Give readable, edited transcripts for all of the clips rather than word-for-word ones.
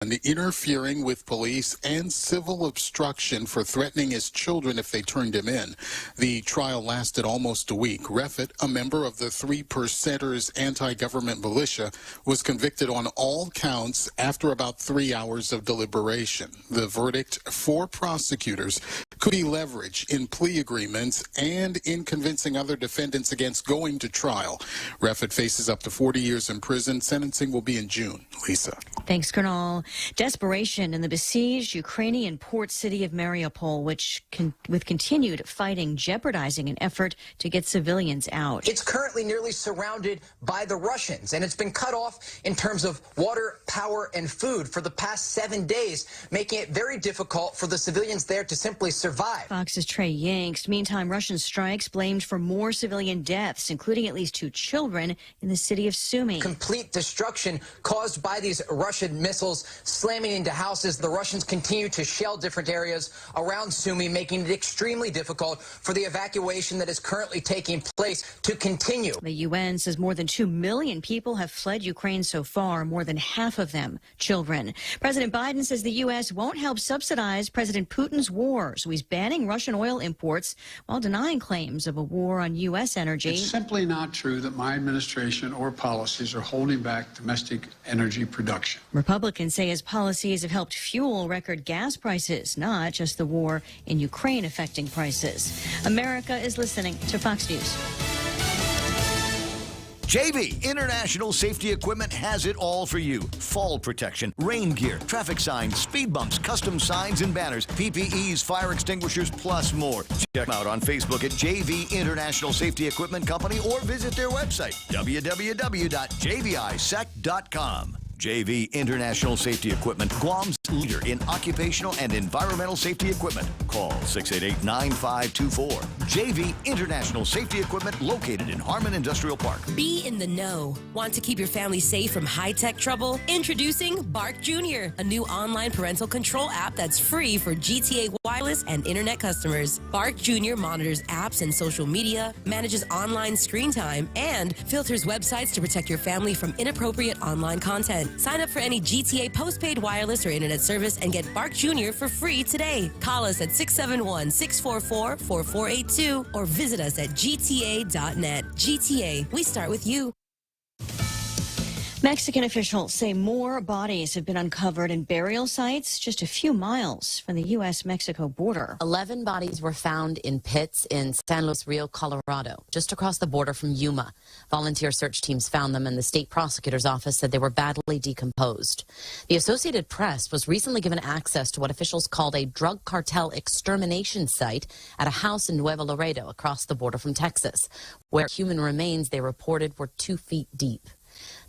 and interfering with police and civil obstruction for threatening his children if they turned him in. The trial lasted almost a week. Refit, a member of the Three Percenters anti-government militia, was convicted on all counts after about 3 hours of deliberation. The verdict for prosecutors could be leveraged in plea agreements and in convincing other defendants against going to trial. Refit faces up to 40 years in prison. Sentencing will be in June. Lisa. Thanks, Colonel. Desperation in the besieged Ukrainian port city of Mariupol, with continued fighting jeopardizing an effort to get civilians out. It's currently nearly surrounded by the Russians, and it's been cut off in terms of water, power, and food for the past 7 days, making it very difficult for the civilians there to simply survive. Fox's Trey Yanks. Meantime, Russian strikes blamed for more civilian deaths, including at least 2 children in the city of Sumy. Complete destruction caused by these Russian missiles slamming into houses. The Russians continue to shell different areas around Sumy, making it extremely difficult for the evacuation that is currently taking place to continue. The UN says more than 2 million people have fled Ukraine so far, more than half of them children. President Biden says the U.S. won't help subsidize President Putin's war, so he's banning Russian oil imports while denying claims of a war on U.S. energy. It's simply not true that my administration or policies are holding back domestic energy production. Republicans say his policies have helped fuel record gas prices, not just the war in Ukraine affecting prices. America is listening to Fox News. JV International Safety Equipment has it all for you. Fall protection, rain gear, traffic signs, speed bumps, custom signs and banners, PPEs, fire extinguishers, plus more. Check them out on Facebook at JV International Safety Equipment Company or visit their website, www.jvisec.com. JV International Safety Equipment, Guam's leader in occupational and environmental safety equipment. Call 688-9524. JV International Safety Equipment, located in Harmon Industrial Park. Be in the know. Want to keep your family safe from high-tech trouble? Introducing Bark Jr., a new online parental control app that's free for GTA wireless and internet customers. Bark Jr. monitors apps and social media, manages online screen time, and filters websites to protect your family from inappropriate online content. Sign up for any GTA postpaid wireless or internet service and get Bark Jr. for free today. Call us at 671-644-4482 or visit us at gta.net. GTA, we start with you. Mexican officials say more bodies have been uncovered in burial sites just a few miles from the U.S.-Mexico border. 11 bodies were found in pits in San Luis Rio, Colorado, just across the border from Yuma. Volunteer search teams found them, and the state prosecutor's office said they were badly decomposed. The Associated Press was recently given access to what officials called a drug cartel extermination site at a house in Nuevo Laredo across the border from Texas, where human remains they reported were 2 feet deep.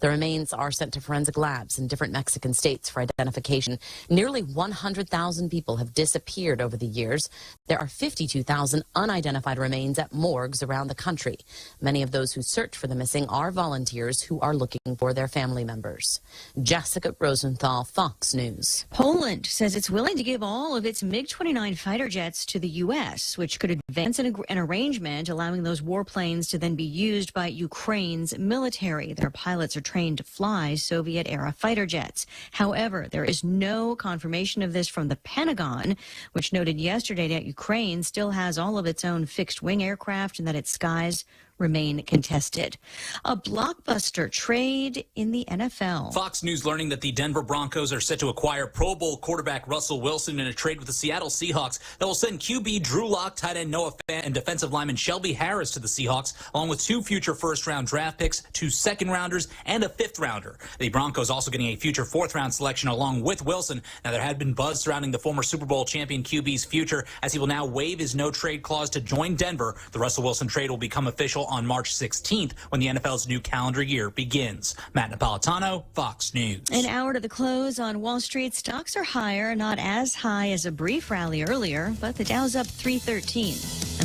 The remains are sent to forensic labs in different Mexican states for identification. Nearly 100,000 people have disappeared over the years. There are 52,000 unidentified remains at morgues around the country. Many of those who search for the missing are volunteers who are looking for their family members. Jessica Rosenthal, Fox News. Poland says it's willing to give all of its MiG-29 fighter jets to the U.S., which could advance an arrangement allowing those warplanes to then be used by Ukraine's military. Their pilots are trained to fly Soviet-era fighter jets. However, there is no confirmation of this from the Pentagon, which noted yesterday that Ukraine still has all of its own fixed-wing aircraft and that its skies remain contested. A blockbuster trade in the NFL. Fox News learning that the Denver Broncos are set to acquire Pro Bowl quarterback Russell Wilson in a trade with the Seattle Seahawks that will send QB Drew Lock, tight end Noah Fant, and defensive lineman Shelby Harris to the Seahawks, along with 2 future first-round draft picks, 2 second-rounders, and a 5th-rounder. The Broncos also getting a future 4th-round selection along with Wilson. Now, there had been buzz surrounding the former Super Bowl champion QB's future as he will now waive his no-trade clause to join Denver. The Russell Wilson trade will become official on March 16th when the NFL's new calendar year begins. Matt Napolitano, Fox News. An hour to the close on Wall Street. Stocks are higher, not as high as a brief rally earlier, but the Dow's up 313.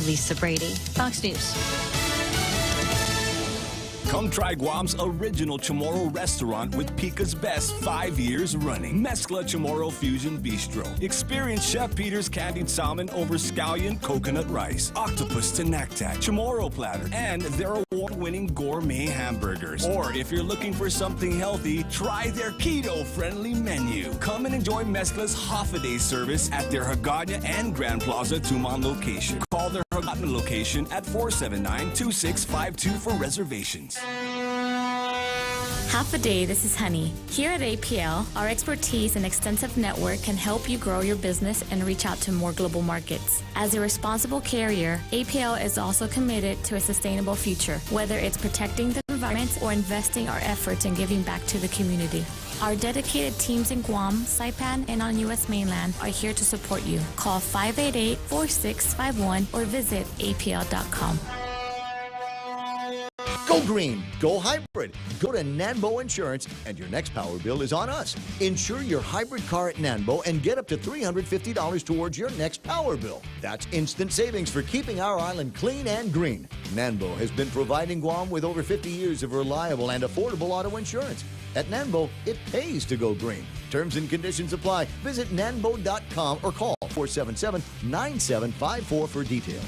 Lisa Brady, Fox News. Come try Guam's original Chamorro restaurant with Pica's best 5 years running. Mezcla Chamorro Fusion Bistro. Experience Chef Peter's candied salmon over scallion coconut rice, octopus to naktak, Chamorro platter, and their award-winning gourmet hamburgers. Or if you're looking for something healthy, try their keto-friendly menu. Come and enjoy Mezcla's half-a-day service at their Hagåtña and Grand Plaza Tuman location. Call their Hagåtña location at 479-2652 for reservations. Half a day, this is Honey. Here at APL, our expertise and extensive network can help you grow your business and reach out to more global markets. As a responsible carrier, APL is also committed to a sustainable future, whether it's protecting the environment or investing our efforts in giving back to the community. Our dedicated teams in Guam, Saipan, and on U.S. mainland are here to support you. Call 588-4651 or visit apl.com. Go green, go hybrid. Go to Nanbo Insurance, and your next power bill is on us. Insure your hybrid car at Nanbo and get up to $350 towards your next power bill. That's instant savings for keeping our island clean and green. Nanbo has been providing Guam with over 50 years of reliable and affordable auto insurance. At Nanbo, it pays to go green. Terms and conditions apply. Visit nanbo.com or call 477-9754 for details.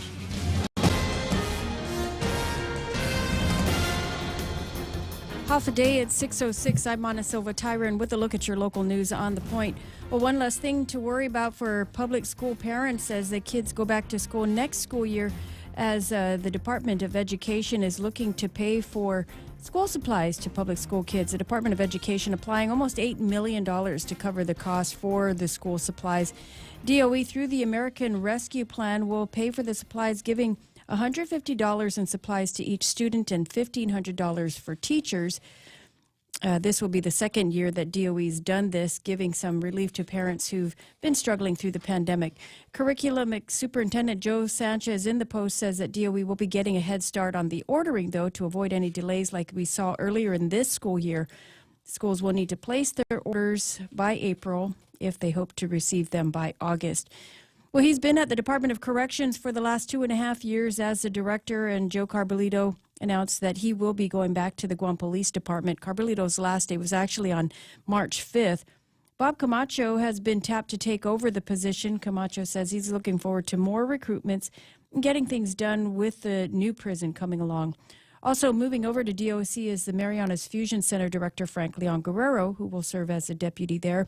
Half a day at 6:06. I'm Mana Silva Tyron with a look at your local news on the point. Well, one less thing to worry about for public school parents as the kids go back to school next school year, as the Department of Education is looking to pay for school supplies to public school kids. The Department of Education applying almost $8 million to cover the cost for the school supplies. DOE, through the American Rescue Plan, will pay for the supplies, giving $150 in supplies to each student and $1,500 for teachers. This will be the second year that DOE's done this, giving some relief to parents who've been struggling through the pandemic. Curriculum Superintendent Joe Sanchez in the Post says that DOE will be getting a head start on the ordering, though, to avoid any delays like we saw earlier in this school year. Schools will need to place their orders by April if they hope to receive them by August. Well, he's been at the Department of Corrections for the last 2.5 years as the director, and Joe Carbolito announced that he will be going back to the Guam Police Department. Carbolito's last day was actually on March 5th. Bob Camacho has been tapped to take over the position. Camacho says he's looking forward to more recruitments and getting things done with the new prison coming along. Also moving over to DOC is the Marianas Fusion Center Director, Frank Leon Guerrero, who will serve as a deputy there.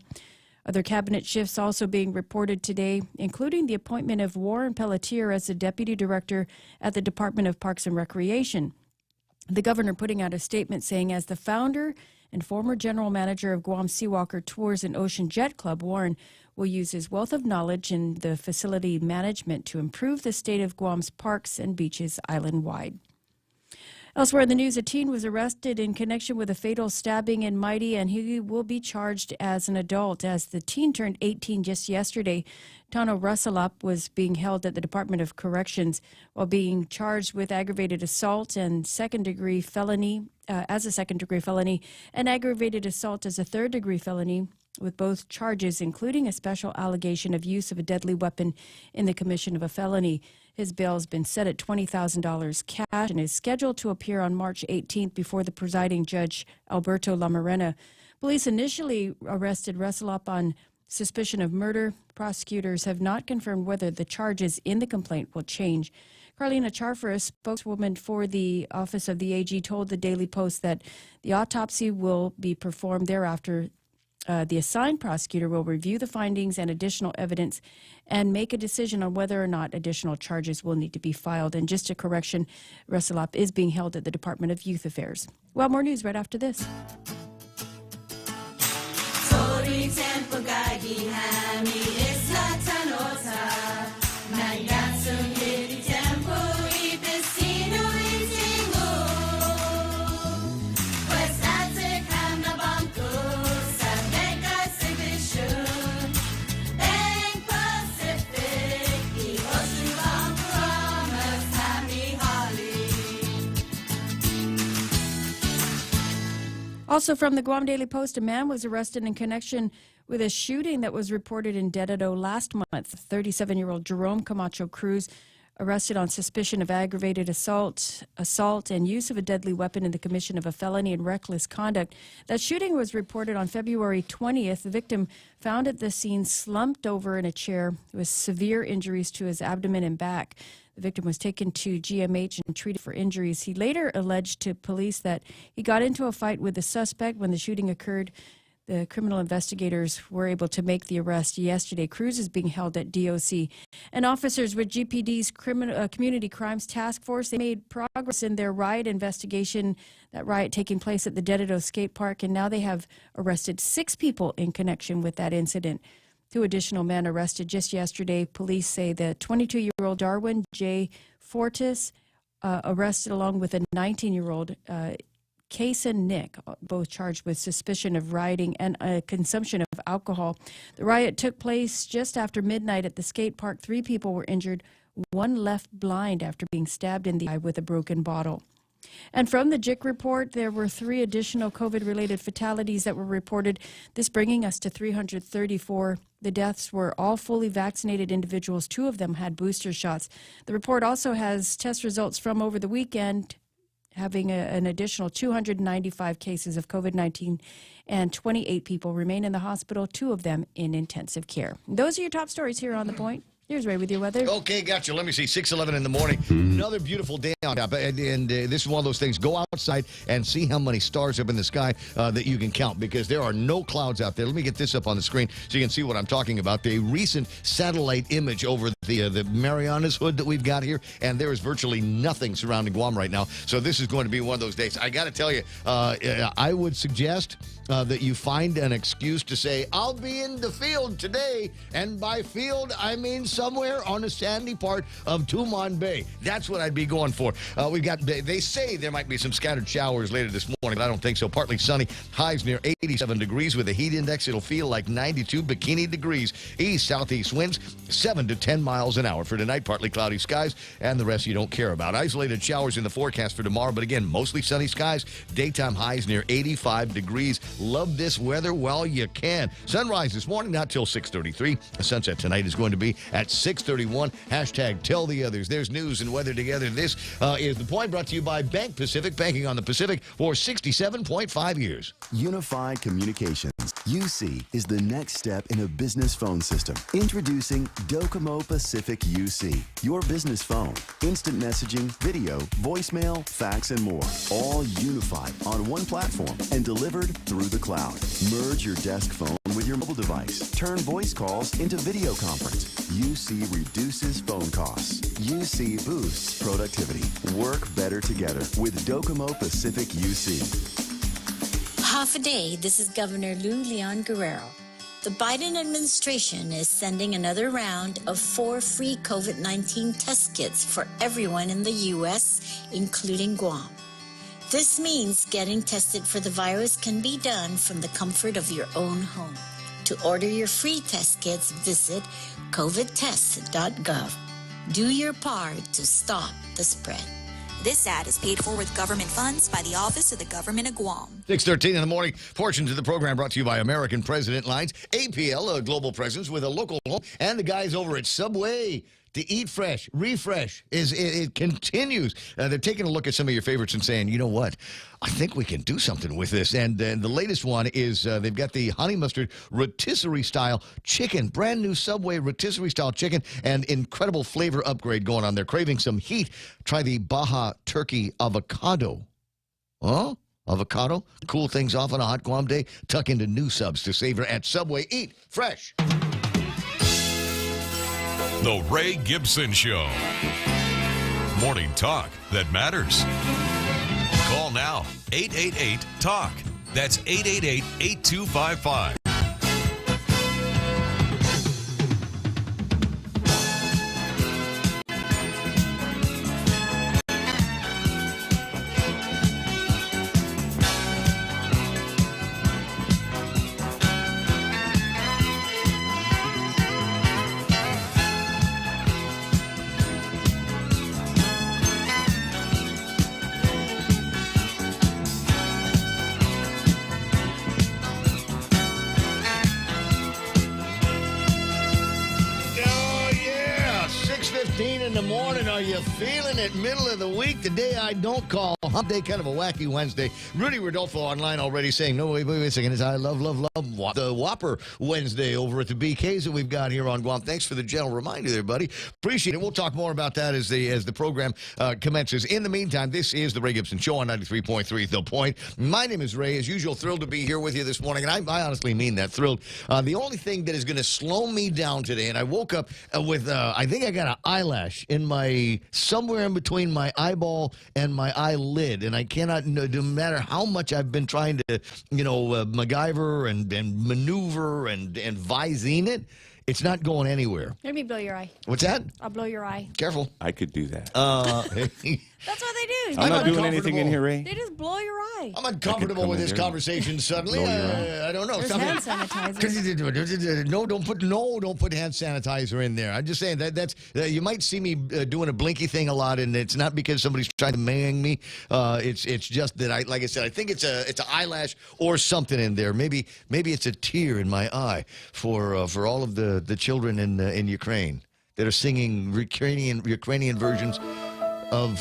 Other cabinet shifts also being reported today, including the appointment of Warren Pelletier as the deputy director at the Department of Parks and Recreation. The governor putting out a statement saying, as the founder and former general manager of Guam Seawalker Tours and Ocean Jet Club, Warren will use his wealth of knowledge in the facility management to improve the state of Guam's parks and beaches island-wide. Elsewhere in the news, a teen was arrested in connection with a fatal stabbing in Mighty, and he will be charged as an adult. As the teen turned 18 just yesterday, Tano Rusalap was being held at the Department of Corrections while being charged with aggravated assault and second-degree felony as a second-degree felony and aggravated assault as a third-degree felony, with both charges including a special allegation of use of a deadly weapon in the commission of a felony. His bail has been set at $20,000 cash and is scheduled to appear on March 18th before the presiding judge, Alberto Lamarena. Police initially arrested Rusalap on suspicion of murder. Prosecutors have not confirmed whether the charges in the complaint will change. Carlina Charfer, a spokeswoman for the Office of the AG, told the Daily Post that the autopsy will be performed thereafter. The assigned prosecutor will review the findings and additional evidence and make a decision on whether or not additional charges will need to be filed. And just a correction, Rusalap is being held at the Department of Youth Affairs. Well, more news right after this. Also from the Guam Daily Post, a man was arrested in connection with a shooting that was reported in Dededo last month. 37-year-old Jerome Camacho Cruz arrested on suspicion of aggravated assault, and use of a deadly weapon in the commission of a felony and reckless conduct. That shooting was reported on February 20th. The victim found at the scene slumped over in a chair with severe injuries to his abdomen and back. The victim was taken to GMH and treated for injuries. He later alleged to police that he got into a fight with the suspect when the shooting occurred. The criminal investigators were able to make the arrest yesterday. Cruz is being held at DOC. And officers with GPD's Community Crimes Task Force, they made progress in their riot investigation, that riot taking place at the Dededo Skate Park, and now they have arrested 6 people in connection with that incident. 2 additional men arrested just yesterday. Police say the 22-year-old Darwin J. Fortis arrested along with a 19-year-old Kaysen Nick, both charged with suspicion of rioting and consumption of alcohol. The riot took place just after midnight at the skate park. 3 people were injured. 1 left blind after being stabbed in the eye with a broken bottle. And from the JIC report, there were 3 additional COVID-related fatalities that were reported, this bringing us to 334. The deaths were all fully vaccinated individuals. 2 of them had booster shots. The report also has test results from over the weekend, having an additional 295 cases of COVID-19, and 28 people remain in the hospital, 2 of them in intensive care. Those are your top stories here on The Point. Here's Ray with your weather. Okay, gotcha. Let me see. 6:11 in the morning. Another beautiful day on top. And this is one of those things. Go outside and see how many stars up in the sky that you can count, because there are no clouds out there. Let me get this up on the screen so you can see what I'm talking about. The recent satellite image over the Marianas Hood that we've got here, and there is virtually nothing surrounding Guam right now. So this is going to be one of those days. I got to tell you, I would suggest that you find an excuse to say, I'll be in the field today. And by field, I mean somewhere on the sandy part of Tumon Bay. That's what I'd be going for. We've got, they say there might be some scattered showers later this morning, but I don't think so. Partly sunny, highs near 87 degrees with a heat index. It'll feel like 92 bikini degrees. East-southeast winds 7 to 10 miles an hour. For tonight, partly cloudy skies, and the rest you don't care about. Isolated showers in the forecast for tomorrow, but again, mostly sunny skies. Daytime highs near 85 degrees. Love this weather while you can. Sunrise this morning, not till 6:33. The sunset tonight is going to be at 6:31. Hashtag tell the others. There's news and weather together. This is The Point, brought to you by Bank Pacific, banking on the Pacific for 67.5 years. Unified Communications, UC, is the next step in a business phone system. Introducing Docomo Pacific UC, your business phone. Instant messaging, video, voicemail, fax, and more. All unified on one platform and delivered through the cloud. Merge your desk phone with your mobile device. Turn voice calls into video conference. UC reduces phone costs. UC boosts productivity. Work better together with Docomo Pacific UC. Half a day, this is Governor Lou Leon Guerrero. The Biden administration is sending another round of 4 free COVID-19 test kits for everyone in the U.S., including Guam. This means getting tested for the virus can be done from the comfort of your own home. To order your free test kits, visit covidtest.gov. Do your part to stop the spread. This ad is paid for with government funds by the Office of the Government of Guam. 6:13 in the morning. Portions of the program brought to you by American President Lines, APL, a global presence with a local home, and the guys over at Subway. To eat fresh, refresh, it continues. They're taking a look at some of your favorites and saying, you know what, I think we can do something with this. And the latest one is they've got the honey mustard rotisserie style chicken, brand new Subway rotisserie style chicken, and incredible flavor upgrade going on. They're craving some heat. Try the Baja Turkey avocado. Huh? Avocado? Cool things off on a hot Guam day. Tuck into new subs to savor at Subway. Eat fresh. The Ray Gibson Show. Morning talk that matters. Call now, 888-TALK. That's 888-8255. 6:16 in the morning. Are you feeling it? Middle of the week, the day I don't call. Hump day, kind of a wacky Wednesday. Rudy Rodolfo online already saying, no, wait a second. It's I love the Whopper Wednesday over at the BKs that we've got here on Guam. Thanks for the gentle reminder there, buddy. Appreciate it. We'll talk more about that as the program commences. In the meantime, this is the Ray Gibson Show on 93.3 The Point. My name is Ray. As usual, thrilled to be here with you this morning, and I honestly mean that, thrilled. The only thing that is going to slow me down today, and I woke up with, I think I got an eyelash in somewhere in between my eyeball and my eyelid, and I cannot, no matter how much I've been trying to, MacGyver and maneuver and Visine it, it's not going anywhere. Let me blow your eye. What's that? I'll blow your eye. Careful. I could do that. That's what they do. I'm not doing anything in here, Ray. They just blow your eye. I'm uncomfortable with this conversation suddenly. I don't know. There's hand sanitizer. No, don't put hand sanitizer in there. I'm just saying that's you might see me doing a blinky thing a lot, and it's not because somebody's trying to mang me. It's just that like I said, I think it's an eyelash or something in there. Maybe it's a tear in my eye for all of the children in Ukraine that are singing Ukrainian versions of.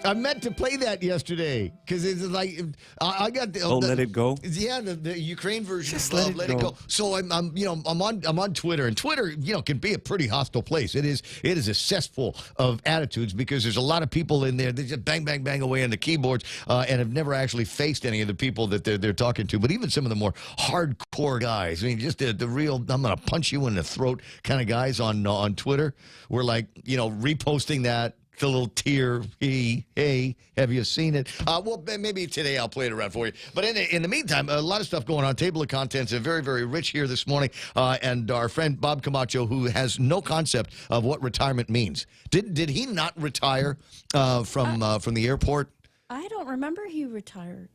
I meant to play that yesterday because it's like I got the. Let It Go. Yeah, the Ukraine version Just of Let It Go. So I'm on Twitter, and Twitter can be a pretty hostile place. It is a cesspool of attitudes because there's a lot of people in there that just bang away on the keyboards and have never actually faced any of the people that they're talking to. But even some of the more hardcore guys, I mean, just the real I'm gonna punch you in the throat kind of guys on Twitter were like reposting that. The little tear, hey, have you seen it? Well, maybe today I'll play it around for you. But in the meantime, a lot of stuff going on. Table of contents are very, very rich here this morning. And our friend Bob Camacho, who has no concept of what retirement means. Did he not retire from the airport? I don't remember he retired.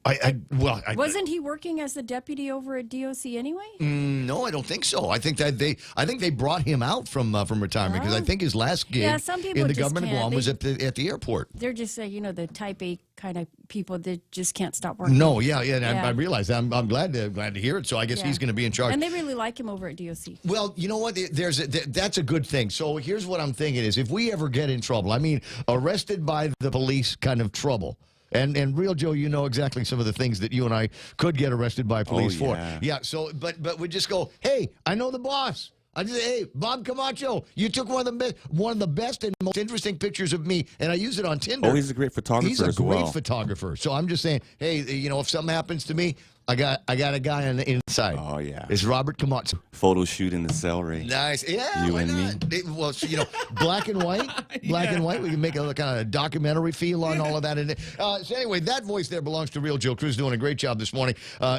Wasn't he working as the deputy over at DOC anyway? No, I don't think so. I think they brought him out from retirement because I think his last gig in the government of Guam was at the airport. They're just the type A kind of people that just can't stop working. No, and I realize that. I'm glad to hear it. So I guess he's going to be in charge. And they really like him over at DOC. Well, you know what? That's a good thing. So here's what I'm thinking is if we ever get in trouble, I mean, arrested by the police kind of trouble. And Real Joe, you know exactly some of the things that you and I could get arrested by police for. Yeah. So, but we just go, hey, I know the boss. I just say, hey, Bob Camacho, you took one of the best and most interesting pictures of me, and I use it on Tinder. Oh, he's a great photographer as well. He's a great photographer. So I'm just saying, hey, if something happens to me, I got a guy on the inside. Oh, yeah. It's Robert Camacho. Photo shoot in the cell, Ray. Nice. Yeah, you why and not? me. Well, black and white. Black and white. We can make a kind of documentary feel on all of that. So anyway, that voice there belongs to Real Joe Cruz, doing a great job this morning,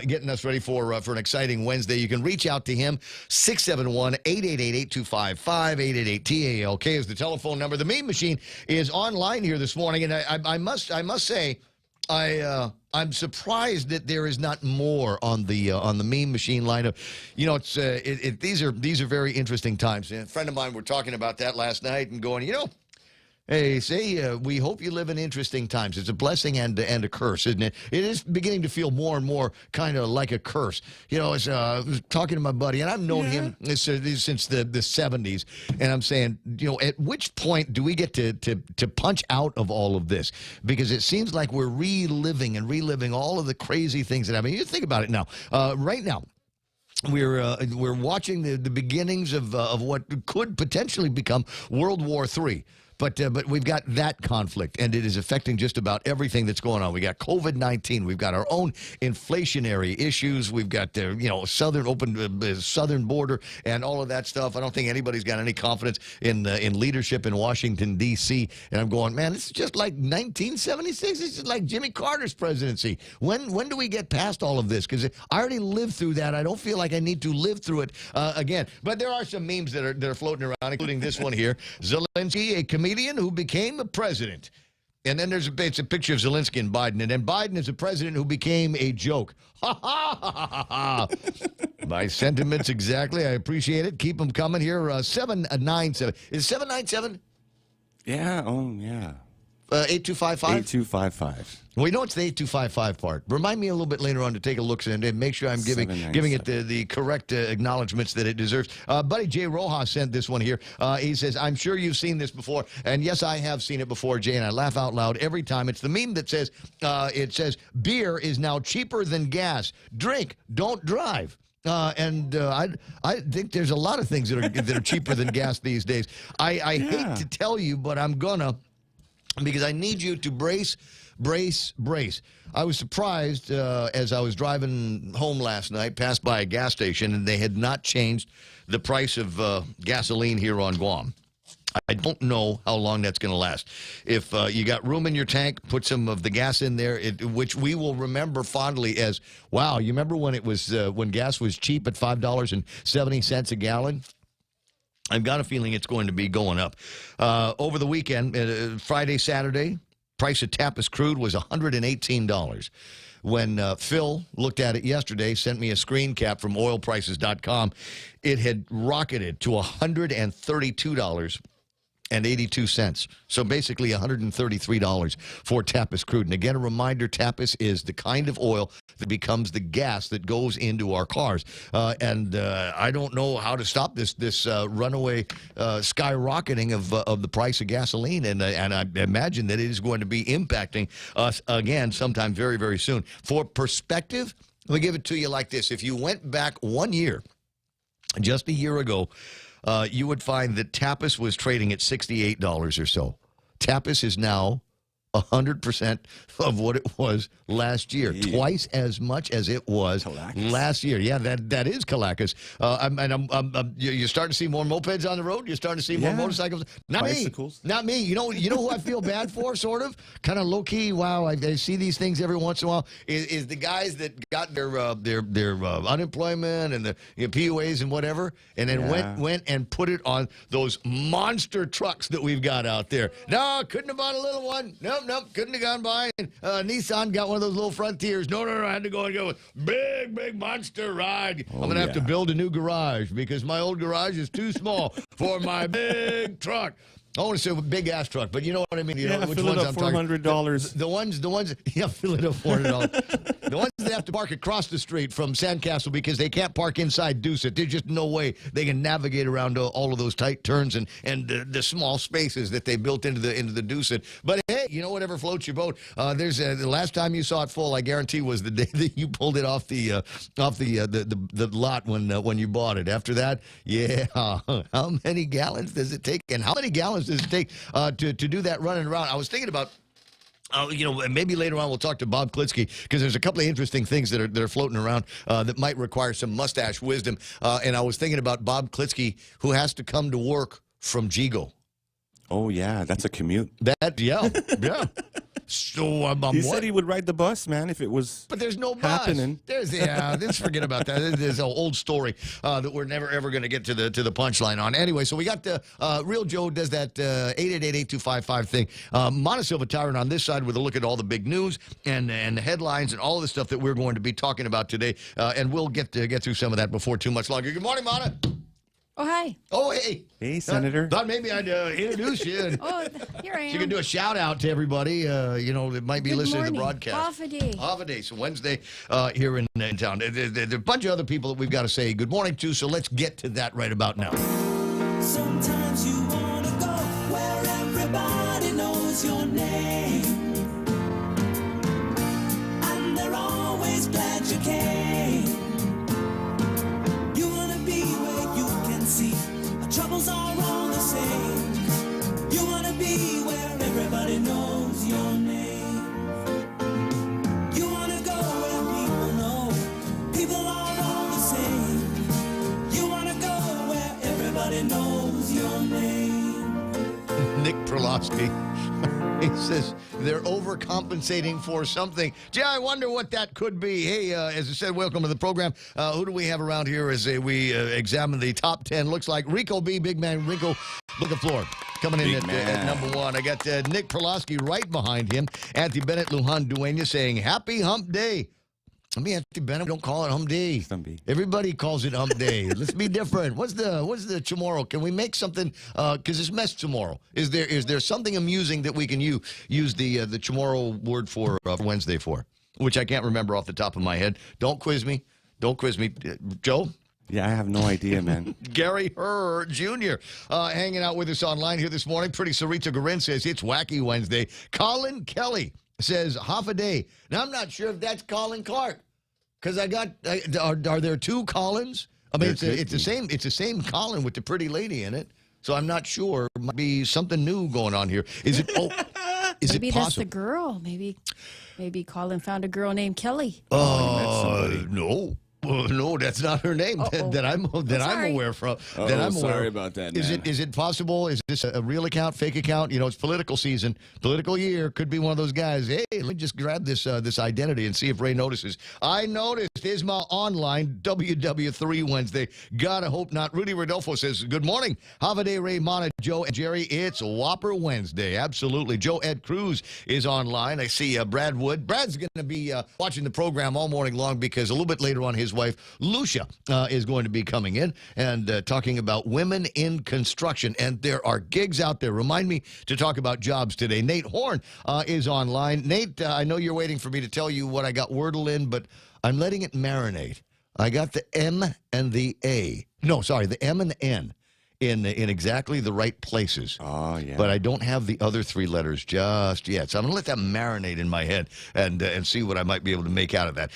getting us ready for an exciting Wednesday. You can reach out to him, 671-888-8255, 888-TALK is the telephone number. The Meme Machine is online here this morning, and I must say, I'm surprised that there is not more on the Meme Machine lineup. These are very interesting times. And a friend of mine were talking about that last night and going, hey, we hope you live in interesting times. It's a blessing and a curse, isn't it? It is beginning to feel more and more kind of like a curse. I was talking to my buddy, and I've known him since the 70s, and I'm saying, at which point do we get to punch out of all of this? Because it seems like we're reliving all of the crazy things that happen. You think about it now. Right now, we're watching the beginnings of what could potentially become World War III. But we've got that conflict, and it is affecting just about everything that's going on. We got COVID-19. We've got our own inflationary issues. We've got the southern border and all of that stuff. I don't think anybody's got any confidence in leadership in Washington, D.C. And I'm going, man, this is just like 1976. This is like Jimmy Carter's presidency. When do we get past all of this? Because I already lived through that. I don't feel like I need to live through it again. But there are some memes that are floating around, including this one here. Zelensky, a comedian who became a president. And then it's a picture of Zelensky and Biden. And then Biden is a president who became a joke. Ha, ha, ha, ha, ha. My sentiments exactly. I appreciate it. Keep them coming here. 797. Is it 797? Yeah. Oh, yeah. 8255? 8255. We know it's the 8255 part. Remind me a little bit later on to take a look and make sure I'm giving it the correct acknowledgments that it deserves. Buddy Jay Rojas sent this one here. He says, I'm sure you've seen this before. And yes, I have seen it before, Jay, and I laugh out loud every time. It's the meme that says, beer is now cheaper than gas. Drink, don't drive. I think there's a lot of things that are cheaper than gas these days. I hate to tell you, but I'm gonna, because I need you to brace. I was surprised as I was driving home last night, passed by a gas station, and they had not changed the price of gasoline here on Guam. I don't know how long that's going to last. If you got room in your tank, put some of the gas in there, which we will remember fondly as, wow, you remember when it was when gas was cheap at $5.70 a gallon? I've got a feeling it's going to be going up. Over the weekend, Friday, Saturday, price of Tappas crude was $118. When Phil looked at it yesterday, sent me a screen cap from oilprices.com, it had rocketed to $132.82. So basically $133 for Tappas crude. And again, a reminder, Tappas is the kind of oil that becomes the gas that goes into our cars. I don't know how to stop this runaway skyrocketing of the price of gasoline. And I imagine that it is going to be impacting us again sometime very, very soon. For perspective, let me give it to you like this. If you went back 1 year, just a year ago, you would find that Tappas was trading at $68 or so. Tappas is now 100% of what it was last year. Yeah. Twice as much as it was last year. Yeah, that is Calacas. You're starting to see more mopeds on the road. You're starting to see more motorcycles. Not Bicycles. Me. Not me. You know who I feel bad for, sort of? Kind of low-key, wow, I see these things every once in a while, is the guys that got their unemployment and the PUAs and whatever, and then went and put it on those monster trucks that we've got out there. No, couldn't have bought a little one. Nope, couldn't have gone by. And Nissan got one of those little Frontiers. No, I had to go with big monster ride. I'm going to have to build a new garage because my old garage is too small for my big truck. I want to say a big-ass truck, but you know what I mean. You know which ones I'm talking about. $400. The ones, yeah, fill it up $400. The ones that have to park across the street from Sandcastle because they can't park inside Deucet. There's just no way they can navigate around all of those tight turns and the small spaces that they built into the Deucet. But hey, you know, whatever floats your boat. The last time you saw it full, I guarantee, was the day that you pulled it off the lot when you bought it. After that, yeah, how many gallons does it take, and how many gallons does it take to do that running around? I was thinking about, maybe later on we'll talk to Bob Klitsky because there's a couple of interesting things that are floating around that might require some mustache wisdom. And I was thinking about Bob Klitsky, who has to come to work from Jigo. Oh, yeah, that's a commute. Yeah. So he said he would ride the bus, man, if it was. But there's no bus. Happening. Let's forget about that. There's an old story that we're never ever going to get to the punchline on. Anyway, so we got Real Joe does that 888-8255 thing. Montesilva Tyrant on this side with a look at all the big news and the headlines and all of the stuff that we're going to be talking about today. And we'll get through some of that before too much longer. Good morning, Mona. Oh, hi. Oh, hey. Hey, Senator. Thought maybe I'd introduce you. And here I am. you can do a shout-out to everybody, that might be listening to the broadcast. Off a day. So Wednesday here in town. There's a bunch of other people that we've got to say good morning to, so let's get to that right about now. Sometimes you want to go where everybody knows your name, and they're always glad you came. You want to be where you can see our troubles are all the same. You want to be where everybody knows your name. You want to go where people know people are all the same. You want to go where everybody knows your name. Nick Perlowski. He says they're overcompensating for something. Gee, I wonder what that could be. Hey, as I said, welcome to the program. Who do we have around here as we examine the top 10? Looks like Rico B, big man Rico, look at the floor. Coming in at number one. I got Nick Perlowski right behind him. Anthony Bennett, Lujan Dueña saying, happy hump day. I mean, Anthony Bennett, we don't call it Hump Day. Everybody calls it Hump Day. Let's be different. What's the tomorrow? Can we make something? Because it's mess tomorrow. Is there something amusing that we can use the tomorrow word for Wednesday for? Which I can't remember off the top of my head. Don't quiz me. Joe? Yeah, I have no idea, man. Gary Herr Jr. Hanging out with us online here this morning. Pretty Sarita Garin says it's Wacky Wednesday. Colin Kelly says half a day. Now, I'm not sure if that's Colin Clark. Because are there two Collins? I mean, it's the same Colin with the pretty lady in it. So I'm not sure. Might be something new going on here. Is it? Oh, is maybe it possible? That's the girl. Maybe Colin found a girl named Kelly. No. No, that's not her name that I'm aware from. Sorry about that, man. Is it possible? Is this a real account, fake account? You know, it's political season, political year. Could be one of those guys. Hey, let me just grab this identity and see if Ray notices. I noticed. Isma Online, WW3 Wednesday. Gotta hope not. Rudy Rodolfo says, good morning. Havade Ray, Mana, Joe, and Jerry. It's Whopper Wednesday. Absolutely. Joe Ed Cruz is online. I see Brad Wood. Brad's going to be watching the program all morning long because a little bit later on his wife, Lucia, is going to be coming in and talking about women in construction. And there are gigs out there. Remind me to talk about jobs today. Nate Horn is online. Nate, I know you're waiting for me to tell you what I got Wordle in, but I'm letting it marinate. I got the M and the A. No, sorry, the M and the N in exactly the right places. Oh, yeah. But I don't have the other three letters just yet. So I'm going to let that marinate in my head and see what I might be able to make out of that.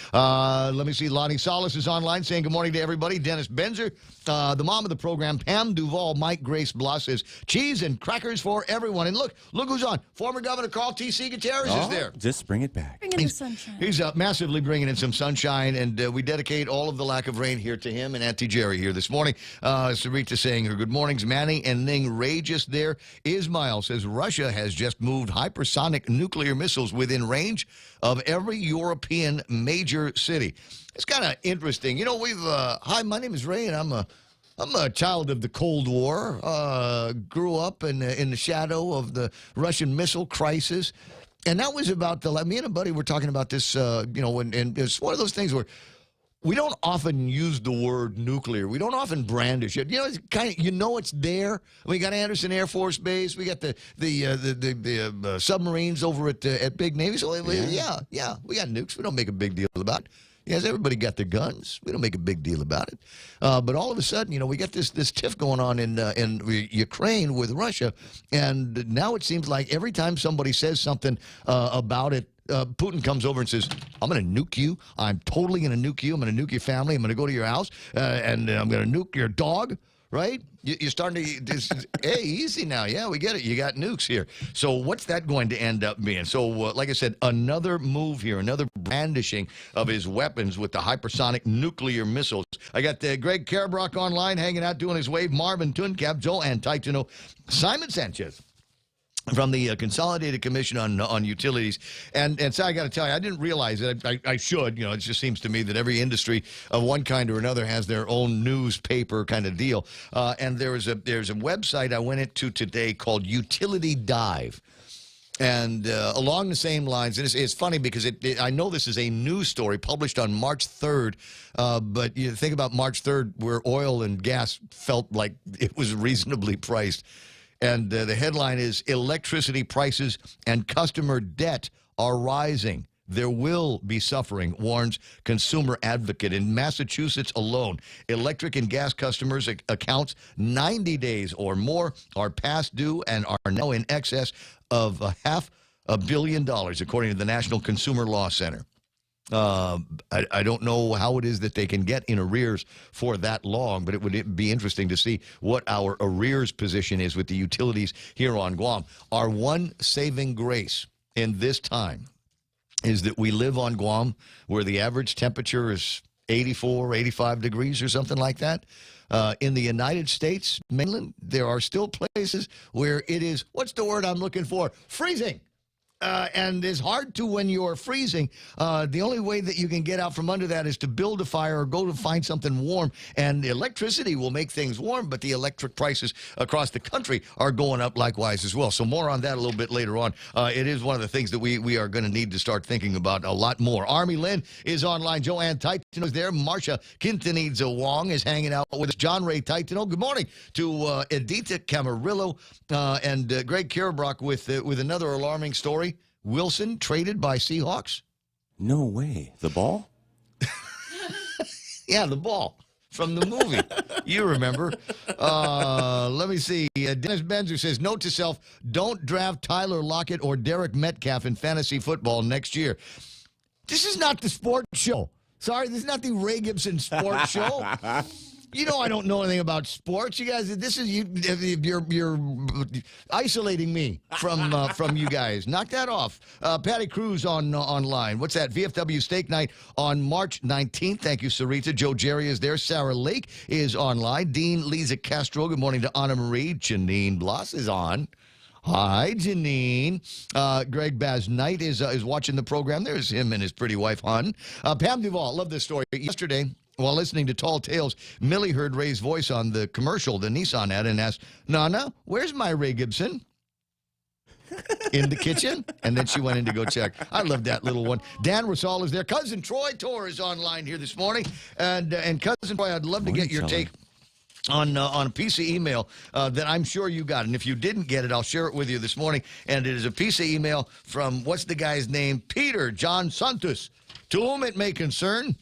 Let me see. Lonnie Solis is online saying good morning to everybody. Dennis Benzer, the mom of the program, Pam Duvall, Mike Grace Bloss says cheese and crackers for everyone. And look who's on. Former Governor Carl T.C. Gutierrez is there. Just bring it back. Bring in the sunshine. He's massively bringing in some sunshine, and we dedicate all of the lack of rain here to him and Auntie Jerry here this morning. Sarita saying her good mornings, Manny and Ning Rageous there. Ismail says Russia has just moved hypersonic nuclear missiles within range of every European major city. It's kind of interesting. You know, hi, my name is Ray, and I'm a child of the Cold War. Grew up in the shadow of the Russian missile crisis. And that was about me and a buddy were talking about this, and it's one of those things where we don't often use the word nuclear. We don't often brandish it. You know, it's kind of, it's there. We got Anderson Air Force Base. We got the submarines over at Big Navy. So yeah, we got nukes. We don't make a big deal about it. Yes, everybody got their guns. We don't make a big deal about it. But all of a sudden, we got this tiff going on in Ukraine with Russia, and now it seems like every time somebody says something about it, Putin comes over and says, I'm going to nuke you. I'm totally going to nuke you. I'm going to nuke your family. I'm going to go to your house, and I'm going to nuke your dog, right? You're starting to, hey, easy now. Yeah, we get it. You got nukes here. So what's that going to end up being? So, like I said, another move here, another brandishing of his weapons with the hypersonic nuclear missiles. I got Greg Karabrock online hanging out doing his wave, Marvin Tuncap, Joel Antitino, Simon Sanchez from the Consolidated Commission on Utilities. And so I got to tell you, I didn't realize it. I should. It just seems to me that every industry of one kind or another has their own newspaper kind of deal. And there's a website I went into today called Utility Dive. And along the same lines, and it's funny because I know this is a news story published on March 3rd, but you think about March 3rd where oil and gas felt like it was reasonably priced. And the headline is, electricity prices and customer debt are rising. There will be suffering, warns consumer advocate. In Massachusetts alone, electric and gas customers' accounts 90 days or more are past due and are now in excess of $500 million, according to the National Consumer Law Center. I don't know how it is that they can get in arrears for that long, but it would be interesting to see what our arrears position is with the utilities here on Guam. Our one saving grace in this time is that we live on Guam where the average temperature is 84, 85 degrees or something like that. In the United States mainland, there are still places where it is, what's the word I'm looking for? Freezing. and it's hard to when you're freezing. The only way that you can get out from under that is to build a fire or go to find something warm. And the electricity will make things warm, but the electric prices across the country are going up likewise as well. So more on that a little bit later on. It is one of the things that we are going to need to start thinking about a lot more. Army Lynn is online. Joanne Titano is there. Marcia Quintanilla Wong is hanging out with us. John Ray Titano. Good morning to Edita Camarillo and Greg Kirabrock with another alarming story. Wilson traded by Seahawks? No way. The ball? Yeah, the ball from the movie. You remember. Let me see. Dennis Benzer says, note to self, don't draft Tyler Lockett or Derek Metcalf in fantasy football next year. This is not the sports show. Sorry, this is not the Ray Gibson sports show. You know I don't know anything about sports. You guys, this is you're isolating me from you guys. Knock that off. Patty Cruz online. What's that? VFW Steak Night on March 19th. Thank you, Sarita. Joe Jerry is there. Sarah Lake is online. Dean Lisa Castro. Good morning to Anna Marie. Janine Bloss is on. Hi, Janine. Greg Baz Knight is watching the program. There's him and his pretty wife, Hun. Pam Duvall. Love this story. Yesterday, while listening to Tall Tales, Millie heard Ray's voice on the commercial, the Nissan ad, and asked, Nana, where's my Ray Gibson? In the kitchen? And then she went in to go check. I love that little one. Dan Rosal is there. Cousin Troy Torr is online here this morning. And Cousin Troy, I'd love to get your take on a piece of email that I'm sure you got. And if you didn't get it, I'll share it with you this morning. And it is a piece of email from, what's the guy's name? Peter John Santos. To whom it may concern,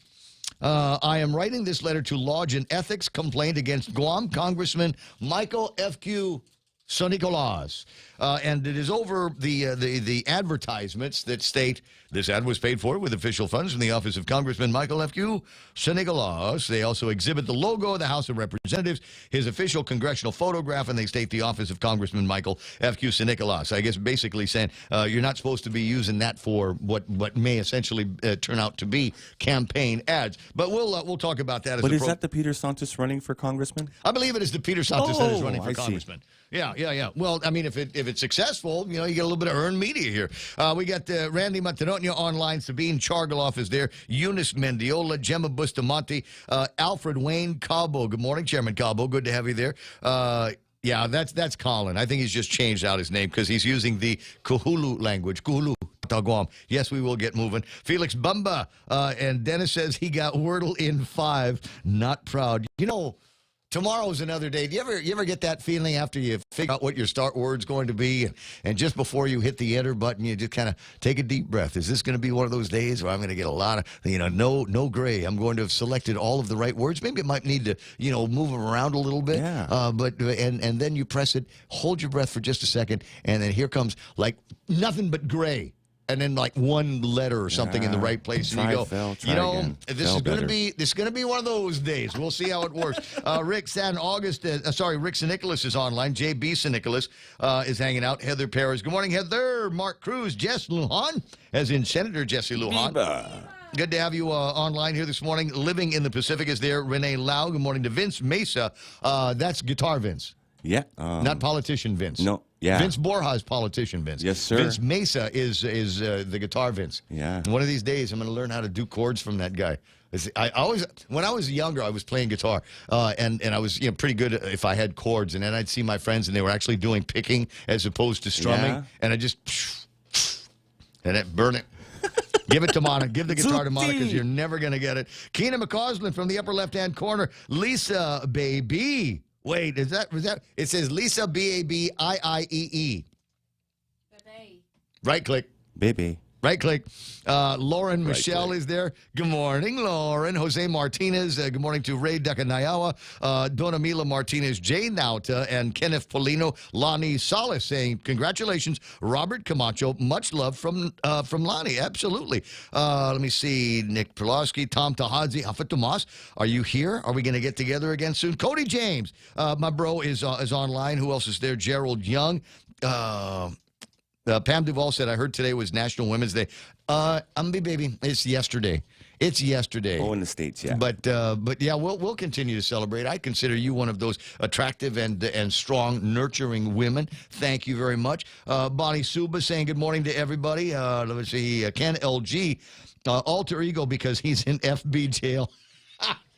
I am writing this letter to lodge an ethics complaint against Guam Congressman Michael F.Q. Sonicolas. And it is over the advertisements that state this ad was paid for with official funds from the office of Congressman Michael F.Q. Sonicolas. They also exhibit the logo of the House of Representatives, his official congressional photograph, and they state the office of Congressman Michael F.Q. Sonicolas. I guess basically saying you're not supposed to be using that for what may essentially turn out to be campaign ads. But we'll talk about that. But is that the Peter Santos running for congressman? I believe it is the Peter Santos that is running for congressman. See. Yeah. Well, I mean, if it's successful, you get a little bit of earned media here. We got Randy Montaño online. Sabine Chargaloff is there. Eunice Mendiola, Gemma Bustamante, Alfred Wayne Cabo. Good morning, Chairman Cabo. Good to have you there. Yeah, that's Colin. I think he's just changed out his name because he's using the Kuhulu language. Kuhulu. Guam. Yes, we will get moving. Felix Bumba. And Dennis says he got Wordle in 5. Not proud. Tomorrow's another day. Do you ever get that feeling after you figure out what your start word's going to be, and just before you hit the enter button, you just kind of take a deep breath? Is this going to be one of those days where I'm going to get a lot of, no gray? I'm going to have selected all of the right words. Maybe it might need to, move them around a little bit. Yeah. But then you press it, hold your breath for just a second, and then here comes like nothing but gray. And then like one letter or something in the right place, and you go, this is going to be one of those days. We'll see how it works. Rick San Nicholas is online. JB San Nicholas is hanging out. Heather Perez. Good morning, Heather. Mark Cruz, Jess Lujan, as in Senator Jesse Lujan. Good to have you online here this morning. Living in the Pacific is there. Renee Lau. Good morning to Vince Mesa. That's Guitar Vince. Yeah. Not politician Vince. No. Yeah. Vince Borjas, politician Vince. Yes, sir. Vince Mesa is the guitar Vince. Yeah. One of these days, I'm going to learn how to do chords from that guy. When I was younger, I was playing guitar, and I was pretty good if I had chords, and then I'd see my friends, and they were actually doing picking as opposed to strumming, and I just burn it. Give it to Monica. Give the guitar to Monica because you're never going to get it. Keena McCausland from the upper left-hand corner. Lisa Baby. Wait, was that? It says Lisa Babiiee. Right click. Baby. Right click. Lauren Michelle is there. Good morning, Lauren. Jose Martinez. Good morning to Ray Decanayawa. Dona Mila Martinez, Jay Nauta, and Kenneth Polino. Lonnie Salas saying, congratulations, Robert Camacho. Much love from Lonnie. Absolutely. Let me see. Nick Perlowski, Tom Tahadzi, Hafa Tomas. Are you here? Are we going to get together again soon? Cody James. My bro is online. Who else is there? Gerald Young. Pam Duvall said, I heard today was National Women's Day. Baby, it's yesterday. It's yesterday. Oh, in the States, yeah. But yeah, we'll continue to celebrate. I consider you one of those attractive and strong, nurturing women. Thank you very much. Bonnie Suba saying good morning to everybody. Let's see, Ken LG, alter ego because he's in FB jail.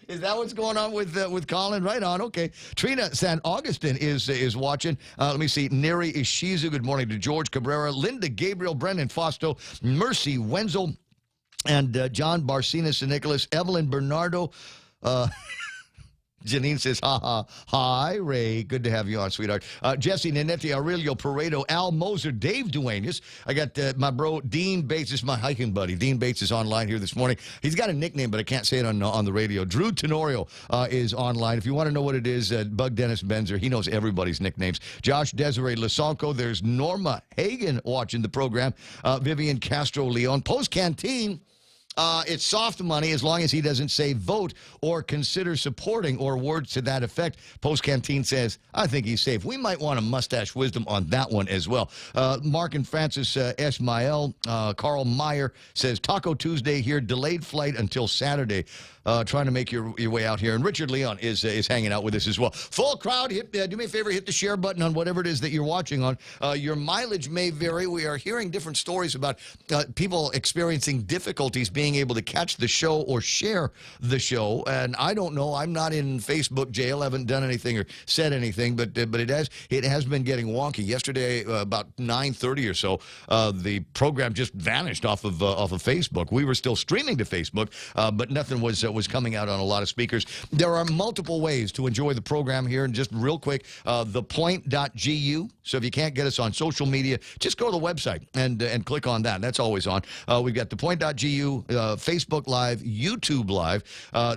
Is that what's going on with Colin? Right on. Okay. Trina San Augustine is watching. Let me see. Neri Ishizu. Good morning to George Cabrera, Linda Gabriel, Brendan Fausto, Mercy Wenzel, and John Barcinas and Nicholas, Evelyn Bernardo. Janine says, hi, Ray. Good to have you on, sweetheart. Jesse Nanette, Aurelio Paredo, Al Moser, Dave Duenas. I got my bro, Dean Bates. This is my hiking buddy. Dean Bates is online here this morning. He's got a nickname, but I can't say it on the radio. Drew Tenorio is online. If you want to know what it is, Bug Dennis Benzer. He knows everybody's nicknames. Josh Desiree Lasonko. There's Norma Hagan watching the program. Vivian Castro Leon. Post Canteen. It's soft money as long as he doesn't say vote or consider supporting or words to that effect. Post Canteen says, I think he's safe. We might want a mustache wisdom on that one as well. Mark and Francis Esmael, Carl Meyer says, Taco Tuesday here, delayed flight until Saturday. Trying to make your way out here. And Richard Leon is hanging out with us as well. Full crowd. Do me a favor, hit the share button on whatever it is that you're watching on. Your mileage may vary. We are hearing different stories about people experiencing difficulties being able to catch the show or share the show. And I don't know. I'm not in Facebook jail. I haven't done anything or said anything, but it has been getting wonky. Yesterday, about 9:30 or so, the program just vanished off of Facebook. We were still streaming to Facebook, but nothing was coming out on a lot of speakers. There are multiple ways to enjoy the program here. And just real quick, thepoint.gu. So if you can't get us on social media, just go to the website and click on that. That's always on. We've got thepoint.gu, Facebook Live, YouTube Live.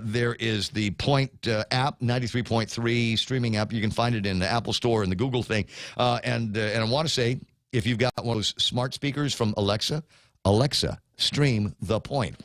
There is the Point app, 93.3 streaming app. You can find it in the Apple Store and the Google thing. And I want to say, if you've got one of those smart speakers from Alexa, stream The Point.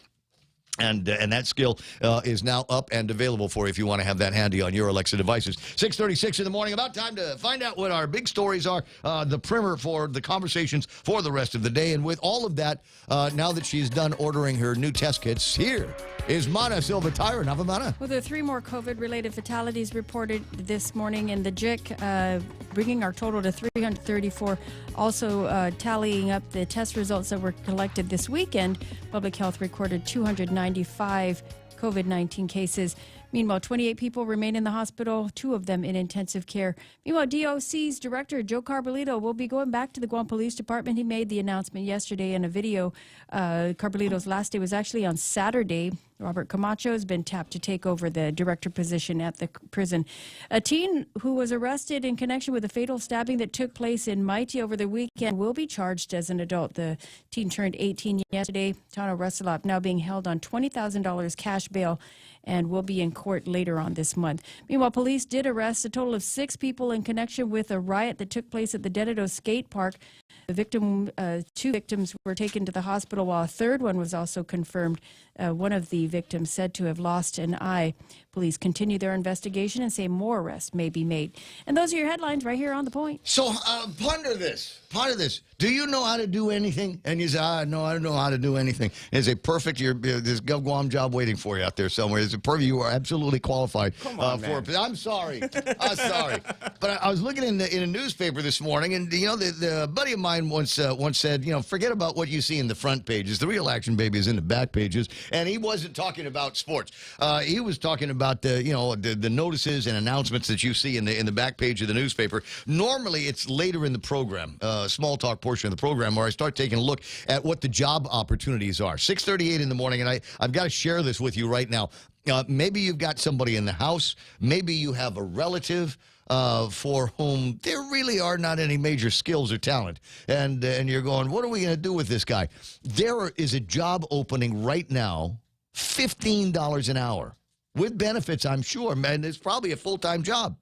And that skill is now up and available for you if you want to have that handy on your Alexa devices. 6:36 in the morning. About time to find out what our big stories are. The primer for the conversations for the rest of the day. And with all of that, now that she's done ordering her new test kits, here is Mana Silva Tyron. Have a Mana. Well, there are 3 more COVID-related fatalities reported this morning in the JIC, bringing our total to 334. Also tallying up the test results that were collected this weekend, Public Health recorded 295 COVID-19 cases. Meanwhile, 28 people remain in the hospital, 2 of them in intensive care. Meanwhile, DOC's director, Joe Carbolito, will be going back to the Guam Police Department. He made the announcement yesterday in a video. Carbolito's last day was actually on Saturday. Robert Camacho has been tapped to take over the director position at the prison. A teen who was arrested in connection with a fatal stabbing that took place in Mighty over the weekend will be charged as an adult. The teen turned 18 yesterday. Tano Russelop now being held on $20,000 cash bail and will be in court later on this month. Meanwhile, police did arrest a total of 6 people in connection with a riot that took place at the Dededo Skate Park. The 2 victims were taken to the hospital, while a 3rd one was also confirmed. One of the victims said to have lost an eye. Police continue their investigation and say more arrests may be made. And those are your headlines right here on The Point. So ponder this. Do you know how to do anything? And you say, no, I don't know how to do anything. It's a perfect, there's a Guam job waiting for you out there somewhere. It's a perfect, you are absolutely qualified for it. I'm sorry. But I was looking in a newspaper this morning, and the buddy of mine once said, forget about what you see in the front pages. The real action, baby, is in the back pages. And he wasn't talking about sports. He was talking about the notices and announcements that you see in the back page of the newspaper. Normally, it's later in the program, small talk portion of the program, where I start taking a look at what the job opportunities are. 6:38 in the morning, and I've got to share this with you right now. Maybe you've got somebody in the house. Maybe you have a relative for whom there really are not any major skills or talent. And you're going, what are we going to do with this guy? There is a job opening right now, $15 an hour. With benefits, I'm sure, and it's probably a full-time job.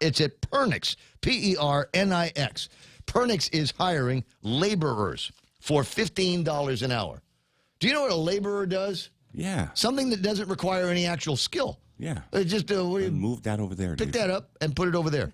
It's at Pernix, Pernix. Pernix is hiring laborers for $15 an hour. Do you know what a laborer does? Yeah. Something that doesn't require any actual skill. Yeah. Just move that over there. Pick dude. that up and put it over there.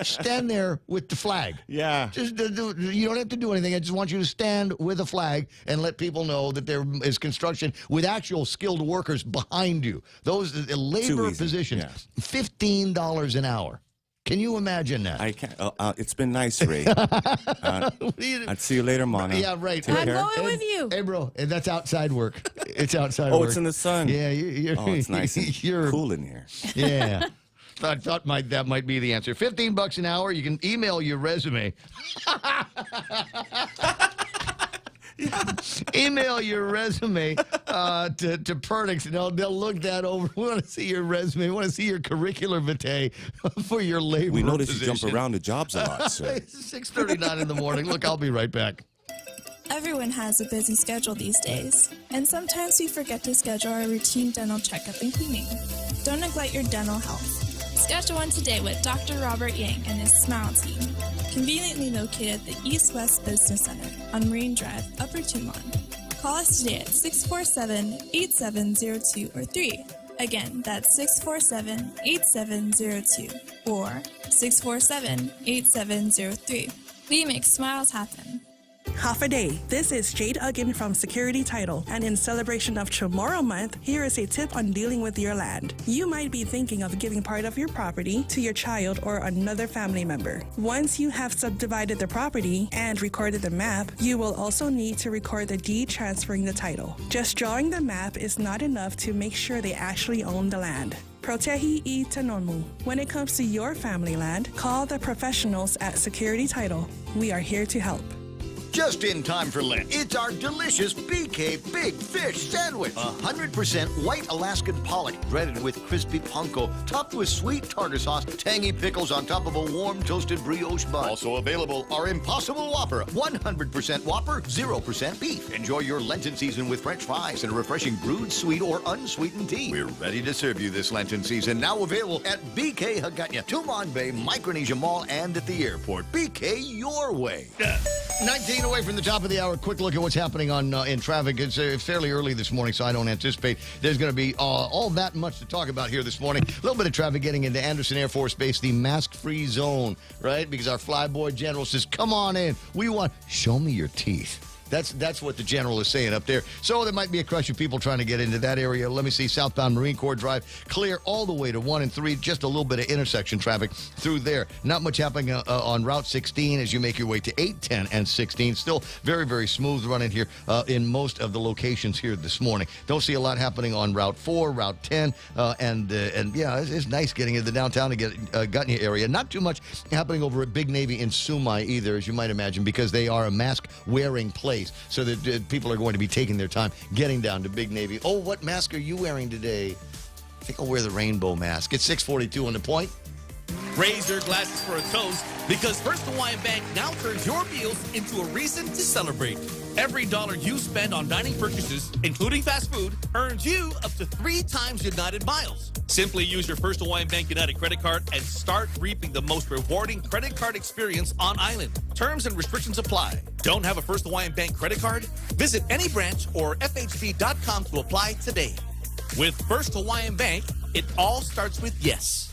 Stand there with the flag. Yeah. Just you don't have to do anything. I just want you to stand with a flag and let people know that there is construction with actual skilled workers behind you. Those labor positions, $15 an hour. Can you imagine that? I can't. It's been nice, Ray. I'd see you later, Mana. Yeah, right. Take care. I'm going with you. Hey, bro, that's outside work. It's outside Oh, work. it's in the sun. Yeah, you're it's nice and you're cool in here. Yeah. I thought that might be the answer. $15 an hour. You can email your resume. Email your resume to Perdix, and they'll look that over. We want to see your resume. We want to see your curricular vitae for your labor We notice position. you jump around the jobs a lot, sir. It's 6:39 in the morning. Look, I'll be right back. Everyone has a busy schedule these days, and sometimes we forget to schedule our routine dental checkup and cleaning. Don't neglect your dental health. Schedule one today with Dr. Robert Yang and his Smile Team, conveniently located at the East West Business Center on Marine Drive, Upper Tumon. Call us today at 647-8702 or 3. Again, that's 647-8702 or 647-8703. We make smiles happen. Half a day. This is Jade Uggan from Security Title, and in celebration of Tomorrow Month, here is a tip on dealing with your land. You might be thinking of giving part of your property to your child or another family member. Once you have subdivided the property and recorded the map, you will also need to record the deed transferring the title. Just drawing the map is not enough to make sure they actually own the land. Protehi I Tanonmu. When it comes to your family land, call the professionals at Security Title. We are here to help. Just in time for Lent, it's our delicious BK Big Fish Sandwich. 100% white Alaskan pollock, breaded with crispy panko, topped with sweet tartar sauce, tangy pickles on top of a warm toasted brioche bun. Also available, our Impossible Whopper, 100% Whopper, 0% beef. Enjoy your Lenten season with French fries and a refreshing brewed sweet or unsweetened tea. We're ready to serve you this Lenten season, now available at BK Hagåtña, Tumon Bay, Micronesia Mall, and at the airport. BK your way. 19 away from the top of the hour. Quick look at what's happening on in traffic. It's fairly early this morning, so I don't anticipate there's going to be all that much to talk about here this morning. A little bit of traffic getting into Anderson Air Force Base, the mask-free zone, right? Because our flyboy general says, come on in. We want, show me your teeth. That's what the general is saying up there. So there might be a crush of people trying to get into that area. Let me see, southbound Marine Corps Drive, clear all the way to 1 and 3. Just a little bit of intersection traffic through there. Not much happening on Route 16 as you make your way to 8, 10, and 16. Still very, very smooth running here in most of the locations here this morning. Don't see a lot happening on Route 4, Route 10, and yeah, it's nice getting into the downtown to get Gutney area. Not too much happening over at Big Navy in Sumai either, as you might imagine, because they are a mask-wearing place. So that people are going to be taking their time getting down to Big Navy. Oh, what mask are you wearing today? I think I'll wear the rainbow mask. It's 6:42 on the point. Raise your glasses for a toast, because First Hawaiian Bank now turns your meals into a reason to celebrate. Every dollar you spend on dining purchases, including fast food, earns you up to 3 times United miles. Simply use your First Hawaiian Bank United credit card and start reaping the most rewarding credit card experience on island. Terms and restrictions apply. Don't have a First Hawaiian Bank credit card? Visit any branch or FHB.com to apply today. With First Hawaiian Bank, it all starts with yes.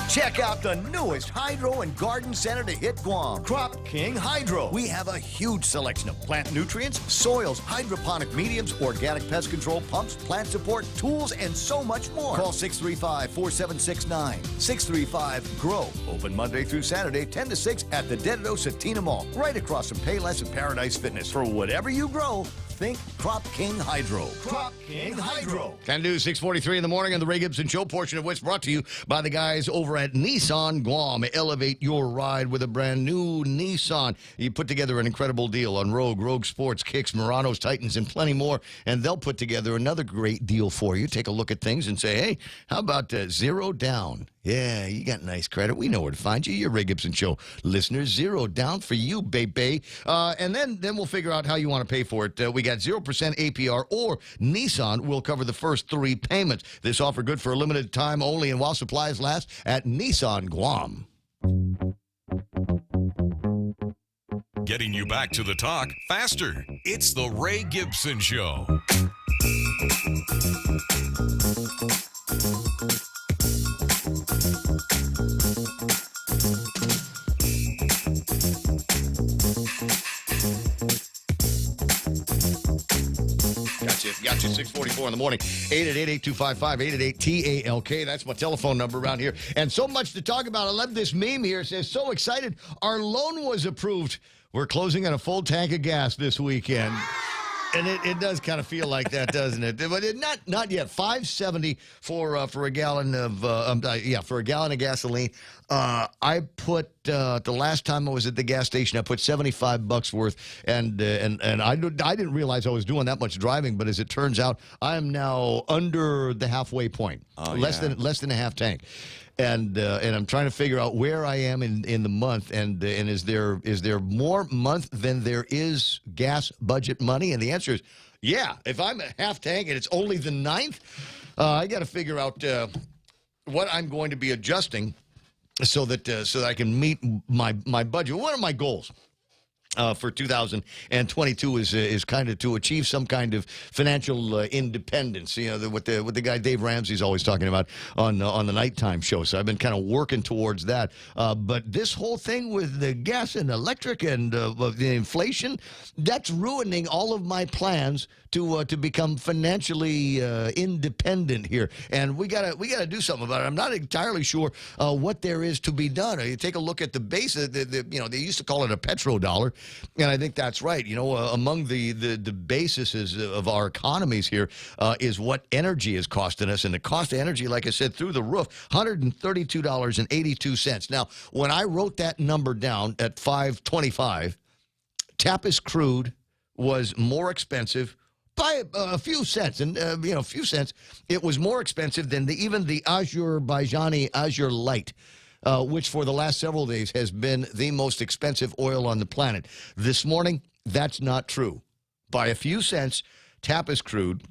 Check out the newest hydro and garden center to hit Guam, Crop King Hydro. We have a huge selection of plant nutrients, soils, hydroponic mediums, organic pest control pumps, plant support, tools, and so much more. Call 635-4769. 635-GROW. Open Monday through Saturday, 10 to 6 at the Dededo Satina Mall, right across from Payless and Paradise Fitness. For whatever you grow, think Crop King Hydro. Crop King Hydro. Can do 6:43 in the morning on the Ray Gibson Show, portion of which brought to you by the guys over at Nissan Guam. Elevate your ride with a brand new Nissan. You put together an incredible deal on Rogue Sports, Kicks, Muranos, Titans, and plenty more, and they'll put together another great deal for you. Take a look at things and say, hey, how about zero down? Yeah, you got nice credit. We know where to find you. Your Ray Gibson Show listeners. Zero down for you, baby. And then we'll figure out how you want to pay for it. We got 0% APR, or Nissan will cover the first 3 payments. This offer good for a limited time only and while supplies last at Nissan Guam. Getting you back to the talk faster. It's the Ray Gibson Show. you 6:44 in the morning. 888-8255-888-TALK. That's my telephone number around here. And so much to talk about. I love this meme here. It says, so excited. Our loan was approved. We're closing on a full tank of gas this weekend. And it does kind of feel like that, doesn't it? But not yet. $5.70 for a gallon of for a gallon of gasoline. I put the last time I was at the gas station, I put $75 worth, and I didn't realize I was doing that much driving. But as it turns out, I am now under the halfway point, less than a half tank. And I'm trying to figure out where I am in the month, and is there more month than there is gas budget money? And the answer is, yeah. If I'm at half tank and it's only the 9th, I got to figure out what I'm going to be adjusting so that I can meet my budget. What are my goals? For 2022 is kind of to achieve some kind of financial independence. You know, what the guy Dave Ramsey's always talking about on the nighttime show. So I've been kind of working towards that. But this whole thing with the gas and electric and the inflation, that's ruining all of my plans to become financially independent here. And we gotta do something about it. I'm not entirely sure what there is to be done. You take a look at the base. They used to call it a petrodollar. And I think that's right. You know, among the bases of our economies here is what energy is costing us. And the cost of energy, like I said, through the roof, $132.82. Now, when I wrote that number down at $5.25, Tapis crude was more expensive by a few cents. And, a few cents. It was more expensive than even the Azerbaijani Azure Light, which for the last several days has been the most expensive oil on the planet. This morning, that's not true. By a few cents, Tapis crude,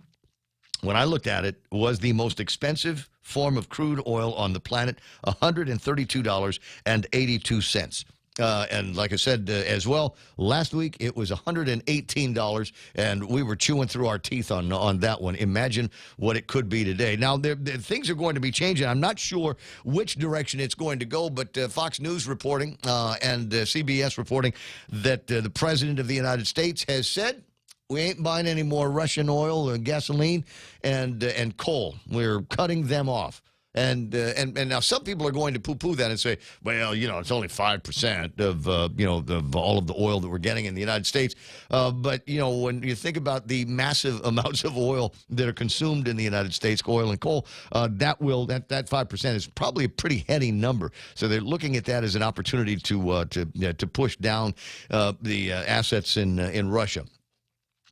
when I looked at it, was the most expensive form of crude oil on the planet, $132.82. And like I said as well, last week it was $118, and we were chewing through our teeth on that one. Imagine what it could be today. Now, things are going to be changing. I'm not sure which direction it's going to go, but Fox News reporting and CBS reporting that the President of the United States has said, we ain't buying any more Russian oil and gasoline and coal. We're cutting them off. And now some people are going to poo-poo that and say, well, it's only 5% of, of all of the oil that we're getting in the United States. But, when you think about the massive amounts of oil that are consumed in the United States, oil and coal, that 5% is probably a pretty heady number. So they're looking at that as an opportunity to push down the assets in Russia.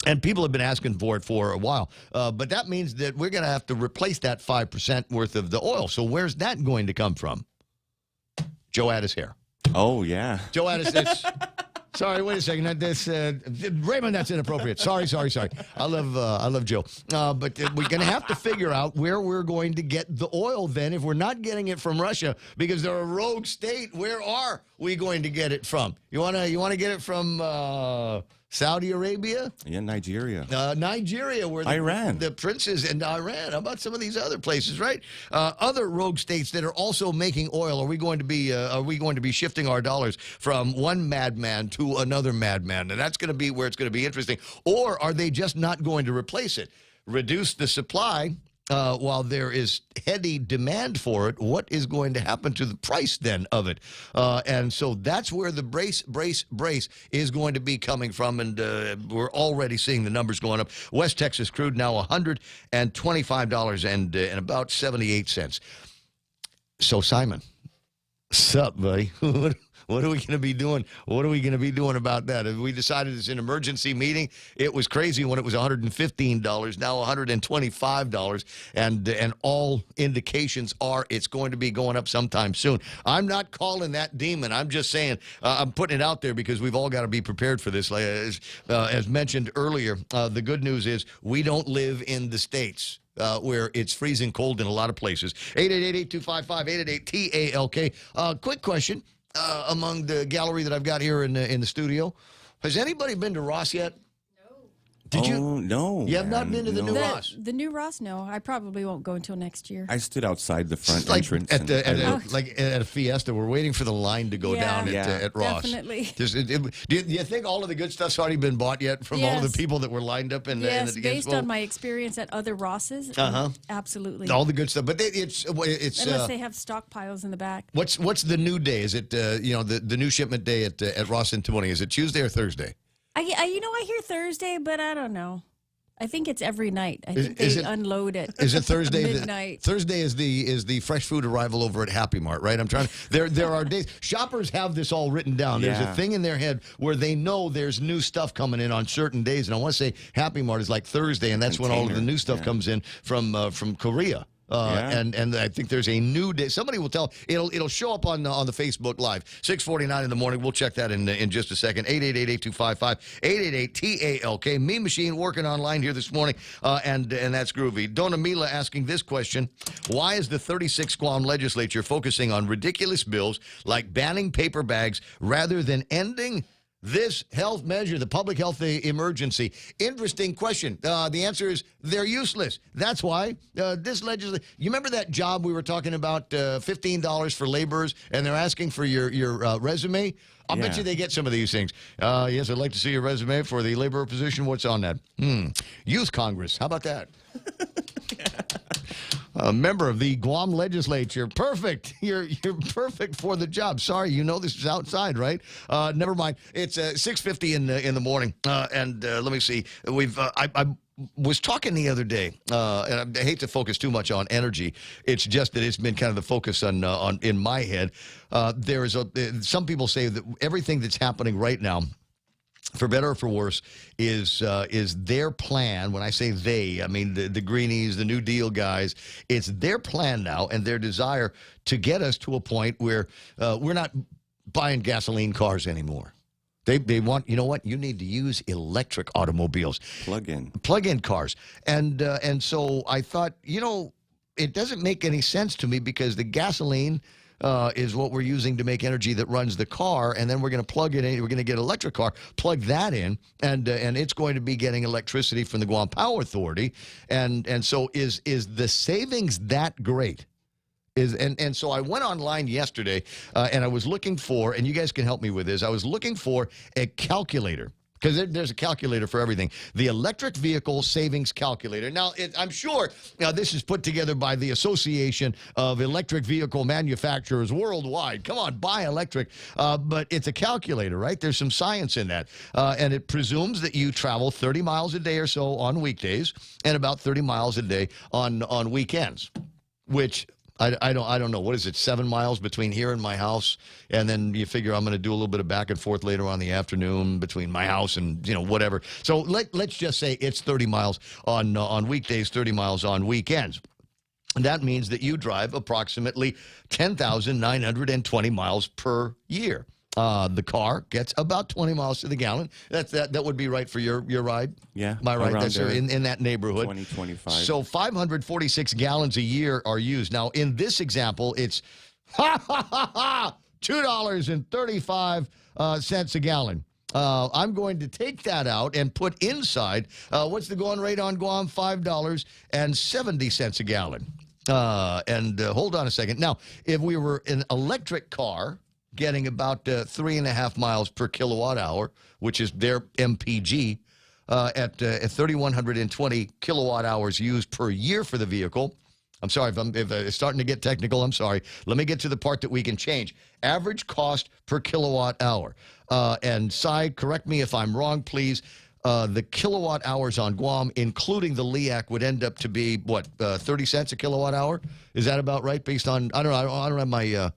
And people have been asking for it for a while. But that means that we're going to have to replace that 5% worth of the oil. So where's that going to come from? Joe Addis here. Oh, yeah. Joe Addis, sorry, wait a second. Raymond, that's inappropriate. Sorry. I love Joe. But we're going to have to figure out where we're going to get the oil then if we're not getting it from Russia because they're a rogue state. Where are we going to get it from? You want to get it from Saudi Arabia? Yeah, Nigeria. Nigeria, where Iran. The princes, and Iran. How about some of these other places, right? Other rogue states that are also making oil. Are we going to be shifting our dollars from one madman to another madman? And that's going to be where it's going to be interesting. Or are they just not going to replace it? Reduce the supply while there is heady demand for it. What is going to happen to the price then of it? And so that's where the brace is going to be coming from. And we're already seeing the numbers going up. West Texas crude now $125 and about 78 cents. So, Simon, sup, buddy? What are we going to be doing? What are we going to be doing about that? We decided it's an emergency meeting. It was crazy when it was $115, now $125, and all indications are it's going to be going up sometime soon. I'm not calling that demon. I'm just saying I'm putting it out there because we've all got to be prepared for this. As mentioned earlier, the good news is we don't live in the States. Where it's freezing cold in a lot of places. 888-825-888-TALK. Quick question. Among the gallery that I've got here in the studio. Has anybody been to Ross yet? No. Did you? Oh, no. You have not been to the new Ross? The new Ross, no. I probably won't go until next year. I stood outside the front Like entrance. at and like at a Fiesta, we're waiting for the line to go down at Ross. Definitely. Do you think all of the good stuff's already been bought yet from all of the people that were lined up in yes, the based on my experience at other Rosses, absolutely. all the good stuff, but it's unless they have stockpiles in the back. What's the new day? Is it the new shipment day at Ross and Timoni? Is it Tuesday or Thursday? I hear Thursday, but I don't know. I think it's every night. I think they unload it. Is it Thursday? Midnight. Thursday is the fresh food arrival over at Happy Mart, right? I'm trying to. There are days. Shoppers have this all written down. There's a thing in their head where they know there's new stuff coming in on certain days, and I want to say Happy Mart is like Thursday, and that's when all of the new stuff comes in from Korea. And I think there's a new day. Somebody will tell. It'll show up on the Facebook Live. 6:49 in the morning. We'll check that in just a second. 888-8255. 888-TALK. Mean Machine working online here this morning, and that's groovy. Donna Mila asking this question: why is the 36th Guam legislature focusing on ridiculous bills like banning paper bags rather than ending this health measure, the public health emergency? Interesting question. The answer is they're useless. That's why this legislation. You remember that job we were talking about, $15 for laborers, and they're asking for your resume? I'll bet you they get some of these things. Yes, I'd like to see your resume for the laborer position. What's on that? Youth Congress. How about that? A member of the Guam legislature. Perfect. You're perfect for the job. Sorry, this is outside, right? Never mind. It's 6:50 in the morning. And let me see. I was talking the other day, and I hate to focus too much on energy. It's just that it's been kind of the focus on in my head. There is some people say that everything that's happening right now, for better or for worse, is their plan. When I say they, I mean the Greenies, the New Deal guys. It's their plan now and their desire to get us to a point where we're not buying gasoline cars anymore. They want, you know what? You need to use electric automobiles. Plug-in cars. And so I thought, it doesn't make any sense to me because the gasoline is what we're using to make energy that runs the car, and then we're going to plug it in. We're going to get an electric car, plug that in, and it's going to be getting electricity from the Guam Power Authority. And so is the savings that great? And so I went online yesterday, and I was looking for, and you guys can help me with this, I was looking for a calculator. Because there's a calculator for everything. The Electric Vehicle Savings Calculator. Now, I'm sure this is put together by the Association of Electric Vehicle Manufacturers Worldwide. Come on, buy electric. But it's a calculator, right? There's some science in that. And it presumes that you travel 30 miles a day or so on weekdays and about 30 miles a day on weekends, which I don't know. What is it, 7 miles between here and my house? And then you figure I'm going to do a little bit of back and forth later on in the afternoon between my house and, whatever. So let's just say it's 30 miles on weekdays, 30 miles on weekends. And that means that you drive approximately 10,920 miles per year. The car gets about 20 miles to the gallon. That would be right for your ride? Yeah. Am I right? That's in that neighborhood. 2025. So 546 gallons a year are used. Now, in this example, it's $2.35 a gallon. I'm going to take that out and put inside, what's the going rate on Guam? $5.70 a gallon. Hold on a second. Now, if we were an electric car, getting about 3.5 miles per kilowatt hour, which is their MPG, at 3,120 kilowatt hours used per year for the vehicle. I'm sorry, if it's starting to get technical, I'm sorry. Let me get to the part that we can change. Average cost per kilowatt hour. And Cy, correct me if I'm wrong, please. The kilowatt hours on Guam, including the LEAC, would end up to be, 30 cents a kilowatt hour? Is that about right? Based on, I don't have my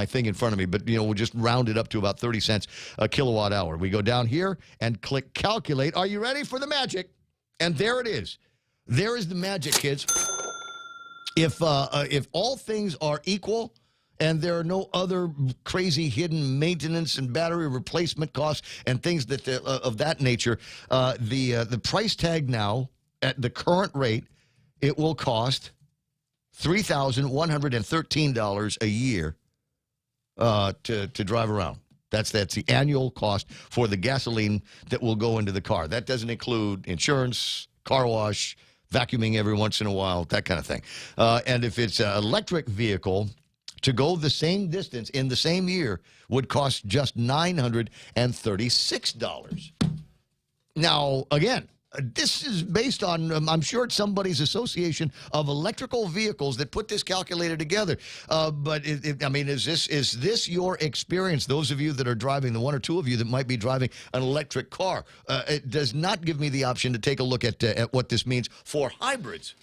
thing in front of me, but, we'll just round it up to about 30 cents a kilowatt hour. We go down here and click calculate. Are you ready for the magic? And there it is. There is the magic, kids. If all things are equal, and there are no other crazy hidden maintenance and battery replacement costs and things of that nature, the price tag now at the current rate, it will cost $3,113 a year to drive around. That's the annual cost for the gasoline that will go into the car. That doesn't include insurance, car wash, vacuuming every once in a while, that kind of thing. And if it's an electric vehicle, to go the same distance in the same year would cost just $936. Now, again, this is based on, I'm sure it's somebody's association of electrical vehicles that put this calculator together. But, I mean, is this your experience? Those of you that are driving, the one or two of you that might be driving an electric car, it does not give me the option to take a look at what this means for hybrids.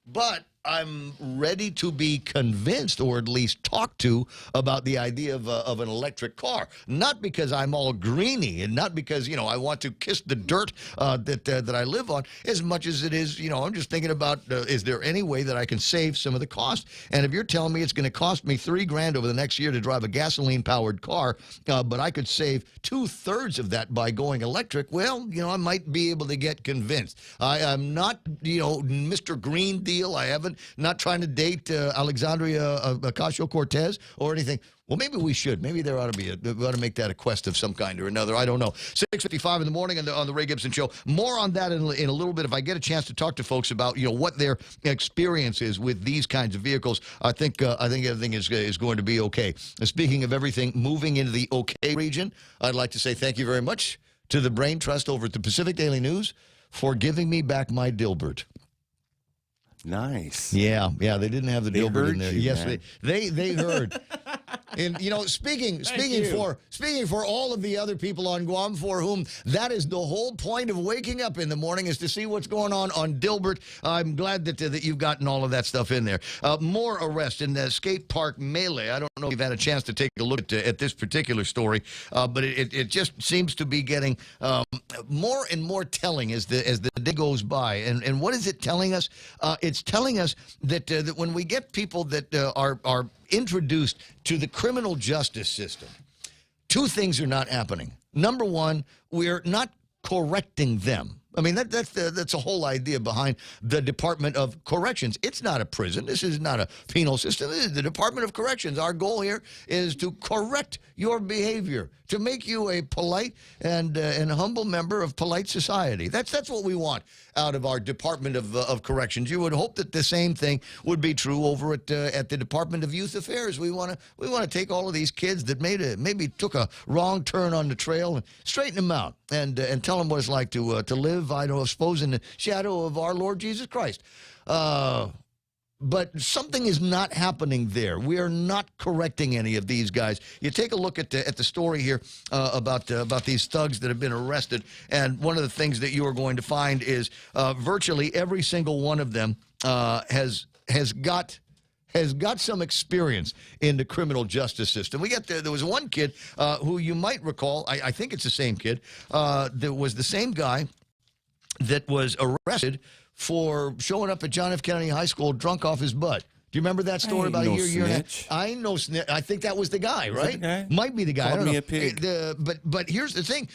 But I'm ready to be convinced, or at least talked to, about the idea of an electric car. Not because I'm all greeny, and not because, you know, I want to kiss the dirt that I live on, as much as it is, you know, I'm just thinking about, is there any way that I can save some of the cost? And if you're telling me it's going to cost me $3,000 over the next year to drive a gasoline-powered car, but I could save 2/3 of that by going electric, well, you know, I might be able to get convinced. I'm not, you know, Mr. Green Deal. I haven't. Not trying to date Alexandria Ocasio-Cortez or anything. Well, maybe we should. Maybe there ought to be we ought to make that a quest of some kind or another. I don't know. 6:55 in the morning on the Ray Gibson Show. More on that in a little bit. If I get a chance to talk to folks about, you know, what their experience is with these kinds of vehicles, I think everything is going to be okay. And speaking of everything moving into the okay region, I'd like to say thank you very much to the Brain Trust over at the Pacific Daily News for giving me back my Dilbert. Nice. Yeah, they didn't have the Dilbert in there. You, yes, man. they heard. And, you know, speaking for all of the other people on Guam for whom that is the whole point of waking up in the morning, is to see what's going on Dilbert. I'm glad that you've gotten all of that stuff in there. More arrests in the skate park melee. I don't know if you've had a chance to take a look at this particular story, but it just seems to be getting more and more telling as the day goes by. And what is it telling us? It's telling us that when we get people that are introduced to the criminal justice system, two things are not happening. Number one, we're not correcting them. I mean, that's the whole idea behind the Department of Corrections. It's not a prison. This is not a penal system. This is the Department of Corrections. Our goal here is to correct your behavior, to make you a polite and humble member of polite society. That's what we want out of our Department of Corrections. You would hope that the same thing would be true over at the Department of Youth Affairs. We want to take all of these kids that maybe took a wrong turn on the trail and straighten them out and tell them what it's like to live, I suppose, in the shadow of our Lord Jesus Christ. But something is not happening there. We are not correcting any of these guys. You take a look at the story here about these thugs that have been arrested, and one of the things that you are going to find is virtually every single one of them has got some experience in the criminal justice system. There was one kid who you might recall. I think it's the same kid. That was the same guy that was arrested for showing up at John F. Kennedy High School drunk off his butt. Do you remember that story about a year and a half? I ain't no snitch. I think that was the guy, right? Might be the guy. I don't know. A pig. But here's the thing,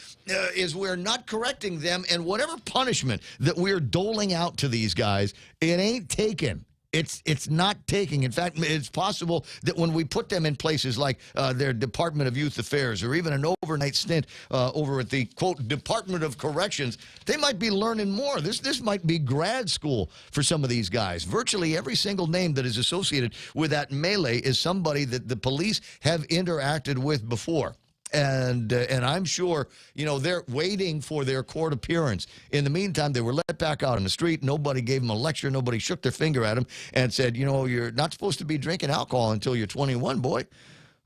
is we're not correcting them, and whatever punishment that we're doling out to these guys, it ain't taken. It's not taking. In fact, it's possible that when we put them in places like their Department of Youth Affairs, or even an overnight stint over at the, quote, Department of Corrections, they might be learning more. This might be grad school for some of these guys. Virtually every single name that is associated with that melee is somebody that the police have interacted with before. And I'm sure, you know, they're waiting for their court appearance. In the meantime, they were let back out on the street. Nobody gave them a lecture. Nobody shook their finger at them and said, you know, you're not supposed to be drinking alcohol until you're 21, boy.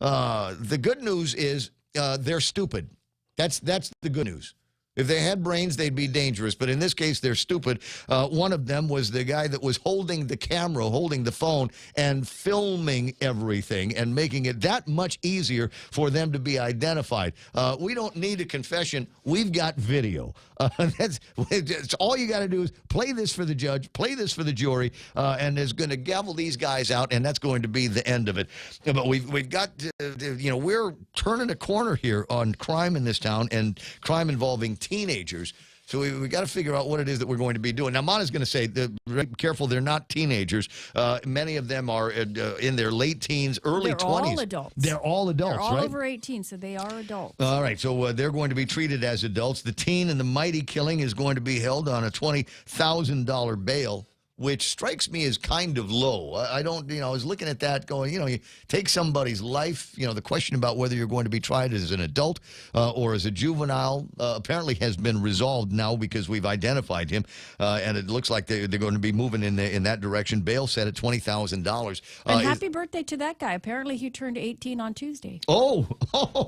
The good news is they're stupid. That's the good news. If they had brains, they'd be dangerous. But in this case, they're stupid. One of them was the guy that was holding the camera, holding the phone, and filming everything and making it that much easier for them to be identified. We don't need a confession. We've got video. That's all you got to do is play this for the judge, play this for the jury, and is going to gavel these guys out, and that's going to be the end of it. But we've got, you know, we're turning a corner here on crime in this town, and crime involving teenagers. So we got to figure out what it is that we're going to be doing. Now, Mana's going to say, be careful, they're not teenagers. Many of them are in their late teens, early 20s. They're all adults. They're all adults, They're all right? over 18, so they are adults. All right, so they're going to be treated as adults. The teen and the mighty killing is going to be held on a $20,000 bail, which strikes me as kind of low. I don't, I was looking at that going, you take somebody's life, the question about whether you're going to be tried as an adult or as a juvenile apparently has been resolved now because we've identified him, and it looks like they're going to be moving in that direction. Bail set at $20,000. And happy birthday to that guy. Apparently he turned 18 on Tuesday. Oh.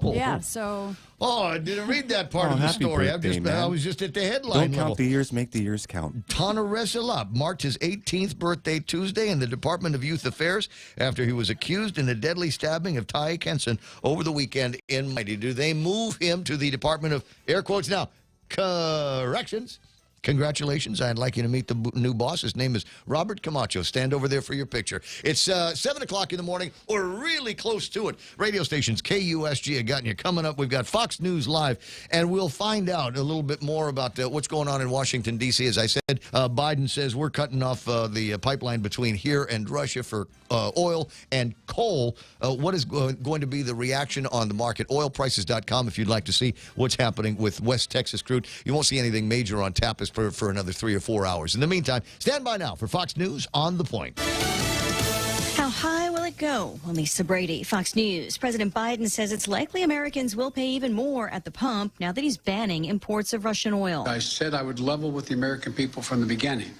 Yeah, so... Oh, I didn't read that part of the story. Birthday, I was just at the headline Don't count the years, make the years count. Tanaresa Lap marked his 18th birthday Tuesday in the Department of Youth Affairs after he was accused in a deadly stabbing of Ty Kenson over the weekend in Mighty. Do they move him to the Department of, air quotes now, corrections? Congratulations. I'd like you to meet the new boss. His name is Robert Camacho. Stand over there for your picture. It's 7 o'clock in the morning. We're really close to it. Radio stations KUSG have gotten you. Coming up, we've got Fox News Live, and we'll find out a little bit more about what's going on in Washington, D.C. As I said, Biden says we're cutting off the pipeline between here and Russia for oil and coal. What is going to be the reaction on the market? Oilprices.com if you'd like to see what's happening with West Texas crude. You won't see anything major on tap for another 3 or 4 hours. In the meantime, stand by now for Fox News on the Point. How high will it go? Well, Lisa Brady, Fox News. President Biden says it's likely Americans will pay even more at the pump now that he's banning imports of Russian oil. I said I would level with the American people from the beginning.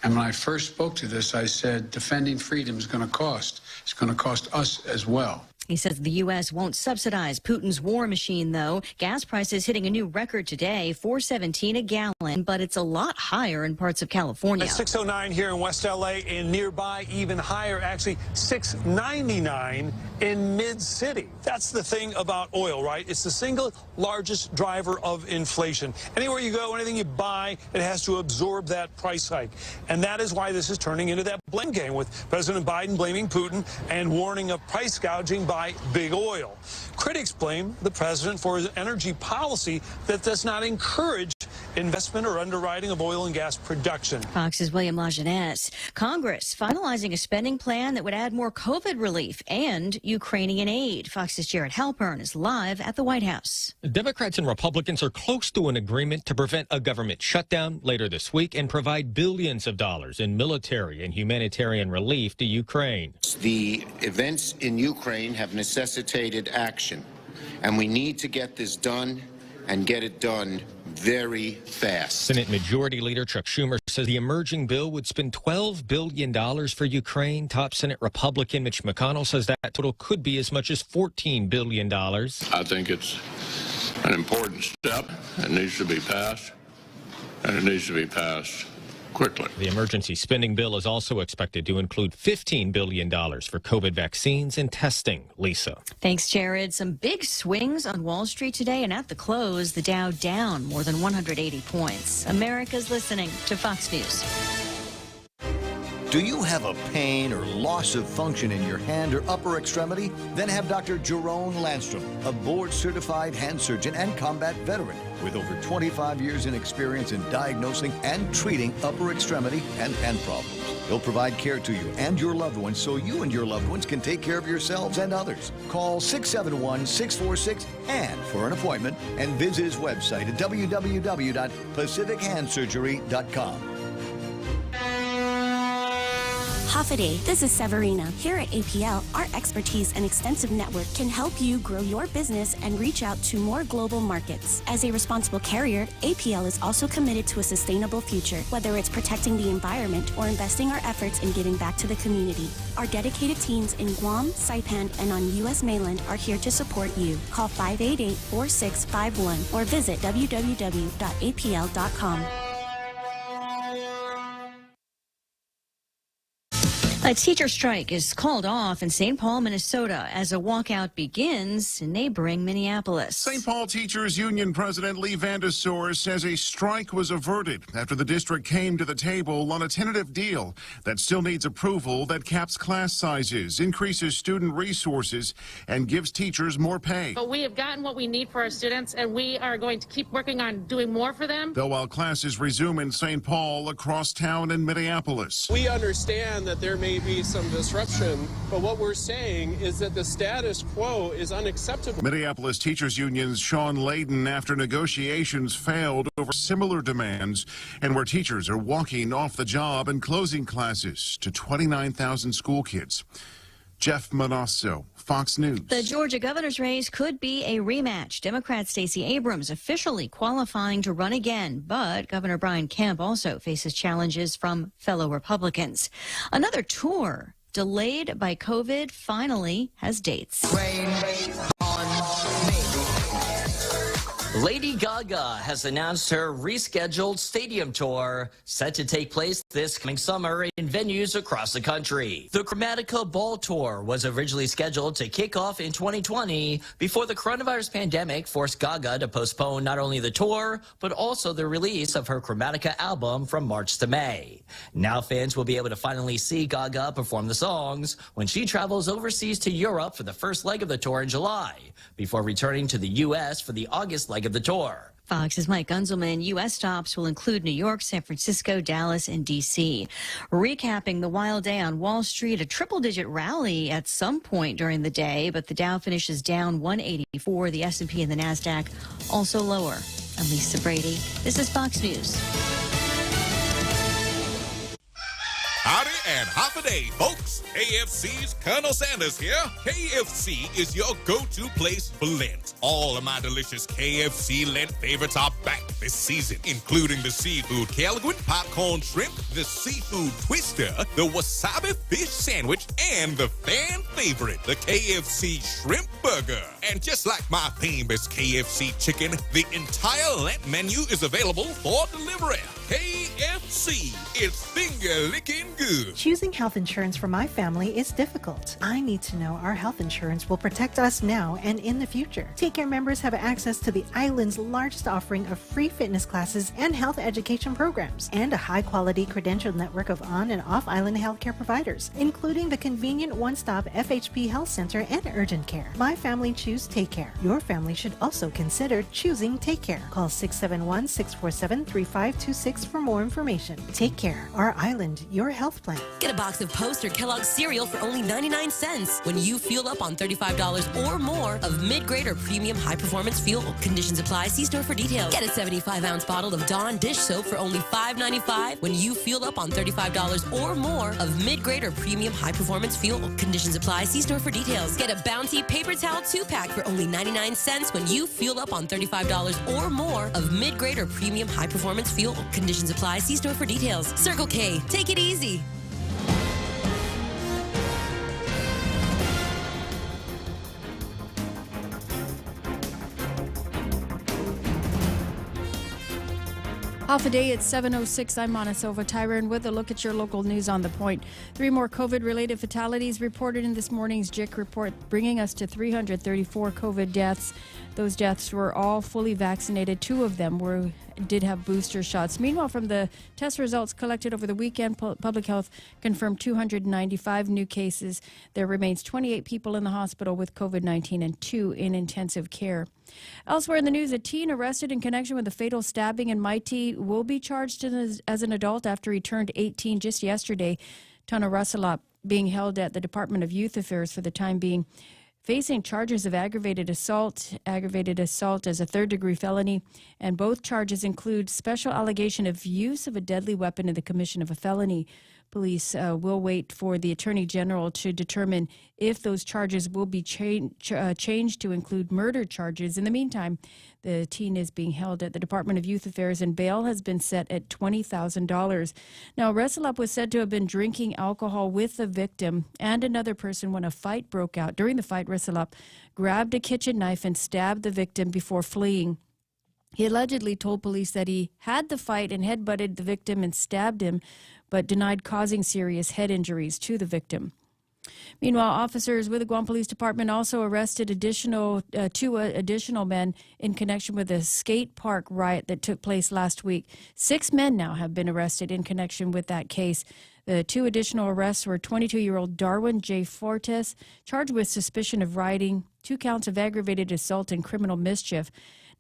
And when I first spoke to this, I said defending freedom is going to cost. It's going to cost us as well. He says the U.S. won't subsidize Putin's war machine, though. Gas prices hitting a new record today, $4.17 a gallon, but it's a lot higher in parts of California. At 609 here in West L.A. and nearby, even higher, actually $6.99 in mid-city. That's the thing about oil, right? It's the single largest driver of inflation. Anywhere you go, anything you buy, it has to absorb that price hike. And that is why this is turning into that blame game with President Biden blaming Putin and warning of price gouging by big oil. Critics blame the president for his energy policy that does not encourage investment or underwriting of oil and gas production. Fox's William Lajeunesse. Congress finalizing a spending plan that would add more COVID relief and Ukrainian aid. Fox's Jared Halpern is live at the White House. Democrats and Republicans are close to an agreement to prevent a government shutdown later this week and provide billions of dollars in military and humanitarian relief to Ukraine. The events in Ukraine have necessitated action, and we need to get this done and get it done very fast. Senate Majority Leader Chuck Schumer says the emerging bill would spend $12 billion for Ukraine. Top Senate Republican Mitch McConnell says that total could be as much as $14 billion. I think it's an important step. It needs to be passed, and it needs to be passed quickly. The emergency spending bill is also expected to include $15 billion for COVID vaccines and testing. Lisa. Thanks, Jared. Some big swings on Wall Street today, and at the close, the Dow down more than 180 points. America's listening to Fox News. Do you have a pain or loss of function in your hand or upper extremity? Then have Dr. Jerome Landstrom, a board-certified hand surgeon and combat veteran with over 25 years in experience in diagnosing and treating upper extremity and hand problems. He'll provide care to you and your loved ones so you and your loved ones can take care of yourselves and others. Call 671-646-HAND for an appointment and visit his website at www.pacifichandsurgery.com. Haffaday, this is Severina. Here at APL, our expertise and extensive network can help you grow your business and reach out to more global markets. As a responsible carrier, APL is also committed to a sustainable future, whether it's protecting the environment or investing our efforts in giving back to the community. Our dedicated teams in Guam, Saipan, and on U.S. mainland are here to support you. Call 588-4651 or visit www.apl.com. A teacher strike is called off in St. Paul, Minnesota, as a walkout begins in neighboring Minneapolis. St. Paul Teachers Union President Lee Vandesour says a strike was averted after the district came to the table on a tentative deal that still needs approval that caps class sizes, increases student resources, and gives teachers more pay. But we have gotten what we need for our students, and we are going to keep working on doing more for them. Though while classes resume in St. Paul, across town in Minneapolis. We understand that there may be some disruption, but what we're saying is that the status quo is unacceptable. Minneapolis Teachers Union's Sean Layden after negotiations failed over similar demands and where teachers are walking off the job and closing classes to 29,000 school kids. Jeff Manasso, Fox News. The Georgia governor's race could be a rematch. Democrat Stacey Abrams officially qualifying to run again, but Governor Brian Kemp also faces challenges from fellow Republicans. Another tour delayed by COVID finally has dates. Lady Gaga has announced her rescheduled stadium tour set to take place this coming summer in venues across the country. The Chromatica Ball Tour was originally scheduled to kick off in 2020 before the coronavirus pandemic forced Gaga to postpone not only the tour, but also the release of her Chromatica album from March to May. Now fans will be able to finally see Gaga perform the songs when she travels overseas to Europe for the first leg of the tour in July, before returning to the U.S. for the August leg of the tour. Fox's Mike Gunzelman. U.S. stops will include New York, San Francisco, Dallas, and D.C. Recapping the wild day on Wall Street, a triple-digit rally at some point during the day, but the Dow finishes down 184. The S&P and the NASDAQ also lower. I'm Lisa Brady. This is Fox News. Howdy and half a day, folks. KFC's Colonel Sanders here. KFC is your go-to place for Lent. All of my delicious KFC Lent favorites are back this season, including the seafood Kelguin, popcorn shrimp, the seafood twister, the wasabi fish sandwich, and the fan favorite, the KFC shrimp burger. And just like my famous KFC chicken, the entire Lent menu is available for delivery. KFC, it's finger-licking good. Choosing health insurance for my family is difficult. I need to know our health insurance will protect us now and in the future. Take Care members have access to the island's largest offering of free fitness classes and health education programs, and a high-quality credentialed network of on- and off-island healthcare providers, including the convenient one-stop FHP Health Center and urgent care. My family choose Take Care. Your family should also consider choosing Take Care. Call 671-647-3526 for more information. Take Care, our island, your health plan. Get a box of Post or Kellogg's cereal for only 99 cents when you fuel up on $35 or more of mid-grade or premium high-performance fuel. Conditions apply. See store for details. Get a 75-ounce bottle of Dawn dish soap for only $5.95 when you fuel up on $35 or more of mid-grade or premium high-performance fuel. Conditions apply. See store for details. Get a Bounty paper towel 2-pack for only 99 cents when you fuel up on $35 or more of mid-grade or premium high-performance fuel. Conditions apply. See store for details. Circle K. Take it easy. Half a day at 7:06. I'm Mona Silva Tyron with a look at your local news on the point. 3 more COVID-related fatalities reported in this morning's JIC report, bringing us to 334 COVID deaths. Those deaths were all fully vaccinated. 2 of them did have booster shots. Meanwhile, from the test results collected over the weekend, Public Health confirmed 295 new cases. There remains 28 people in the hospital with COVID-19 and 2 in intensive care. Elsewhere in the news, a teen arrested in connection with a fatal stabbing in Mighty will be charged as an adult after he turned 18 just yesterday. Tana Russelop being held at the Department of Youth Affairs for the time being, facing charges of aggravated assault as a third-degree felony, and both charges include special allegation of use of a deadly weapon in the commission of a felony. Police will wait for the Attorney General to determine if those charges will be changed to include murder charges. In the meantime, the teen is being held at the Department of Youth Affairs, and bail has been set at $20,000. Now, Russelop was said to have been drinking alcohol with the victim and another person when a fight broke out. During the fight, Russelop grabbed a kitchen knife and stabbed the victim before fleeing. He allegedly told police that he had the fight and headbutted the victim and stabbed him, but denied causing serious head injuries to the victim. Meanwhile, officers with the Guam Police Department also arrested two additional men in connection with a skate park riot that took place last week. 6 men now have been arrested in connection with that case. The 2 additional arrests were 22-year-old Darwin J. Fortes, charged with suspicion of rioting, 2 counts of aggravated assault and criminal mischief.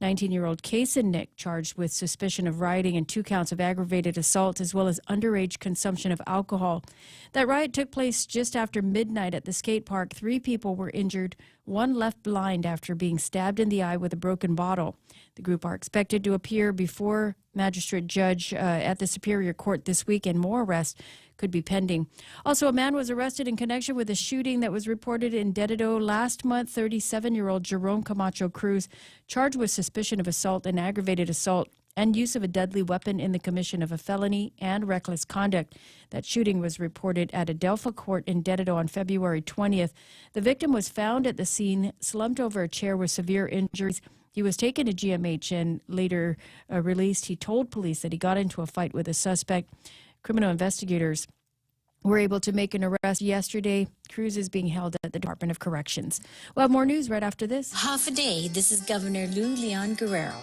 19-year-old Kason Nick, charged with suspicion of rioting and 2 counts of aggravated assault, as well as underage consumption of alcohol. That riot took place just after midnight at the skate park. 3 people were injured, 1 left blind after being stabbed in the eye with a broken bottle. The group are expected to appear before magistrate judge at the Superior Court this week, and more arrests could be pending. Also, a man was arrested in connection with a shooting that was reported in Dededo last month. 37-year-old Jerome Camacho Cruz, charged with suspicion of assault and aggravated assault and use of a deadly weapon in the commission of a felony and reckless conduct. That shooting was reported at Adelpha Court in Dededo on February 20th. The victim was found at the scene, slumped over a chair with severe injuries. He was taken to GMH and later released. He told police that he got into a fight with a suspect. Criminal investigators were able to make an arrest yesterday. Cruz is being held at the Department of Corrections. We'll have more news right after this. Half a day. This is Governor Lou Leon Guerrero.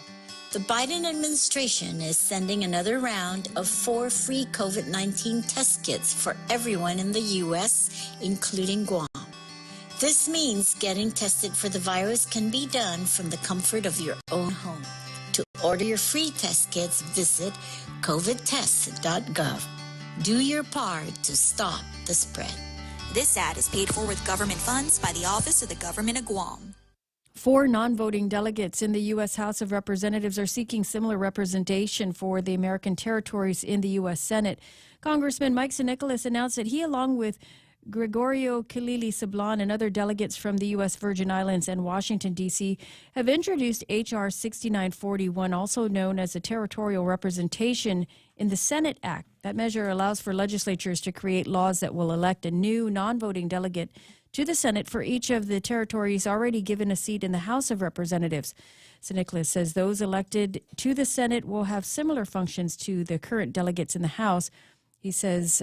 The Biden administration is sending another round of 4 free COVID-19 test kits for everyone in the U.S., including Guam. This means getting tested for the virus can be done from the comfort of your own home. To order your free test kits, visit covidtest.gov. Do your part to stop the spread. This ad is paid for with government funds by the Office of the Government of Guam. 4 non-voting delegates in the U.S. House of Representatives are seeking similar representation for the American territories in the U.S. Senate. Congressman Mike Nicholas announced that he, along with Gregorio Kilili Sablan and other delegates from the U.S. Virgin Islands and Washington, D.C., have introduced H.R. 6941, also known as the Territorial Representation in the Senate Act. That measure allows for legislatures to create laws that will elect a new non-voting delegate to the Senate for each of the territories already given a seat in the House of Representatives. St. Nicholas says those elected to the Senate will have similar functions to the current delegates in the House. He says,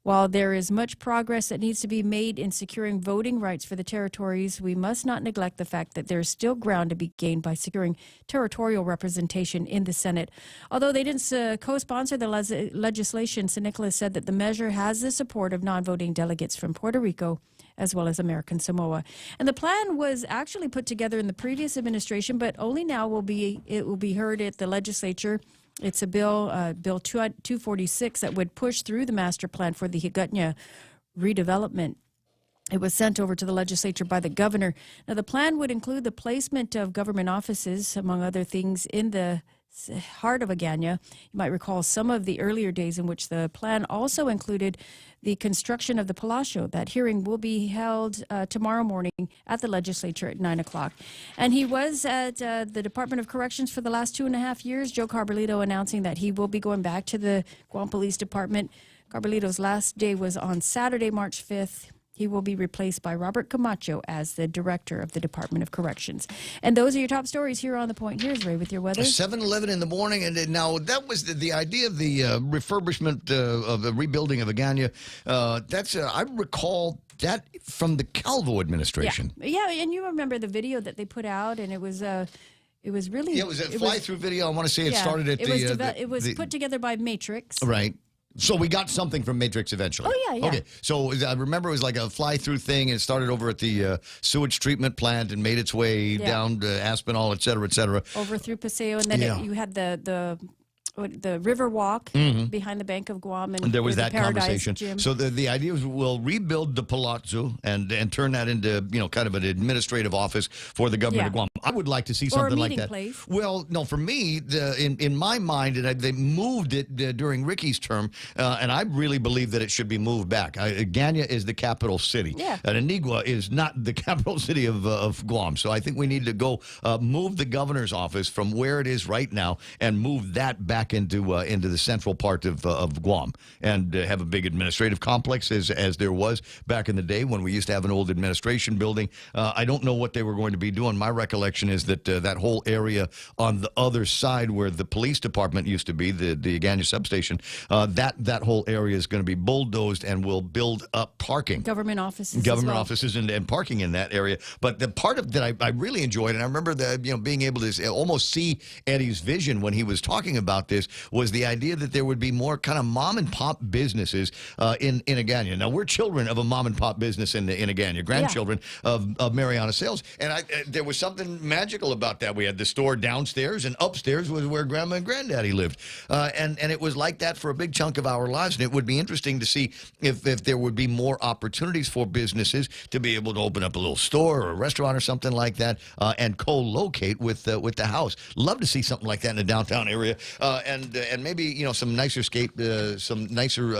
while there is much progress that needs to be made in securing voting rights for the territories, we must not neglect the fact that there is still ground to be gained by securing territorial representation in the Senate. Although they didn't co-sponsor the legislation, St. Nicholas said that the measure has the support of non-voting delegates from Puerto Rico as well as American Samoa. And the plan was actually put together in the previous administration, but only now will be heard at the legislature. It's a bill, Bill 246, that would push through the master plan for the Higutnya redevelopment. It was sent over to the legislature by the governor. Now, the plan would include the placement of government offices, among other things, in the heart of Agana. You might recall some of the earlier days in which the plan also included the construction of the Palacio. That hearing will be held tomorrow morning at the legislature at 9 o'clock. And he was at the Department of Corrections for the last 2.5 years. Joe Carbolito announcing that he will be going back to the Guam Police Department. Carbolito's last day was on Saturday, March 5th. He will be replaced by Robert Camacho as the director of the Department of Corrections. And those are your top stories here on The Point. Here's Ray with your weather. 7:11 in the morning. And now that was the idea of the refurbishment of the rebuilding of Agana. I recall that from the Calvo administration. Yeah, and you remember the video that they put out, and it was really... Yeah, it was a fly-through video. I want to say it started at it was put together by Matrix. Right. So we got something from Matrix eventually. Oh, yeah. Okay, so I remember it was like a fly-through thing, and it started over at the sewage treatment plant and made its way down to Aspinall, et cetera, et cetera. Over through Paseo, and then you had the river walk behind the Bank of Guam, and there was that Paradise conversation. Gym. So the idea was we'll rebuild the Palazzo and turn that into kind of an administrative office for the government of Guam. I would like to see something like that. Place. Well, no, for me, in my mind, they moved it during Ricky's term, and I really believe that it should be moved back. Agana is the capital city, and Anigua is not the capital city of Guam. So I think we need to go move the governor's office from where it is right now and move that back into the central part of Guam and have a big administrative complex as there was back in the day when we used to have an old administration building. I don't know what they were going to be doing. My recollection protection is that that whole area on the other side where the police department used to be, the Agana substation, that whole area is going to be bulldozed and will build up parking. Government offices and parking in that area. But the part of that I really enjoyed, and I remember being able to almost see Eddie's vision when he was talking about this, was the idea that there would be more kind of mom and pop businesses in Agana. Now, we're children of a mom and pop business in Agana, grandchildren of Mariana Sales, and there was something magical about that. We had the store downstairs, and upstairs was where Grandma and Granddaddy lived, and it was like that for a big chunk of our lives. And it would be interesting to see if there would be more opportunities for businesses to be able to open up a little store or a restaurant or something like that, and co-locate with the house. Love to see something like that in the downtown area, and maybe some nicer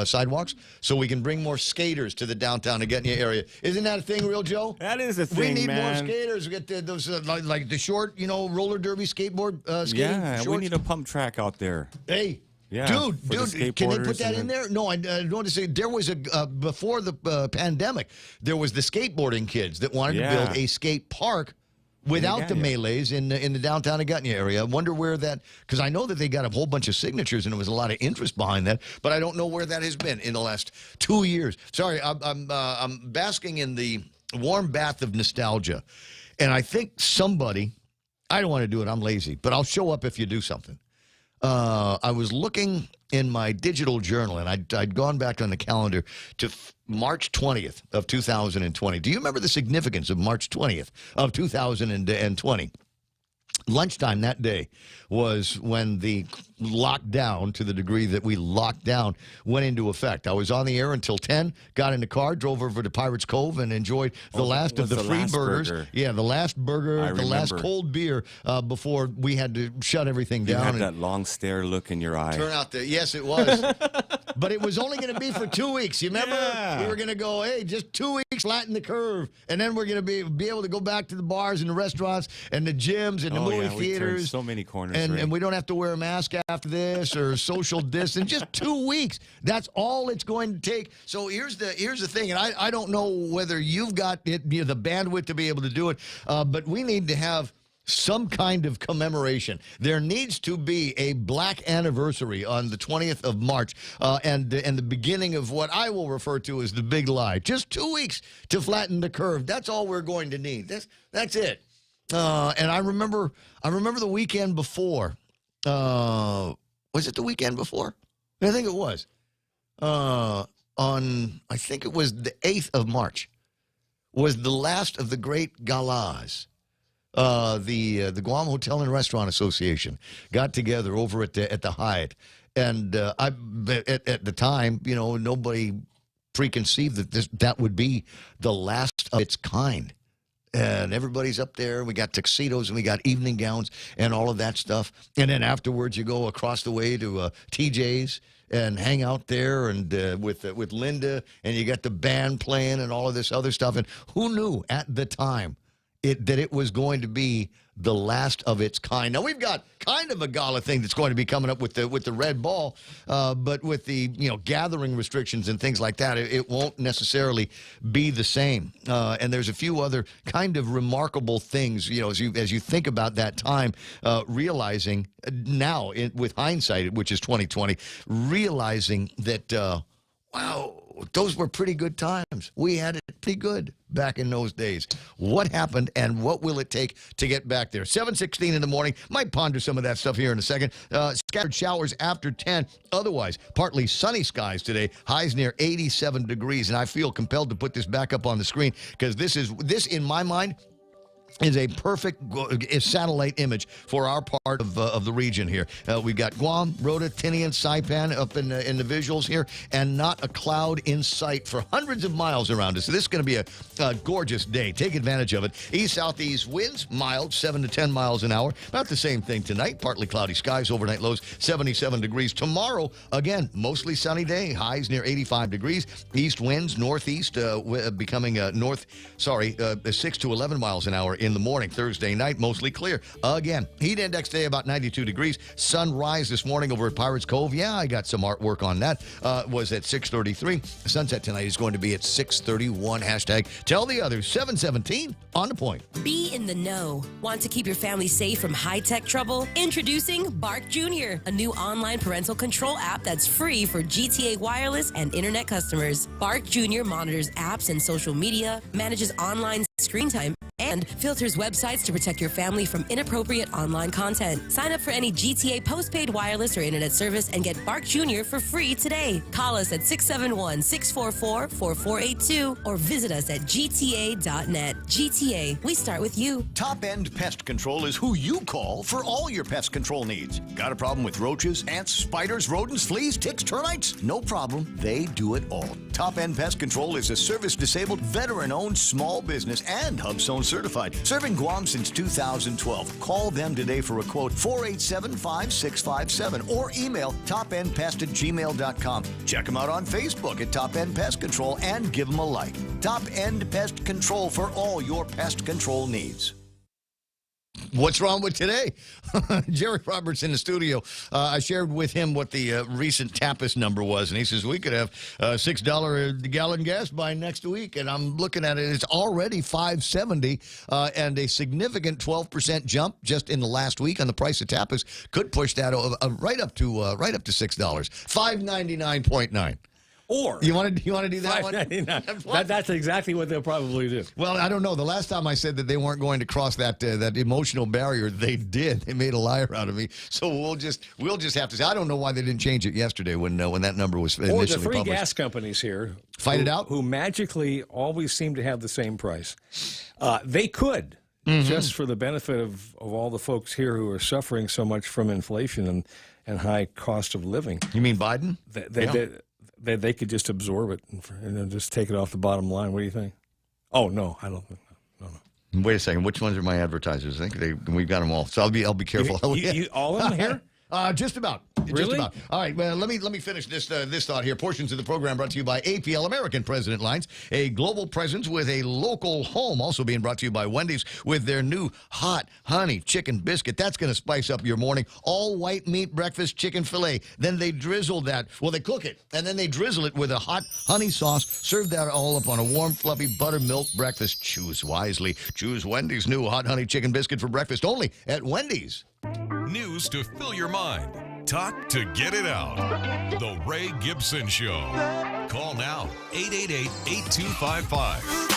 sidewalks, so we can bring more skaters to the downtown Agana area. Isn't that a thing, Real Joe? That is a thing, We need man. more skaters. We get those like the short, roller derby skateboard skating. Yeah, we shorts. need a pump track out there. Hey. Yeah, Dude, can they put skateboarders that in there? No, I want to say there was before the pandemic, there was the skateboarding kids that wanted to build a skate park without the melees in the downtown Agana area. I wonder where that, because I know that they got a whole bunch of signatures and there was a lot of interest behind that, but I don't know where that has been in the last 2 years. Sorry, I'm basking in the warm bath of nostalgia, and I think somebody, I don't want to do it, I'm lazy, but I'll show up if you do something. I was looking in my digital journal, and I'd gone back on the calendar to March 20th of 2020. Do you remember the significance of March 20th of 2020? Lunchtime that day was when the lockdown, to the degree that we locked down, went into effect. I was on the air until 10, got in the car, drove over to Pirates Cove, and enjoyed the last of the free burgers. Burger. Yeah, the last burger, the last cold beer before we had to shut everything down. You had that long stare look in your eye. Turn out yes, it was. But it was only going to be for 2 weeks. You remember? Yeah. We were going to go, hey, just 2 weeks, flatten the curve. And then we're going to be able to go back to the bars and the restaurants and the gyms and the movie We turned theaters. so many corners. And we don't have to wear a mask after this or social distance. Just 2 weeks. That's all it's going to take. So here's the thing, and I don't know whether you've got the bandwidth to be able to do it, but we need to have some kind of commemoration. There needs to be a black anniversary on the 20th of March and the beginning of what I will refer to as the big lie. Just 2 weeks to flatten the curve. That's all we're going to need. That's it. And I remember the weekend before. Was it the weekend before? I think it was. I think it was the 8th of March was the last of the great galas. The Guam Hotel and Restaurant Association got together over at the Hyatt, and at the time, nobody preconceived that would be the last of its kind. And everybody's up there. We got tuxedos and we got evening gowns and all of that stuff. And then afterwards, you go across the way to TJ's and hang out there and with Linda, and you got the band playing and all of this other stuff. And who knew at the time that it was going to be the last of its kind? Now, we've got kind of a gala thing that's going to be coming up with the Red Ball, but with the gathering restrictions and things like that, it won't necessarily be the same. And there's a few other kind of remarkable things, as you think about that time, realizing now with hindsight, which is 2020, realizing that wow, those were pretty good times. We had it pretty good back in those days. What happened, and what will it take to get back there? 7:16 in the morning. Might ponder some of that stuff here in a second. Scattered showers after 10. Otherwise, partly sunny skies today. Highs near 87 degrees, and I feel compelled to put this back up on the screen because this, in my mind, is a perfect satellite image for our part of the region here. We've got Guam, Rota, Tinian, Saipan up in the visuals here, and not a cloud in sight for hundreds of miles around us. So this is going to be a gorgeous day. Take advantage of it. East-southeast winds, mild, 7 to 10 miles an hour. About the same thing tonight. Partly cloudy skies, overnight lows, 77 degrees. Tomorrow, again, mostly sunny day. Highs near 85 degrees. East winds, northeast becoming 6 to 11 miles an hour in the morning. Thursday night, mostly clear. Again, heat index today about 92 degrees. Sunrise this morning over at Pirates Cove. Yeah, I got some artwork on that. Was at 6:33. Sunset tonight is going to be at 6:31. Hashtag tell the others. 7:17 on the point. Be in the know. Want to keep your family safe from high-tech trouble? Introducing Bark Jr., a new online parental control app that's free for GTA Wireless and Internet customers. Bark Jr. monitors apps and social media, manages online screen time, and filters websites to protect your family from inappropriate online content. Sign up for any GTA postpaid wireless or internet service and get Bark Jr. for free today. Call us at 671-644-4482 or visit us at gta.net. GTA, we start with you. Top End Pest Control is who you call for all your pest control needs. Got a problem with roaches, ants, spiders, rodents, fleas, ticks, termites? No problem. They do it all. Top End Pest Control is a service-disabled, veteran-owned small business and HubZone certified, serving Guam since 2012. Call them today for a quote, 487-5657, or email topendpest@gmail.com. Check them out on Facebook at Top End Pest Control and give them a like. Top End Pest Control for all your pest control needs. What's wrong with today? Jerry Roberts in the studio. I shared with him what the recent TAPIS number was, and he says we could have $6 a gallon gas by next week. And I'm looking at it; it's already $5.70, and a significant 12% jump just in the last week on the price of TAPIS could push that right up to $6, $5.99.9. Or you want to do that one? That's exactly what they'll probably do. Well, I don't know. The last time I said that they weren't going to cross that emotional barrier, they did. They made a liar out of me. So we'll just have to say. I don't know why they didn't change it yesterday when that number was initially published. Or the three gas companies here fight it out, who magically always seem to have the same price. They could. Just for the benefit of all the folks here who are suffering so much from inflation and high cost of living. You mean Biden? They could just absorb it and then just take it off the bottom line. What do you think? Oh, no, I don't think no. Wait a second. Which ones are my advertisers? I think we've got them all. So I'll be careful. All of them here? Just about. Really? Just about. All right. Well, let me finish this thought here. Portions of the program brought to you by APL American President Lines, a global presence with a local home. Also being brought to you by Wendy's with their new hot honey chicken biscuit. That's going to spice up your morning. All white meat breakfast chicken fillet. Then they drizzle that. Well, they cook it and then they drizzle it with a hot honey sauce. Serve that all up on a warm, fluffy buttermilk breakfast. Choose wisely. Choose Wendy's new hot honey chicken biscuit for breakfast only at Wendy's. News to fill your mind. Talk to get it out. The Ray Gibson Show. Call now, 888-8255.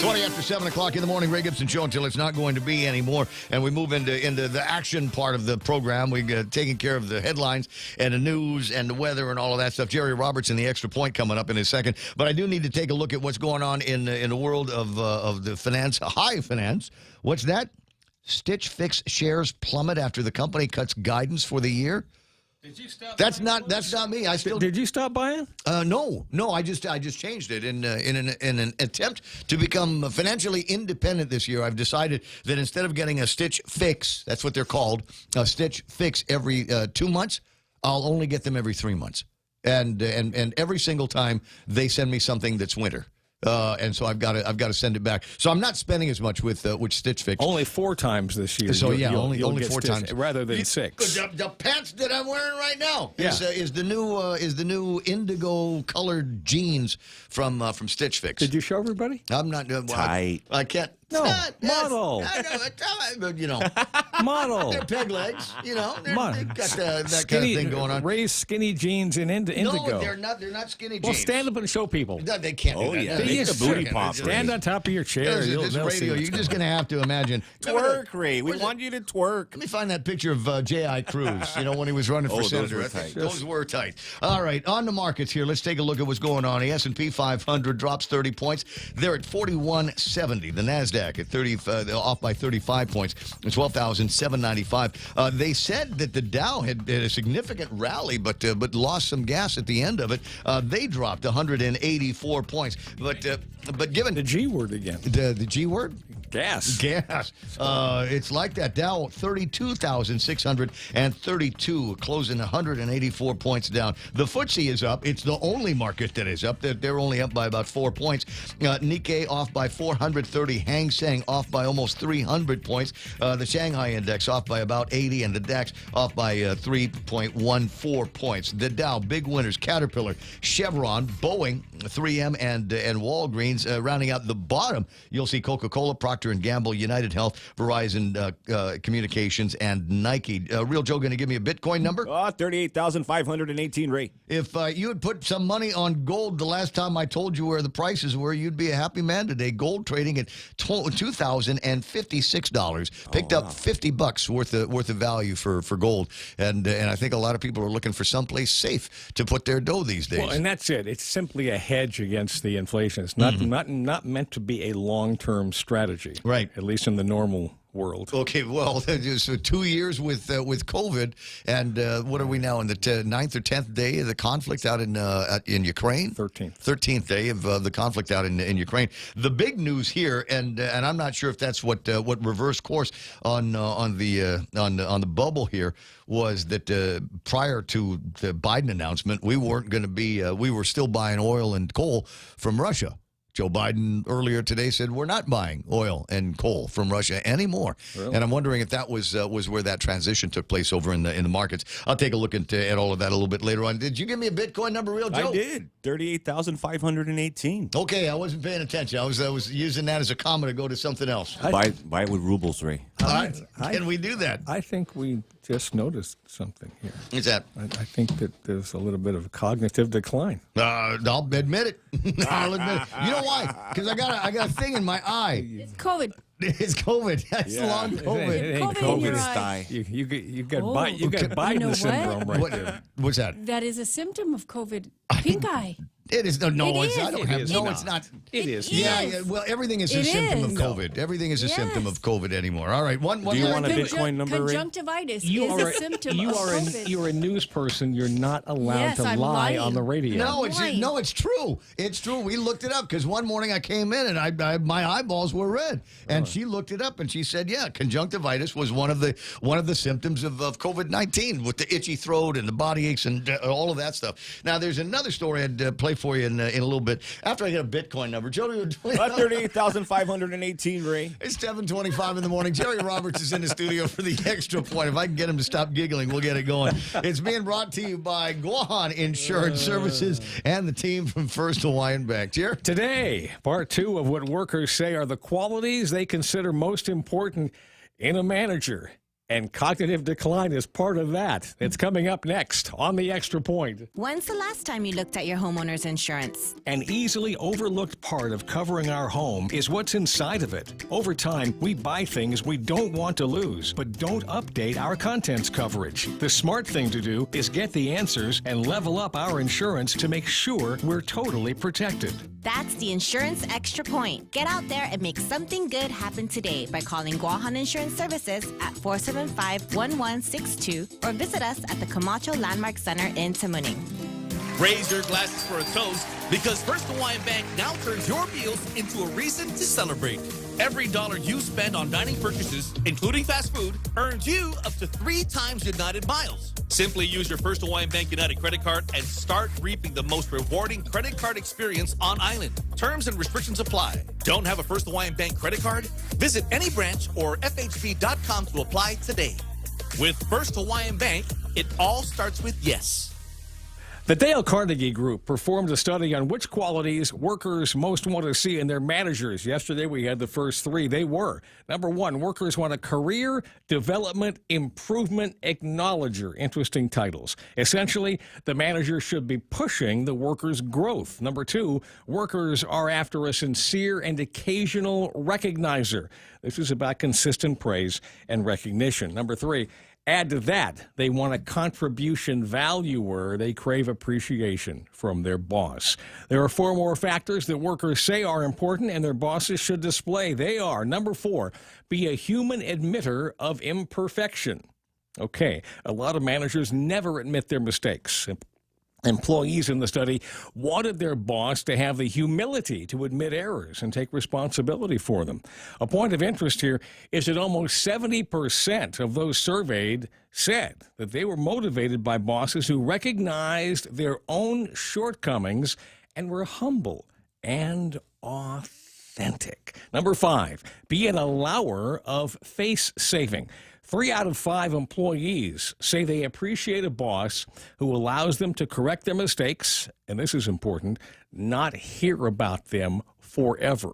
20 after 7 o'clock in the morning, Ray Gibson Show until it's not going to be anymore. And we move into the action part of the program. We're taking care of the headlines and the news and the weather and all of that stuff. Jerry Roberts in the Extra Point coming up in a second. But I do need to take a look at what's going on in the world of the finance, high finance. What's that? Stitch Fix shares plummet after the company cuts guidance for the year. Did you stop? That's not me. I still did. You stop buying? No. I just changed it in an attempt to become financially independent this year. I've decided that instead of getting a Stitch Fix, that's what they're called, a Stitch Fix every 2 months, I'll only get them every 3 months, and every single time they send me something that's winter. And so I've got to send it back. So I'm not spending as much with Stitch Fix. Only 4 times this year. So only 4 times rather than 6. The pants that I'm wearing right now is the new indigo colored jeans from Stitch Fix. Did you show everybody? I'm not tight. I can't. No, model. Model. They're peg legs, They've got that skinny, kind of thing going on. Raised skinny jeans in indigo. No, they're not skinny jeans. Well, stand up and show people. No, they can't do that. Yeah. you the booty pop. Stand on top of your chair. This radio, you're just going to have to imagine. Twerk, Ray. We want you to twerk. Let me find that picture of J.I. Cruz, when he was running for senator. Those were tight. Those were tight. All right, on the markets here. Let's take a look at what's going on. The S&P 500 drops 30 points. They're at 4170. The NASDAQ at 30, off by 35 points. 12,795. They said that the Dow had a significant rally, but lost some gas at the end of it. They dropped 184 points. But given the G word again, the G word. Gas. It's like that. Dow 32,632, closing 184 points down. The FTSE is up. It's the only market that is up. They're only up by about 4 points. Nikkei off by 430. Hang Seng off by almost 300 points. The Shanghai Index off by about 80, and the DAX off by 3.14 points. The Dow, big winners: Caterpillar, Chevron, Boeing, 3M, and Walgreens. Rounding out the bottom, you'll see Coca-Cola, Procter & Gamble, United Health, Verizon Communications, and Nike. Real Joe going to give me a Bitcoin number? 38,518, Ray. If you had put some money on gold the last time I told you where the prices were, you'd be a happy man today. Gold trading at $2,056. Picked up $50 worth of value for gold. And I think a lot of people are looking for someplace safe to put their dough these days. Well, and that's it. It's simply a hedge against the inflation. It's not meant to be a long-term strategy. Right. At least in the normal world. Okay, well, so 2 years with COVID, and what are we now in the 9th or 10th day of the conflict out in Ukraine? 13th day of the conflict out in Ukraine. The big news here, and I'm not sure if that's what reversed course on the bubble here, was that prior to the Biden announcement, we weren't going to be we were still buying oil and coal from Russia. Joe Biden earlier today said we're not buying oil and coal from Russia anymore. Really? And I'm wondering if that was where that transition took place over in the markets. I'll take a look at all of that a little bit later on. Did you give me a Bitcoin number, Real Joe? I did. 38,518. Okay, I wasn't paying attention. I was using that as a comma to go to something else. Buy it with rubles, Ray. Can we do that? I think we just noticed something here. What's that? I think that there's a little bit of cognitive decline. I'll admit it. I'll admit it. You know why? Because I got a thing in my eye. It's COVID. It's COVID. That's long COVID. It ain't COVID. You got Biden syndrome right there. What's that? That is a symptom of COVID. Pink eye. It is. No, it it's, is. I don't have. No, it's not. It is. Yeah. Well, everything is a symptom of COVID. Everything is a symptom of COVID anymore. All right. One. Do you want a Bitcoin number, Ray? Conjunctivitis is a symptom of COVID. You're a news person. You're not allowed to lie on the radio. No, it's true. It's true. We looked it up because one morning I came in and my eyeballs were red, and she looked it up and she said, yeah, conjunctivitis was one of the symptoms of COVID-19 with the itchy throat and the body aches and all of that stuff. Now, there's another story I'd play for you in a little bit after I get a Bitcoin number. Jody, 38,518, Ray. It's 7:25 in the morning. Jerry Roberts is in the studio for the extra point. If I can get him to stop giggling, we'll get it going. It's being brought to you by Guahan Insurance Services and the team from First Hawaiian Bank. Jerry? Today, part 2 of what workers say are the qualities they consider most important in a manager. And cognitive decline is part of that. It's coming up next on The Extra Point. When's the last time you looked at your homeowner's insurance? An easily overlooked part of covering our home is what's inside of it. Over time, we buy things we don't want to lose, but don't update our contents coverage. The smart thing to do is get the answers and level up our insurance to make sure we're totally protected. That's the Insurance Extra Point. Get out there and make something good happen today by calling Guahan Insurance Services at 475-1162 or visit us at the Camacho Landmark Center in Tamuning. Raise your glasses for a toast because First Hawaiian Bank now turns your meals into a reason to celebrate. Every dollar you spend on dining purchases, including fast food, earns you up to 3 times United miles. Simply use your First Hawaiian Bank United credit card and start reaping the most rewarding credit card experience on island. Terms and restrictions apply. Don't have a First Hawaiian Bank credit card? Visit any branch or FHB.com to apply today. With First Hawaiian Bank, it all starts with yes. The Dale Carnegie Group performed a study on which qualities workers most want to see in their managers. Yesterday, we had the first three. They were, number one, workers want a career development improvement acknowledger. Interesting titles. Essentially, the manager should be pushing the worker's growth. Number two, workers are after a sincere and occasional recognizer. This is about consistent praise and recognition. Number three, add to that, they want a contribution valuer. They crave appreciation from their boss. There are four more factors that workers say are important and their bosses should display. They are, number four, be a human admitter of imperfection. Okay, a lot of managers never admit their mistakes. Employees in the study wanted their boss to have the humility to admit errors and take responsibility for them. A point of interest here is that almost 70% of those surveyed said that they were motivated by bosses who recognized their own shortcomings and were humble and authentic. Number five, be an allower of face saving. 3 out of 5 employees say they appreciate a boss who allows them to correct their mistakes, and this is important, not hear about them forever.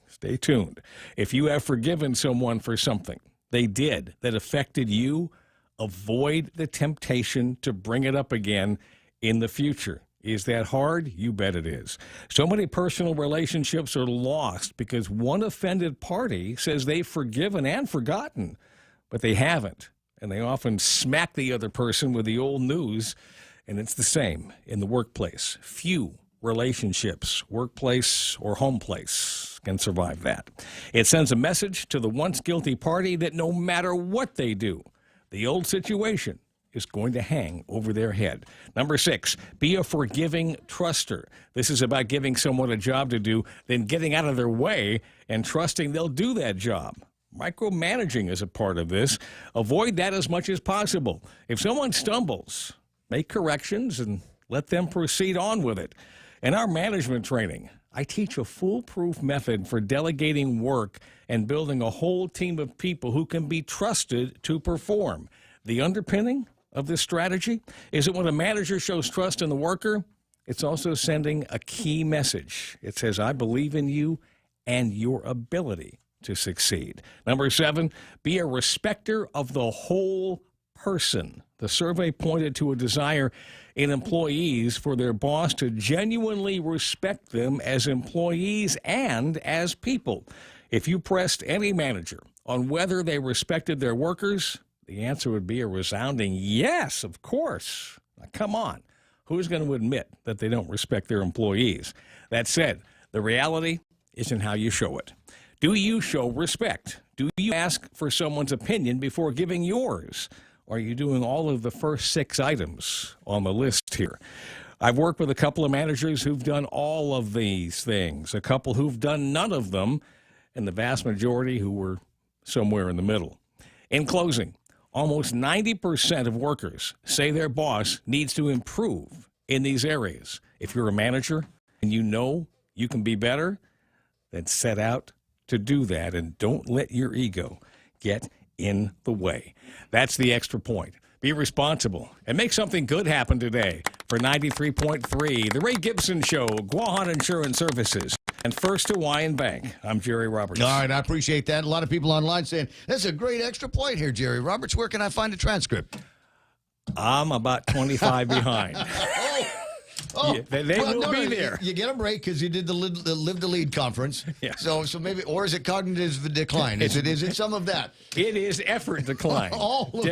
Stay tuned. If you have forgiven someone for something they did that affected you, avoid the temptation to bring it up again in the future. Is that hard? You bet it is. So many personal relationships are lost because one offended party says they've forgiven and forgotten, but they haven't, and they often smack the other person with the old news, and it's the same in the workplace. Few relationships, workplace or home place, can survive that. It sends a message to the once guilty party that no matter what they do, the old situation is going to hang over their head. Number 6, be a forgiving truster. This is about giving someone a job to do, then getting out of their way and trusting they'll do that job. Micromanaging is a part of this. Avoid that as much as possible. If someone stumbles, make corrections and let them proceed on with it. In our management training, I teach a foolproof method for delegating work and building a whole team of people who can be trusted to perform. The underpinning of this strategy is that when a manager shows trust in the worker, it's also sending a key message. It says, I believe in you and your ability to succeed. Number 7, be a respecter of the whole person. The survey pointed to a desire in employees for their boss to genuinely respect them as employees and as people. If you pressed any manager on whether they respected their workers, the answer would be a resounding yes, of course. Now, come on. Who's going to admit that they don't respect their employees? That said, the reality isn't how you show it. Do you show respect? Do you ask for someone's opinion before giving yours? Are you doing all of the first 6 items on the list here? I've worked with a couple of managers who've done all of these things, a couple who've done none of them, and the vast majority who were somewhere in the middle. In closing, almost 90% of workers say their boss needs to improve in these areas. If you're a manager and you know you can be better, then set out to do that, and don't let your ego get in the way. That's the extra point. Be responsible and make something good happen today. For 93.3, The Ray Gibson Show, Guahan Insurance Services, and First Hawaiian Bank. I'm Jerry Roberts. All right, I appreciate that. A lot of people online saying, that's a great extra point here, Jerry Roberts. Where can I find a transcript? I'm about 25 behind. Oh, yeah, they will be there. You get a break because you did the Live to Lead conference. Yeah. So maybe, or is it cognitive decline? Is it some of that? It is effort decline.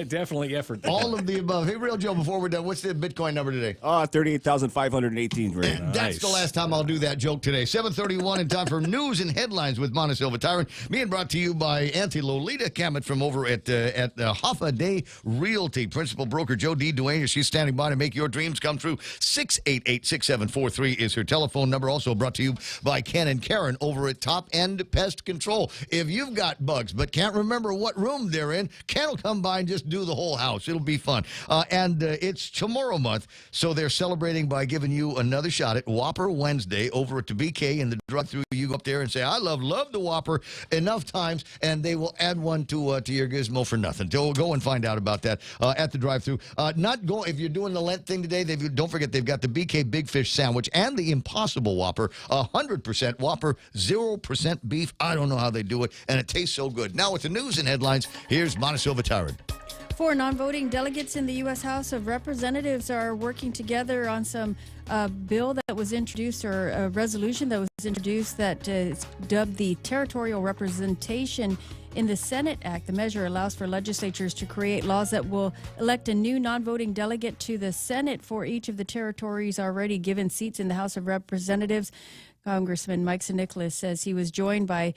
Definitely effort decline. All of the above. Hey, Real Joe, before we're done, what's the Bitcoin number today? 38,518. That's the last time I'll do that joke today. 7:31 in time for news and headlines with Mana Silva Tyron. Being brought to you by Auntie Lolita Cammett from over at Hoffa Day Realty. Principal broker Joe D. Duane, she's standing by to make your dreams come true. 688 488-6743 is her telephone number. Also brought to you by Ken and Karen over at Top End Pest Control. If you've got bugs but can't remember what room they're in, Ken will come by and just do the whole house. It'll be fun. It's tomorrow month, so they're celebrating by giving you another shot at Whopper Wednesday over at the BK in the drive-thru. You go up there and say, I love the Whopper enough times, and they will add one to your gizmo for nothing. Go and find out about that at the drive-thru. If you're doing the Lent thing today, don't forget they've got the BK Big Fish Sandwich and the Impossible Whopper, 100% Whopper, 0% beef. I don't know how they do it, and it tastes so good. Now with the news and headlines, here's Montecillo Tyrant. 4 non-voting delegates in the U.S. House of Representatives are working together on some bill that was introduced, or a resolution that was introduced, that is dubbed the Territorial Representation in the Senate Act. The measure allows for legislatures to create laws that will elect a new non-voting delegate to the Senate for each of the territories already given seats in the House of Representatives. Congressman Mike Nicholas says he was joined by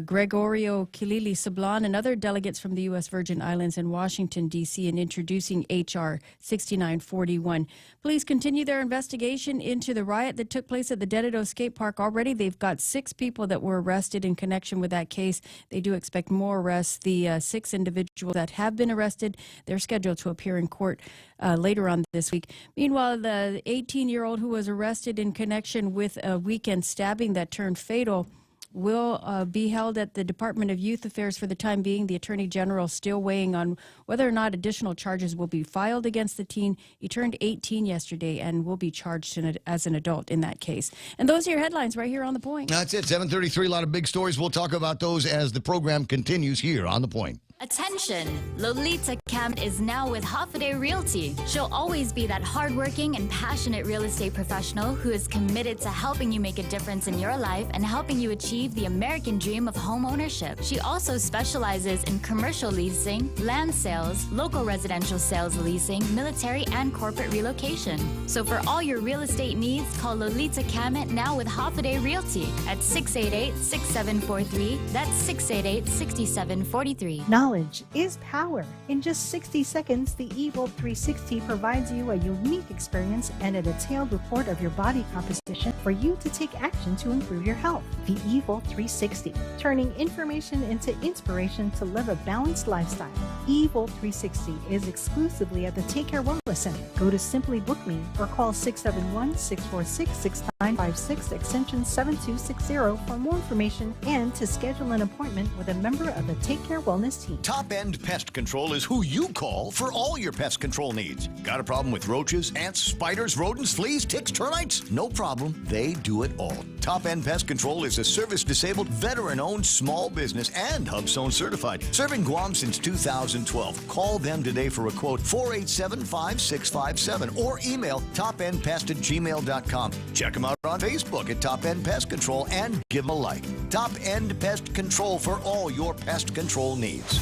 Gregorio Kilili Sablan and other delegates from the U.S. Virgin Islands and Washington, D.C. in introducing H.R. 6941. Police continue their investigation into the riot that took place at the Dededo Skate Park. Already they've got 6 people that were arrested in connection with that case. They do expect more arrests. The 6 individuals that have been arrested, they're scheduled to appear in court later on this week. Meanwhile, the 18-year-old who was arrested in connection with a weekend stabbing that turned fatal will be held at the Department of Youth Affairs for the time being. The Attorney General still weighing on whether or not additional charges will be filed against the teen. He turned 18 yesterday and will be charged as an adult in that case. And those are your headlines right here on The Point. That's it, 7:33. A lot of big stories. We'll talk about those as the program continues here on The Point. Attention! Lolita Cam is now with Hoffaday Realty. She'll always be that hardworking and passionate real estate professional who is committed to helping you make a difference in your life and helping you achieve the American dream of home ownership. She also specializes in commercial leasing, land sales, local residential sales leasing, military and corporate relocation. So for all your real estate needs, call Lolita Camet now with Hoffaday Realty at 688-6743. That's 688-6743. Knowledge is power. In just 60 seconds, the Evil 360 provides you a unique experience and a detailed report of your body composition for you to take action to improve your health. The Evil 360, turning information into inspiration to live a balanced lifestyle. Evil 360 is exclusively at the Take Care Wellness Center. Go to Simply Book Me or call 671-646-6956 extension 7260 for more information and to schedule an appointment with a member of the Take Care Wellness team. Top End Pest Control is who you call for all your pest control needs. Got a problem with roaches, ants, spiders, rodents, fleas, ticks, termites? No problem. They do it all. Top End Pest Control is a service-disabled, veteran-owned small business and HubZone certified. Serving Guam since 2012. Call them today for a quote, 487-5657, or email topendpest@gmail.com. Check them out on Facebook at Top End Pest Control and give them a like. Top End Pest Control for all your pest control needs.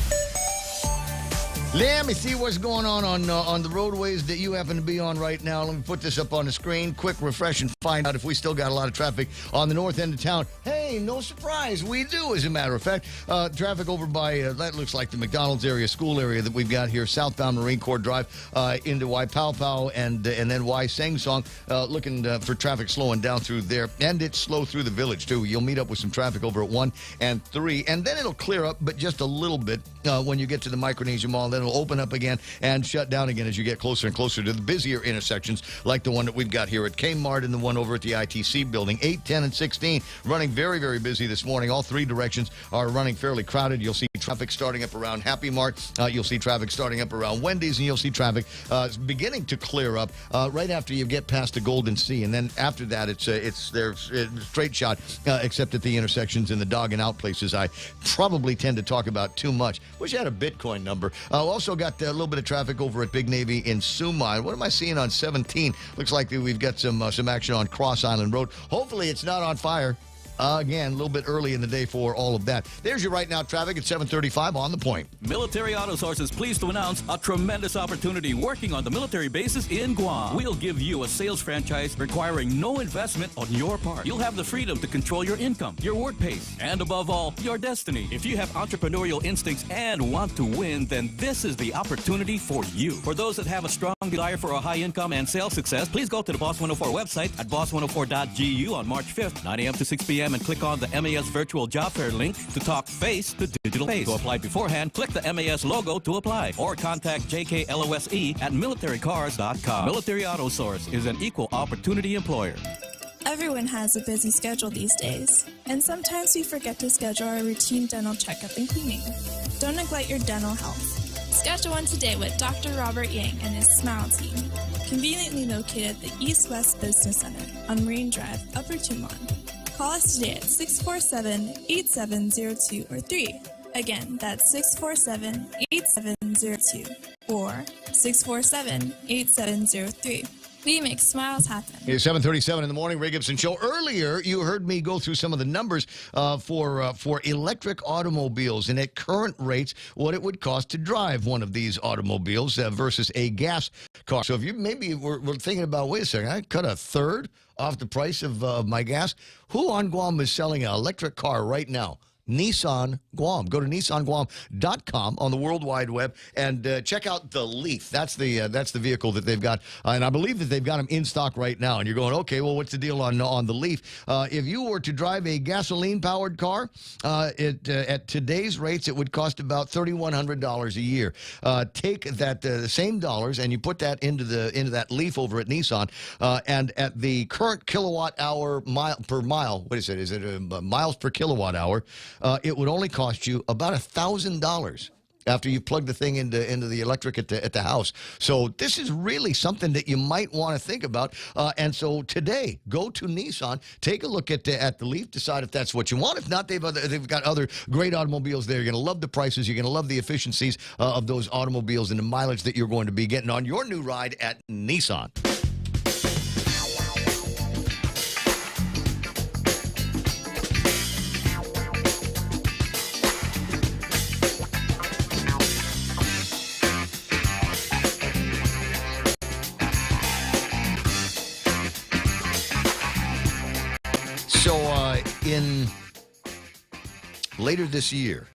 Let me see what's going on the roadways that you happen to be on right now. Let me put this up on the screen. Quick refresh and find out if we still got a lot of traffic on the north end of town. Hey, no surprise. We do, as a matter of fact. Traffic over by, that looks like the McDonald's area, school area that we've got here, southbound Marine Corps Drive into Waipau and then Seng Song. Looking for traffic slowing down through there. And it's slow through the village, too. You'll meet up with some traffic over at 1 and 3. And then it'll clear up, but just a little bit when you get to the Micronesia Mall. Then it'll open up again and shut down again as you get closer and closer to the busier intersections like the one that we've got here at Kmart and the one over at the ITC building. 8, 10, and 16 running very, very busy this morning. All 3 directions are running fairly crowded. You'll see traffic starting up around Happy Mart. You'll see traffic starting up around Wendy's, and you'll see traffic beginning to clear up right after you get past the Golden Sea. And then after that, it's their straight shot, except at the intersections and the dog and out places I probably tend to talk about too much. Wish I had a Bitcoin number. Also got a little bit of traffic over at Big Navy in Sumai. What am I seeing on 17? Looks like we've got some action on Cross Island Road. Hopefully it's not on fire. Again, a little bit early in the day for all of that. There's your right now traffic at 7:35 on the point. Military Auto Source is pleased to announce a tremendous opportunity working on the military bases in Guam. We'll give you a sales franchise requiring no investment on your part. You'll have the freedom to control your income, your work pace, and above all, your destiny. If you have entrepreneurial instincts and want to win, then this is the opportunity for you. For those that have a strong desire for a high income and sales success, please go to the Boss 104 website at boss104.gu on March 5th, 9 a.m. to 6 p.m. and click on the MAS Virtual Job Fair link to talk face to digital face. To apply beforehand, click the MAS logo to apply or contact JKLOSE at militarycars.com. Military Auto Source is an equal opportunity employer. Everyone has a busy schedule these days, and sometimes we forget to schedule our routine dental checkup and cleaning. Don't neglect your dental health. Schedule one today with Dr. Robert Yang and his Smile team, conveniently located at the East West Business Center on Marine Drive, Upper Tumon. Call us today at 647-8702 or 3. Again, that's 647-8702 or 647-8703. We make smiles happen. It's 7:37 in the morning, Ray Gibson Show. Earlier, you heard me go through some of the numbers for electric automobiles, and at current rates, what it would cost to drive one of these automobiles versus a gas car. So if you maybe were thinking about, wait a second, I cut a third off the price of my gas. Who on Guam is selling an electric car right now? Nissan Guam. Go to nissanguam.com on the World Wide Web and check out the Leaf. That's the vehicle that they've got, and I believe that they've got them in stock right now. And you're going, okay, well, what's the deal on the Leaf? If you were to drive a gasoline-powered car, at today's rates, it would cost about $3,100 a year. Take that same dollars and you put that into that Leaf over at Nissan, and at the current kilowatt hour per mile, what is it? Is it miles per kilowatt hour? It would only cost you about $1,000 after you plug the thing into the electric at the house. So this is really something that you might want to think about. And so today, go to Nissan, take a look at the Leaf, decide if that's what you want. If not, they've got other great automobiles there. You're going to love the prices. You're going to love the efficiencies of those automobiles and the mileage that you're going to be getting on your new ride at Nissan. In later this year,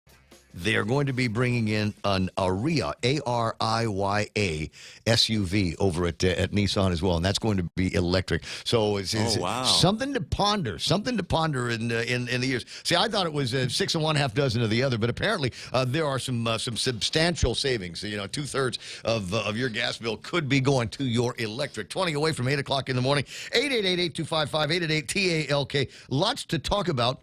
they are going to be bringing in an Ariya, A-R-I-Y-A SUV over at Nissan as well, and that's going to be electric. So it's something to ponder in the years. See, I thought it was 6 and 1/2 dozen of the other, but apparently there are some substantial savings. You know, 2/3 of your gas bill could be going to your electric. 20 away from 8 o'clock in the morning. 888-8255-888-TALK. Lots to talk about.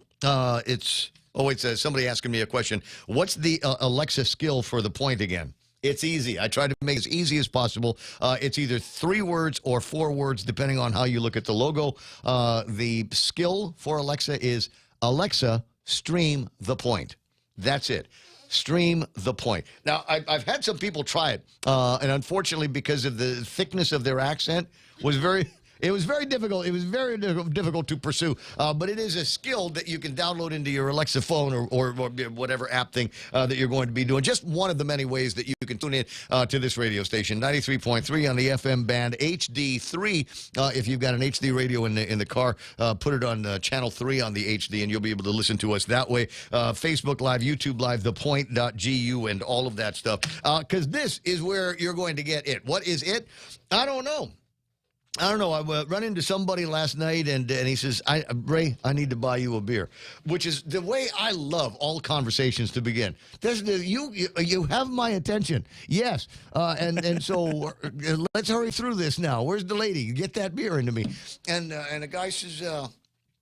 Oh, wait, somebody asking me a question. What's the Alexa skill for the point again? It's easy. I try to make it as easy as possible. It's either 3 words or 4 words, depending on how you look at the logo. The skill for Alexa is, Alexa, stream the point. That's it. Stream the point. Now, I've had some people try it, and unfortunately, because of the thickness of their accent, it was very difficult. It was very difficult to pursue, but it is a skill that you can download into your Alexa phone or whatever app thing that you're going to be doing. Just one of the many ways that you can tune in to this radio station. 93.3 on the FM band, HD3. If you've got an HD radio in the car, put it on channel 3 on the HD, and you'll be able to listen to us that way. Facebook Live, YouTube Live, thepoint.gu, and all of that stuff. Because this is where you're going to get it. What is it? I don't know. I run into somebody last night, and he says, Ray, I need to buy you a beer, which is the way I love all conversations to begin. You have my attention. Yes. And so let's hurry through this now. Where's the lady? Get that beer into me. And the guy says,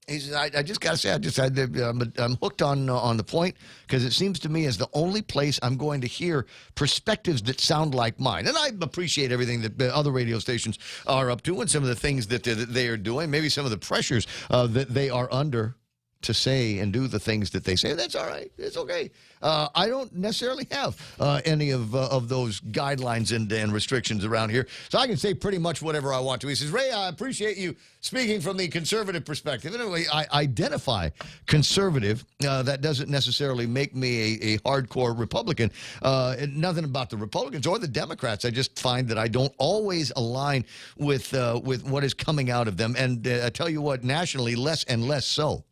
he says, I just got to say, I'm hooked on the point, because it seems to me as the only place I'm going to hear perspectives that sound like mine. And I appreciate everything that other radio stations are up to and some of the things that they are doing, maybe some of the pressures that they are under. to say and do the things that they say. That's all right. It's okay. I don't necessarily have any of those guidelines and restrictions around here, so I can say pretty much whatever I want to. He says, Ray, I appreciate you speaking from the conservative perspective. Anyway, I identify conservative. That doesn't necessarily make me a hardcore Republican. Nothing about the Republicans or the Democrats. I just find that I don't always align with what is coming out of them. And I tell you what, nationally, less and less so.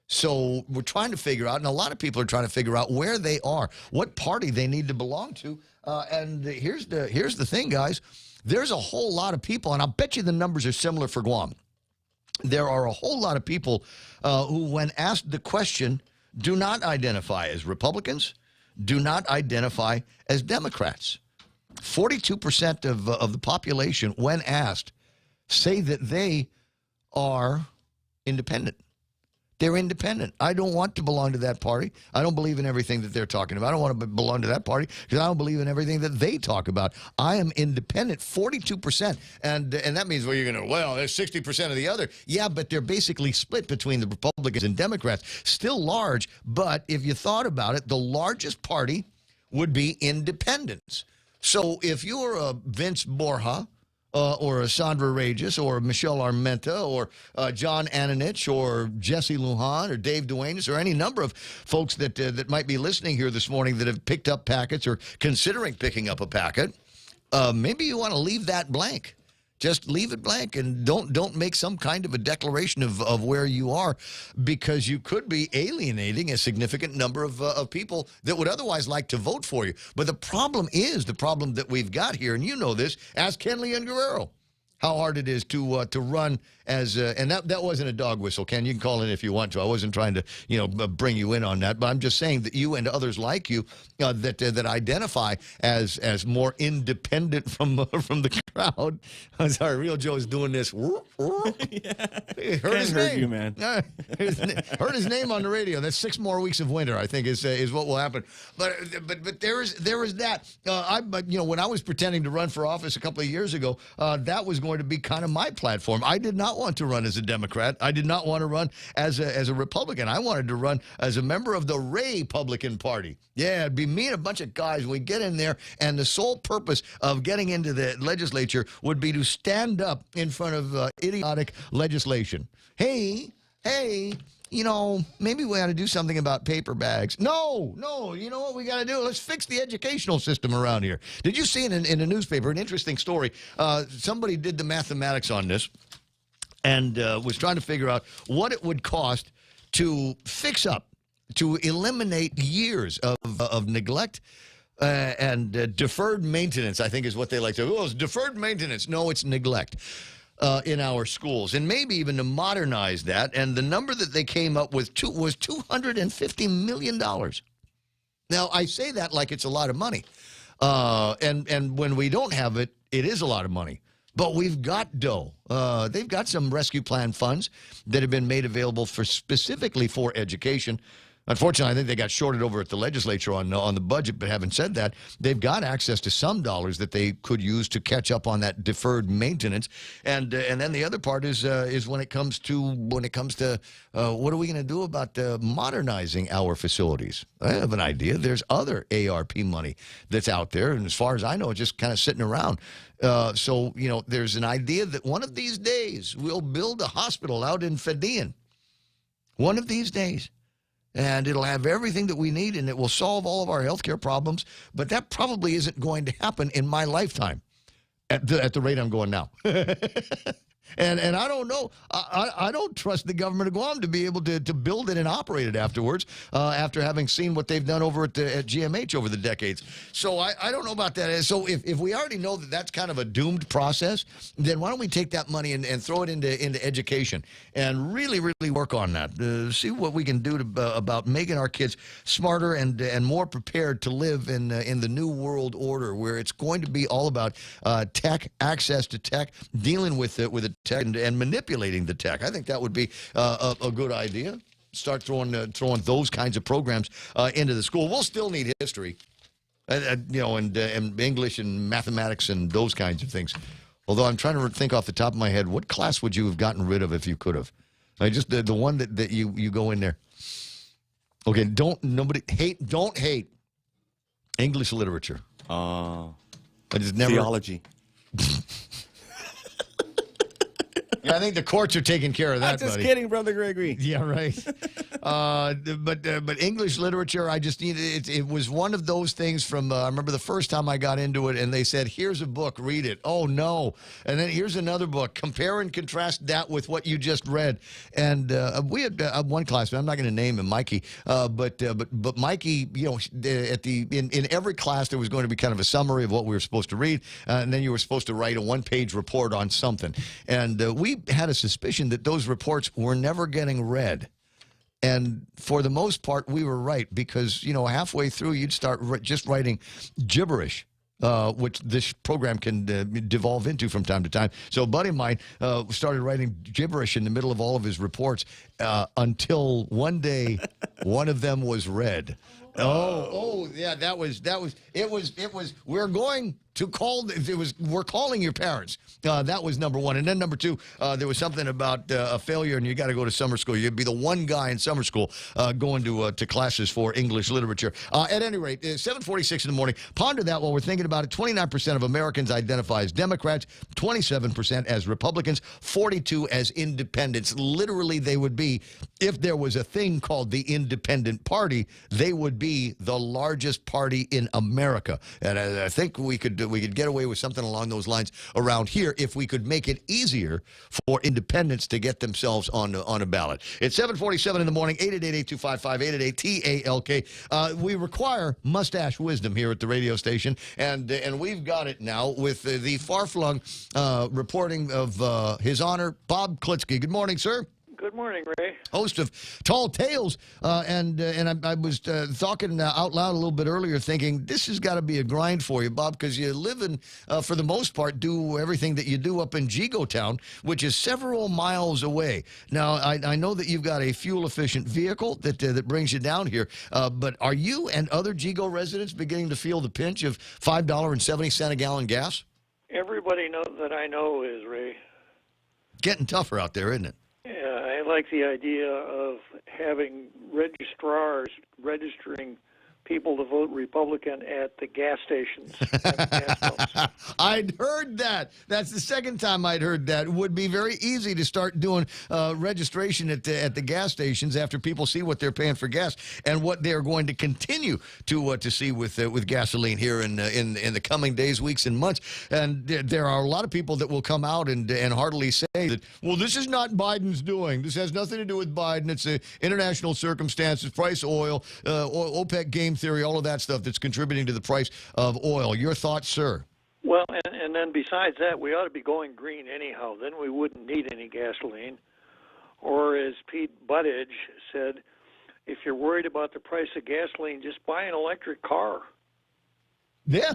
So we're trying to figure out, and a lot of people are trying to figure out where they are, what party they need to belong to. And here's the thing, guys. There's a whole lot of people, and I'll bet you the numbers are similar for Guam. There are a whole lot of people who, when asked the question, do not identify as Republicans, do not identify as Democrats. 42% of the population, when asked, say that they are independent. They're independent. I don't want to belong to that party. I don't believe in everything that they're talking about. I don't want to belong to that party because I don't believe in everything that they talk about. I am independent, 42%. And that means, well, you're going to, well, there's 60% of the other. Yeah, but they're basically split between the Republicans and Democrats. Still large, but if you thought about it, the largest party would be independents. So if you're a Vince Borja, or a Sandra Regis, or Michelle Armenta, or John Ananich, or Jesse Lujan, or Dave Duenas, or any number of folks that might be listening here this morning that have picked up packets or considering picking up a packet, maybe you want to leave that blank. Just leave it blank and don't make some kind of a declaration of where you are, because you could be alienating a significant number of people that would otherwise like to vote for you. But the problem that we've got here, and you know this, ask Ken Leon Guerrero how hard it is to run as and that wasn't a dog whistle, Ken. You can call in if you want to. I wasn't trying to bring you in on that, but I'm just saying that you and others like you that identify as more independent from the crowd. I'm sorry, Real Joe is doing this. Yeah. Heard his name, you, man. Heard his name on the radio. That's 6 more weeks of winter, I think, is what will happen. But there is that. When I was pretending to run for office a couple of years ago, that was going to be kind of my platform. I did not want to run as a Democrat. I did not want to run as a Republican. I wanted to run as a member of the Republican Party. Yeah, it'd be me and a bunch of guys. We get in there, and the sole purpose of getting into the legislature would be to stand up in front of idiotic legislation. Hey, maybe we ought to do something about paper bags. No, you know what we got to do? Let's fix the educational system around here. Did you see in the newspaper an interesting story? Somebody did the mathematics on this and was trying to figure out what it would cost to fix up, to eliminate years of neglect and deferred maintenance, I think is what they like to. Oh, it's deferred maintenance. No, it's neglect. In our schools, and maybe even to modernize that. And the number that they came up with was $250 million. Now, I say that like it's a lot of money. And when we don't have it, it is a lot of money. But we've got dough. They've got some rescue plan funds that have been made available specifically for education. Unfortunately, I think they got shorted over at the legislature on the budget, but having said that, they've got access to some dollars that they could use to catch up on that deferred maintenance. And then the other part is when it comes to what are we going to do about modernizing our facilities? I have an idea. There's other ARP money that's out there, and as far as I know, it's just kind of sitting around. So there's an idea that one of these days we'll build a hospital out in Fedian. One of these days. And it'll have everything that we need, and it will solve all of our healthcare problems. But that probably isn't going to happen in my lifetime at the rate I'm going now. And I don't know. I don't trust the government of Guam to be able to build it and operate it afterwards, after having seen what they've done over at GMH over the decades. So I don't know about that. So if we already know that that's kind of a doomed process, then why don't we take that money and throw it into education and really, really work on that. See what we can do about making our kids smarter and more prepared to live in the new world order, where it's going to be all about tech, access to tech, dealing with it tech and manipulating the tech. I think that would be a good idea. Start throwing those kinds of programs into the school. We'll still need history, and English and mathematics and those kinds of things. Although I'm trying to think off the top of my head, what class would you have gotten rid of if you could have? I just the one that you go in there. Okay, don't hate English literature. I just never Theology. Yeah, I think the courts are taking care of that, I'm just buddy. kidding, Brother Gregory. Yeah, right. But English literature, I just need it was one of those things from I remember the first time I got into it, and they said, "Here's a book, read it." Oh no! And then here's another book. Compare and contrast that with what you just read. And we had one classmate. I'm not going to name him, Mikey. But Mikey, you know, in every class there was going to be kind of a summary of what we were supposed to read, and then you were supposed to write a one-page report on something. And we had a suspicion that those reports were never getting read. And for the most part, we were right because, you know, halfway through, you'd start just writing gibberish, which this program can devolve into from time to time. So a buddy of mine started writing gibberish in the middle of all of his reports until one day one of them was read. Oh, yeah, we're going to call, we're calling your parents. That was number one. And then number two, there was something about a failure and you got to go to summer school. You'd be the one guy in summer school going to classes for English literature. At any rate, 7:46 in the morning. Ponder that while we're thinking about it. 29% of Americans identify as Democrats, 27% as Republicans, 42% as independents. Literally, they would be, if there was a thing called the Independent Party, they would be the largest party in America. And I think we could get away with something along those lines around here if we could make it easier for independents to get themselves on a ballot. It's 7:47 in the morning, 888-825-5888-TALK. We require mustache wisdom here at the radio station, and we've got it now with the far-flung reporting of His Honor, Bob Klitsky. Good morning, sir. Good morning, Ray. Host of Tall Tales, and I was talking out loud a little bit earlier, thinking this has got to be a grind for you, Bob, because you live in, for the most part, do everything that you do up in Jigo Town, which is several miles away. Now, I know that you've got a fuel-efficient vehicle that brings you down here, but are you and other Jigo residents beginning to feel the pinch of $5.70 a gallon gas? Everybody that I know is, Ray. Getting tougher out there, isn't it? I like the idea of having registrars registering people to vote Republican at the gas stations. I'd heard that. That's the second time I'd heard that. It would be very easy to start doing registration at the gas stations after people see what they're paying for gas and what they're going to continue to see with gasoline here in the coming days, weeks, and months. And there are a lot of people that will come out and heartily say that, well, this is not Biden's doing. This has nothing to do with Biden. It's international circumstances, price of oil, OPEC game theory, all of that stuff that's contributing to the price of oil. Your thoughts, sir? Well, and then besides that, we ought to be going green anyhow. Then we wouldn't need any gasoline. Or as Pete Buttigieg said, if you're worried about the price of gasoline, just buy an electric car. Yeah.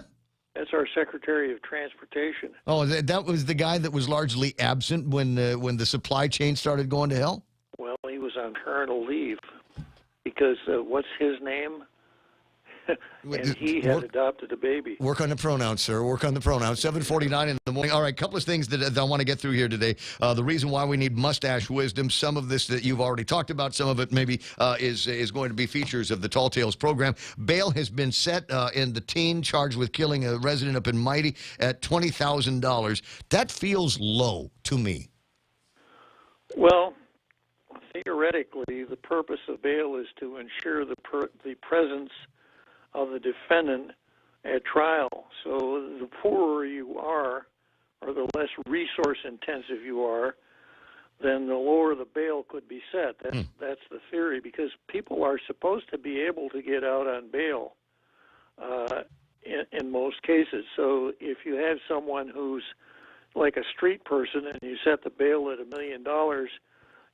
That's our Secretary of Transportation. Oh, that was the guy that was largely absent when the supply chain started going to hell? Well, he was on parental leave because what's his name? And he had adopted a baby. Work on the pronouns, sir. Work on the pronouns. 7:49 in the morning. All right, couple of things that I want to get through here today. The reason why we need mustache wisdom, some of this that you've already talked about, some of it maybe is going to be features of the Tall Tales program. Bail has been set in the teen charged with killing a resident up in Mighty at $20,000. That feels low to me. Well, theoretically, the purpose of bail is to ensure the presence of the defendant at trial. So the poorer you are, or the less resource-intensive you are, then the lower the bail could be set. That's the theory, because people are supposed to be able to get out on bail in most cases. So if you have someone who's like a street person and you set the bail at $1 million,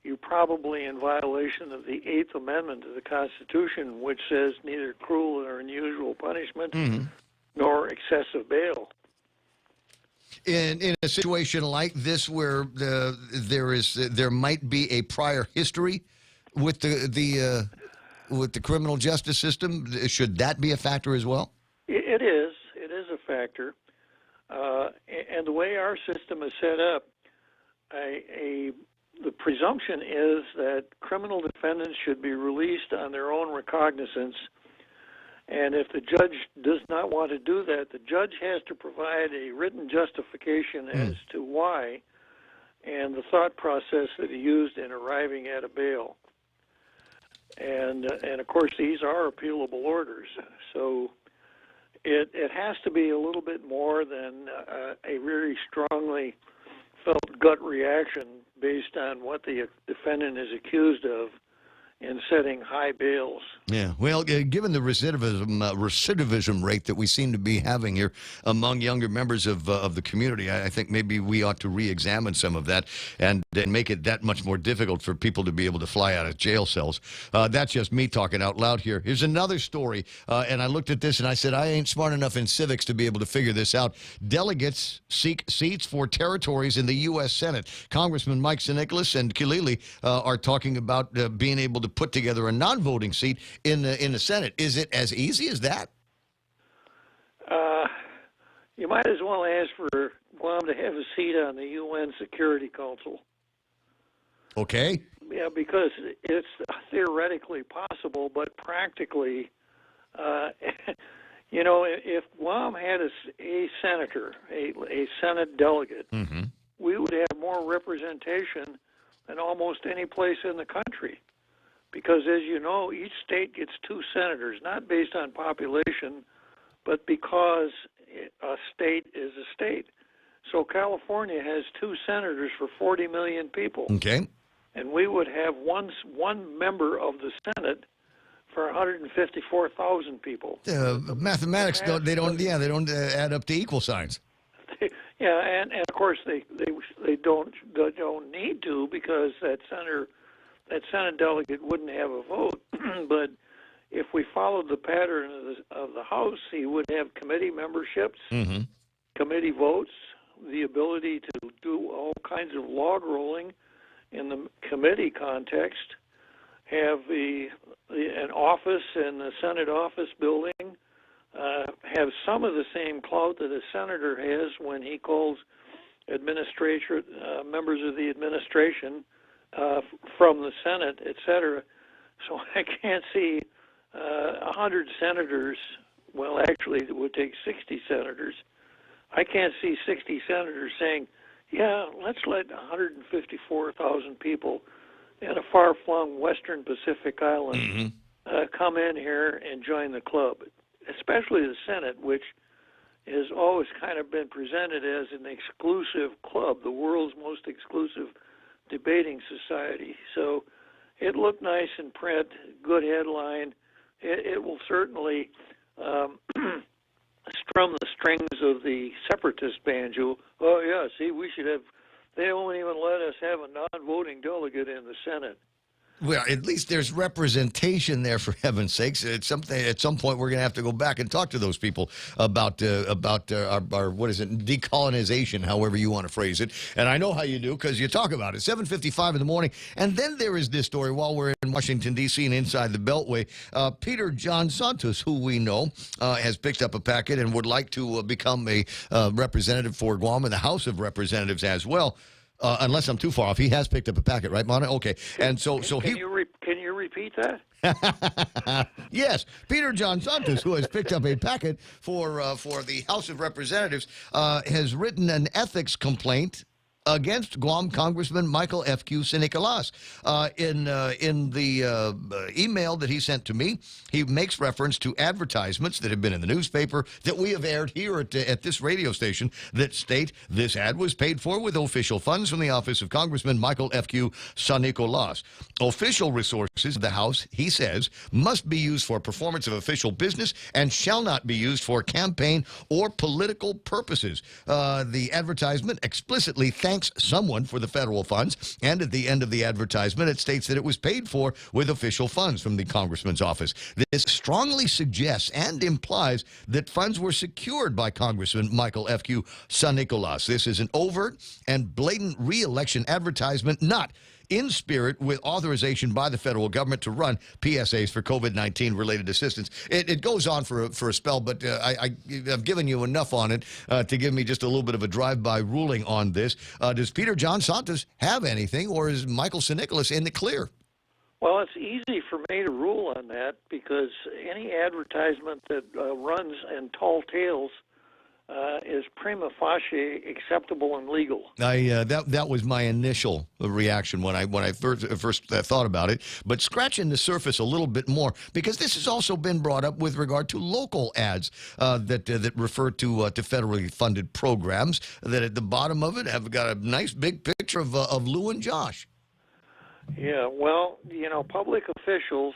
you're probably in violation of the 8th Amendment to the Constitution, which says neither cruel or unusual punishment nor excessive bail. In a situation like this, where there might be a prior history with the criminal justice system, should that be a factor as well? It is. It is a factor. And the way our system is set up, a the presumption is that criminal defendants should be released on their own recognizance. And if the judge does not want to do that, the judge has to provide a written justification as to why and the thought process that he used in arriving at a bail. And of course, these are appealable orders. So it has to be a little bit more than a very strongly felt gut reaction based on what the defendant is accused of in setting high bails. Yeah, well, given the recidivism rate that we seem to be having here among younger members of the community, I think maybe we ought to re-examine some of that and make it that much more difficult for people to be able to fly out of jail cells. That's just me talking out loud here. Here's another story, and I looked at this and I said, I ain't smart enough in civics to be able to figure this out. Delegates seek seats for territories in the U.S. Senate. Congressman Mike Sinicolas and Kilili are talking about being able to put together a non-voting seat in the Senate. Is it as easy as that? You might as well ask for Guam to have a seat on the UN Security Council. Okay. Yeah, because it's theoretically possible, but practically, if Guam had a senator, a Senate delegate, we would have more representation than almost any place in the country. Because, as you know, each state gets 2 senators, not based on population, but because a state is a state. So California has 2 senators for 40 million people. Okay. And we would have one member of the Senate for 154,000 people. Mathematics don't add up to equal signs. Yeah, and of course they don't need to, because that Senate delegate wouldn't have a vote. But if we followed the pattern of the House, he would have committee memberships, committee votes, the ability to do all kinds of log rolling in the committee context, have an office in the Senate office building, have some of the same clout that a senator has when he calls members of the administration from the Senate, etc. So I can't see 100 senators. Well, actually, it would take 60 senators. I can't see 60 senators saying, yeah, let's let 154,000 people in a far-flung western Pacific island come in here and join the club, especially the Senate, which has always kind of been presented as an exclusive club, the world's most exclusive debating society. So it looked nice in print, good headline. It will certainly strum the strings of the separatist banjo. Oh, yeah, see, they won't even let us have a non-voting delegate in the Senate. Well, at least there's representation there, for heaven's sakes. It's something. At some point, we're going to have to go back and talk to those people about our what is it, decolonization, however you want to phrase it. And I know how you do, because you talk about it. 7:55 in the morning, and then there is this story while we're in Washington D.C. and inside the Beltway. Peter John Santos, who we know has picked up a packet and would like to become a representative for Guam in the House of Representatives as well. Unless I'm too far off, he has picked up a packet, right, Mona? Okay, and can you repeat that? Yes, Peter John Santos, who has picked up a packet for the House of Representatives, has written an ethics complaint against Guam Congressman Michael F.Q. Sinicolas. In the email that he sent to me, he makes reference to advertisements that have been in the newspaper that we have aired here at this radio station that state this ad was paid for with official funds from the office of Congressman Michael F.Q. Sinicolas. Official resources of the House, he says, must be used for performance of official business and shall not be used for campaign or political purposes. The advertisement explicitly thanks someone for the federal funds, and at the end of the advertisement, it states that it was paid for with official funds from the congressman's office. This strongly suggests and implies that funds were secured by Congressman Michael F.Q. Sinicolas. This is an overt and blatant re-election advertisement, not in spirit with authorization by the federal government to run PSAs for COVID-19 related assistance. It goes on for a spell, but I've given you enough on it to give me just a little bit of a drive-by ruling on this. Does Peter John Santos have anything, or is Michael Nicholas in the clear? Well, it's easy for me to rule on that because any advertisement that runs in tall tales is prima facie acceptable and legal. That was my initial reaction when I first thought about it. But scratching the surface a little bit more, because this has also been brought up with regard to local ads that refer to federally funded programs that at the bottom of it have got a nice big picture of Lou and Josh. Yeah, well, public officials,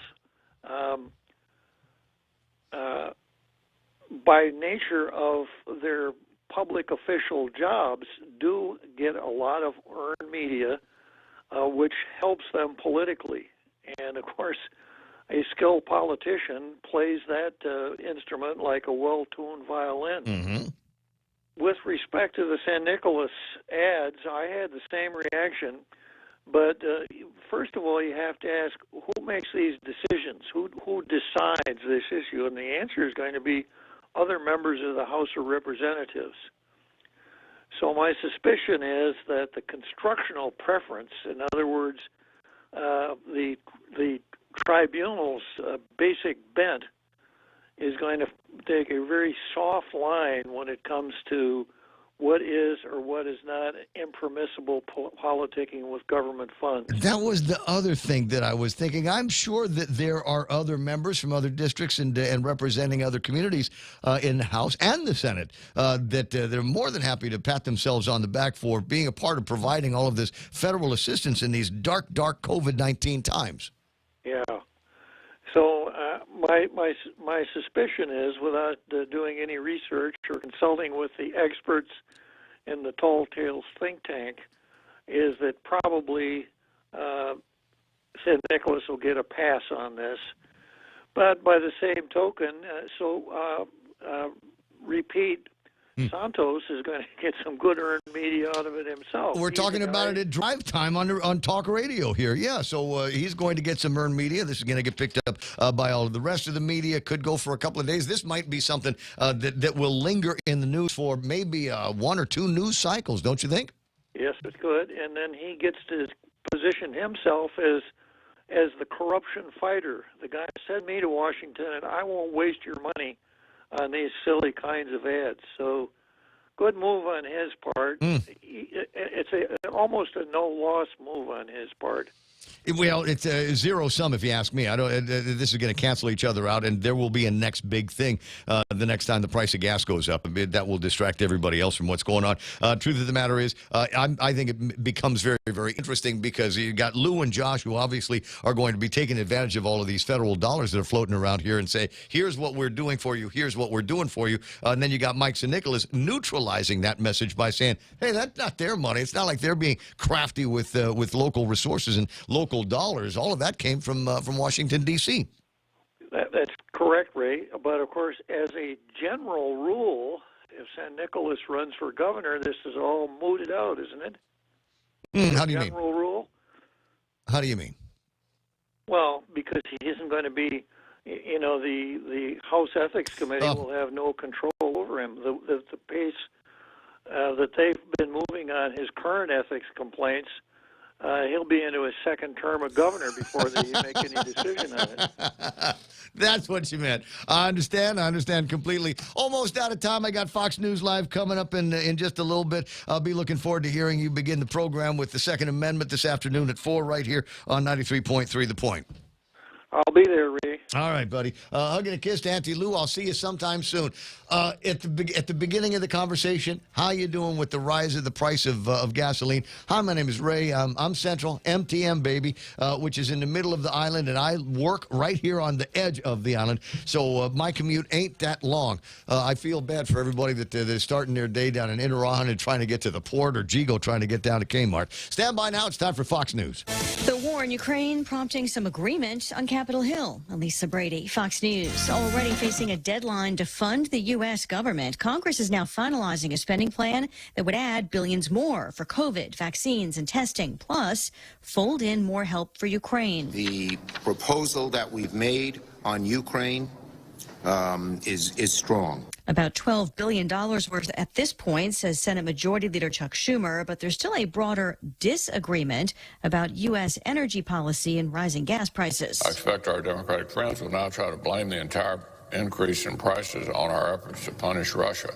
by nature of their public official jobs, do get a lot of earned media, which helps them politically. And, of course, a skilled politician plays that instrument like a well-tuned violin. Mm-hmm. With respect to the San Nicolas ads, I had the same reaction. But first of all, you have to ask, who makes these decisions? Who decides this issue? And the answer is going to be other members of the House of Representatives. So my suspicion is that the constructional preference, in other words, the tribunal's basic bent, is going to take a very soft line when it comes to what is or what is not impermissible politicking with government funds. That was the other thing that I was thinking. I'm sure that there are other members from other districts and representing other communities in the House and the Senate that they're more than happy to pat themselves on the back for being a part of providing all of this federal assistance in these dark COVID-19 times. Yeah. So my suspicion is, without doing any research or consulting with the experts in the Tall Tales think tank, is that probably St. Nicholas will get a pass on this. But by the same token, repeat, Santos is going to get some good earned media out of it himself. We're talking about it at drive time on talk radio here. Yeah, so he's going to get some earned media. This is going to get picked up by all of the rest of the media. Could go for a couple of days. This might be something that will linger in the news for maybe 1 or 2 news cycles, don't you think? Yes, it could. And then he gets to position himself as the corruption fighter. The guy sent me to Washington, and I won't waste your money on these silly kinds of ads. So good move on his part. It's almost a no-loss move on his part. Well, it's a zero sum, if you ask me. This is going to cancel each other out, and there will be a next big thing the next time the price of gas goes up. That will distract everybody else from what's going on. Truth of the matter is, I think it becomes very, very interesting because you got Lou and Josh, who obviously are going to be taking advantage of all of these federal dollars that are floating around here and say, here's what we're doing for you, here's what we're doing for you. And then you got Mike St. Nicholas neutralizing that message by saying, hey, that's not their money. It's not like they're being crafty with local resources and local dollars. All of that came from Washington, D.C. That's correct, Ray. But, of course, as a general rule, if San Nicolas runs for governor, this is all mooted out, isn't it? How do you mean? General rule? How do you mean? Well, because he isn't going to be, the House Ethics Committee will have no control over him. The pace that they've been moving on his current ethics complaints, he'll be into his second term of governor before they make any decision on it. That's what you meant. I understand completely. Almost out of time. I got Fox News Live coming up in just a little bit. I'll be looking forward to hearing you begin the program with the Second Amendment this afternoon at 4 right here on 93.3 The Point. I'll be there, Ray. All right, buddy. Hug and a kiss to Auntie Lou. I'll see you sometime soon. At the beginning of the conversation, how you doing with the rise of the price of gasoline? Hi, my name is Ray. I'm Central, MTM, baby, which is in the middle of the island, and I work right here on the edge of the island, so my commute ain't that long. I feel bad for everybody that they're starting their day down in Interahan and trying to get to the port, or Gigo trying to get down to Kmart. Stand by now. It's time for Fox News. The war war in Ukraine prompting some agreement on Capitol Hill. Lisa Brady, Fox News. Already facing a deadline to fund the U.S. government, Congress is now finalizing a spending plan that would add billions more for COVID, vaccines, and testing, plus fold in more help for Ukraine. The proposal that we've made on Ukraine is strong. About $12 billion worth at this point, says Senate Majority Leader Chuck Schumer, but there's still a broader disagreement about U.S. energy policy and rising gas prices. I expect our Democratic friends will now try to blame the entire increase in prices on our efforts to punish Russia.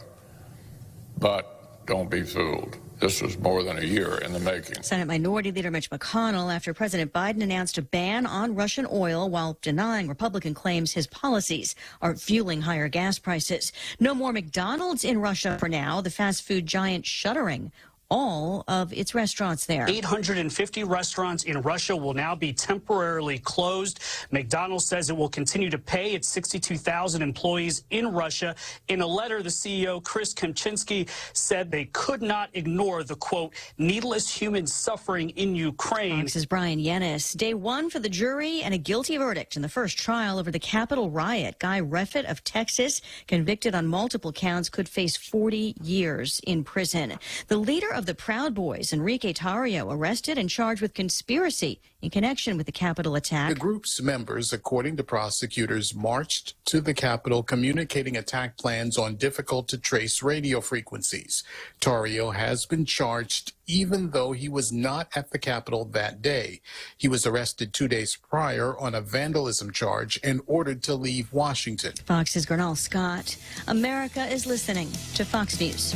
But don't be fooled. This was more than a year in the making. Senate Minority Leader Mitch McConnell, after President Biden announced a ban on Russian oil while denying Republican claims his policies are fueling higher gas prices. No more McDonald's in Russia for now, the fast food giant shuttering all of its restaurants there. 850 restaurants in Russia will now be temporarily closed. McDonald's says it will continue to pay its 62,000 employees in Russia. In a letter, the CEO, Chris Kempczinski, said they could not ignore the, quote, needless human suffering in Ukraine. Fox's Brian Yennis. Day one for the jury and a guilty verdict in the first trial over the Capitol riot. Guy Reffitt of Texas, convicted on multiple counts, could face 40 years in prison. The leader of the Proud Boys, Enrique Tarrio, arrested and charged with conspiracy in connection with the Capitol attack. The group's members, according to prosecutors, marched to the Capitol communicating attack plans on difficult-to-trace radio frequencies. Tarrio has been charged even though he was not at the Capitol that day. He was arrested 2 days prior on a vandalism charge and ordered to leave Washington. Fox's Gernal Scott. America is listening to Fox News.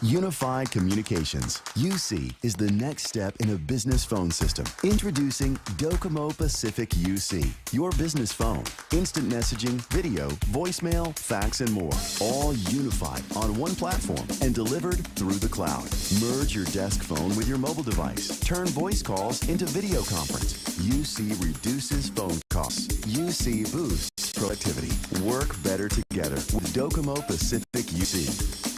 Unified Communications, UC, is the next step in a business phone system. Introducing Docomo Pacific UC, your business phone. Instant messaging, video, voicemail, fax, and more. All unified on one platform and delivered through the cloud. Merge your desk phone with your mobile device. Turn voice calls into video conference. UC reduces phone costs. UC boosts productivity. Work better together with Docomo Pacific UC.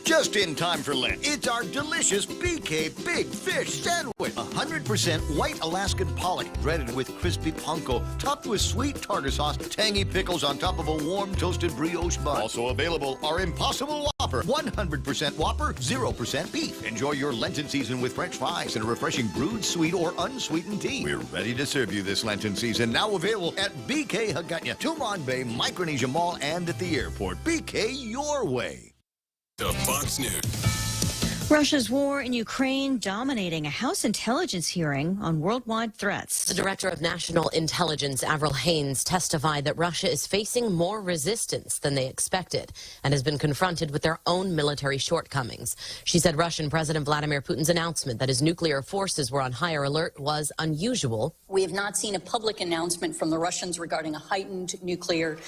Just in time for Lent, it's our delicious BK Big Fish Sandwich. 100% white Alaskan pollock, breaded with crispy panko, topped with sweet tartar sauce, tangy pickles on top of a warm toasted brioche bun. Also available, our Impossible Whopper, 100% Whopper, 0% beef. Enjoy your Lenten season with French fries and a refreshing brewed, sweet, or unsweetened tea. We're ready to serve you this Lenten season, now available at BK Hagutnya, Tumon Bay, Micronesia Mall, and at the airport. BK your way. The Fox News. Russia's war in Ukraine dominating a House intelligence hearing on worldwide threats. The Director of National Intelligence, Avril Haines, testified that Russia is facing more resistance than they expected and has been confronted with their own military shortcomings. She said Russian President Vladimir Putin's announcement that his nuclear forces were on higher alert was unusual. We have not seen a public announcement from the Russians regarding a heightened nuclear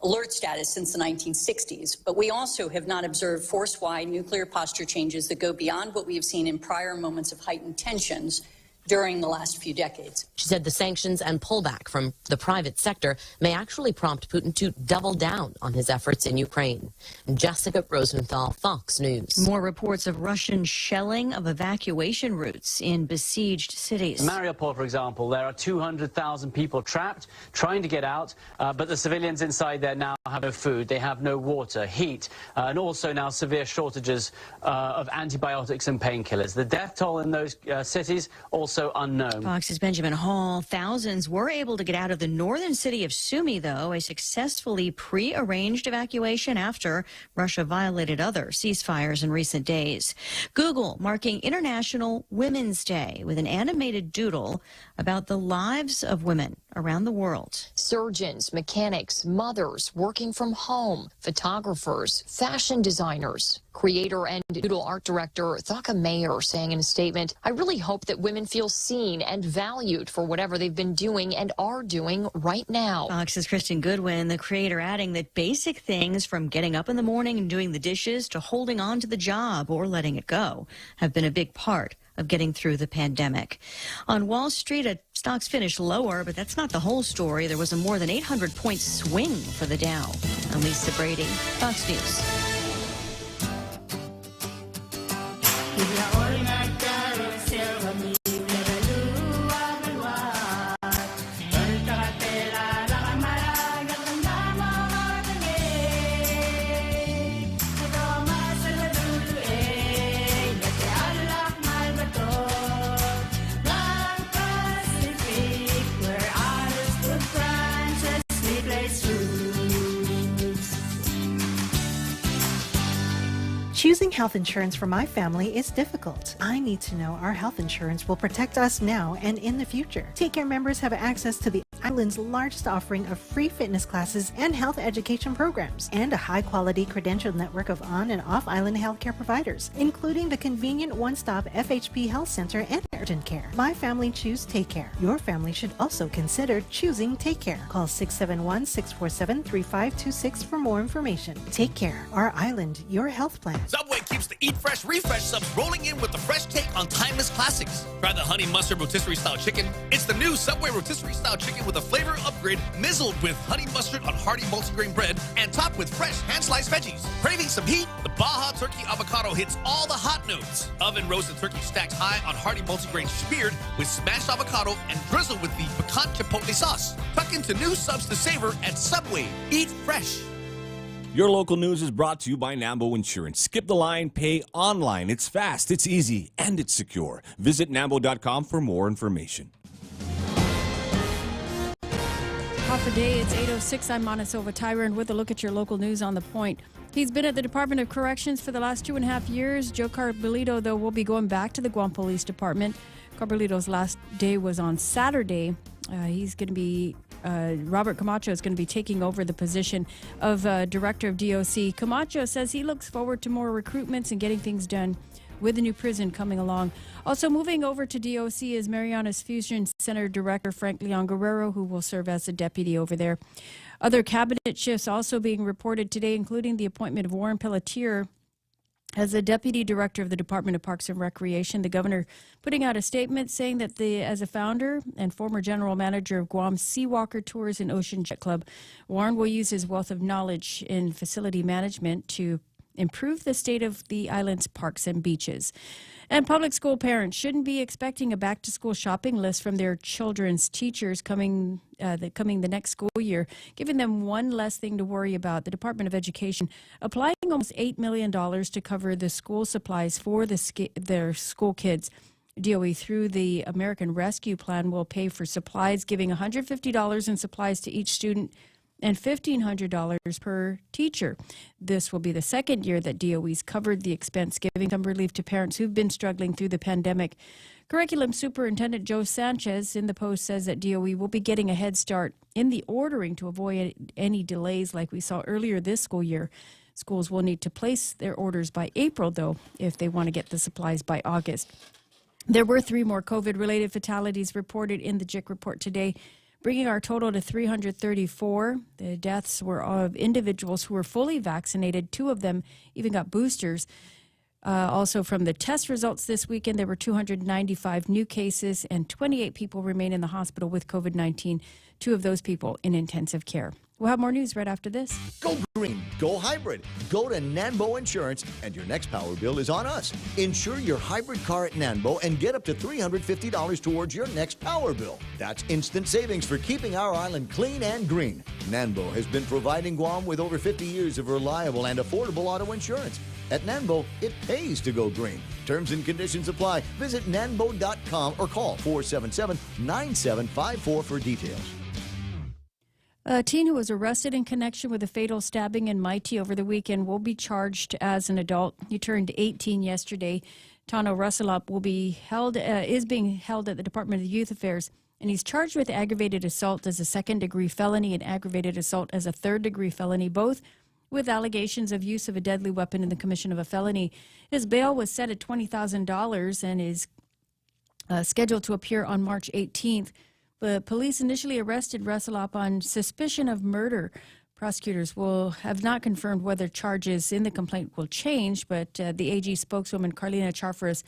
alert status since the 1960s, but we also have not observed force-wide nuclear posture changes that go beyond what we have seen in prior moments of heightened tensions during the last few decades. She said the sanctions and pullback from the private sector may actually prompt Putin to double down on his efforts in Ukraine. Jessica Rosenthal, Fox News. More reports of Russian shelling of evacuation routes in besieged cities. Mariupol, for example, there are 200,000 people trapped, trying to get out, but the civilians inside there now have no food, they have no water, heat, and also now severe shortages of antibiotics and painkillers. The death toll in those cities also unknown. Fox's Benjamin Hall. Thousands were able to get out of the northern city of Sumy, though, a successfully pre-arranged evacuation after Russia violated other ceasefires in recent days. Google marking International Women's Day with an animated doodle about the lives of women around the world. Surgeons, mechanics, mothers working from home, photographers, fashion designers. Creator and doodle art director Thaka Mayer saying in a statement, "I really hope that women feel seen and valued for whatever they've been doing and are doing right now." Fox's Kristen Goodwin, the creator, adding that basic things from getting up in the morning and doing the dishes to holding on to the job or letting it go have been a big part of getting through the pandemic. On Wall Street, stocks finished lower, but that's not the whole story. There was a more than 800-point swing for the Dow. I'm Lisa Brady, Fox News. If you're Choosing health insurance for my family is difficult. I need to know our health insurance will protect us now and in the future. Take Care members have access to the island's largest offering of free fitness classes and health education programs, and a high-quality credentialed network of on- and off-island healthcare providers, including the convenient one-stop FHP Health Center and urgent care. My family choose Take Care. Your family should also consider choosing Take Care. Call 671-647-3526 for more information. Take Care, our island, your health plan. Subway keeps the Eat Fresh Refresh subs rolling in with the fresh take on timeless classics. Try the honey mustard rotisserie style chicken. It's the new Subway rotisserie style chicken with a flavor upgrade, mizzled with honey mustard on hearty multigrain bread and topped with fresh hand-sliced veggies. Craving some heat? The Baja Turkey Avocado hits all the hot notes. Oven roasted turkey stacked high on hearty multigrain speared with smashed avocado and drizzled with the piquant chipotle sauce. Tuck into new subs to savor at Subway. Eat fresh. Your local news is brought to you by Nambo Insurance. Skip the line, pay online. It's fast, it's easy, and it's secure. Visit nambo.com for more information. Half a day, it's 8:06. I'm Montesova Tyron with a look at your local news on the point. He's been at the Department of Corrections for the last 2.5 years. Joe Carbolito, though, will be going back to the Guam Police Department. Carbolito's last day was on Saturday. He's going to be, Robert Camacho is going to be taking over the position of Director of DOC. Camacho says he looks forward to more recruitments and getting things done with the new prison coming along. Also moving over to DOC is Mariana's Fusion Center Director Frank Leon Guerrero, who will serve as a deputy over there. Other cabinet shifts also being reported today, including the appointment of Warren Pelletier as the Deputy Director of the Department of Parks and Recreation. The governor putting out a statement saying that as a founder and former general manager of Guam Seawalker Tours and Ocean Jet Club, Warren will use his wealth of knowledge in facility management to improve the state of the island's parks and beaches. And public school parents shouldn't be expecting a back-to-school shopping list from their children's teachers coming the next school year, giving them one less thing to worry about. The Department of Education applying almost $8 million to cover the school supplies for their school kids. DOE, through the American Rescue Plan, will pay for supplies, giving $150 in supplies to each student and $1,500 per teacher. This will be the second year that DOE's covered the expense, giving some relief to parents who've been struggling through the pandemic. Curriculum Superintendent Joe Sanchez in the Post says that DOE will be getting a head start in the ordering to avoid any delays like we saw earlier this school year. Schools will need to place their orders by April, though, if they want to get the supplies by August. There were 3 more COVID-related fatalities reported in the JIC report today, bringing our total to 334. The deaths were of individuals who were fully vaccinated. 2 of them even got boosters. Also, from the test results this weekend, there were 295 new cases and 28 people remain in the hospital with COVID-19, 2 of those people in intensive care. We'll have more news right after this. Go green, go hybrid. Go to Nanbo Insurance, and your next power bill is on us. Insure your hybrid car at Nanbo and get up to $350 towards your next power bill. That's instant savings for keeping our island clean and green. Nanbo has been providing Guam with over 50 years of reliable and affordable auto insurance. At Nanbo, it pays to go green. Terms and conditions apply. Visit nanbo.com or call 477-9754 for details. A teen who was arrested in connection with a fatal stabbing in Mighty over the weekend will be charged as an adult. He turned 18 yesterday. Tano Russelop is being held at the Department of Youth Affairs, and he's charged with aggravated assault as a second-degree felony and aggravated assault as a third-degree felony, both with allegations of use of a deadly weapon in the commission of a felony. His bail was set at $20,000 and is scheduled to appear on March 18th. The police initially arrested Russelop on suspicion of murder. Prosecutors have not confirmed whether charges in the complaint will change, but the AG spokeswoman Carlina Charfras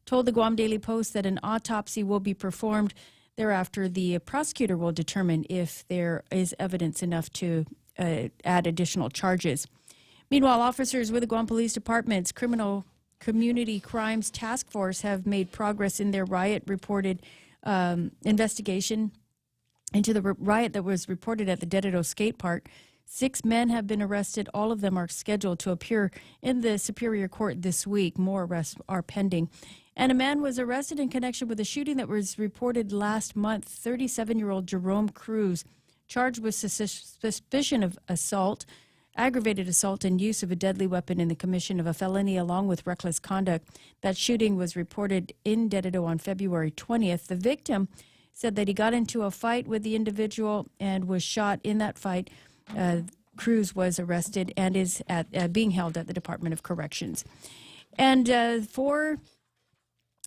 told the Guam Daily Post that an autopsy will be performed. Thereafter, the prosecutor will determine if there is evidence enough to add additional charges. Meanwhile, officers with the Guam Police Department's Criminal Community Crimes Task Force have made progress in their riot-reported investigation into the riot that was reported at the Dedito Skate Park. 6 men have been arrested. All of them are scheduled to appear in the Superior Court this week. More arrests are pending. And a man was arrested in connection with a shooting that was reported last month. 37-year-old Jerome Cruz, charged with suspicion of assault aggravated assault and use of a deadly weapon in the commission of a felony along with reckless conduct. That shooting was reported in Dededo on February 20th. The victim said that he got into a fight with the individual and was shot in that fight. Cruz was arrested and is being held at the Department of Corrections. And four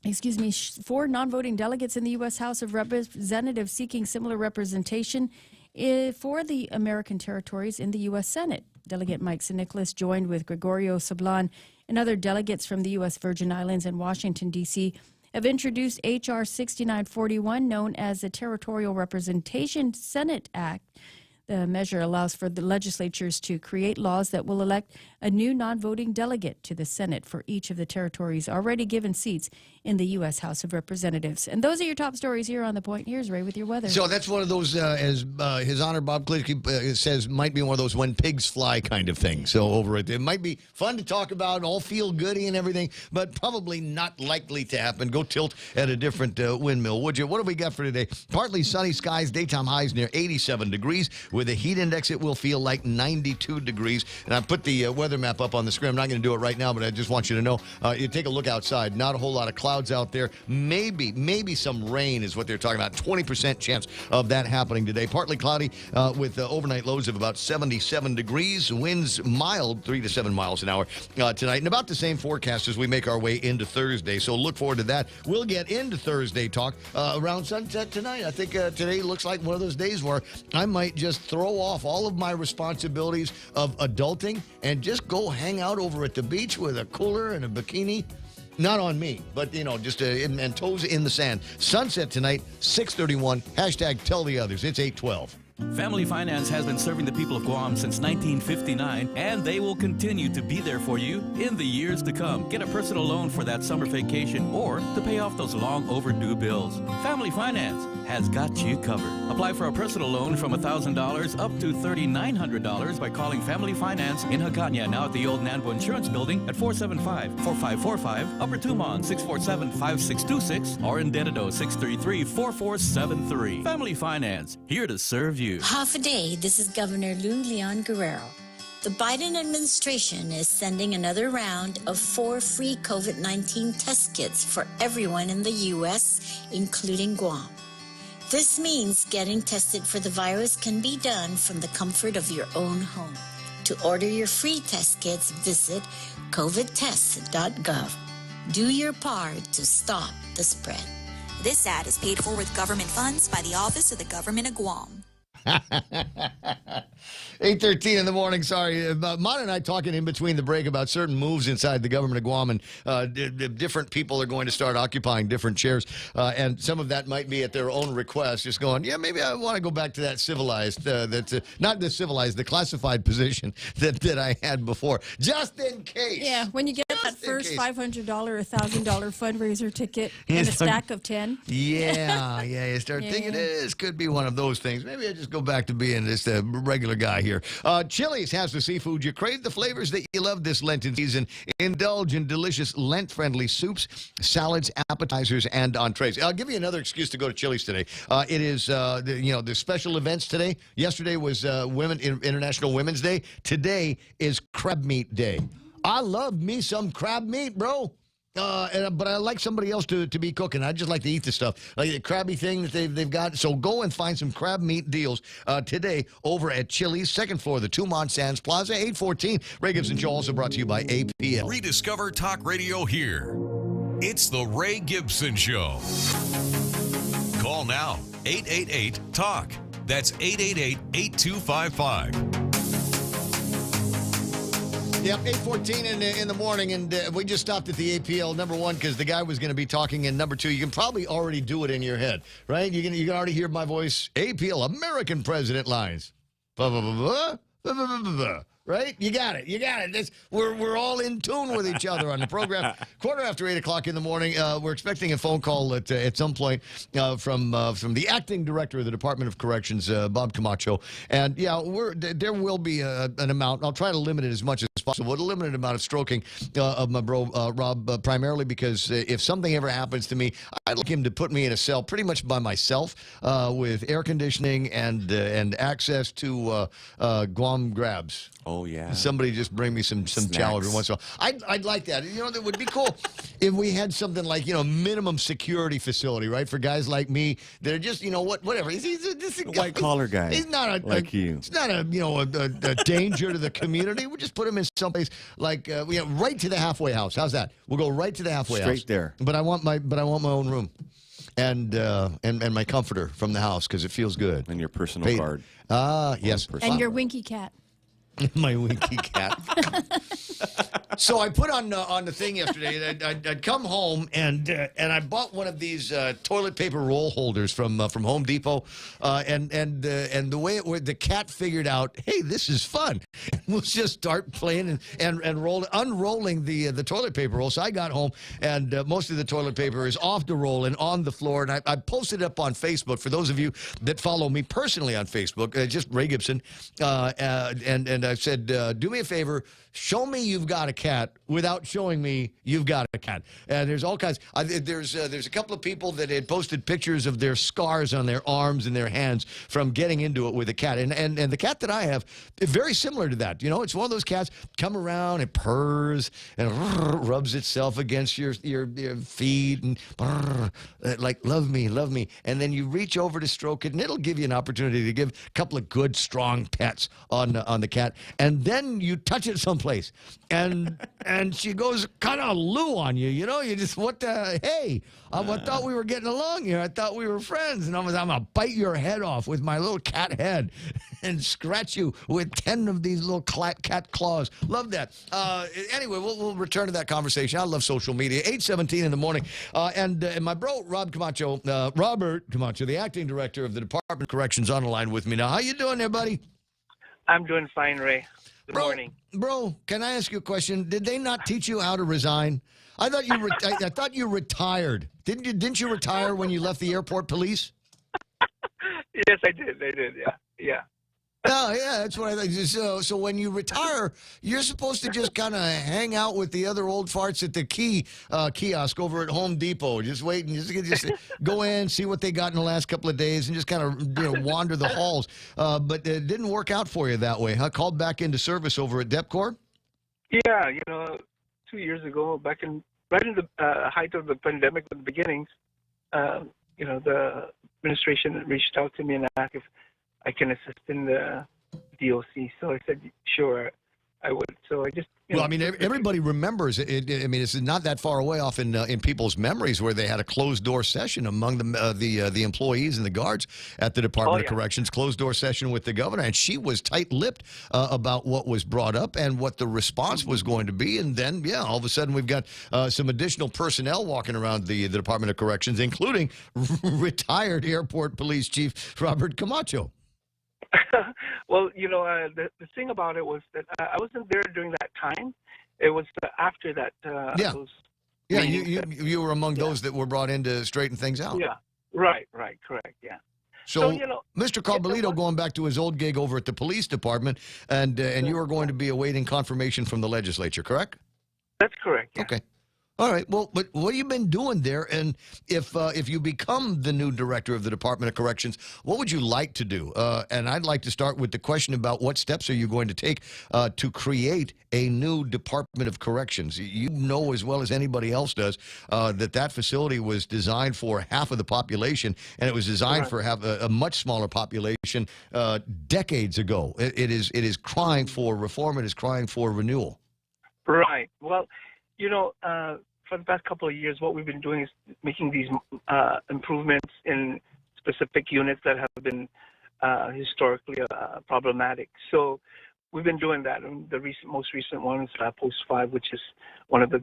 non-voting delegates in the U.S. House of Representatives seeking similar representation for the American territories in the U.S. Senate. Delegate Mike Nicholas joined with Gregorio Sablan and other delegates from the U.S. Virgin Islands and Washington, D.C., have introduced H.R. 6941, known as the Territorial Representation Senate Act. The measure allows for the legislatures to create laws that will elect a new non-voting delegate to the Senate for each of the territories already given seats in the U.S. House of Representatives. And those are your top stories here on The Point. Here's Ray with your weather. So that's one of those, as His Honor Bob Klitzky says, might be one of those when pigs fly kind of things. So over it might be fun to talk about, all feel goody and everything, but probably not likely to happen. Go tilt at a different windmill, would you? What have we got for today? Partly sunny skies, daytime highs near 87 degrees. With a heat index, it will feel like 92 degrees. And I put the weather map up on the screen. I'm not going to do it right now, but I just want you to know. You take a look outside. Not a whole lot of clouds out there. Maybe some rain is what they're talking about. 20% chance of that happening today. Partly cloudy with overnight lows of about 77 degrees. Winds mild, 3 to 7 miles an hour tonight. And about the same forecast as we make our way into Thursday. So look forward to that. We'll get into Thursday talk around sunset tonight. I think today looks like one of those days where I might just throw off all of my responsibilities of adulting and just go hang out over at the beach with a cooler and a bikini. Not on me, but, just and toes in the sand. Sunset tonight, 6:31. Hashtag tell the others. It's 8:12. Family Finance has been serving the people of Guam since 1959, and they will continue to be there for you in the years to come. Get a personal loan for that summer vacation or to pay off those long overdue bills. Family Finance has got you covered. Apply for a personal loan from $1,000 up to $3,900 by calling Family Finance in Hagåtña, now at the old Nambo Insurance Building at 475-4545, Upper Tumon 647-5626, or in Dededo 633-4473. Family Finance, here to serve you. Half a day, this is Governor Lou Leon Guerrero. The Biden administration is sending another round of 4 free COVID-19 test kits for everyone in the U.S., including Guam. This means getting tested for the virus can be done from the comfort of your own home. To order your free test kits, visit covidtest.gov. Do your part to stop the spread. This ad is paid for with government funds by the Office of the Government of Guam. 8:13 in the morning. Sorry, Mon and I talking in between the break about certain moves inside the government of Guam, and different people are going to start occupying different chairs, and some of that might be at their own request. Just going, yeah, maybe I want to go back to that civilized, not the civilized, the classified position that I had before, just in case. Yeah, when you get that first $500 or $1,000 fundraiser ticket and a stack of 10. Yeah, you start thinking this could be one of those things. Maybe I just go back to being just a regular guy here. Chili's has the seafood you crave, the flavors that you love this Lenten season. Indulge in delicious Lent-friendly soups, salads, appetizers, and entrees. I'll give you another excuse to go to Chili's today. It is the special events today. Yesterday was International Women's Day. Today is Crab Meat Day. I love me some crab meat, bro. But I like somebody else to be cooking. I just like to eat the stuff, like the crabby thing that they've got. So go and find some crab meat deals today over at Chili's, second floor of the Tumon Sands Plaza, 814. Ray Gibson Show, also brought to you by APL. Rediscover talk radio here. It's the Ray Gibson Show. Call now, 888-TALK. That's 888-8255. Yep, 8:14 in the morning, and we just stopped at the APL, number one, because the guy was going to be talking, and number two, you can probably already do it in your head, right? You can already hear my voice. APL, American President lines. Right? You got it. We're all in tune with each other on the program. 8:15 in the morning. We're expecting a phone call at some point from the acting director of the Department of Corrections, Bob Camacho. And yeah, there will be an amount. I'll try to limit it as much as possible with a limited amount of stroking of my bro Rob, primarily because if something ever happens to me, I'd like him to put me in a cell pretty much by myself with air conditioning and access to Guam grabs. Oh yeah. Somebody just bring me some chow every once in a while. I'd like that. You know, that would be cool if we had something like, you know, minimum security facility, right, for guys like me that are just, you know, whatever. He's a white collar guy. He's not like you. It's not a danger to the community. We'll just put him in someplace like right to the halfway house. How's that? We'll go right to the halfway house. Straight there. But I want my own room. And my comforter from the house because it feels good. And your personal card. Yes. And your winky cat. My winky cat. So I put on the thing yesterday. I'd come home and I bought one of these toilet paper roll holders from Home Depot, and the way the cat figured out, hey, this is fun. We'll just start playing and unrolling the toilet paper roll. So I got home and most of the toilet paper is off the roll and on the floor. And I posted it up on Facebook for those of you that follow me personally on Facebook, just Ray Gibson, and I said, do me a favor, show me you've got a cat without showing me you've got a cat. And there's all kinds. There's a couple of people that had posted pictures of their scars on their arms and their hands from getting into it with a cat. And the cat that I have is very similar to that. You know, it's one of those cats come around and purrs and rubs itself against your feet and like, love me. And then you reach over to stroke it, and it'll give you an opportunity to give a couple of good, strong pets on the cat. And then you touch it someplace, and she goes kind of Lou on you. You know, you just, hey, I thought we were getting along here. I thought we were friends, and I'm gonna bite your head off with my little cat head and scratch you with 10 of these little cat claws. Love that. Anyway, we'll return to that conversation. I love social media. 8:17 in the morning, and my bro Robert Camacho, the acting director of the Department of Corrections, on the line with me now. How you doing there, buddy? I'm doing fine, Ray. Good morning. Bro, can I ask you a question? Did they not teach you how to resign? I thought you I thought you retired. Didn't you retire when you left the airport police? Yes, I did. Yeah. Oh, yeah, that's what I thought. So when you retire, you're supposed to just kind of hang out with the other old farts at the kiosk over at Home Depot. Just wait and just go in, see what they got in the last couple of days, and just kind of wander the halls. But it didn't work out for you that way, huh? Called back into service over at DepCorp? Yeah, 2 years ago, right in the height of the pandemic, at the beginnings, the administration reached out to me and asked if I can assist in the DOC. So I said, sure, I would. So I just... Well, I mean, everybody remembers it. I mean, it's not that far away off in people's memories where they had a closed-door session among the employees and the guards at the Department of Corrections, closed-door session with the governor, and she was tight-lipped about what was brought up and what the response was going to be. And then, all of a sudden, we've got some additional personnel walking around the Department of Corrections, including retired Airport Police Chief Robert Camacho. Well, the thing about it was that I wasn't there during that time. It was after that. You were among those that were brought in to straighten things out. Yeah, right, correct, yeah. So Mr. Carbolito going back to his old gig over at the police department, and you are going to be awaiting confirmation from the legislature, correct? That's correct, yeah. Okay. All right. Well, but what have you been doing there? And if you become the new director of the Department of Corrections, what would you like to do? And I'd like to start with the question about what steps are you going to take to create a new Department of Corrections? You know as well as anybody else does that facility was designed for half of the population, and it was designed for a much smaller population decades ago. It is crying for reform. It is crying for renewal. Right. Well, for the past couple of years, what we've been doing is making these improvements in specific units that have been historically problematic. So we've been doing that. And the most recent one is Post 5, which is one of the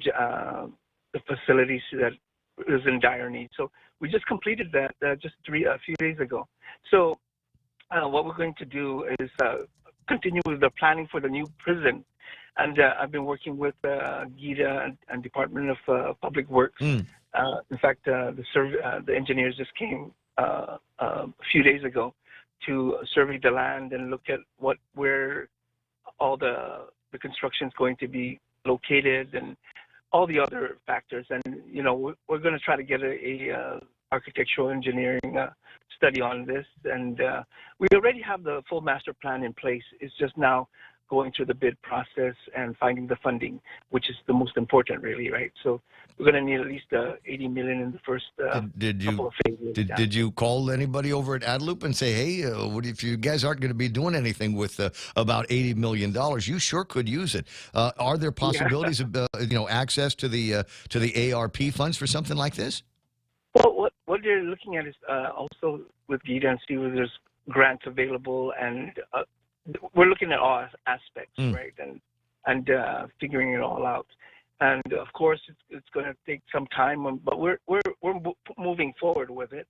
facilities that is in dire need. So we just completed that just a few days ago. So what we're going to do is continue with the planning for the new prison. And I've been working with GIDA and Department of Public Works. In fact, the engineers just came a few days ago to survey the land and look at where all the the construction is going to be located and all the other factors. And, we're going to try to get a architectural engineering study on this. And we already have the full master plan in place. It's just now going through the bid process and finding the funding, which is the most important, really, right? So we're going to need at least $80 million in the first couple of phases. Did you call anybody over at Adloop and say, hey, what if you guys aren't going to be doing anything with about $80 million? You sure could use it. Are there possibilities of access to the ARP funds for something like this? Well, what they're looking at is also with GIDA and see whether there's grants available, and we're looking at all aspects, right, and figuring it all out. And of course, it's going to take some time, but we're moving forward with it.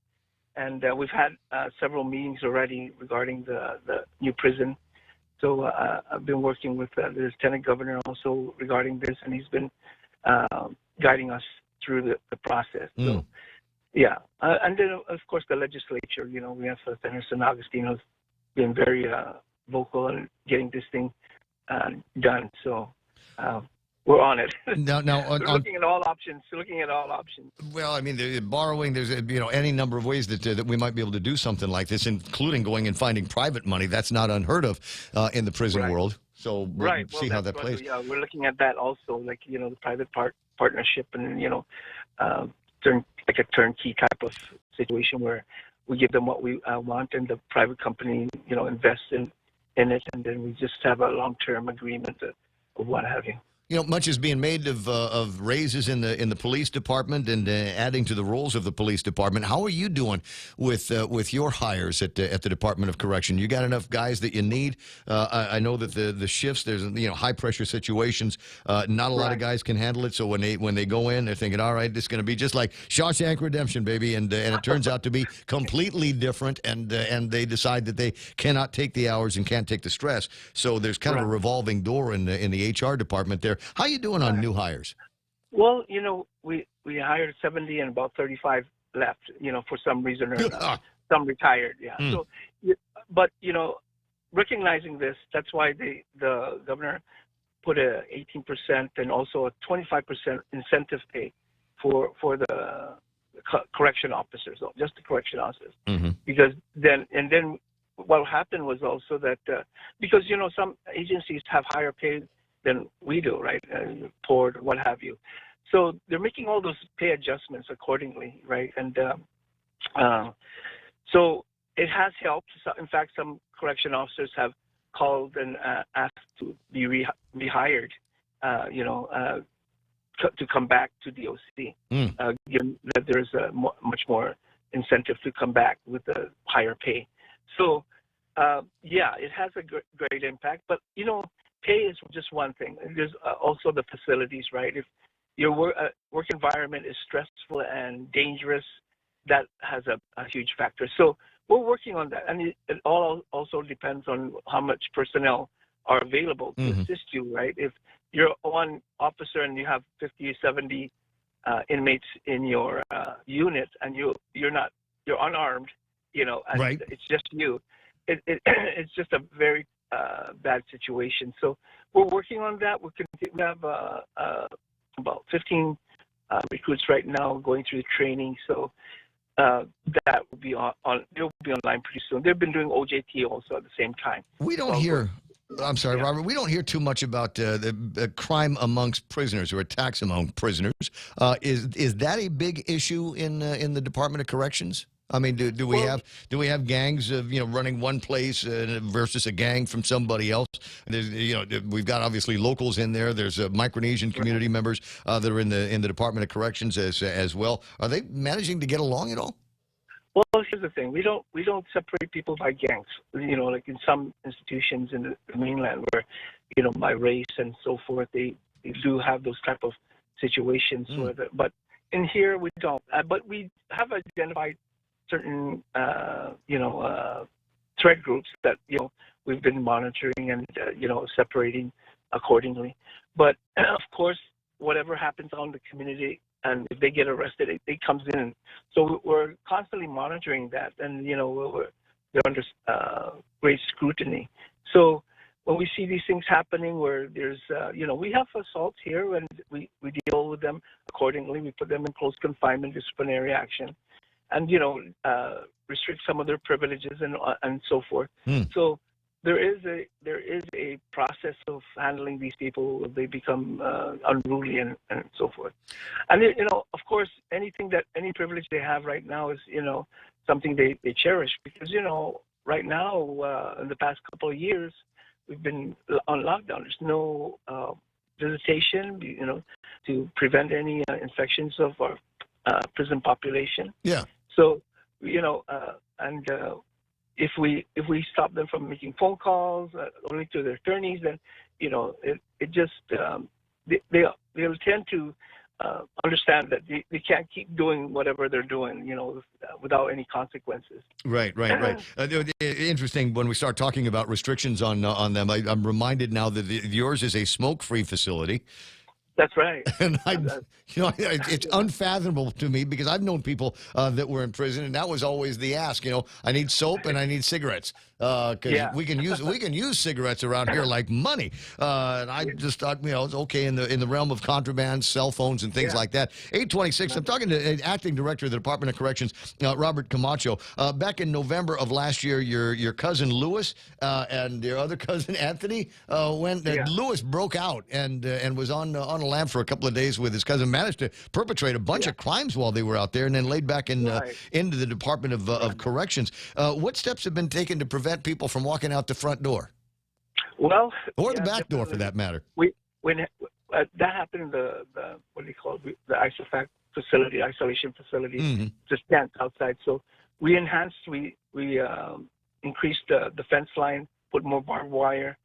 And we've had several meetings already regarding the new prison. So I've been working with the Lieutenant Governor also regarding this, and he's been guiding us through the process. So, yeah. And then, of course, the legislature, we have Senator San Agustino's been very vocal in getting this thing done. So we're on it. Now, we're looking at all options. Well, I mean, borrowing. There's any number of ways that we might be able to do something like this, including going and finding private money. That's not unheard of in the prison world. So we'll see how that plays. Yeah, we're looking at that also, like the private partnership, and like a turnkey type of situation where we give them what we want, and the private company invests in it, and then we just have a long-term agreement of what have you. Much is being made of raises in the police department and adding to the roles of the police department. How are you doing with your hires at the Department of Correction? You got enough guys that you need? I know that the shifts, there's high pressure situations. Not a lot of guys can handle it. So when they go in, they're thinking, all right, this is going to be just like Shawshank Redemption, baby, and it turns out to be completely different. And they decide that they cannot take the hours and can't take the stress. So there's kind of a revolving door in the HR department there. How are you doing on new hires? Well, we hired 70 and about 35 left, for some reason or another. Some retired, yeah. So, but, recognizing this, that's why the governor put a 18% and also a 25% incentive pay for the correction officers, just the correction officers. Because then what happened was also that, because, some agencies have higher pay than we do, right? Port, what have you. So they're making all those pay adjustments accordingly, right? And so it has helped. So in fact, some correction officers have called and asked to be rehired, to come back to DOC, given that there's a much more incentive to come back with a higher pay. So, it has a great impact. But, pay is just one thing. There's also the facilities, right? If your work environment is stressful and dangerous, that has a huge factor. So we're working on that. And it all also depends on how much personnel are available to assist you, right? If you're one officer and you have 50, 70 inmates in your unit and you're unarmed, and it's just you, it's just a very bad situation. So we're working on that. We have about 15 recruits right now going through the training. So that will be they'll be online pretty soon. They've been doing OJT also at the same time. We don't hear. I'm sorry, Robert. We don't hear too much about the crime amongst prisoners or attacks among prisoners. Is that a big issue in the Department of Corrections? I mean, do we have gangs of running one place versus a gang from somebody else? There's, we've got obviously locals in there. There's Micronesian community members that are in the Department of Corrections as well. Are they managing to get along at all? Well, here's the thing: we don't separate people by gangs. Like in some institutions in the mainland, where by race and so forth, they do have those type of situations. But in here, we don't. But we have identified certain threat groups that we've been monitoring and separating accordingly. But of course, whatever happens on the community, and if they get arrested, it comes in. So we're constantly monitoring that, and they're under great scrutiny. So when we see these things happening where there's, we have assaults here and we deal with them accordingly. We put them in close confinement, disciplinary action, and, restrict some of their privileges and so forth. So there is a process of handling these people when they become unruly and so forth. And, of course, any privilege they have right now is, something they cherish because, right now, in the past couple of years, we've been on lockdown. There's no visitation, to prevent any infections of our prison population. Yeah. So, if we stop them from making phone calls only to their attorneys, then it just they'll tend to understand that they can't keep doing whatever they're doing, without any consequences. Right. Interesting when we start talking about restrictions on them. I'm reminded now that yours is a smoke-free facility. That's right. And it's unfathomable to me because I've known people that were in prison, and that was always the ask. I need soap and I need cigarettes because we can use cigarettes around here like money. And I just thought, it's okay in the realm of contraband, cell phones, and things like that. 826. I'm talking to Acting Director of the Department of Corrections, Robert Camacho. Back in November of last year, your cousin Lewis and your other cousin Anthony Lewis broke out and was on a lam for a couple of days with his cousin, managed to perpetrate a bunch of crimes while they were out there, and then laid back into the Department of Corrections. What steps have been taken to prevent people from walking out the front door? Well, or the back door, for that matter. When that happened in the what do you call it, the isolation facility, just tent outside. So we increased the fence line, put more barbed wire.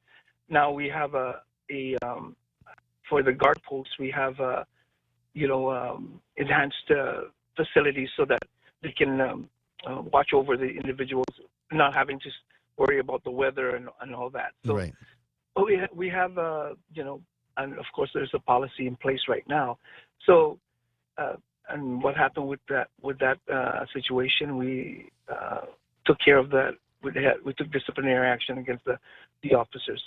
Now we have for the guard posts, we have, enhanced facilities so that they can watch over the individuals, not having to worry about the weather and all that. So we have, and of course there's a policy in place right now. So, and what happened with that situation, we took care of that. We took disciplinary action against the officers.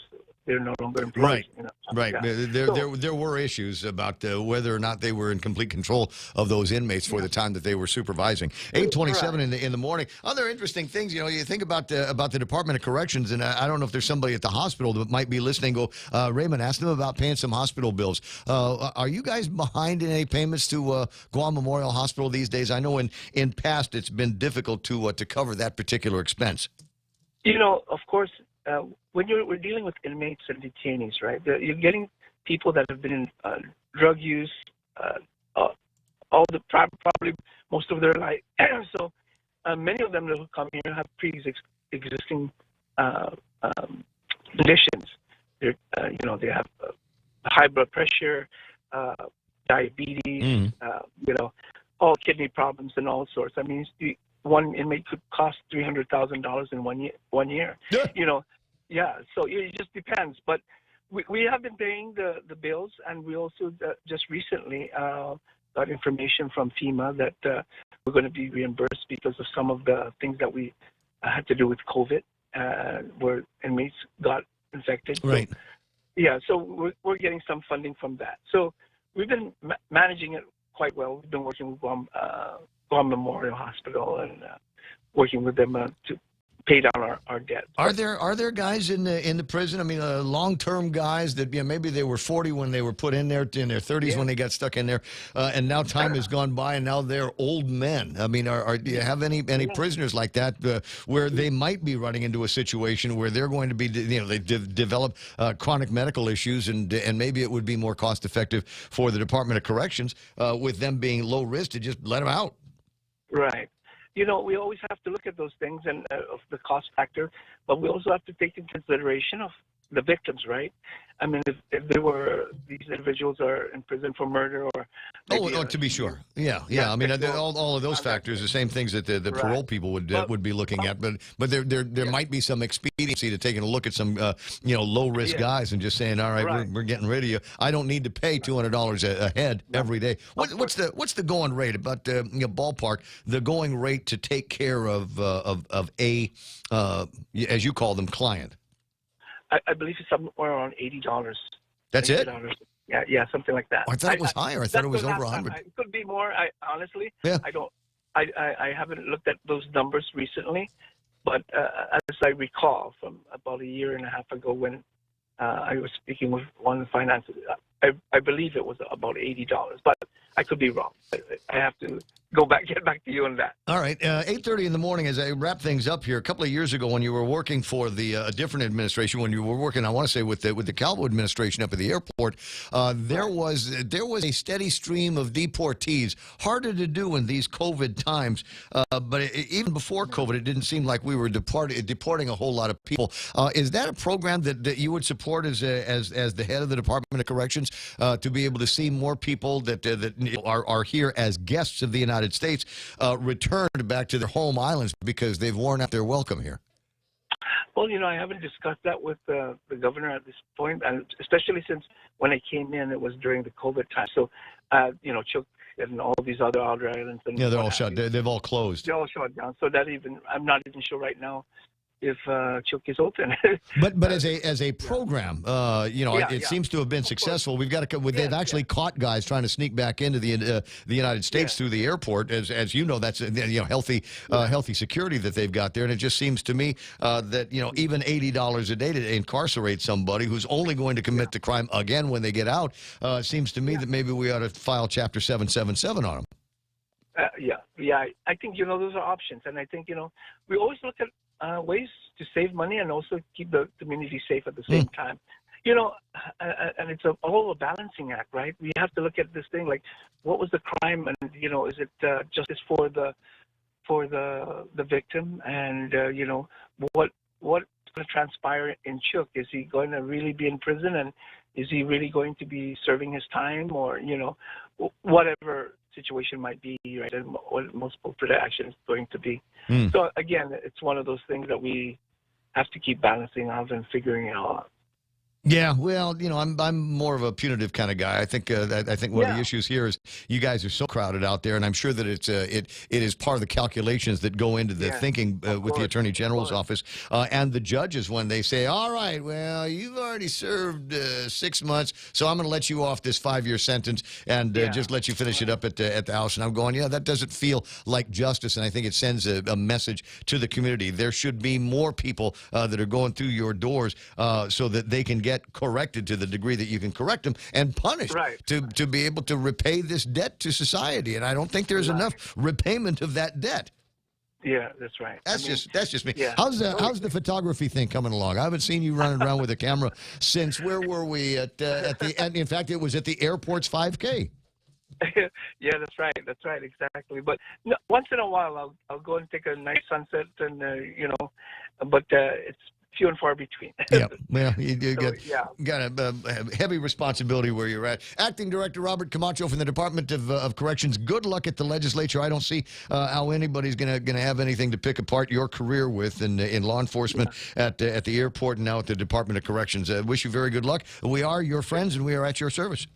They're no longer employed. Right. There were issues about whether or not they were in complete control of those inmates for the time that they were supervising. 8:27 in the morning. Other interesting things, you think about the Department of Corrections, and I don't know if there's somebody at the hospital that might be listening. Go, Raymond, ask them about paying some hospital bills. Are you guys behind in any payments to Guam Memorial Hospital these days? I know in past it's been difficult to cover that particular expense. Of course, when we're dealing with inmates and detainees, right? You're getting people that have been in drug use, probably most of their life. So many of them who come here have pre-existing conditions. They have high blood pressure, diabetes, all kidney problems and all sorts. I mean, one inmate could cost $300,000 in 1 year. So it just depends. But we have been paying the bills, and we also just recently got information from FEMA that we're going to be reimbursed because of some of the things that we had to do with COVID, where inmates got infected. Right. So we're getting some funding from that. So we've been managing it quite well. We've been working with Guam Memorial Hospital and working with them to pay down our debt. Are there guys in the prison? I mean, long-term guys that maybe they were 40 when they were put in there, in their 30s when they got stuck in there, and now time has gone by and now they're old men. I mean, do you have any prisoners like that where they might be running into a situation where they're going to be, they develop chronic medical issues, and maybe it would be more cost-effective for the Department of Corrections with them being low risk to just let them out? Right. We always have to look at those things and of the cost factor, but we also have to take into consideration of the victims, right? I mean, if these individuals are in prison for murder or... to be sure. Yeah. I mean, all of those factors, the same things that the parole people would be looking at, but there might be some expediency to taking a look at some, low-risk guys and just saying, all right, we're getting rid of you. I don't need to pay $200 a head every day. What's the going rate, about ballpark, the going rate to take care of a, as you call them, client? I believe it's somewhere around $80. That's it? Yeah, something like that. Oh, I thought it was higher. I thought it was over 100. It could be more. Honestly, yeah. I haven't looked at those numbers recently, but as I recall from about a year and a half ago when I was speaking with one of the finances, I believe it was about $80, but I could be wrong. I have to get back to you on that. All right, 8:30 in the morning as I wrap things up here. A couple of years ago when you were working for the a different administration, when you were working, I want to say with the Calvo administration up at the airport, there was a steady stream of deportees. Harder to do in these COVID times, but even before COVID, it didn't seem like we were deporting a whole lot of people. Is that a program that you would support as the head of the Department of Corrections to be able to see more people that are here as guests of the United States returned back to their home islands because they've worn out their welcome here? Well, I haven't discussed that with the governor at this point, and especially since when I came in, it was during the COVID time. So, Chuuk and all these other outer islands. And yeah, they're all shut. They've all closed. They're all shut down. So I'm not even sure right now if Chuuk is open. but as a program, it seems to have been successful. We've got to. They've actually caught guys trying to sneak back into the United States through the airport. As you know, that's healthy security that they've got there. And it just seems to me that even $80 a day to incarcerate somebody who's only going to commit the crime again when they get out seems to me that maybe we ought to file Chapter 777 on them. I think those are options, and I think we always look at ways to save money and also keep the community safe at the same time. And it's all a balancing act, right? We have to look at this thing like, what was the crime, and is it justice for the victim, and what's going to transpire in Chuuk? Is he going to really be in prison, and is he really going to be serving his time, or whatever situation might be, right? And what most appropriate action is going to be. So again, it's one of those things that we have to keep balancing out and figuring it all out. Yeah, well, I'm more of a punitive kind of guy. I think one of the issues here is you guys are so crowded out there, and I'm sure that it is part of the calculations that go into the thinking with the Attorney General's office and the judges when they say, all right, well, you've already served 6 months, so I'm going to let you off this 5-year sentence and just let you finish it up at the house. And I'm going, that doesn't feel like justice, and I think it sends a message to the community. There should be more people that are going through your doors so that they can get corrected to the degree that you can correct them and punished to be able to repay this debt to society. And I don't think there's enough repayment of that debt. Yeah, that's right. That's just me. Yeah. How's the photography thing coming along? I haven't seen you running around with a camera since where were we in fact it was at the airport's 5K. Yeah, that's right, exactly. But once in a while I'll go and take a nice sunset, and but it's few and far between. Yeah, well, you got a heavy responsibility where you're at. Acting Director Robert Camacho from the Department of Corrections. Good luck at the legislature. I don't see how anybody's gonna have anything to pick apart your career with in law enforcement at the airport and now at the Department of Corrections. Wish you very good luck. We are your friends and we are at your service.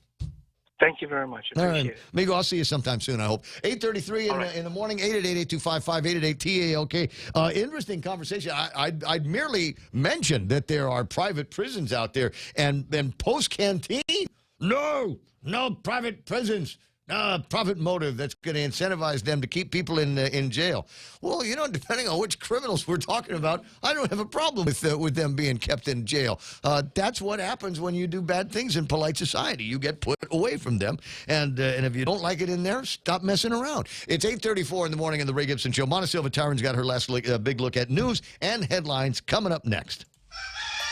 Thank you very much. Appreciate it. Migo, I'll see you sometime soon, I hope. 8:33 in the morning, 888-8255, 888-TALK. Interesting conversation. I'd merely mentioned that there are private prisons out there and post-canteen. No private prisons. Profit motive that's going to incentivize them to keep people in jail. Well, depending on which criminals we're talking about, I don't have a problem with them being kept in jail. That's what happens when you do bad things in polite society. You get put away from them, and if you don't like it in there, stop messing around. It's 8:34 in the morning on the Ray Gibson Show. Montecillo Tyron's got her last big look at news and headlines coming up next.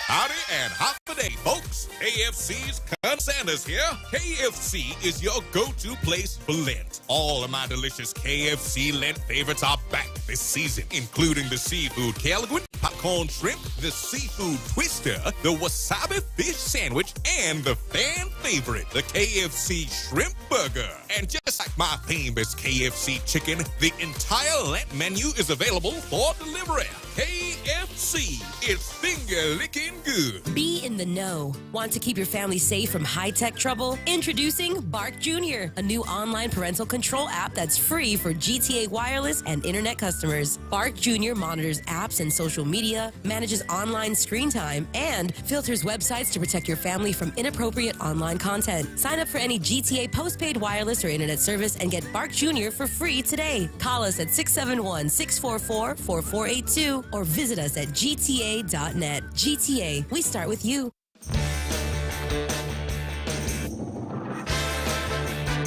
Howdy and hot day, folks. KFC's Colonel Sanders here. KFC is your go-to place for Lent. All of my delicious KFC Lent favorites are back this season, including the seafood Calaguin, popcorn shrimp, the seafood twister, the wasabi fish sandwich, and the fan favorite, the KFC shrimp burger. And just like my famous KFC chicken, the entire Lent menu is available for delivery. KFC, it's finger-licking good. Be in the know. Want to keep your family safe from high-tech trouble? Introducing Bark Jr., a new online parental control app that's free for GTA wireless and internet customers. Bark Jr. monitors apps and social media media, manages online screen time, and filters websites to protect your family from inappropriate online content. Sign up for any GTA postpaid wireless or internet service and get Bark Jr. for free today. Call us at 671-644-4482 or visit us at gta.net. GTA, we start with you.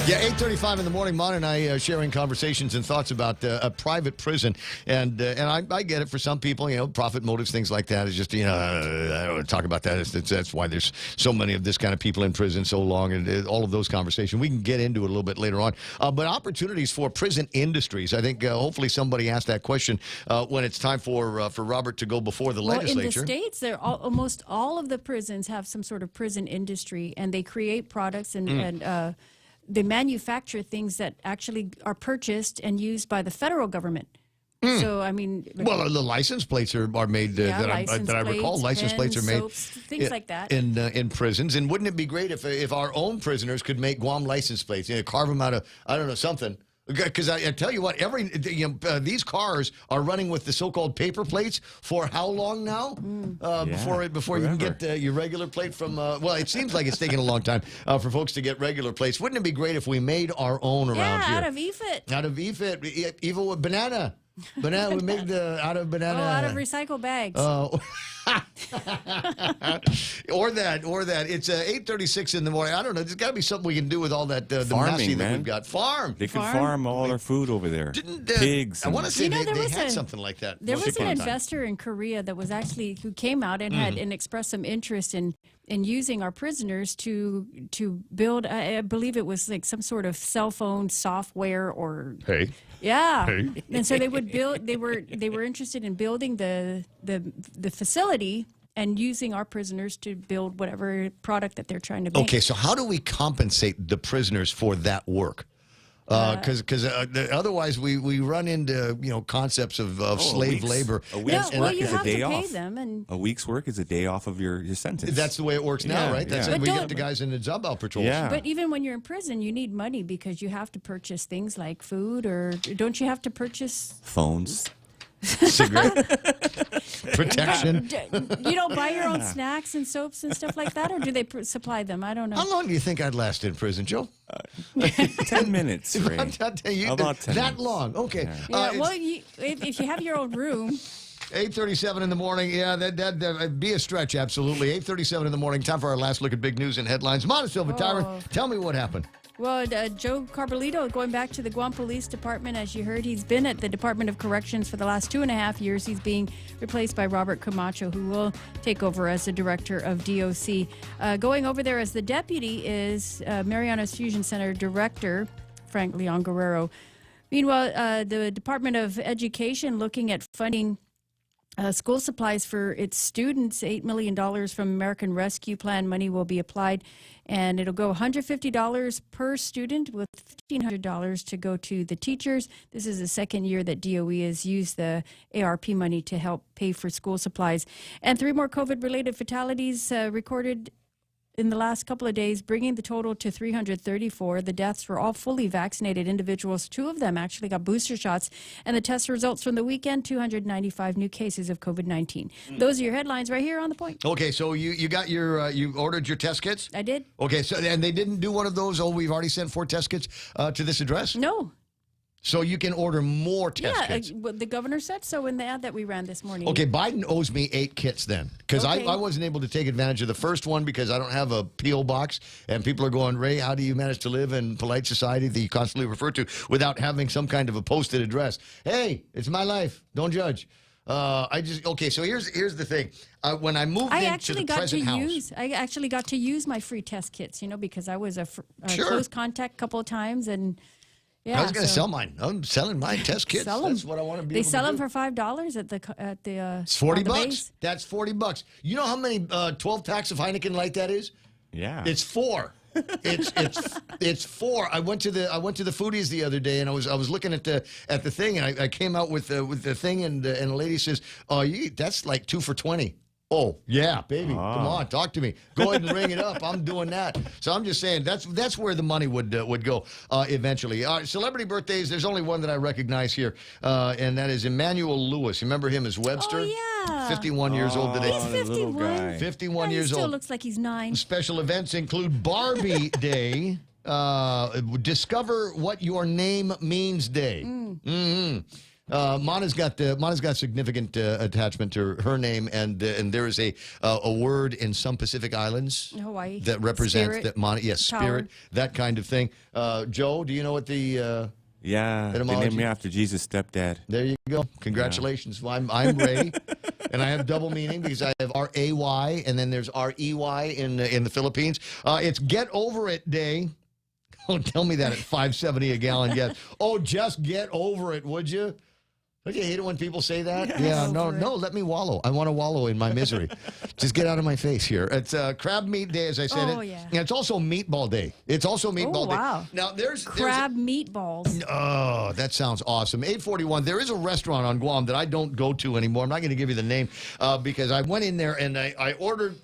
Yeah, 8:35 in the morning. Mon and I sharing conversations and thoughts about a private prison, and I get it. For some people, profit motives, things like that is just I don't want to talk about that. That's why there's so many of this kind of people in prison so long, and all of those conversations. We can get into it a little bit later on. But opportunities for prison industries. I think hopefully somebody asked that question when it's time for Robert to go before the legislature. In the States, almost all of the prisons have some sort of prison industry, and they create products and they manufacture things that actually are purchased and used by the federal government. So, I mean... Well, the license plates are made, that I recall. License plates are made... Soaps, things like that. In prisons. And wouldn't it be great if our own prisoners could make Guam license plates? Carve them out of, I don't know, something. Because I tell you what, these cars are running with the so-called paper plates for how long now? Before you can get your regular plate from. Well, it seems like it's taking a long time for folks to get regular plates. Wouldn't it be great if we made our own around here? Yeah, out of EFIT. Out of EFIT, even with banana. Banana, we make out of banana. Oh, out of recycle bags. Or that. It's 8:36 in the morning. I don't know. There's got to be something we can do with all that the messy that we've got. They could farm all our food over there. Pigs. I want to say they had something like that. There was an investor in Korea that was who came out and had and expressed some interest in using our prisoners to build. I believe it was like some sort of cell phone software or. Yeah, and so they would build. They were interested in building the facility and using our prisoners to build whatever product that they're trying to make. Okay, so how do we compensate the prisoners for that work? Because otherwise we run into concepts of slave labor. A week's work you is have a day to off. pay them, and a week's work is a day off of your sentence. That's the way it works now, right? That's it. We get the guys in the Zambal patrols. Yeah. But even when you're in prison, you need money because you have to purchase things like food, or don't you have to purchase phones? Cigarette protection. You don't buy your own snacks and soaps and stuff like that, or do they supply them? I don't know. How long do you think I'd last in prison, Joe? 10 minutes. Ray. About 10 minutes. long. Okay. Yeah, well, if you have your own room. 8:37 in the morning. Yeah, that'd be a stretch, absolutely. 8:37 in the morning. Time for our last look at big news and headlines. Montecillo, Tyron, tell me what happened. Well, Joe Carbolito, going back to the Guam Police Department, as you heard, he's been at the Department of Corrections for the last 2.5 years. He's being replaced by Robert Camacho, who will take over as the director of DOC. Going over there as the deputy is Marianas Fusion Center Director, Frank Leon Guerrero. Meanwhile, the Department of Education looking at funding school supplies for its students. $8 million from American Rescue Plan money will be applied, and it'll go $150 per student, with $1,500 to go to the teachers. This is the second year that DOE has used the ARP money to help pay for school supplies. And 3 more COVID-related fatalities recorded in the last couple of days, bringing the total to 334. The deaths were all fully vaccinated individuals. 2 of them actually got booster shots. And the test results from the weekend, 295 new cases of COVID-19. Those are your headlines right here on The Point. Okay, so you got your, you ordered your test kits? I did. Okay, so and they didn't do one of those, we've already sent 4 test kits to this address? No. So you can order more test kits. Yeah, the governor said so in the ad that we ran this morning. Okay, Biden owes me 8 kits then, because Okay. I wasn't able to take advantage of the first one because I don't have a P.O. box, and people are going, Ray, how do you manage to live in polite society that you constantly refer to without having some kind of a posted address? Hey, it's my life. Don't judge. Okay, so here's the thing. When I moved into the present house, I actually got to use my free test kits, because I was a close contact a couple of times, and yeah, I was going to sell mine. I'm selling my test kits. That's what I want to be. They able sell to them do. for $5 at the. It's $40. Base. That's $40. You know how many 12 packs of Heineken Light that is? Yeah, it's 4. It's 4. I went to the foodies the other day, and I was looking at the thing, and I came out with the thing, and a lady says, "Oh, that's like 2 for $20." Oh, yeah, baby. Come on, talk to me. Go ahead and ring it up. I'm doing that. So I'm just saying that's where the money would go eventually. Celebrity birthdays, there's only one that I recognize here, and that is Emmanuel Lewis. You remember him as Webster? Oh, yeah. 51 years old today. He's 51. 51 Yeah, years he still old. looks like he's 9. Special events include Barbie Day, Discover What Your Name Means Day. Mm-hmm. Mana's got significant attachment to her name, and there is a word in some Pacific Islands Hawaii that represents spirit. that Mana. Yes, spirit, that kind of thing. Joe, do you know what the Yeah, they etymology? named me after Jesus' stepdad. There you go. Congratulations. Well, I'm Ray, and I have double meaning because I have R-A-Y, and then there's R-E-Y in the Philippines. It's Get Over It Day. Don't tell me that at $5.70 a gallon gas. Oh, just get over it, would you? Don't you hate it when people say that? Yeah, no, let me wallow. I want to wallow in my misery. Just get out of my face here. It's Crab Meat Day, as I said. Oh, yeah. And it's also Meatball Day. It's also Meatball Day. Wow. Now, there's Crab meatballs. Oh, that sounds awesome. 841. There is a restaurant on Guam that I don't go to anymore. I'm not going to give you the name because I went in there and I ordered,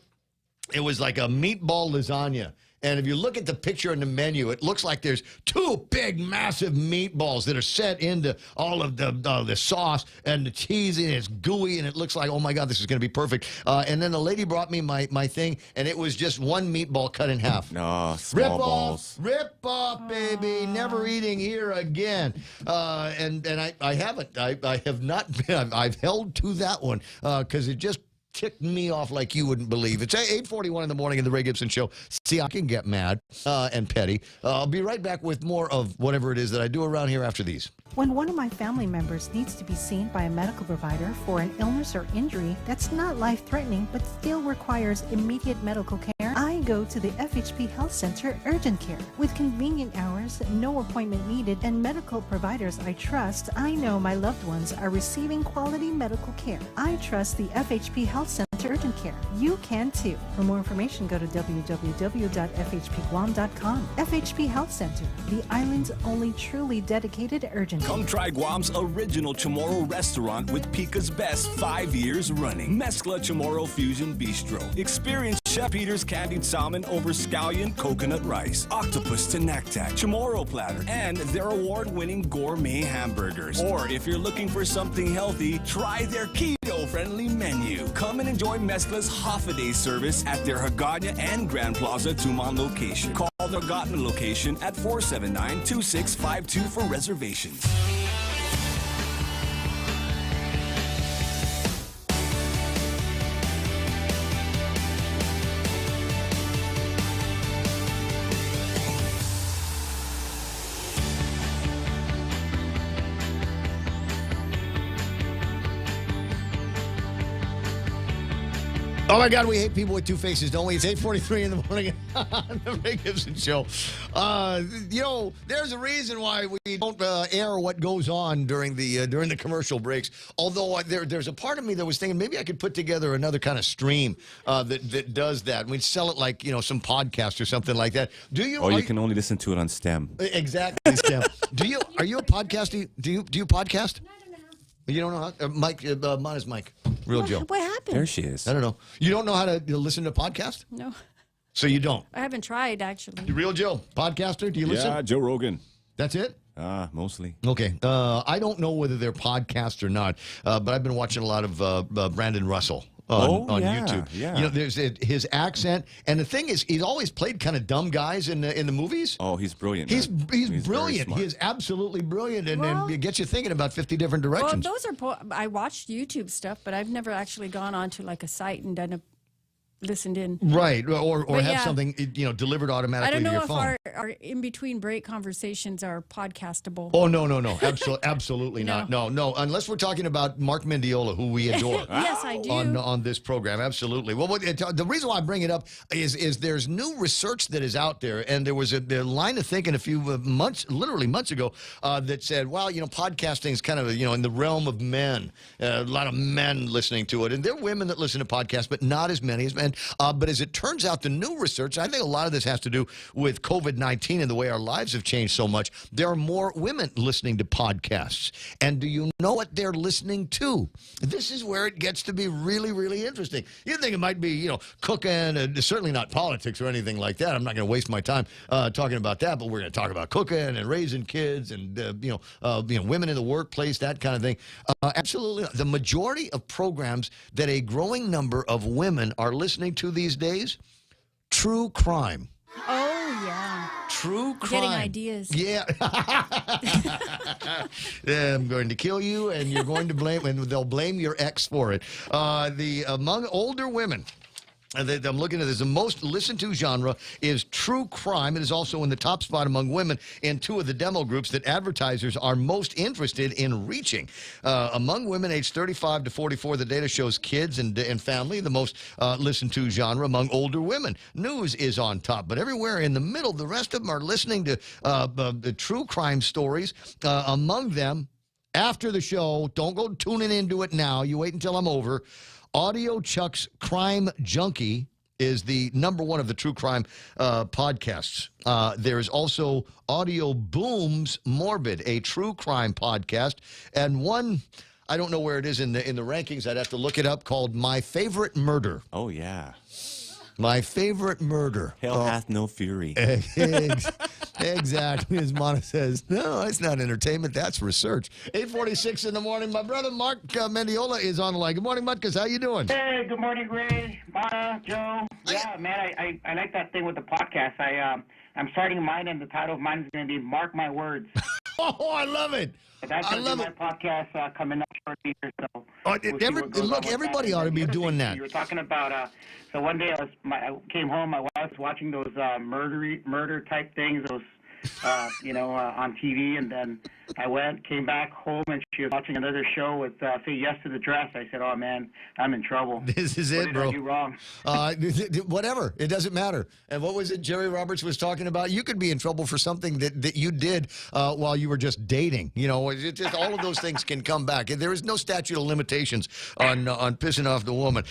it was like a meatball lasagna. And if you look at the picture in the menu, it looks like there's 2 big, massive meatballs that are set into all of the sauce and the cheese, and it's gooey, and it looks like, oh, my God, this is going to be perfect. And then the lady brought me my thing, and it was just 1 meatball cut in half. No, small balls. Rip off, baby. Never eating here again. And I haven't. I have not been. I've held to that one because it just ticked me off like you wouldn't believe. It's 8:41 in the morning in the Ray Gibson Show. See, I can get mad and petty. I'll be right back with more of whatever it is that I do around here after these. When one of my family members needs to be seen by a medical provider for an illness or injury that's not life-threatening but still requires immediate medical care, I go to the FHP Health Center Urgent Care. With convenient hours, no appointment needed, and medical providers I trust, I know my loved ones are receiving quality medical care. I trust the FHP Health Center Urgent Care. You can too. For more information, go to www.fhpguam.com. FHP Health Center, the island's only truly dedicated urgent care. Come try Guam's original Chamorro restaurant with Pica's Best 5 years running. Mezcla Chamorro Fusion Bistro. Experience Chef Peter's candied salmon over scallion coconut rice, octopus to naktak, Chamorro platter, and their award-winning gourmet hamburgers. Or if you're looking for something healthy, try their keto-friendly menu. Come and enjoy Mezcla's half-a-day service at their Hagana and Grand Plaza Tuman location. Call the Hagana location at 479-2652 for reservations. Oh, my God, we hate people with 2 faces, don't we? It's 8:43 in the morning on the Ray Gibson Show. There's a reason why we don't air what goes on during the commercial breaks. Although there's a part of me that was thinking maybe I could put together another kind of stream that does that. We'd sell it like, some podcast or something like that. Or you can only listen to it on STEM. Exactly, STEM. Are you a podcaster? Do you podcast? You don't know how? Mike, mine is Mike. Real Joe. What happened? There she is. I don't know. You don't know how to listen to a podcast? No. So you don't? I haven't tried, actually. Real Joe, podcaster, do you listen? Yeah, Joe Rogan. That's it? Mostly. Okay. I don't know whether they're podcasts or not, but I've been watching a lot of Brandon Russell. On YouTube. Yeah. There's his accent, and the thing is, he's always played kind of dumb guys in the movies. Oh, he's brilliant. He's brilliant. He is absolutely brilliant, and it gets you thinking about 50 different directions. Well, those are I watched YouTube stuff, but I've never actually gone onto like a site and listened in. Right, or have something delivered automatically I don't know to your if phone. our in between break conversations are podcastable. Oh no, absolutely not. No, unless we're talking about Mark Mendiola, who we adore. Yes, I do. On this program, absolutely. Well, the reason why I bring it up is there's new research that is out there, and there was a line of thinking a few months ago, that said, well, podcasting is kind of in the realm of men. A lot of men listening to it, and there are women that listen to podcasts, but not as many as men. trend. But as it turns out, the new research, I think a lot of this has to do with COVID-19 and the way our lives have changed so much. There are more women listening to podcasts. And do you know what they're listening to? This is where it gets to be really, really interesting. You think it might be, you know, cooking, and certainly not politics or anything like that. I'm not going to waste my time talking about that, but we're going to talk about cooking and raising kids and, women in the workplace, that kind of thing. Absolutely. The majority of programs that a growing number of women are listening to these days, true crime. Oh, yeah. True crime. Getting ideas. Yeah. I'm going to kill you, and you're going to blame, and they'll blame your ex for it. Among older women, I'm looking at this. The most listened to genre is true crime. It is also in the top spot among women in two of the demo groups that advertisers are most interested in reaching. Among women aged 35 to 44, the data shows kids and family, the most listened to genre among older women. News is on top, but everywhere in the middle, the rest of them are listening to the true crime stories. Among them, after the show, don't go tuning into it now. You wait until I'm over. Audio Chuck's Crime Junkie is the #1 of the true crime podcasts. There's also Audio Boom's Morbid, a true crime podcast, and one, I don't know where it is in the rankings. I'd have to look it up, called My Favorite Murder. Oh, yeah. My Favorite Murder. Hell hath no fury. Exactly, as Mona says. No, it's not entertainment. That's research. 8:46 in the morning. My brother Mark Mendiola is on the line. Good morning, Mutkus. How you doing? Hey, good morning, Ray, Mona, Joe. Yeah, man, I like that thing with the podcast. I'm starting mine, and the title of mine is going to be Mark My Words. Oh, I love it. That's going to be my podcast coming up shortly here. So look, everybody ought to be doing that. You were talking about. So one day I came home. My wife was watching those murder type things. Those. On TV, and then I came back home, and she was watching another show with Say Yes to the Dress. I said, "Oh man, I'm in trouble. This is it, bro. What did I do wrong?" Whatever, it doesn't matter. And what was it Jerry Roberts was talking about? You could be in trouble for something that you did while you were just dating. You know, just all of those things can come back. There is no statute of limitations on pissing off the woman.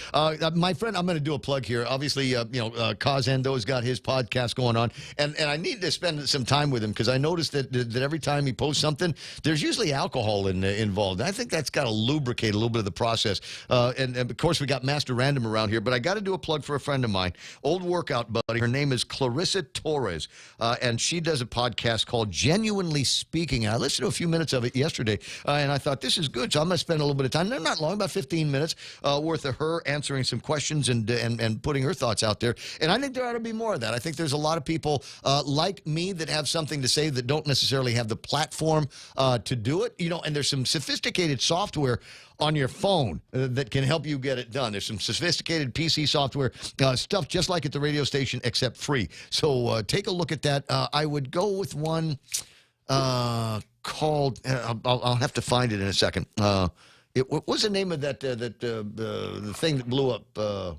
My friend, I'm going to do a plug here. Obviously, Cosendo's got his podcast going on, and I need to spend some time with him, because I noticed that every time he posts something, there's usually alcohol involved. I think that's got to lubricate a little bit of the process. And of course, we got Master Random around here, but I got to do a plug for a friend of mine, old workout buddy. Her name is Clarissa Torres, and she does a podcast called Genuinely Speaking. I listened to a few minutes of it yesterday, and I thought, this is good, so I'm going to spend a little bit of time. They're not long, about 15 minutes worth of her answering some questions and putting her thoughts out there. And I think there ought to be more of that. I think there's a lot of people like me that have something to say that don't necessarily have the platform to do it, and there's some sophisticated software on your phone that can help you get it done. There's some sophisticated PC software, stuff just like at the radio station, except free. So take a look at that. I would go with one called, I'll have to find it in a second. What was the name of that, the thing that blew up? The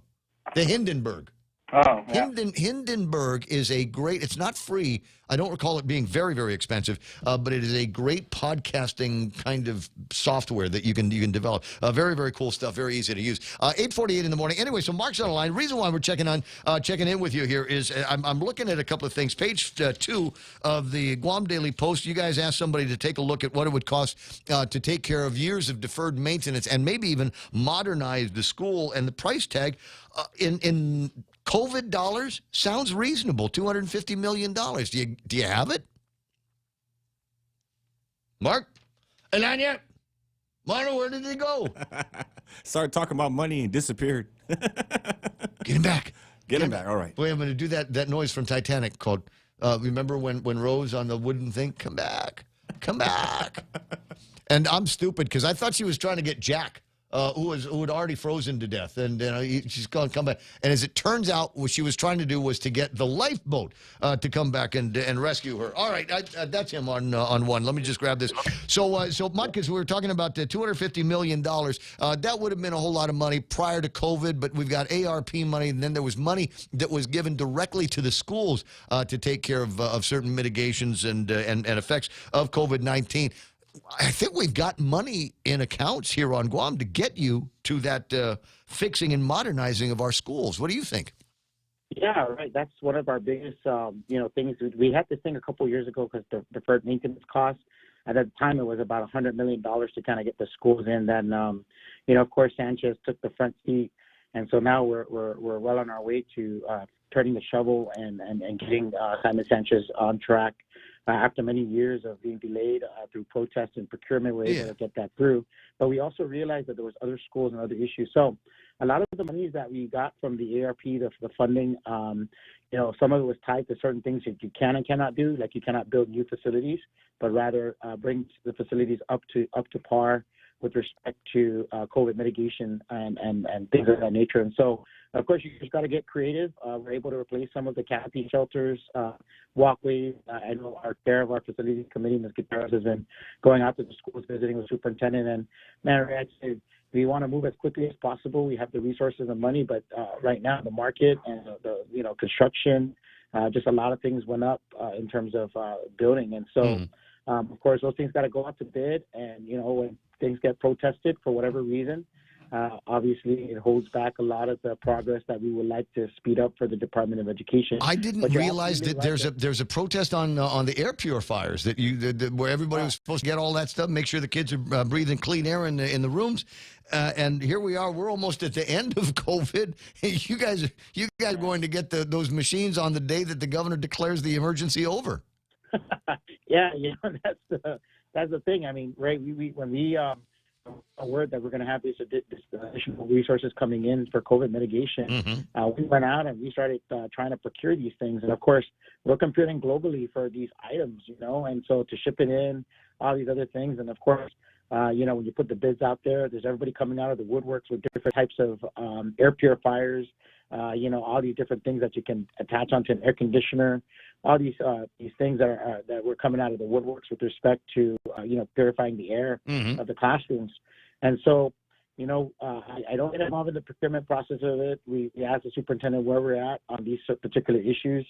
Hindenburg. Oh, yeah. Hindenburg is a great, it's not free. I don't recall it being very, very expensive, but it is a great podcasting kind of software that you can develop. Very, very cool stuff, very easy to use. 8:48 in the morning. Anyway, so Mark's on the line. The reason why we're checking in with you here is I'm looking at a couple of things. Page 2 of the Guam Daily Post, you guys asked somebody to take a look at what it would cost to take care of years of deferred maintenance and maybe even modernize the school, and the price tag in COVID dollars sounds reasonable. $250 million. Do you have it? Mark? Elanya? Mark, where did he go? Started talking about money and disappeared. Get him back. Get him back. All right. Wait, I'm going to do that noise from Titanic called, remember when Rose on the wooden thing? Come back. Come back. And I'm stupid because I thought she was trying to get Jack. Who had already frozen to death, and she's going to come back. And as it turns out, what she was trying to do was to get the lifeboat to come back and rescue her. All right, that's him on one. Let me just grab this. So Mutkus, we were talking about the $250 million. That would have been a whole lot of money prior to COVID, but we've got ARP money, and then there was money that was given directly to the schools to take care of certain mitigations and effects of COVID-19. I think we've got money in accounts here on Guam to get you to that fixing and modernizing of our schools. What do you think? Yeah, right. That's one of our biggest, things. We had this thing a couple of years ago because the deferred maintenance costs. At the time, it was about $100 million to kind of get the schools in. Then, of course, Sanchez took the front seat, and so now we're well on our way to turning the shovel and getting Simon Sanchez on track. After many years of being delayed through protests and procurement, we were able to get that through. But we also realized that there was other schools and other issues. So a lot of the monies that we got from the ARP, the funding, some of it was tied to certain things that you can and cannot do, like you cannot build new facilities, but rather bring the facilities up to par with respect to COVID mitigation and things of that nature. And so, of course, you just got to get creative. We're able to replace some of the canopy shelters, walkways. I know our chair of our facilities committee, Ms. Gutierrez, has been going out to the schools, visiting with superintendent. And, man, I'd say we want to move as quickly as possible. We have the resources and money, but right now the market and the construction, just a lot of things went up in terms of building. And so, of course, those things got to go out to bid. And, when things get protested for whatever reason, obviously it holds back a lot of the progress that we would like to speed up for the Department of Education. I didn't realize that there's a protest on the air purifiers where everybody was supposed to get all that stuff, make sure the kids are breathing clean air in the rooms. And here we are. We're almost at the end of COVID. You guys are going to get those machines on the day that the governor declares the emergency over. Yeah, that's the thing. I mean, right? When we word that we're going to have this additional resources coming in for COVID mitigation, we went out and we started trying to procure these things. And of course, we're competing globally for these items, and so to ship it in, all these other things. And of course, when you put the bids out there, there's everybody coming out of the woodworks with different types of air purifiers, all these different things that you can attach onto an air conditioner, all these things that were coming out of the woodworks with respect to, purifying the air of the classrooms. And so, I don't get involved in the procurement process of it. We asked the superintendent where we're at on these particular issues.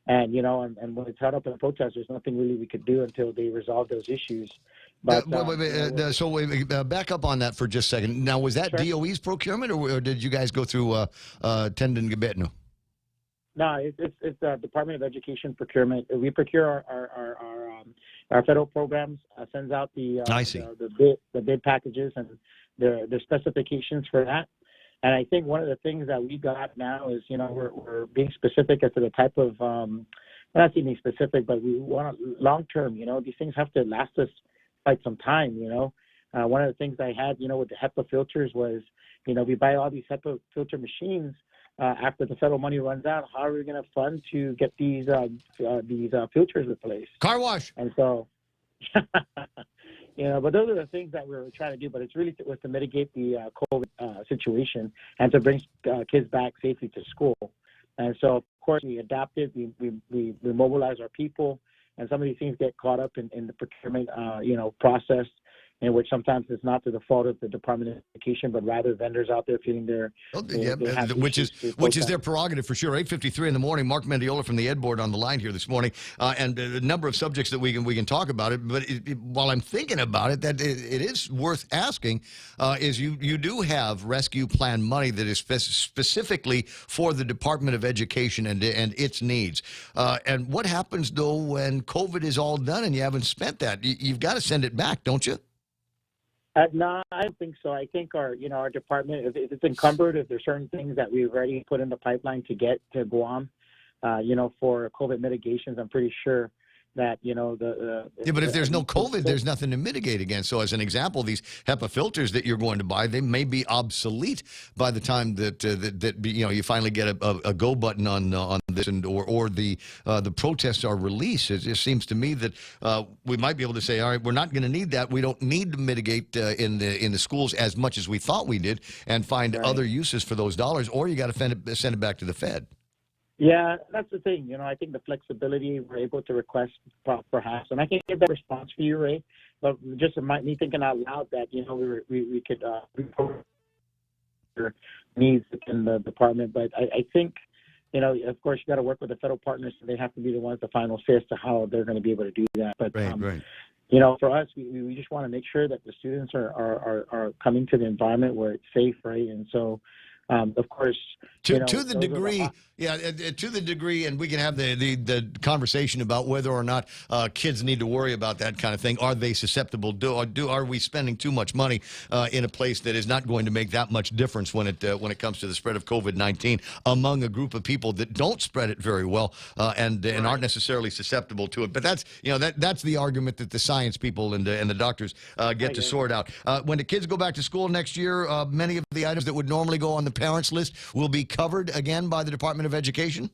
And, and when it's held up in a protest, there's nothing really we could do until they resolve those issues. But back up on that for just a second. Now, was that DOE's procurement, or did you guys go through Tendon Gabetno? No, it's the Department of Education procurement. We procure our federal programs, sends out the bid packages and the specifications for that. And I think one of the things that we got now is, we're being specific as to the type of, not being specific, but we want long term. These things have to last us quite some time. One of the things I had, with the HEPA filters was, we buy all these HEPA filter machines. After the federal money runs out, how are we going to fund to get these filters replaced? Car wash. And so, but those are the things that we're trying to do. But it's really was to mitigate the COVID situation and to bring kids back safely to school. And so, of course, we adapted. We mobilized our people, and some of these things get caught up in the procurement, process, in which sometimes it's not to the fault of the Department of Education, but rather vendors out there feeling which is their prerogative for sure. 8:53 in the morning. Mark Mendiola from the Ed Board on the line here this morning, and a number of subjects that we can talk about it. But while I'm thinking about it, that it is worth asking is you do have rescue plan money that is specifically for the Department of Education and its needs. And what happens though when COVID is all done and you haven't spent that? You've got to send it back, don't you? No, I don't think so. I think our department, if it's encumbered, if there's certain things that we've already put in the pipeline to get to Guam, for COVID mitigations, I'm pretty sure that, but if there's no COVID, there's nothing to mitigate against. So as an example, these HEPA filters that you're going to buy, they may be obsolete by the time that you finally get a go button on this, or the protests are released. It just seems to me that we might be able to say, all right, we're not going to need that. We don't need to mitigate in the schools as much as we thought we did, and find other uses for those dollars, or you got to send it back to the Fed. Yeah, that's the thing. I think the flexibility we're able to request perhaps, and I can get that response for you, Ray. But just me thinking out loud that we could needs in the department. But I think of course you got to work with the federal partners, and they have to be the ones the final say as to how they're going to be able to do that. But right. For us, we just want to make sure that the students are coming to the environment where it's safe, right? And so, of course, to the degree, to the degree, and we can have the conversation about whether or not kids need to worry about that kind of thing. Are they susceptible? Are we spending too much money in a place that is not going to make that much difference when it comes to the spread of COVID-19 among a group of people that don't spread it very well and aren't necessarily susceptible to it? But that's that's the argument that the science people and the doctors get to sort out. When the kids go back to school next year, many of the items that would normally go on the parents list will be covered again by the Department of Education?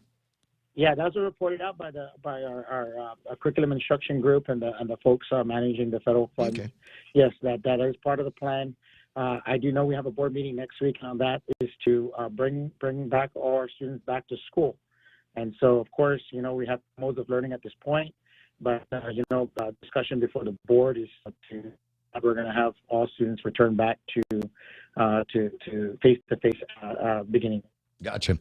Yeah, those were reported out by our curriculum instruction group and the folks managing the federal funds. Okay. Yes, that is part of the plan. I do know we have a board meeting next week, and on that is to bring back all our students back to school. And so, of course, we have modes of learning at this point, but discussion before the board is we're going to have all students return back to face-to-face beginning. Gotcha.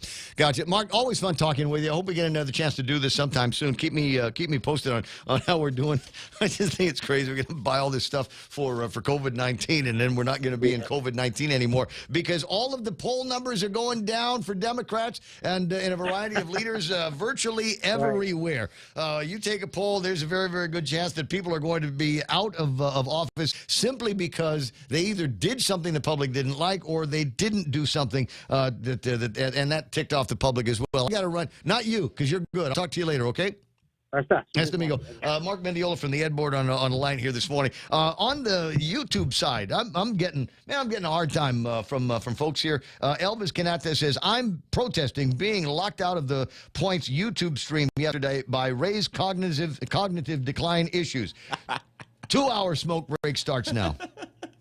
Mark, always fun talking with you. I hope we get another chance to do this sometime soon. Keep me posted on how we're doing. I just think it's crazy. We're going to buy all this stuff for COVID-19, and then we're not going to be in COVID-19 anymore because all of the poll numbers are going down for Democrats and in a variety of leaders virtually everywhere. You take a poll, there's a very, very good chance that people are going to be out of office simply because they either did something the public didn't like or they didn't do something and that ticked off the public as well. I got to run. Not you, because you're good. I'll talk to you later, okay? Nice to meet you. Mark Mendiola from the Ed Board on the line here this morning. On the YouTube side, I'm getting a hard time from folks here. Elvis Canata says, I'm protesting being locked out of the Points YouTube stream yesterday by raised cognitive decline issues. 2-hour smoke break starts now.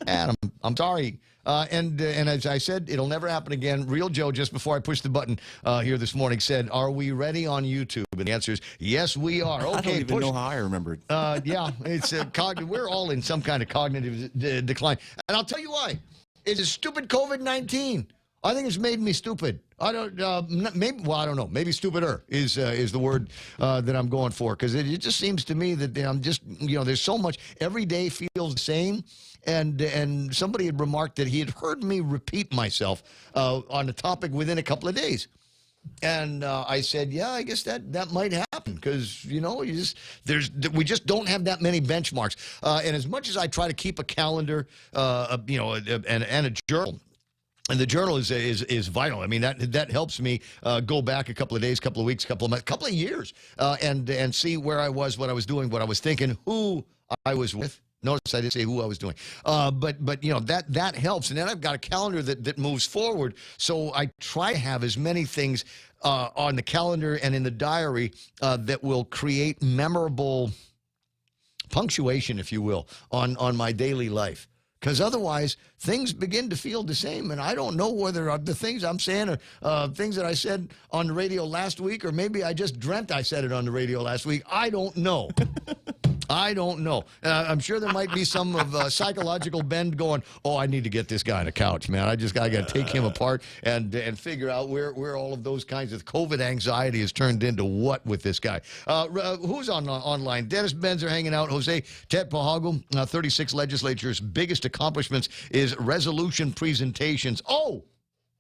And I'm sorry. And as I said, it'll never happen again. Real Joe, just before I pushed the button here this morning, said, are we ready on YouTube? And the answer is, yes, we are. Okay, I don't even know how I remembered. Yeah, it's we're all in some kind of cognitive decline. And I'll tell you why. It's a stupid COVID-19. I think it's made me stupid. I don't know. Maybe stupider is the word that I'm going for, because it just seems to me that I'm just, there's so much. Every day feels the same. And somebody had remarked that he had heard me repeat myself on a topic within a couple of days. And I said, yeah, I guess that might happen because, we just don't have that many benchmarks. And as much as I try to keep a calendar, and a journal, and the journal is vital. I mean, that helps me go back a couple of days, couple of weeks, couple of months, couple of years, and see where I was, what I was doing, what I was thinking, who I was with. Notice I didn't say who I was doing. But that helps. And then I've got a calendar that moves forward. So I try to have as many things on the calendar and in the diary that will create memorable punctuation, if you will, on my daily life. Because otherwise, things begin to feel the same, and I don't know whether the things I'm saying are things that I said on the radio last week, or maybe I just dreamt I said it on the radio last week. I don't know. I don't know. I'm sure there might be some of psychological bend going, oh, I need to get this guy on a couch, man. I got to take him apart and figure out where all of those kinds of COVID anxiety has turned into what with this guy. Who's online? Dennis Benz are hanging out. Jose Tet Pahago, 36 legislature's biggest accomplishments is resolution presentations. Oh!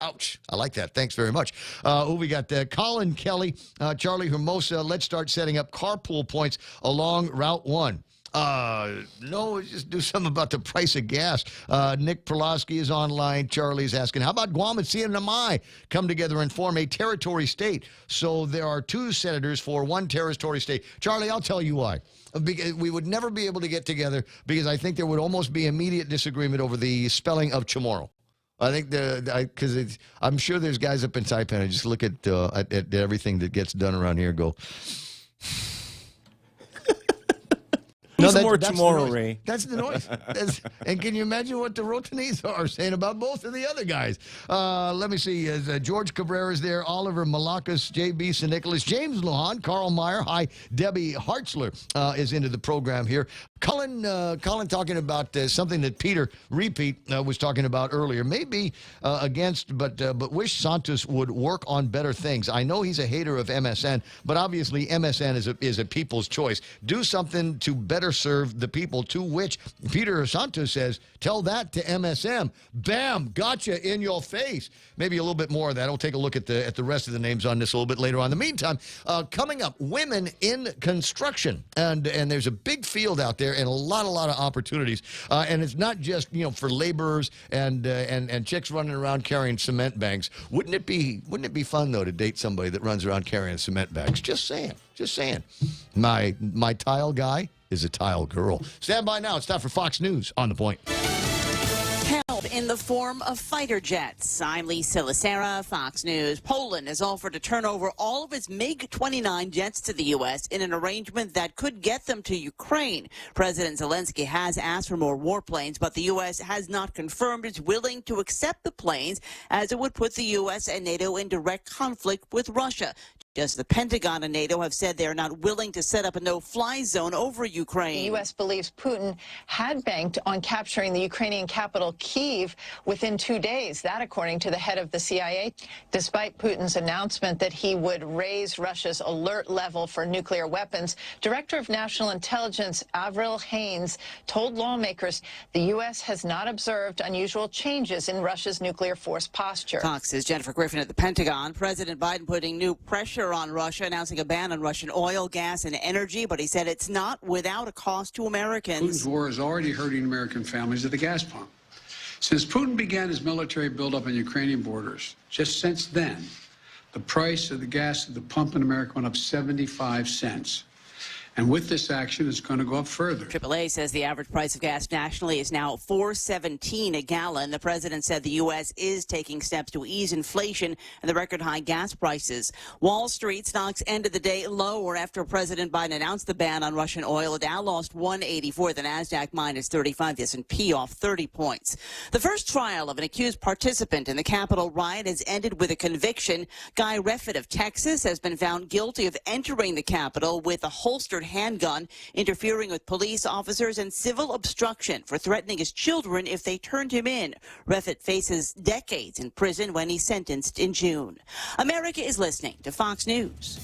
Ouch. I like that. Thanks very much. Who we got? Colin Kelly, Charlie Hermosa. Let's start setting up carpool points along Route 1. No, just do something about the price of gas. Nick Perlowski is online. Charlie's asking, how about Guam and CNMI come together and form a territory state? So there are 2 senators for 1 territory state. Charlie, I'll tell you why. Because we would never be able to get together because I think there would almost be immediate disagreement over the spelling of Chamorro. I think because I'm sure there's guys up in Saipan who just look at everything that gets done around here and go, No, more tomorrow, Ray. That's the noise. And can you imagine what the Rotanese are saying about both of the other guys? Let me see. George Cabrera is there. Oliver Malakas, J.B. St. Nicholas, James Lujan, Carl Meyer. Hi, Debbie Hartzler is into the program here. Colin talking about something that Peter Repeat was talking about earlier. Maybe against, but wish Santos would work on better things. I know he's a hater of MSN, but obviously MSN is a people's choice. Do something to better serve the people, to which Peter Santos says, tell that to MSM. Bam, gotcha in your face. Maybe a little bit more of that. I'll take a look at the rest of the names on this a little bit later on. In the meantime, coming up, women in construction. And there's a big field out there and a lot of opportunities. And it's not just, for laborers and chicks running around carrying cement bags. Wouldn't it be fun, though, to date somebody that runs around carrying cement bags? Just saying. My tile guy is a tile girl. Stand by now. It's time for Fox News on the Point. Help in the form of fighter jets. I'm Lisa Lacera, Fox News. Poland has offered to turn over all of its MiG-29 jets to the U.S. in an arrangement that could get them to Ukraine. President Zelensky has asked for more warplanes, but the U.S. has not confirmed it's willing to accept the planes, as it would put the U.S. and NATO in direct conflict with Russia. Just the Pentagon and NATO have said they are not willing to set up a no-fly zone over Ukraine. The U.S. believes Putin had banked on capturing the Ukrainian capital, Kyiv, within 2 days. That, according to the head of the CIA, despite Putin's announcement that he would raise Russia's alert level for nuclear weapons, Director of National Intelligence Avril Haines told lawmakers the U.S. has not observed unusual changes in Russia's nuclear force posture. Fox's Jennifer Griffin at the Pentagon. President Biden putting new pressure on Russia, announcing a ban on Russian oil, gas, and energy, but he said it's not without a cost to Americans. Putin's war is already hurting American families at the gas pump. Since Putin began his military buildup on Ukrainian borders, just since then, the price of the gas at the pump in America went up 75 cents. And with this action, it's going to go up further. AAA says the average price of gas nationally is now $4.17 a gallon. The president said the U.S. is taking steps to ease inflation and the record high gas prices. Wall Street stocks ended the day lower after President Biden announced the ban on Russian oil. The Dow lost 184, the Nasdaq minus 35, the S&P off 30 points. The first trial of an accused participant in the Capitol riot has ended with a conviction. Guy Reffitt of Texas has been found guilty of entering the Capitol with a holstered handgun, interfering with police officers, and civil obstruction for threatening his children if they turned him in. Reffitt faces decades in prison when he's sentenced in June. America is listening to Fox News.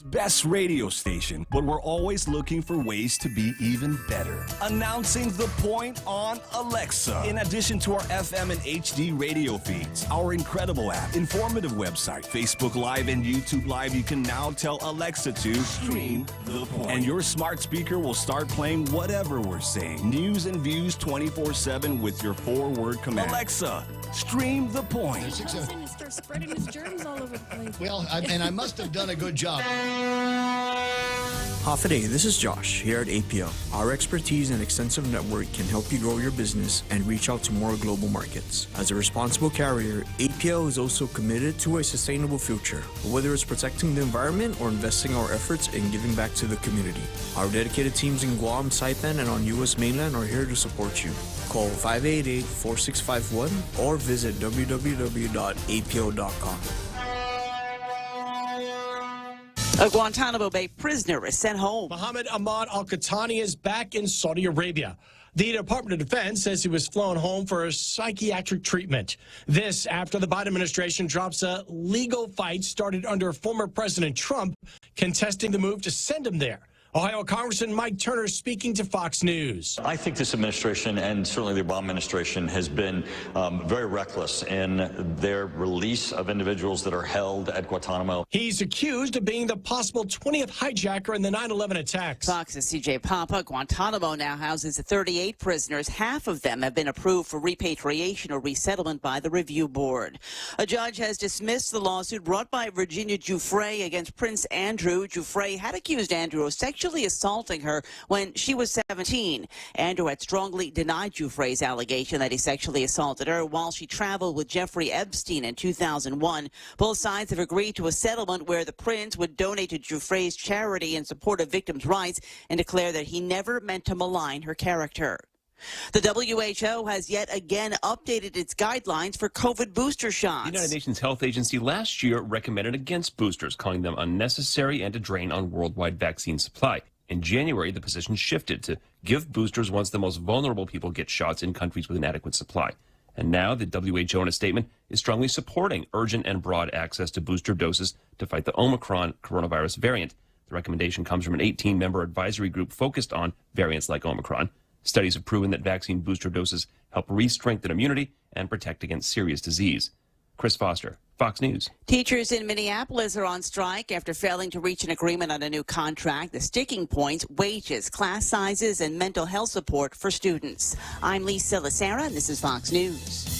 Best radio station, but we're always looking for ways to be even better. Announcing The Point on Alexa. In addition to our FM and HD radio feeds, our incredible app, informative website, Facebook Live, and YouTube Live, you can now tell Alexa to stream The Point. And your smart speaker will start playing whatever we're saying. News and views 24/7 with your 4-word command. Alexa, stream The Point. Start spreading his germs all over the place. Well, I must have done a good job. Half a day, this is Josh here at APL. Our expertise and extensive network can help you grow your business and reach out to more global markets. As a responsible carrier, APL is also committed to a sustainable future, whether it's protecting the environment or investing our efforts in giving back to the community. Our dedicated teams in Guam, Saipan, and on U.S. mainland are here to support you. Call 588-4651 or visit www.apl.com. A Guantanamo Bay prisoner is sent home. Mohammed Ahmad Al-Qahtani is back in Saudi Arabia. The Department of Defense says he was flown home for a psychiatric treatment. This after the Biden administration drops a legal fight started under former President Trump, contesting the move to send him there. Ohio Congressman Mike Turner speaking to Fox News. I think this administration, and certainly the Obama administration, has been very reckless in their release of individuals that are held at Guantanamo. He's accused of being the possible 20th hijacker in the 9/11 attacks. Fox's CJ Papa. Guantanamo now houses 38 prisoners. Half of them have been approved for repatriation or resettlement by the review board. A judge has dismissed the lawsuit brought by Virginia Giuffre against Prince Andrew. Giuffre had accused Andrew of sexually assaulting her when she was 17. Andrew had strongly denied Giuffre's allegation that he sexually assaulted her while she traveled with Jeffrey Epstein in 2001. Both sides have agreed to a settlement where the prince would donate to Giuffre's charity in support of victims' rights and declare that he never meant to malign her character. The WHO has yet again updated its guidelines for COVID booster shots. The United Nations Health Agency last year recommended against boosters, calling them unnecessary and a drain on worldwide vaccine supply. In January, the position shifted to give boosters once the most vulnerable people get shots in countries with an adequate supply. And now the WHO, in a statement, is strongly supporting urgent and broad access to booster doses to fight the Omicron coronavirus variant. The recommendation comes from an 18-member advisory group focused on variants like Omicron. Studies have proven that vaccine booster doses help re-strengthen immunity and protect against serious disease. Chris Foster, Fox News. Teachers in Minneapolis are on strike after failing to reach an agreement on a new contract. The sticking points, wages, class sizes, and mental health support for students. I'm Lisa Lacera, and this is Fox News.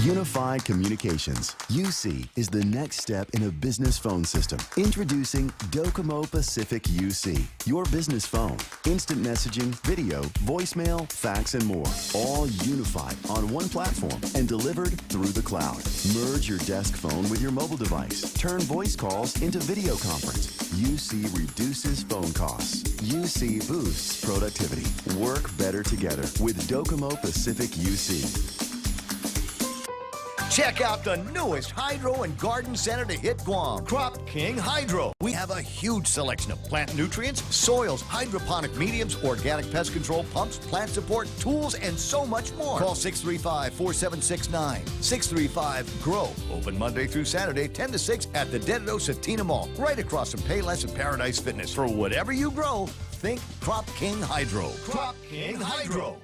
Unified Communications, UC, is the next step in a business phone system. Introducing Docomo Pacific UC, your business phone. Instant messaging, video, voicemail, fax, and more. All unified on one platform and delivered through the cloud. Merge your desk phone with your mobile device. Turn voice calls into video conference. UC reduces phone costs. UC boosts productivity. Work better together with Docomo Pacific UC. Check out the newest hydro and garden center to hit Guam, Crop King Hydro. We have a huge selection of plant nutrients, soils, hydroponic mediums, organic pest control pumps, plant support, tools, and so much more. Call 635-4769. 635-GROW. Open Monday through Saturday, 10 to 6 at the Dededo Satina Mall, right across from Payless and Paradise Fitness. For whatever you grow, think Crop King Hydro. Crop King Hydro.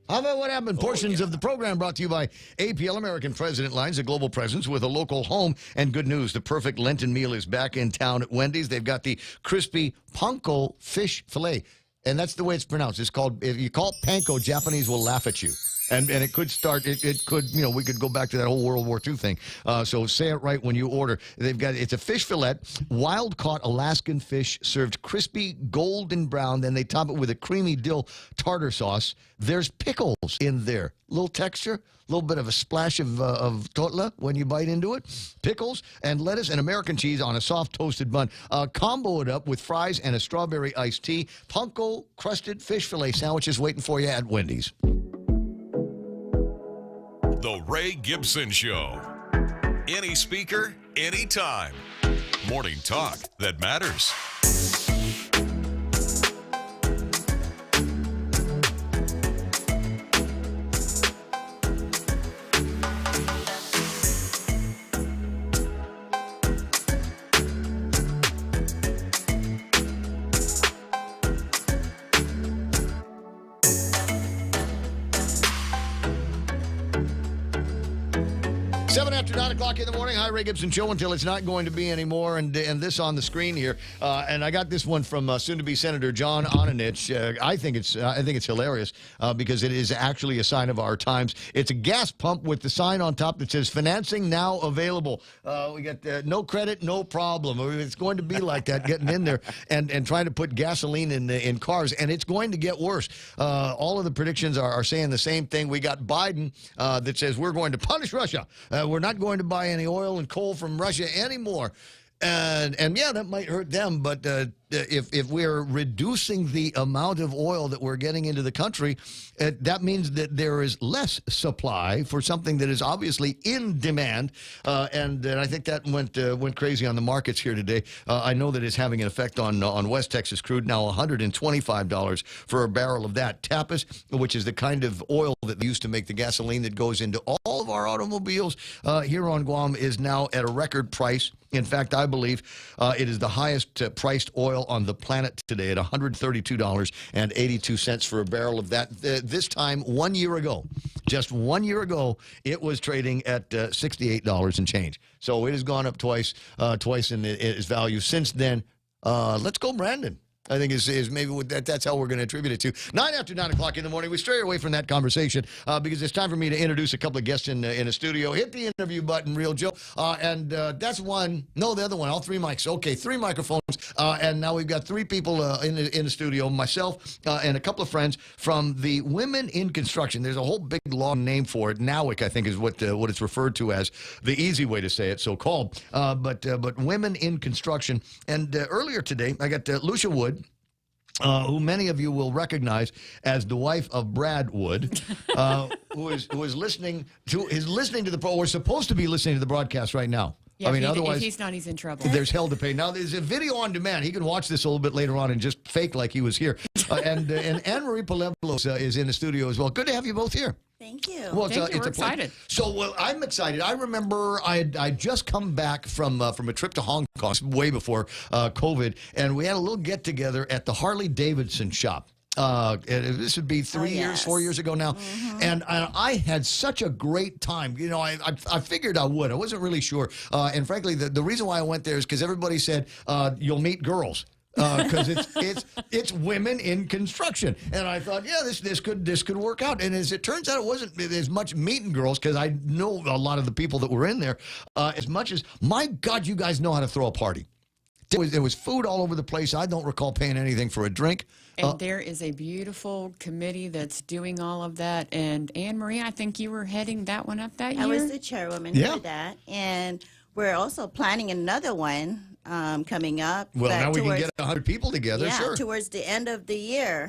How about what happened? Portions of the program brought to you by APL American President Lines, a global presence with a local home. And good news, the perfect Lenten meal is back in town at Wendy's. They've got the crispy panko fish fillet. And that's the way it's pronounced. It's called, if you call it panko, Japanese will laugh at you. And it could start, it could, you know, we could go back to that whole World War II thing. So say it right when you order. It's a fish fillet, wild-caught Alaskan fish, served crispy golden brown. Then they top it with a creamy dill tartar sauce. There's pickles in there. Little texture, a little bit of a splash of totla when you bite into it. Pickles and lettuce and American cheese on a soft toasted bun. Combo it up with fries and a strawberry iced tea. Panko crusted fish fillet sandwiches waiting for you at Wendy's. The Ray Gibson Show. Any speaker, anytime. Morning talk that matters. After 9 o'clock in the morning, hi, Ray Gibson Show, until it's not going to be anymore. And this on the screen here. And I got this one from soon-to-be Senator John Onanich. I think it's hilarious because it is actually a sign of our times. It's a gas pump with the sign on top that says financing now available. We got no credit, no problem. It's going to be like that getting in there and trying to put gasoline in cars. And it's going to get worse. All of the predictions are saying the same thing. We got Biden that says we're going to punish Russia. We're not going to buy any oil and coal from Russia anymore. And yeah, that might hurt them, but if we're reducing the amount of oil that we're getting into the country, that means that there is less supply for something that is obviously in demand. And I think that went crazy on the markets here today. I know that it's having an effect on West Texas crude, now $125 for a barrel of that. Tapas, which is the kind of oil that they used to make the gasoline that goes into all of our automobiles here on Guam, is now at a record price. In fact, I believe it is the highest priced oil on the planet today at $132.82 for a barrel of that. This time, 1 year ago, just 1 year ago, it was trading at $68 and change. So it has gone up twice in its value since then. Let's go, Brandon. I think is maybe that's how we're going to attribute it to. 9 after 9 o'clock in the morning. We stray away from that conversation because it's time for me to introduce a couple of guests in a studio. Hit the interview button, Real Joe. And that's one. No, the other one. All 3 mics. Okay, 3 microphones. And now we've got 3 people in the studio. Myself and a couple of friends from the Women in Construction. There's a whole big long name for it. NOWIC, I think, is what it's referred to as. The easy way to say it, so-called. But Women in Construction. And earlier today, I got Lucia Wood. Who many of you will recognize as the wife of Brad Wood, who is listening to the or supposed to be listening to the broadcast right now. Yeah, I mean, otherwise, if he's not, he's in trouble. There's hell to pay. Now, there's a video on demand. He can watch this a little bit later on and just fake like he was here. And Anne-Marie Pueblos is in the studio as well. Good to have you both here. Thank you. Well, Thank you. We're a pleasure. excited. So, I'm excited. I remember I just come back from a trip to Hong Kong way before COVID, and we had a little get together at the Harley Davidson shop. This would be 4 years ago now, and I had such a great time. You know, I figured I would. I wasn't really sure, and frankly, the reason why I went there is because everybody said you'll meet girls. Because it's women in construction, and I thought, yeah, this could work out. And as it turns out, it wasn't as much meeting girls because I know a lot of the people that were in there. As much as, my God, you guys know how to throw a party. There was food all over the place. I don't recall paying anything for a drink. And there is a beautiful committee that's doing all of that. And Anne-Marie, I think you were heading that one up that year. I was the chairwoman for that, and we're also planning another one coming up. Well, now we can get 100 people together, sure. Towards the end of the year.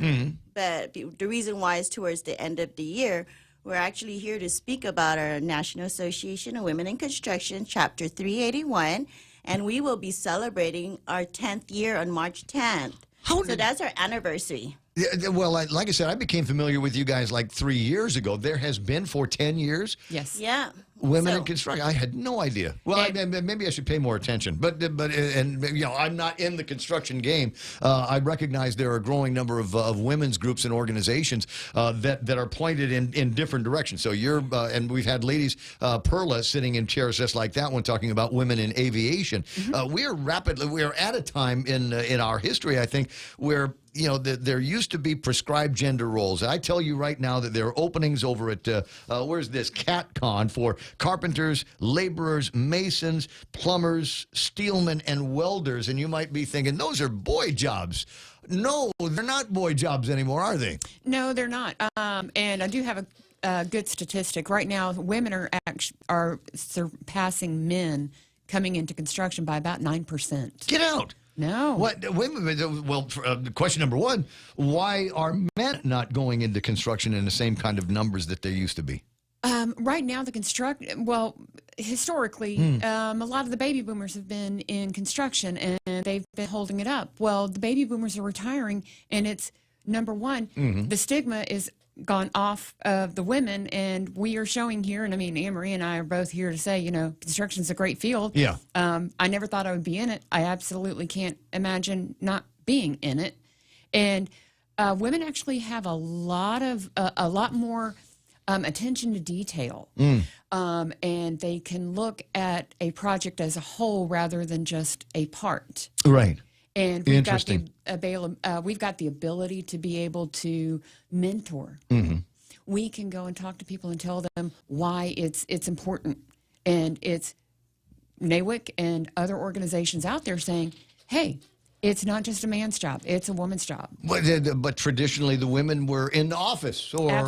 But the reason why is towards the end of the year, we're actually here to speak about our National Association of Women in Construction, Chapter 381, and we will be celebrating our 10th year on March 10th. So that's our anniversary. Yeah, well, like I said, I became familiar with you guys like 3 years ago. There has been for 10 years. Yes. Yeah. Women in construction. I had no idea. Well, maybe I should pay more attention. But you know, I'm not in the construction game. I recognize there are a growing number of women's groups and organizations that are pointed in different directions. So you're and we've had ladies, Perla, sitting in chairs just like that one, talking about women in aviation. We're at a time in our history, I think, where there used to be prescribed gender roles. I tell you right now that there are openings over at, where's this, CatCon for carpenters, laborers, masons, plumbers, steelmen, and welders. And you might be thinking, those are boy jobs. No, they're not boy jobs anymore, are they? No, they're not. And I do have a good statistic. Right now, women are surpassing men coming into construction by about 9%. Get out. No. What? Wait a minute. Well, question number one, why are men not going into construction in the same kind of numbers that there used to be? Right now, historically, a lot of the baby boomers have been in construction, and they've been holding it up. Well, the baby boomers are retiring, and it's, number one, the stigma is gone off of the women, and we are showing here, and I mean, Anne-Marie and I are both here to say, construction's a great field. Yeah. I never thought I would be in it. I absolutely can't imagine not being in it. And women actually have a lot more attention to detail. And they can look at a project as a whole rather than just a part. Right. And we've got the ability to be able to mentor. We can go and talk to people and tell them why it's important. And it's NAWIC and other organizations out there saying, hey, it's not just a man's job; it's a woman's job. But traditionally, the women were in the office or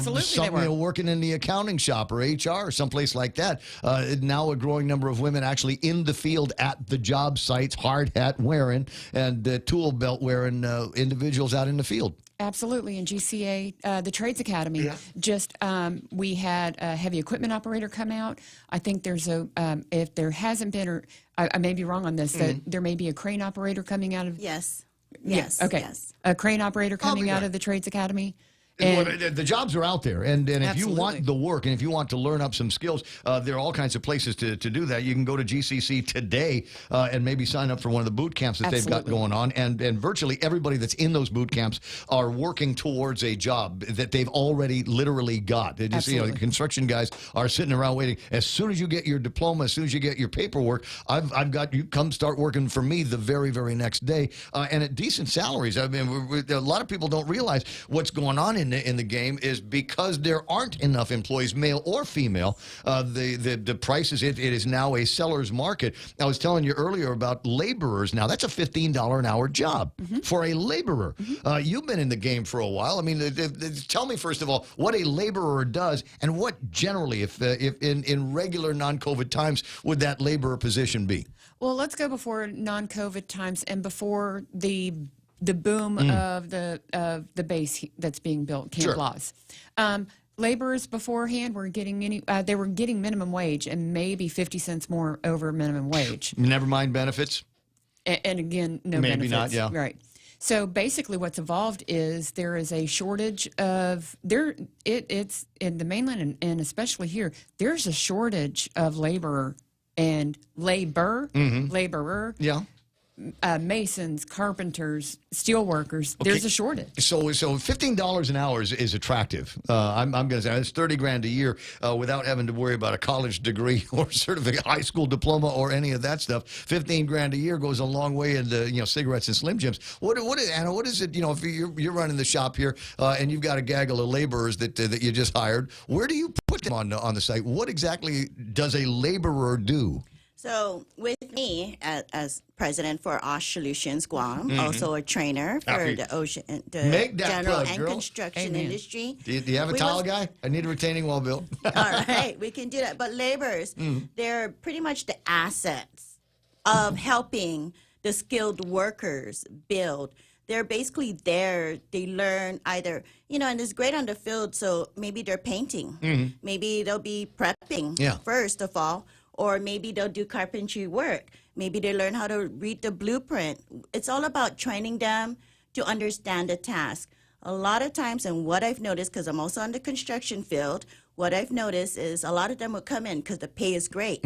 working in the accounting shop or HR or someplace like that. Now, a growing number of women actually in the field at the job sites, hard hat wearing and tool belt wearing individuals out in the field. Absolutely. And GCA, the Trades Academy, we had a heavy equipment operator come out. I think there's if there hasn't been, or I may be wrong on this, that there may be a crane operator coming out of. Yes. Okay. Yes. A crane operator coming out of the Trades Academy. The jobs are out there, and if you want Absolutely. the work, and if you want to learn up some skills, there are all kinds of places to do that. You can go to GCC today and maybe sign up for one of the boot camps that they've got going on, and virtually everybody that's in those boot camps are working towards a job that they've already literally got. They just, the construction guys are sitting around waiting. As soon as you get your diploma, as soon as you get your paperwork, I've got you come start working for me the very, very next day, and at decent salaries. I mean, a lot of people don't realize what's going on in the game is because there aren't enough employees, male or female. The prices, it is now a seller's market. I was telling you earlier about laborers. Now that's a $15 an hour job for a laborer. You've been in the game for a while. I mean, tell me first of all what a laborer does, and what generally, if in regular non-COVID times, would that laborer position be? Well, let's go before non-COVID times and before the boom of the base that's being built, Camp Laws. Laborers beforehand were getting they were getting minimum wage and maybe 50 cents more over minimum wage. Never mind benefits. And again, no maybe benefits. not. Yeah, right. So basically, what's evolved is there is a shortage of It's in the mainland and especially here. There's a shortage of laborer. Laborer. Yeah. Masons, carpenters, steel workers. Okay. There's a shortage. So $15 an hour is attractive. I'm going to say that's $30,000 a year without having to worry about a college degree or certificate, high school diploma, or any of that stuff. $15,000 a year goes a long way into cigarettes and Slim Jims. What is Anna? What is it? If you're running the shop here and you've got a gaggle of laborers that you just hired, where do you put them on the site? What exactly does a laborer do? So with me as president for OSH Solutions Guam, also a trainer for the general and construction industry. Do you have a towel guy? I need a retaining wall built. All right, we can do that. But laborers, they're pretty much the assets of helping the skilled workers build. They're basically there. They learn either, and it's great on the field, so maybe they're painting. Maybe they'll be prepping first of all. Or maybe they'll do carpentry work. Maybe they learn how to read the blueprint. It's all about training them to understand the task. A lot of times, and what I've noticed, because I'm also on the construction field, what I've noticed is a lot of them will come in because the pay is great.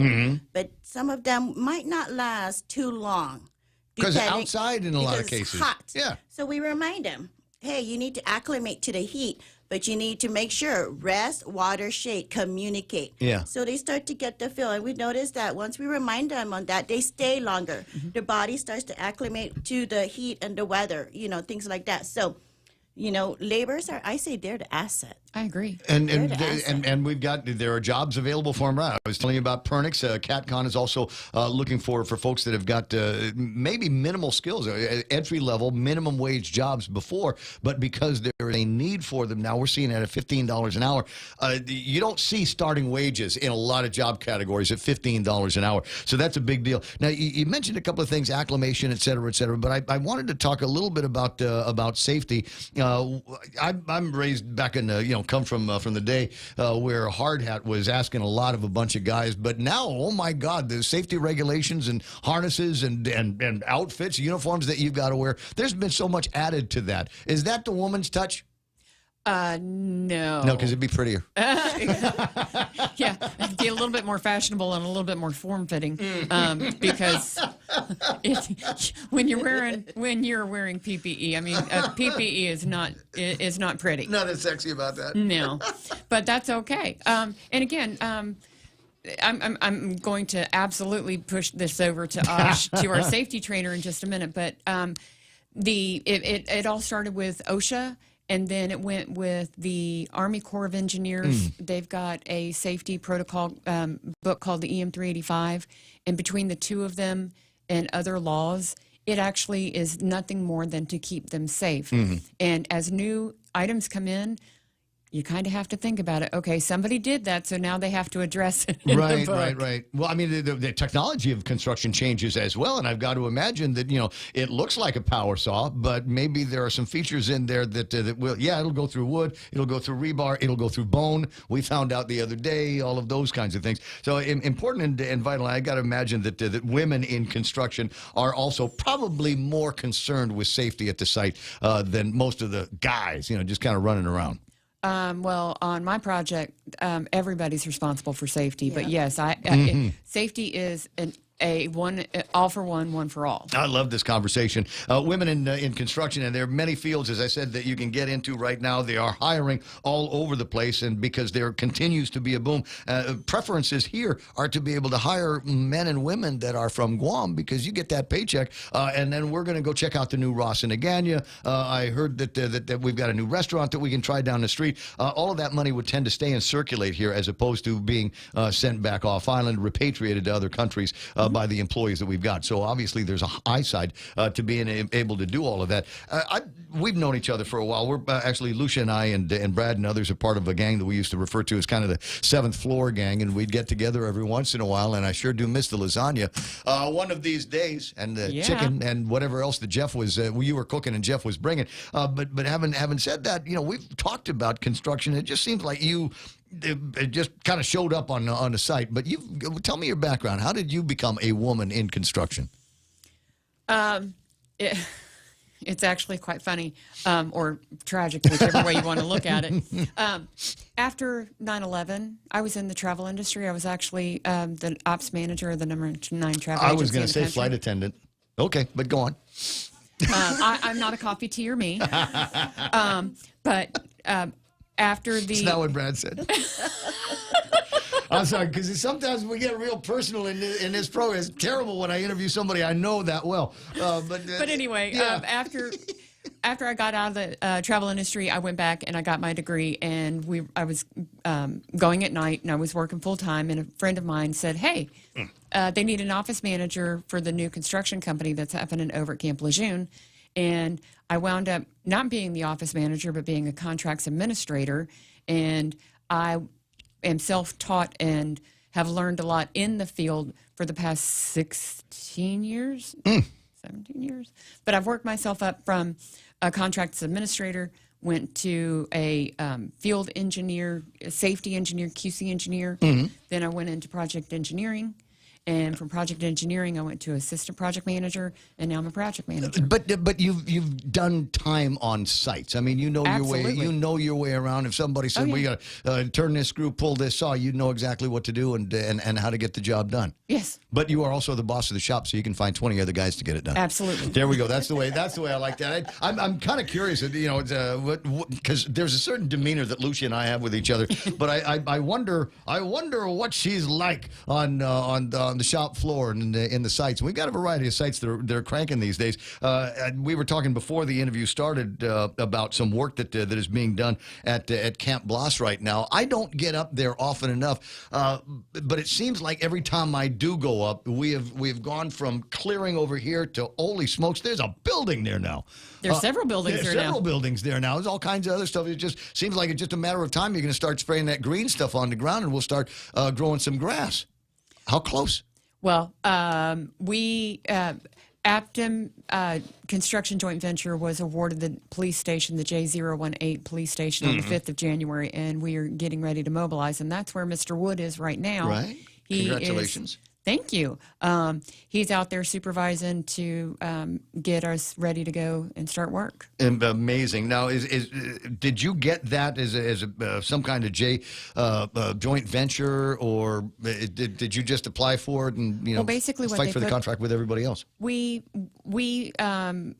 But some of them might not last too long. Because outside in a lot of cases. It's hot. Yeah. So we remind them, hey, you need to acclimate to the heat. But you need to make sure rest, water, shade, communicate. Yeah. So they start to get the feel. And we noticed that once we remind them on that, they stay longer. Their body starts to acclimate to the heat and the weather, things like that. So, laborers are, I say they're the asset. I agree. And there are jobs available for them. Right. I was telling you about Pernix. CatCon is also looking for folks that have got maybe minimal skills, entry level, minimum wage jobs before, but because there is a need for them now, we're seeing it at $15 an hour. You don't see starting wages in a lot of job categories at $15 an hour, so that's a big deal. Now you mentioned a couple of things, acclimation, et cetera, but I wanted to talk a little bit about safety. I'm raised back in come from the day where Hard Hat was asking a lot of a bunch of guys, but now, oh my God, the safety regulations and harnesses and outfits, uniforms that you've got to wear, there's been so much added to that. Is that the woman's touch? No. No, because it'd be prettier. Yeah, it'd be a little bit more fashionable and a little bit more form-fitting because when you're wearing PPE, I mean, PPE is not pretty. Nothing sexy about that. No, but that's okay. And again, I'm going to absolutely push this over to Osh, to our safety trainer in just a minute. But it all started with OSHA. And then it went with the Army Corps of Engineers. They've got a safety protocol book called the EM 385. And between the two of them and other laws, it actually is nothing more than to keep them safe. And as new items come in, you kind of have to think about it. Okay, somebody did that, so now they have to address it. In the Right, book. right. Well, I mean, the technology of construction changes as well, and I've got to imagine that, it looks like a power saw, but maybe there are some features in there that will, it'll go through wood, it'll go through rebar, it'll go through bone. We found out the other day, all of those kinds of things. So important and vital. I got to imagine that women in construction are also probably more concerned with safety at the site than most of the guys, just kind of running around. Well, on my project, everybody's responsible for safety. But yes, safety is a one, all for one for all. I love this conversation. Women in construction, and there are many fields, as I said, that you can get into right now. They are hiring all over the place, and because there continues to be a boom, preferences here are to be able to hire men and women that are from Guam, because you get that paycheck, and then we're going to go check out the new Ross and Agana. I heard that we've got a new restaurant that we can try down the street. All of that money would tend to stay and circulate here, as opposed to being sent back off island, repatriated to other countries by the employees that we've got. So obviously there's a high side to being able to do all of that. We've known each other for a while. We're actually, Lucia and I and Brad and others are part of a gang that we used to refer to as kind of the 7th floor gang, and we'd get together every once in a while, and I sure do miss the lasagna. One of these days, and the chicken and whatever else that Jeff was, you were cooking and Jeff was bringing. But having said that, we've talked about construction. It just seems like it just kind of showed up on the site. But tell me your background. How did you become a woman in construction? It's actually quite funny, or tragic, whichever way you want to look at it. After 9/11, I was in the travel industry. I was actually the ops manager of the number 9 travel agency. I was going to say flight attendant. Okay, but go on. I'm not a coffee, tea, or me. But after the... That's not what Brad said. I'm sorry, because sometimes we get real personal in this program. It's terrible when I interview somebody I know that well. But anyway, after I got out of the travel industry, I went back and I got my degree. And I was going at night, and I was working full time. And a friend of mine said, "Hey, they need an office manager for the new construction company that's happening over at Camp Lejeune." And I wound up not being the office manager, but being a contracts administrator. And I am self-taught and have learned a lot in the field for the past 16 years, 17 years. But I've worked myself up from a contracts administrator, went to a field engineer, a safety engineer, QC engineer. Then I went into project engineering. And from project engineering, I went to assistant project manager, and now I'm a project manager. But you've done time on sites. I mean, Absolutely. your way. You know your way around. If somebody said, "We got to turn this screw, pull this saw," you know exactly what to do and how to get the job done. Yes. But you are also the boss of the shop, so you can find 20 other guys to get it done. Absolutely. There we go. That's the way I like that. I'm kind of curious, because there's a certain demeanor that Lucia and I have with each other. But I wonder what she's like on the shop floor and in the sites. We've got a variety of sites that are cranking these days. We were talking before the interview started about some work that is being done at Camp Bloss right now. I don't get up there often enough, but it seems like every time I do go up, we have gone from clearing over here to holy smokes, there's a building there now. There's several buildings there now. Several buildings there now. There's all kinds of other stuff. It just seems like it's just a matter of time. You're going to start spraying that green stuff on the ground, and we'll start growing some grass. How close? Well, Aptum Construction Joint Venture was awarded the police station, the J018 police station, on the 5th of January, and we are getting ready to mobilize, and that's where Mr. Wood is right now. Right. Congratulations. Thank you. He's out there supervising to get us ready to go and start work. Amazing. Now, did you get that as some kind of joint venture, or did you just apply for it and basically fight for the contract with everybody else? We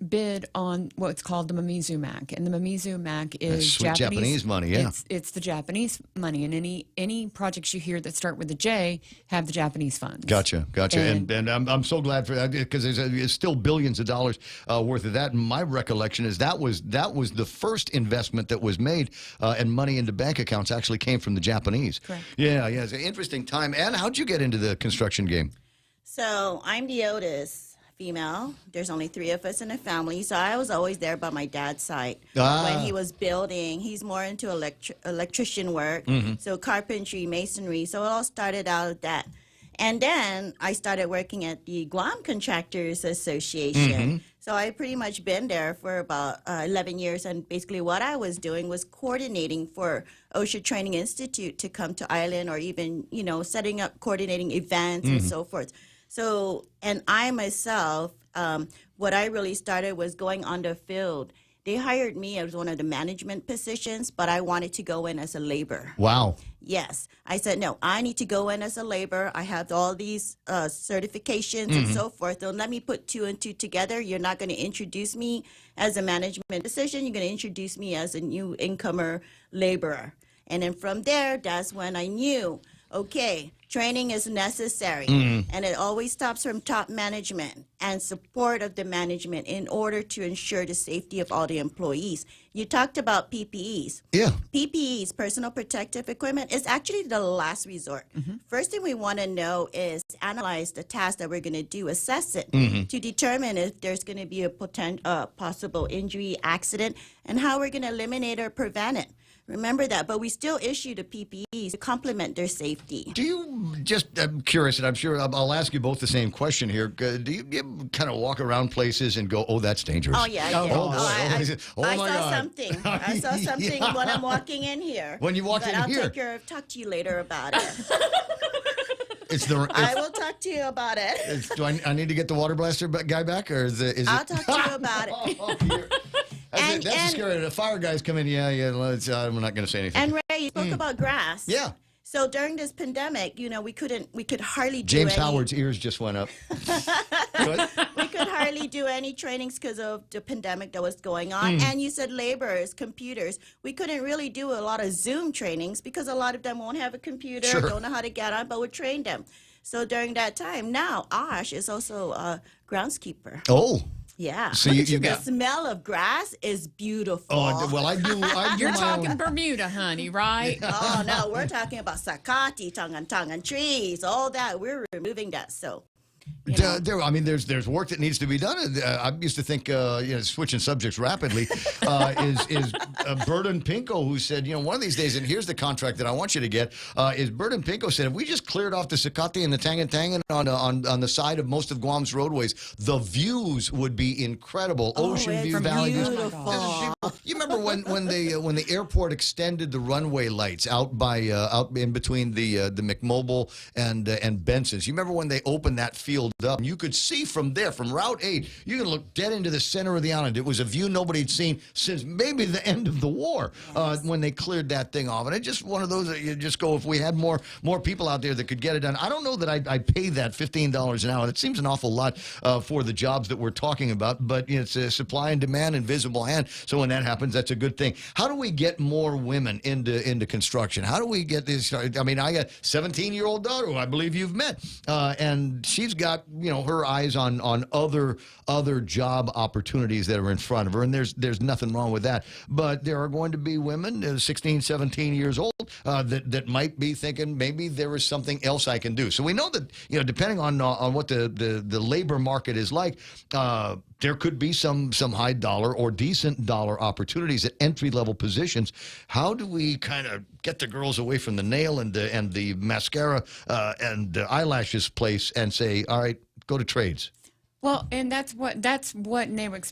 bid on what's called the Mamizu MAC, and the Mamizu MAC is Japanese money. Yeah, it's the Japanese money, and any projects you hear that start with a J have the Japanese funds. Gotcha. And I'm so glad for that, because there's still billions of dollars worth of that. And my recollection is that was the first investment that was made, and money into bank accounts actually came from the Japanese. Correct. Yeah, it's an interesting time. And how'd you get into the construction game? So I'm the oldest female. There's only 3 of us in the family, so I was always there by my dad's side Ah. when he was building. He's more into electrician work, so carpentry, masonry. So it all started out of that. And then I started working at the Guam Contractors Association. So I pretty much been there for about 11 years. And basically what I was doing was coordinating for OSHA Training Institute to come to Island, or even, setting up, coordinating events and so forth. So, and I myself, what I really started was going on the field. They hired me as one of the management positions, but I wanted to go in as a laborer. Wow. Yes. I said, no, I need to go in as a laborer. I have all these certifications and so forth. So let me put 2 and 2 together. You're not going to introduce me as a management position. You're going to introduce me as a new incomer laborer. And then from there, that's when I knew, okay, training is necessary. And it always stops from top management and support of the management in order to ensure the safety of all the employees. You talked about PPEs. Yeah. PPEs, personal protective equipment, is actually the last resort. First thing we want to know is analyze the task that we're going to do, assess it to determine if there's going to be a possible injury, accident, and how we're going to eliminate or prevent it. Remember that, but we still issue the PPEs to complement their safety. Do you, I'm curious, and I'm sure I'll ask you both the same question here. Do you kind of walk around places and go, oh, that's dangerous? Oh, yeah, I did. Oh, I my saw God. something. I saw something when I'm walking in here. When you walk but in I'll here. talk to you later about it. I I will talk to you about it. Do I need to get the water blaster guy back, or is it? I'll talk to you about it. That's scary. The fire guys come in. Yeah. I'm not going to say anything. And Ray, you spoke about grass. Yeah. So during this pandemic, we could hardly do James any, Howard's ears just went up. we could hardly do any trainings because of the pandemic that was going on. And you said laborers, computers. We couldn't really do a lot of Zoom trainings because a lot of them won't have a computer, don't know how to get on, but we trained them. So during that time, now Ash is also a groundskeeper. Oh. Yeah. So the smell of grass is beautiful. Oh, well, I do You're my talking own. Bermuda, honey, right? Oh, no, we're talking about sakati, tongan trees, all that. We're removing that. So, there's work that needs to be done. I used to think, switching subjects rapidly, is Burton Pinko, who said, one of these days, and here's the contract that I want you to get, is Burton Pinko said, if we just cleared off the Sakati and the Tangan on the side of most of Guam's roadways, the views would be incredible. Ocean view, valley views. You remember when the airport extended the runway lights out in between the McMobile and Benson's? You remember when they opened that field up, and you could see from there, from Route 8, you could look dead into the center of the island. It was a view nobody had seen since maybe the end of the war, when they cleared that thing off. And it's just one of those that you just go, if we had more people out there that could get it done. I don't know that I'd pay that $15 an hour. That seems an awful lot for the jobs that we're talking about, but it's a supply and demand, invisible hand. So when that happens, that's a good thing. How do we get more women into construction? How do we get this? I mean, I got a 17-year-old daughter who I believe you've met, and she's got her eyes on other job opportunities that are in front of her, and there's nothing wrong with that. But there are going to be women 16, 17 years old that might be thinking maybe there is something else I can do. So we know that depending on what the labor market is like, there could be some high dollar or decent dollar opportunities at entry level positions. How do we kind of get the girls away from the nail and the mascara and eyelashes place and say, all right, go to trades? Well, and that's what NAWIC's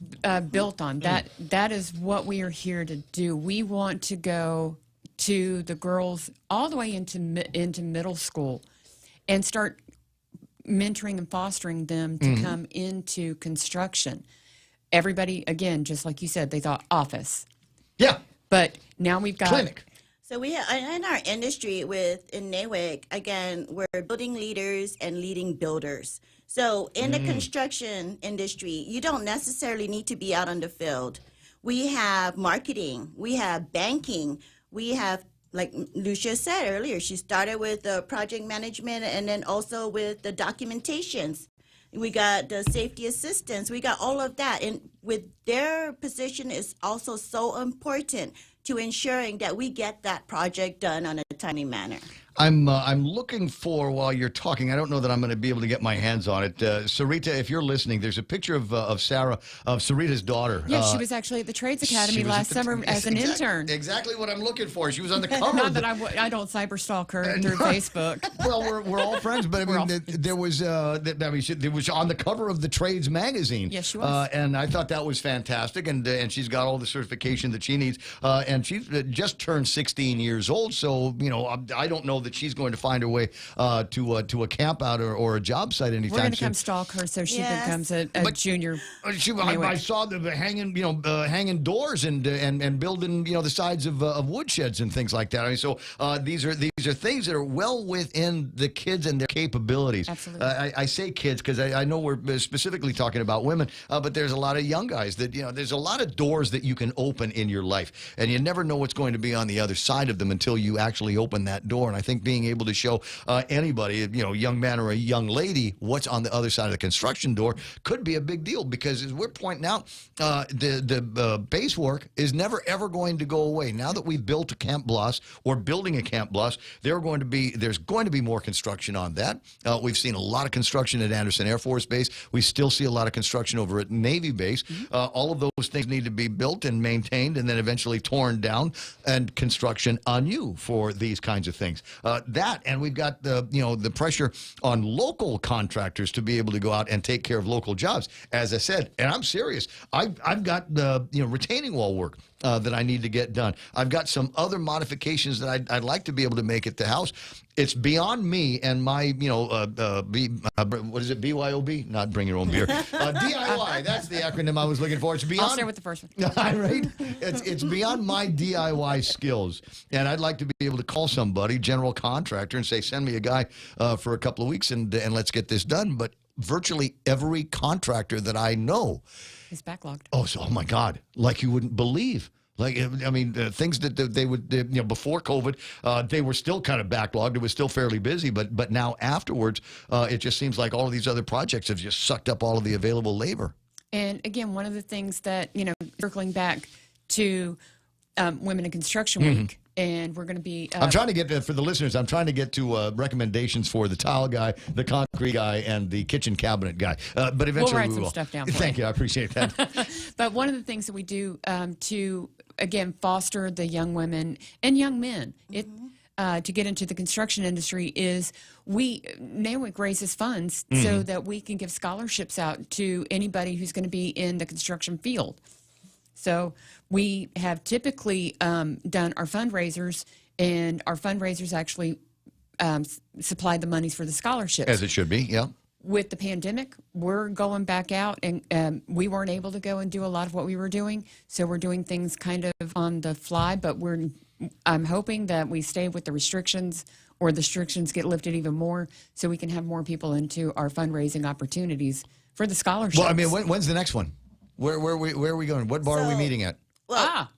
built on. That is what we are here to do. We want to go to the girls all the way into middle school and start mentoring and fostering them to come into construction. Everybody, again, just like you said, they thought office. Yeah. But now we've got clinic. So we have, in our industry in NAWIC, again, we're building leaders and leading builders. So in the construction industry, you don't necessarily need to be out on the field. We have marketing, we have banking, we have, like Lucia said earlier, she started with project management and then also with the documentations. We got the safety assistance. We got all of that. And with their position is also so important to ensuring that we get that project done on a timely manner. I'm looking for, while you're talking, I don't know that I'm going to be able to get my hands on it. Sarita, if you're listening, there's a picture of Sarah, of Sarita's daughter. Yeah, she was actually at the Trades Academy last summer as an intern. Exactly what I'm looking for. She was on the cover. Not that I don't cyberstalk her through Facebook. Well, we're all friends, but I mean, there was there was on the cover of the Trades magazine. Yes, she was. And I thought that was fantastic, and she's got all the certification that she needs, and she's just turned 16 years old. So I don't know that she's going to find her way to a camp out or a job site anytime soon. We're going to come stalk her so she becomes a junior. I saw them hanging doors and building the sides of woodsheds and things like that. I mean, so these are things that are well within the kids and their capabilities. Absolutely. I say kids because I know we're specifically talking about women, but there's a lot of young guys that there's a lot of doors that you can open in your life, and you never know what's going to be on the other side of them until you actually open that door. And I think being able to show anybody, young man or a young lady, what's on the other side of the construction door could be a big deal, because as we're pointing out, the base work is never ever going to go away. Now that we've built a Camp Bloss or building a Camp Bloss, there's going to be more construction on that. We've seen a lot of construction at Anderson Air Force Base. We still see a lot of construction over at Navy Base. All of those things need to be built and maintained, and then eventually torn down, and construction anew for these kinds of things. And we've got the pressure on local contractors to be able to go out and take care of local jobs. As I said, and I'm serious, I've got retaining wall work that I need to get done. I've got some other modifications that I'd like to be able to make at the house. It's beyond me and my, what is it, BYOB? Not bring your own beer. DIY, that's the acronym I was looking for. It's beyond. I'll start with the first one. Right? It's beyond my DIY skills. And I'd like to be able to call somebody, general contractor, and say, send me a guy for a couple of weeks and let's get this done. But virtually every contractor that I know is backlogged. Oh my God, like you wouldn't believe. Like, I mean, things that they would, before COVID, they were still kind of backlogged. It was still fairly busy, but now afterwards, it just seems like all of these other projects have just sucked up all of the available labor. And again, one of the things that, circling back to Women in Construction Week, and we're going to be... I'm trying to get, for the listeners, I'm trying to get to recommendations for the tile guy, the concrete guy, and the kitchen cabinet guy. But eventually we'll write we some will. stuff down for Thank you. I appreciate that. But one of the things that we do to, again, foster the young women and young men to get into the construction industry is NAWIC raises funds so that we can give scholarships out to anybody who's going to be in the construction field. So we have typically done our fundraisers, and our fundraisers actually supply the monies for the scholarships. As it should be, yeah. With the pandemic, we're going back out, and we weren't able to go and do a lot of what we were doing. So we're doing things kind of on the fly, but I'm hoping that we stay with the restrictions, or the restrictions get lifted even more, so we can have more people into our fundraising opportunities for the scholarships. Well, I mean, when's the next one? Where are we going? What bar are we meeting at? Well,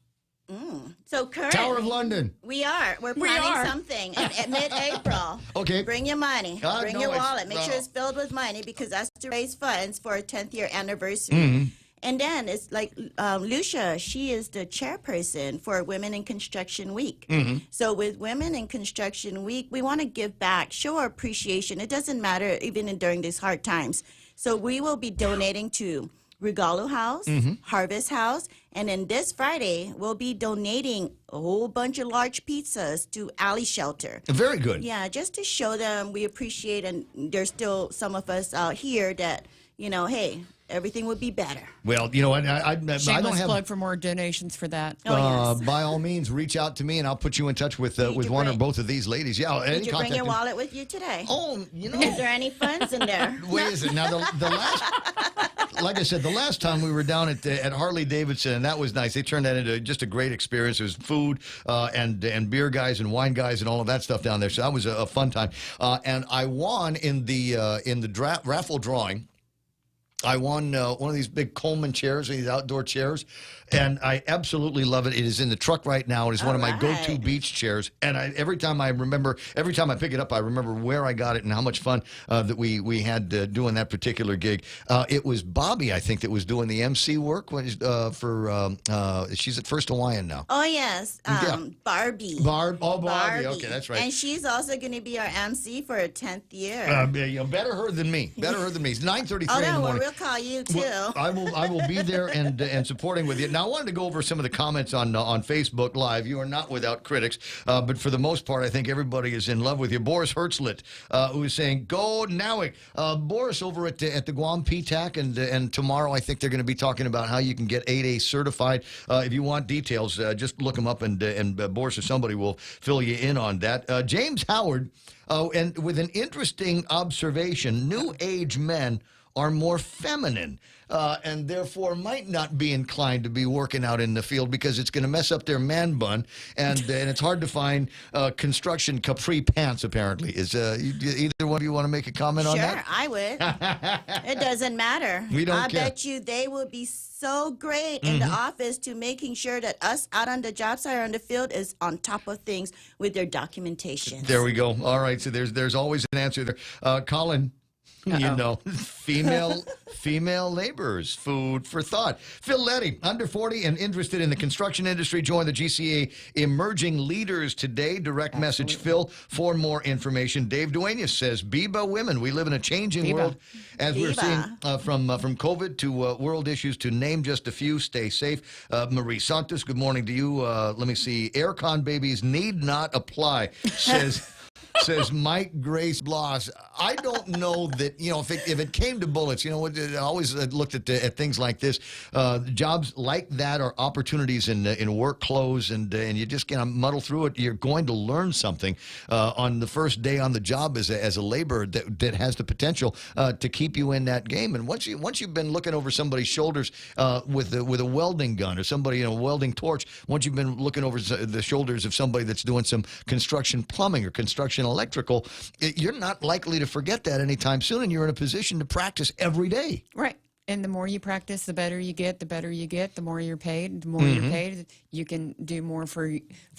so currently, Tower of London. We're planning something at mid-April. Okay. Bring your money. Bring your wallet. Make sure no. it's filled with money, because that's to raise funds for a 10th year anniversary. And then it's like Lucia, she is the chairperson for Women in Construction Week. So with Women in Construction Week, we want to give back, show our appreciation. It doesn't matter even during these hard times. So we will be donating to Regalo House, Harvest House, and then this Friday, we'll be donating a whole bunch of large pizzas to Alley Shelter. Very good. Yeah, just to show them we appreciate, and there's still some of us out here that, hey, everything would be better. Well, you know what? I don't Shameless have... plug for more donations for that. Yes. By all means, reach out to me, and I'll put you in touch with one or both of these ladies. Yeah, Did you bring your wallet with you today? Oh, Is there any funds in there? Wait a second. Now, the last... Like I said, the last time we were down at Harley Davidson, and that was nice. They turned that into just a great experience. There was food and beer guys and wine guys and all of that stuff down there. So that was a fun time. And I won in the raffle drawing I won one of these big Coleman chairs, these outdoor chairs, and I absolutely love it. It is in the truck right now. It is one of my go-to beach chairs, and every time I pick it up, I remember where I got it and how much fun that we had doing that particular gig. It was Bobby, I think, that was doing the MC work she's at First Hawaiian now. Oh, yes. Barbie. Barbie. Okay, that's right. And she's also going to be our MC for her 10th year. Better her than me. It's 9:33 in the morning. We'll call you too. Well, I will be there and supporting with you. Now I wanted to go over some of the comments on Facebook Live. You are not without critics, but for the most part, I think everybody is in love with you. Boris Hertzlet, who is saying, "Go Nowick." Boris over at the Guam PTAC, and tomorrow I think they're going to be talking about how you can get 8A certified. If you want details, just look them up, and Boris or somebody will fill you in on that. James Howard, and with an interesting observation, new age men are more feminine and therefore might not be inclined to be working out in the field because it's going to mess up their man bun, and it's hard to find construction capri pants, apparently. Is either one of you want to make a comment on that? Sure, I would. It doesn't matter. We don't care. I bet you they will be so great in the office to making sure that us out on the job site or on the field is on top of things with their documentation. There we go. All right, so there's always an answer there. Colin, you know, female laborers, food for thought. Phil Letty, under 40 and interested in the construction industry, joined the GCA Emerging Leaders today. Direct message Phil for more information. Dave Duenas says, Biba women, we live in a changing world as we're seeing from COVID to world issues, to name just a few. Stay safe. Marie Santos, good morning to you. Let me see. Aircon babies need not apply, says Mike Grace Bloss. I don't know that, if it came to bullets, I always looked at things like this. Jobs like that are opportunities in work clothes, and you just muddle through it. You're going to learn something on the first day on the job as a laborer that has the potential to keep you in that game. And once you've been looking over somebody's shoulders with a welding gun or somebody in a welding torch, once you've been looking over the shoulders of somebody that's doing some construction plumbing or construction electrical, you're not likely to forget that anytime soon, and you're in a position to practice every day. Right. And the more you practice, the better you get. The more you're paid. The more you're paid, you can do more for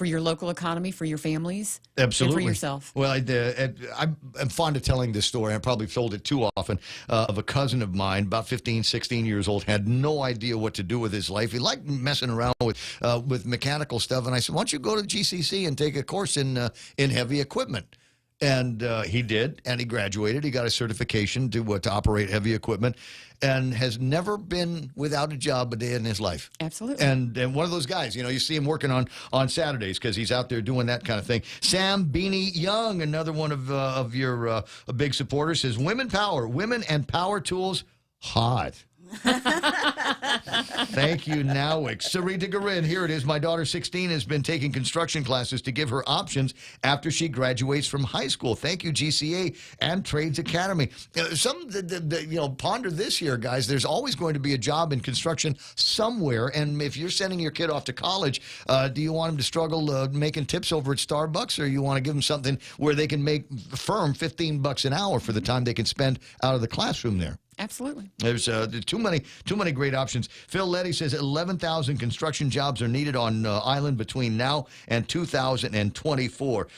your local economy, for your families, absolutely, and for yourself. Well, I'm fond of telling this story. I probably told it too often. Of a cousin of mine, about 15, 16 years old, had no idea what to do with his life. He liked messing around with mechanical stuff, and I said, "Why don't you go to GCC and take a course in heavy equipment?" And he did, and he graduated. He got a certification to operate heavy equipment, and has never been without a job a day in his life. Absolutely. And one of those guys, you see him working on Saturdays because he's out there doing that kind of thing. Sam Beanie Young, another one of your big supporters, says, "Women power, women and power tools, hot." Thank you, Nowick. Sarita Garin, here it is. My daughter, 16, has been taking construction classes to give her options after she graduates from high school. Thank you, GCA and Trades Academy. Ponder this here, guys. There's always going to be a job in construction somewhere, and if you're sending your kid off to college, do you want them to struggle making tips over at Starbucks, or you want to give them something where they can make firm $15 an hour for the time they can spend out of the classroom there? Absolutely. There's too many great options. Phil Letty says 11,000 construction jobs are needed on island between now and 2024.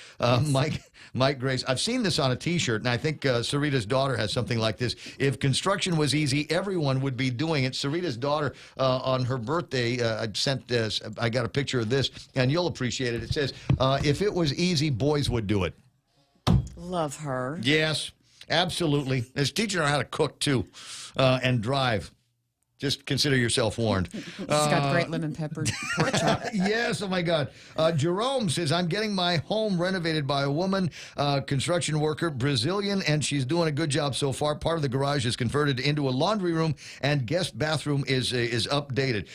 Mike Grace, I've seen this on a T-shirt, and I think Sarita's daughter has something like this. If construction was easy, everyone would be doing it. Sarita's daughter, on her birthday, I got a picture of this, and you'll appreciate it. It says, if it was easy, boys would do it. Love her. Yes. Absolutely. It's teaching her how to cook, too, and drive. Just consider yourself warned. She's got great lemon pepper pork chop. Yes, oh my God. Jerome says, I'm getting my home renovated by a woman, construction worker, Brazilian, and she's doing a good job so far. Part of the garage is converted into a laundry room, and guest bathroom is updated.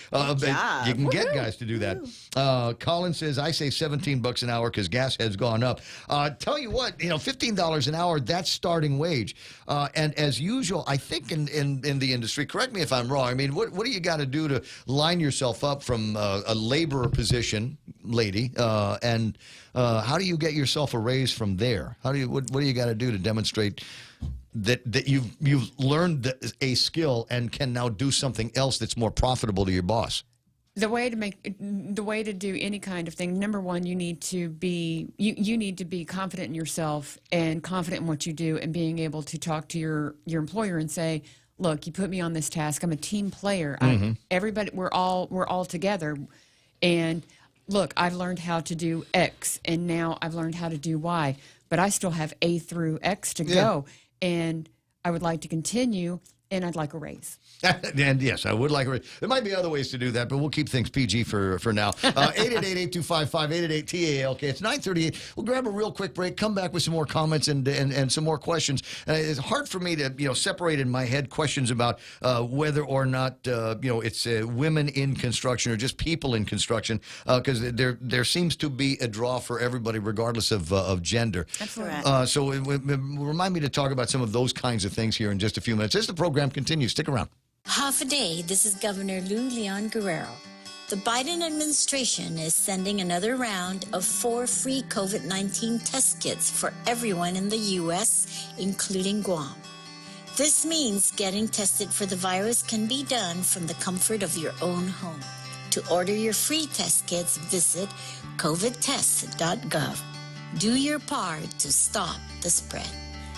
You can get guys to do that. Colin says, I say $17 an hour because gas has gone up. Tell you what, $15 an hour, that's starting wage. And as usual, I think in the industry, correct me if I'm wrong, mean, what do you got to do to line yourself up from a laborer position, lady, and how do you get yourself a raise from there? What do you got to do to demonstrate that you've learned a skill and can now do something else that's more profitable to your boss? The way to do any kind of thing, number one, you need to be you need to be confident in yourself and confident in what you do, and being able to talk to your employer and say, look, you put me on this task. I'm a team player. Everybody, we're all together, and look, I've learned how to do X, and now I've learned how to do Y, but I still have A through X to go, and I would like to continue, and I'd like a raise. And yes, I would like a raise. There might be other ways to do that, but we'll keep things PG for now. 888-8255-888-TALK. It's 9:38. We'll grab a real quick break, come back with some more comments and some more questions. It's hard for me to separate in my head questions about whether or not it's women in construction or just people in construction, because there seems to be a draw for everybody regardless of gender. Absolutely. So remind me to talk about some of those kinds of things here in just a few minutes as the program continues. Stick around. Half a day, this is Governor Lou Leon Guerrero. The Biden administration is sending another round of 4 free COVID-19 test kits for everyone in the U.S., including Guam. This means getting tested for the virus can be done from the comfort of your own home. To order your free test kits, visit covidtest.gov. Do your part to stop the spread.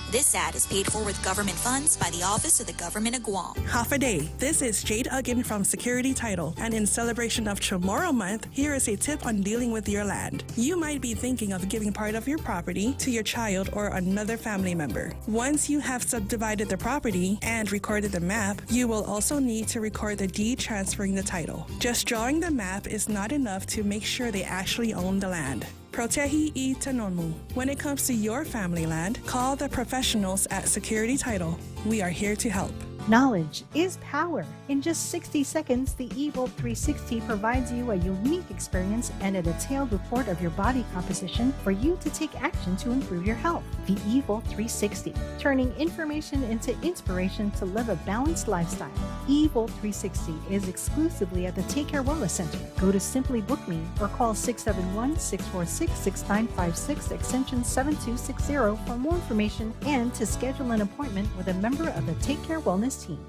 This ad is paid for with government funds by the Office of the Government of Guam. Half a day. This is Jade Uggan from Security Title. And in celebration of Tomorrow Month, here is a tip on dealing with your land. You might be thinking of giving part of your property to your child or another family member. Once you have subdivided the property and recorded the map, you will also need to record the deed transferring the title. Just drawing the map is not enough to make sure they actually own the land. Protehi y Tanonmu. When it comes to your family land, call the professionals at Security Title. We are here to help. Knowledge is power. In just 60 seconds, the Evolt 360 provides you a unique experience and a detailed report of your body composition for you to take action to improve your health. The Evolt 360, turning information into inspiration to live a balanced lifestyle. Evolt 360 is exclusively at the Take Care Wellness Center. Go to Simply Book Me or call 671-646-6956 extension 7260 for more information and to schedule an appointment with a member of the Take Care Wellness team.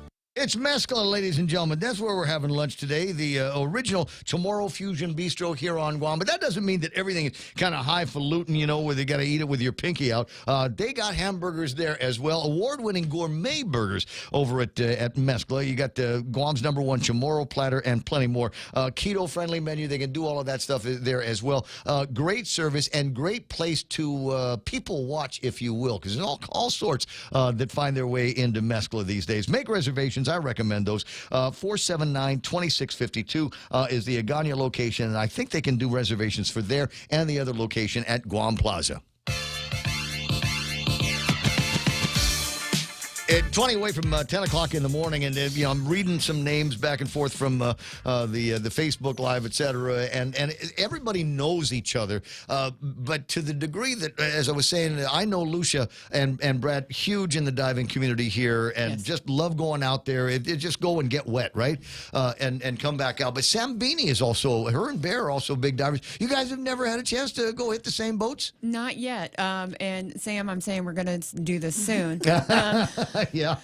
It's Mescla, ladies and gentlemen. That's where we're having lunch today, the original Tomorrow Fusion Bistro here on Guam. But that doesn't mean that everything is kind of highfalutin, where they got to eat it with your pinky out. They got hamburgers there as well, award-winning gourmet burgers over at Mescla. You got Guam's #1 Chamorro platter and plenty more. Keto-friendly menu. They can do all of that stuff there as well. Great service and great place to people watch, if you will, because there's all sorts that find their way into Mescla these days. Make reservations. I recommend those. 479-2652 is the Agana location, and I think they can do reservations for there and the other location at Guam Plaza. 20 away from 10 o'clock in the morning, and I'm reading some names back and forth from the Facebook Live, etc., and everybody knows each other, but to the degree that, as I was saying, I know Lucia and Brad, huge in the diving community here, and just love going out there. It just go and get wet, right, and come back out. But Sam Beanie is also, her and Bear are also big divers. You guys have never had a chance to go hit the same boats? Not yet. And Sam, I'm saying we're going to do this soon. Yeah.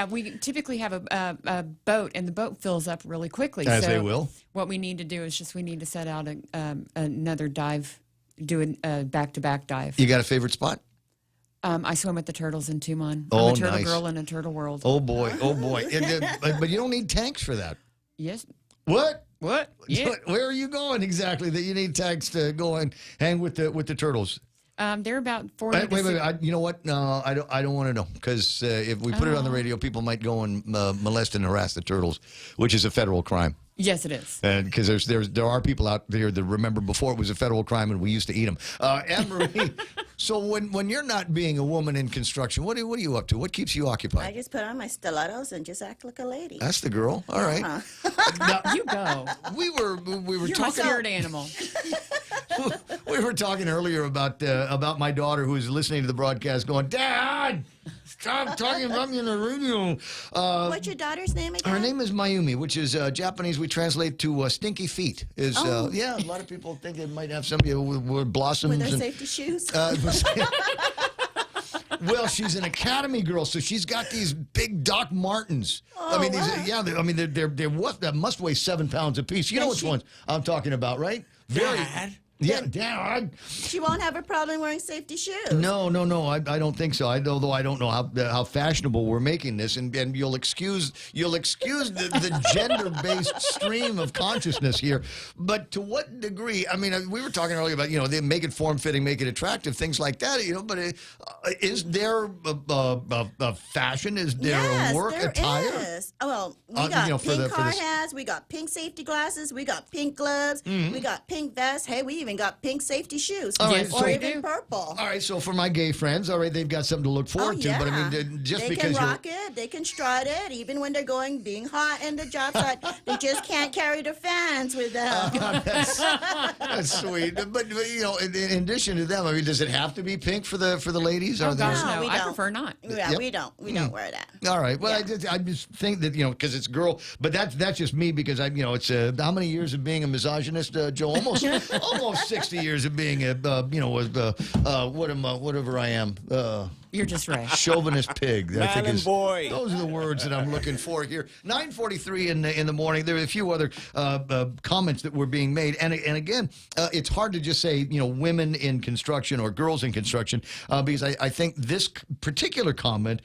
We typically have a boat, and the boat fills up really quickly. As so they will. What we need to do is we need to set out another dive, do a back-to-back dive. You got a favorite spot? I swim with the turtles in Tumon. Oh, I'm a turtle nice. girl in a turtle world. Oh, boy. Oh, boy. But you don't need tanks for that. Yes. What? Yeah. Where are you going exactly that you need tanks to go and hang with the turtles? They're about 40. Wait. You know what? No, I don't want to know, because if we put it on the radio, people might go and molest and harass the turtles, which is a federal crime. Yes, it is. And because there are people out there that remember before it was a federal crime and we used to eat them. Anne-Marie, so when you're not being a woman in construction, what are you up to? What keeps you I occupied? just put on my stilettos and just act like a lady. That's the girl. All right. Uh-huh. You go. We were You're talking. my spirit animal. We were talking earlier about my daughter who was listening to the broadcast, going, "Dad, stop talking about me on the radio. What's your daughter's name again? Her name is Mayumi, which is Japanese. We translate to stinky feet. Yeah, a lot of people think it might have something with blossoms. With her safety shoes? Well, she's an academy girl, so she's got these big Doc Martens. Oh, they're what? That must weigh 7 pounds apiece. You know which ones I'm talking about, right? Dad? Yeah, Dad. She won't have a problem wearing safety shoes. No. I don't think so. Although I don't know how fashionable we're making this, and you'll excuse the gender-based stream of consciousness here. But to what degree? I mean, we were talking earlier about they make it form-fitting, make it attractive, things like that. But is there a fashion? Is there a work attire? Yes. Well, we got pink hard hats, we got pink safety glasses, we got pink gloves, we got pink vests. Hey, we even got pink safety shoes. Or even purple. All right, so for my gay friends, all right, they've got something to look forward to. But I mean, they can rock it, they can strut it, even when they're being hot in the job site. They just can't carry the fans with them. That's sweet. But in addition to them, I mean, does it have to be pink for the ladies? Oh gosh, no, I prefer not. Yeah, we don't wear that. All right. Well, I just think that because it's a girl, but that's just me because it's how many years of being a misogynist, Joe? Almost 60 years of being whatever I am. You're just right. Chauvinist pig. I think boy. Those are the words that I'm looking for here. 9:43 in the morning. There are a few other comments that were being made, and again, it's hard to just say women in construction or girls in construction because I think this particular comment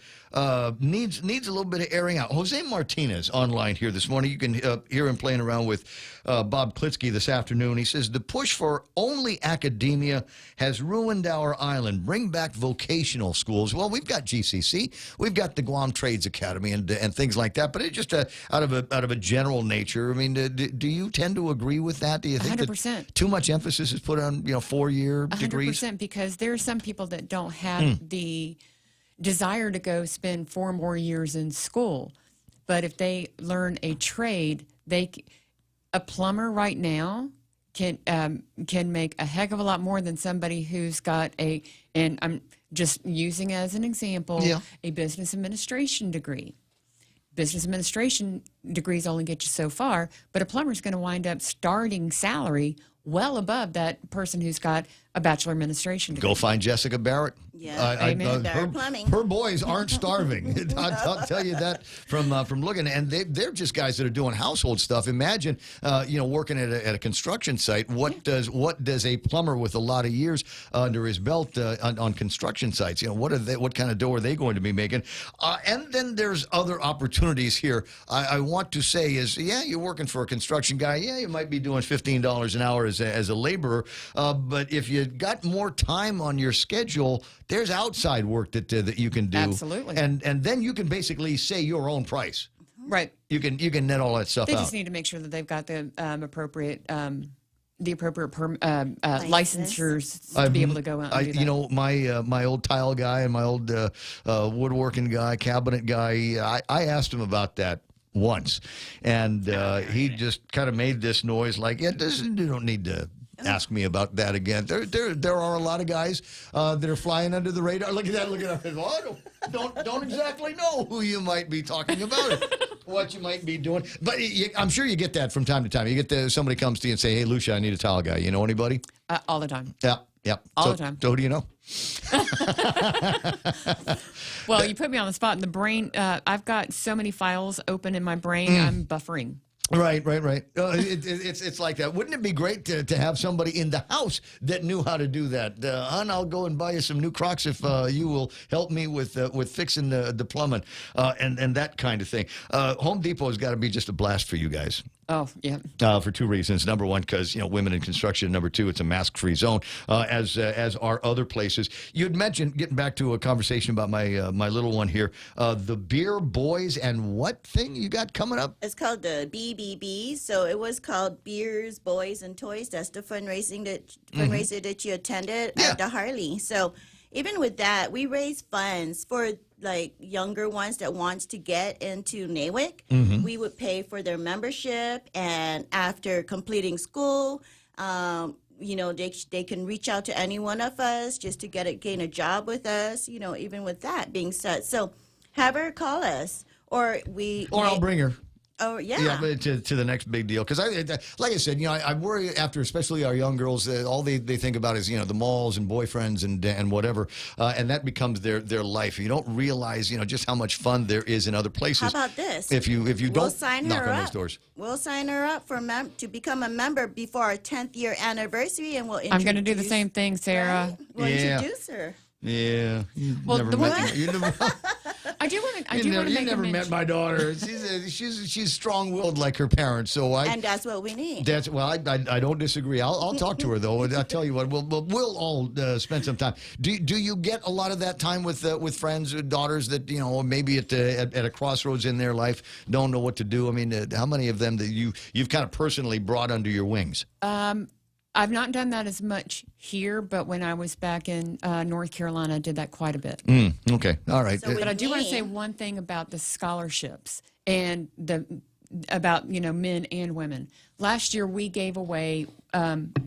needs a little bit of airing out. Jose Martinez online here this morning. You can hear him playing around with Bob Klitsky this afternoon. He says the push for only academia has ruined our island. Bring back vocational schools. Well, we've got GCC, we've got the Guam Trades Academy, and things like that. But it's just out of a general nature. I mean, do you tend to agree with that? Do you think 100%. that too much emphasis is put on 4-year degrees? 100%, because there are some people that don't have the desire to go spend 4 more years in school, but if they learn a trade, a plumber right now can make a heck of a lot more than somebody who's got and I'm just using as an example, a business administration degree. Business administration degrees only get you so far, but a plumber's going to wind up starting salary well above that person who's got a bachelor administration degree. Go find Jessica Barrett. Yeah, Amen. Her boys aren't starving. I'll tell you that from looking, and they're just guys that are doing household stuff. Imagine, working at a construction site. What does a plumber with a lot of years under his belt on construction sites? What kind of dough are they going to be making? And then there's other opportunities here. I want to say is, you're working for a construction guy. Yeah, you might be doing $15 an hour as a laborer, but if you got more time on your schedule, there's outside work that you can do. Absolutely. And then you can basically say your own price. Right. You can net all that stuff out. They just need to make sure that they've got the appropriate licensures to be able to go out and do that. My old tile guy and my old woodworking guy, cabinet guy, I asked him about that once, and he just kind of made this noise like, you don't need to ask me about that again. There are a lot of guys that are flying under the radar. Look at that. Well, don't exactly know who you might be talking about, what you might be doing. But I'm sure you get that from time to time. You get somebody comes to you and say, "Hey, Lucia, I need a tile guy. You know anybody?" All the time. Yeah. All the time. So who do you know? Well, you put me on the spot in the brain. I've got so many files open in my brain. I'm buffering. Right. It's like that. Wouldn't it be great to have somebody in the house that knew how to do that? Hon, I'll go and buy you some new Crocs if you will help me with fixing the plumbing and that kind of thing. Home Depot has got to be just a blast for you guys. Oh, yeah. For 2 reasons. Number one, because women in construction. Number two, it's a mask-free zone, as are other places. You had mentioned, getting back to a conversation about my little one here, the Beer Boys and what thing you got coming up? It's called the BBB. So it was called Beers, Boys, and Toys. That's the fundraiser that you attended at the Harley. So even with that, we raise funds for younger ones that wants to get into NAWIC. We would pay for their membership, and after completing school, they can reach out to any one of us just to gain a job with us. Even with that being said, so have her call us, or I'll bring her. Oh, yeah. Yeah, but to the next big deal. Because, like I said, I worry after, especially our young girls, all they think about is, the malls and boyfriends and whatever. And that becomes their life. You don't realize, just how much fun there is in other places. How about this? If you We'll don't sign knock her on up. those doors. We'll sign her up to become a member before our 10th year anniversary, and we'll introduce. I'm going to do the same thing, Sarah. Right? We'll introduce her. Yeah. Well, never the met one- you never, I do want to. you never met my daughter. She's strong-willed like her parents. So And that's what we need. I don't disagree. I'll talk to her though. I'll tell you what. We'll all spend some time. Do you get a lot of that time with friends, daughters that maybe at a crossroads in their life don't know what to do? I mean, how many of them that you've kind of personally brought under your wings? I've not done that as much here, but when I was back in North Carolina, I did that quite a bit. Okay, all right. But I do want to say one thing about the scholarships and about men and women. Last year we gave away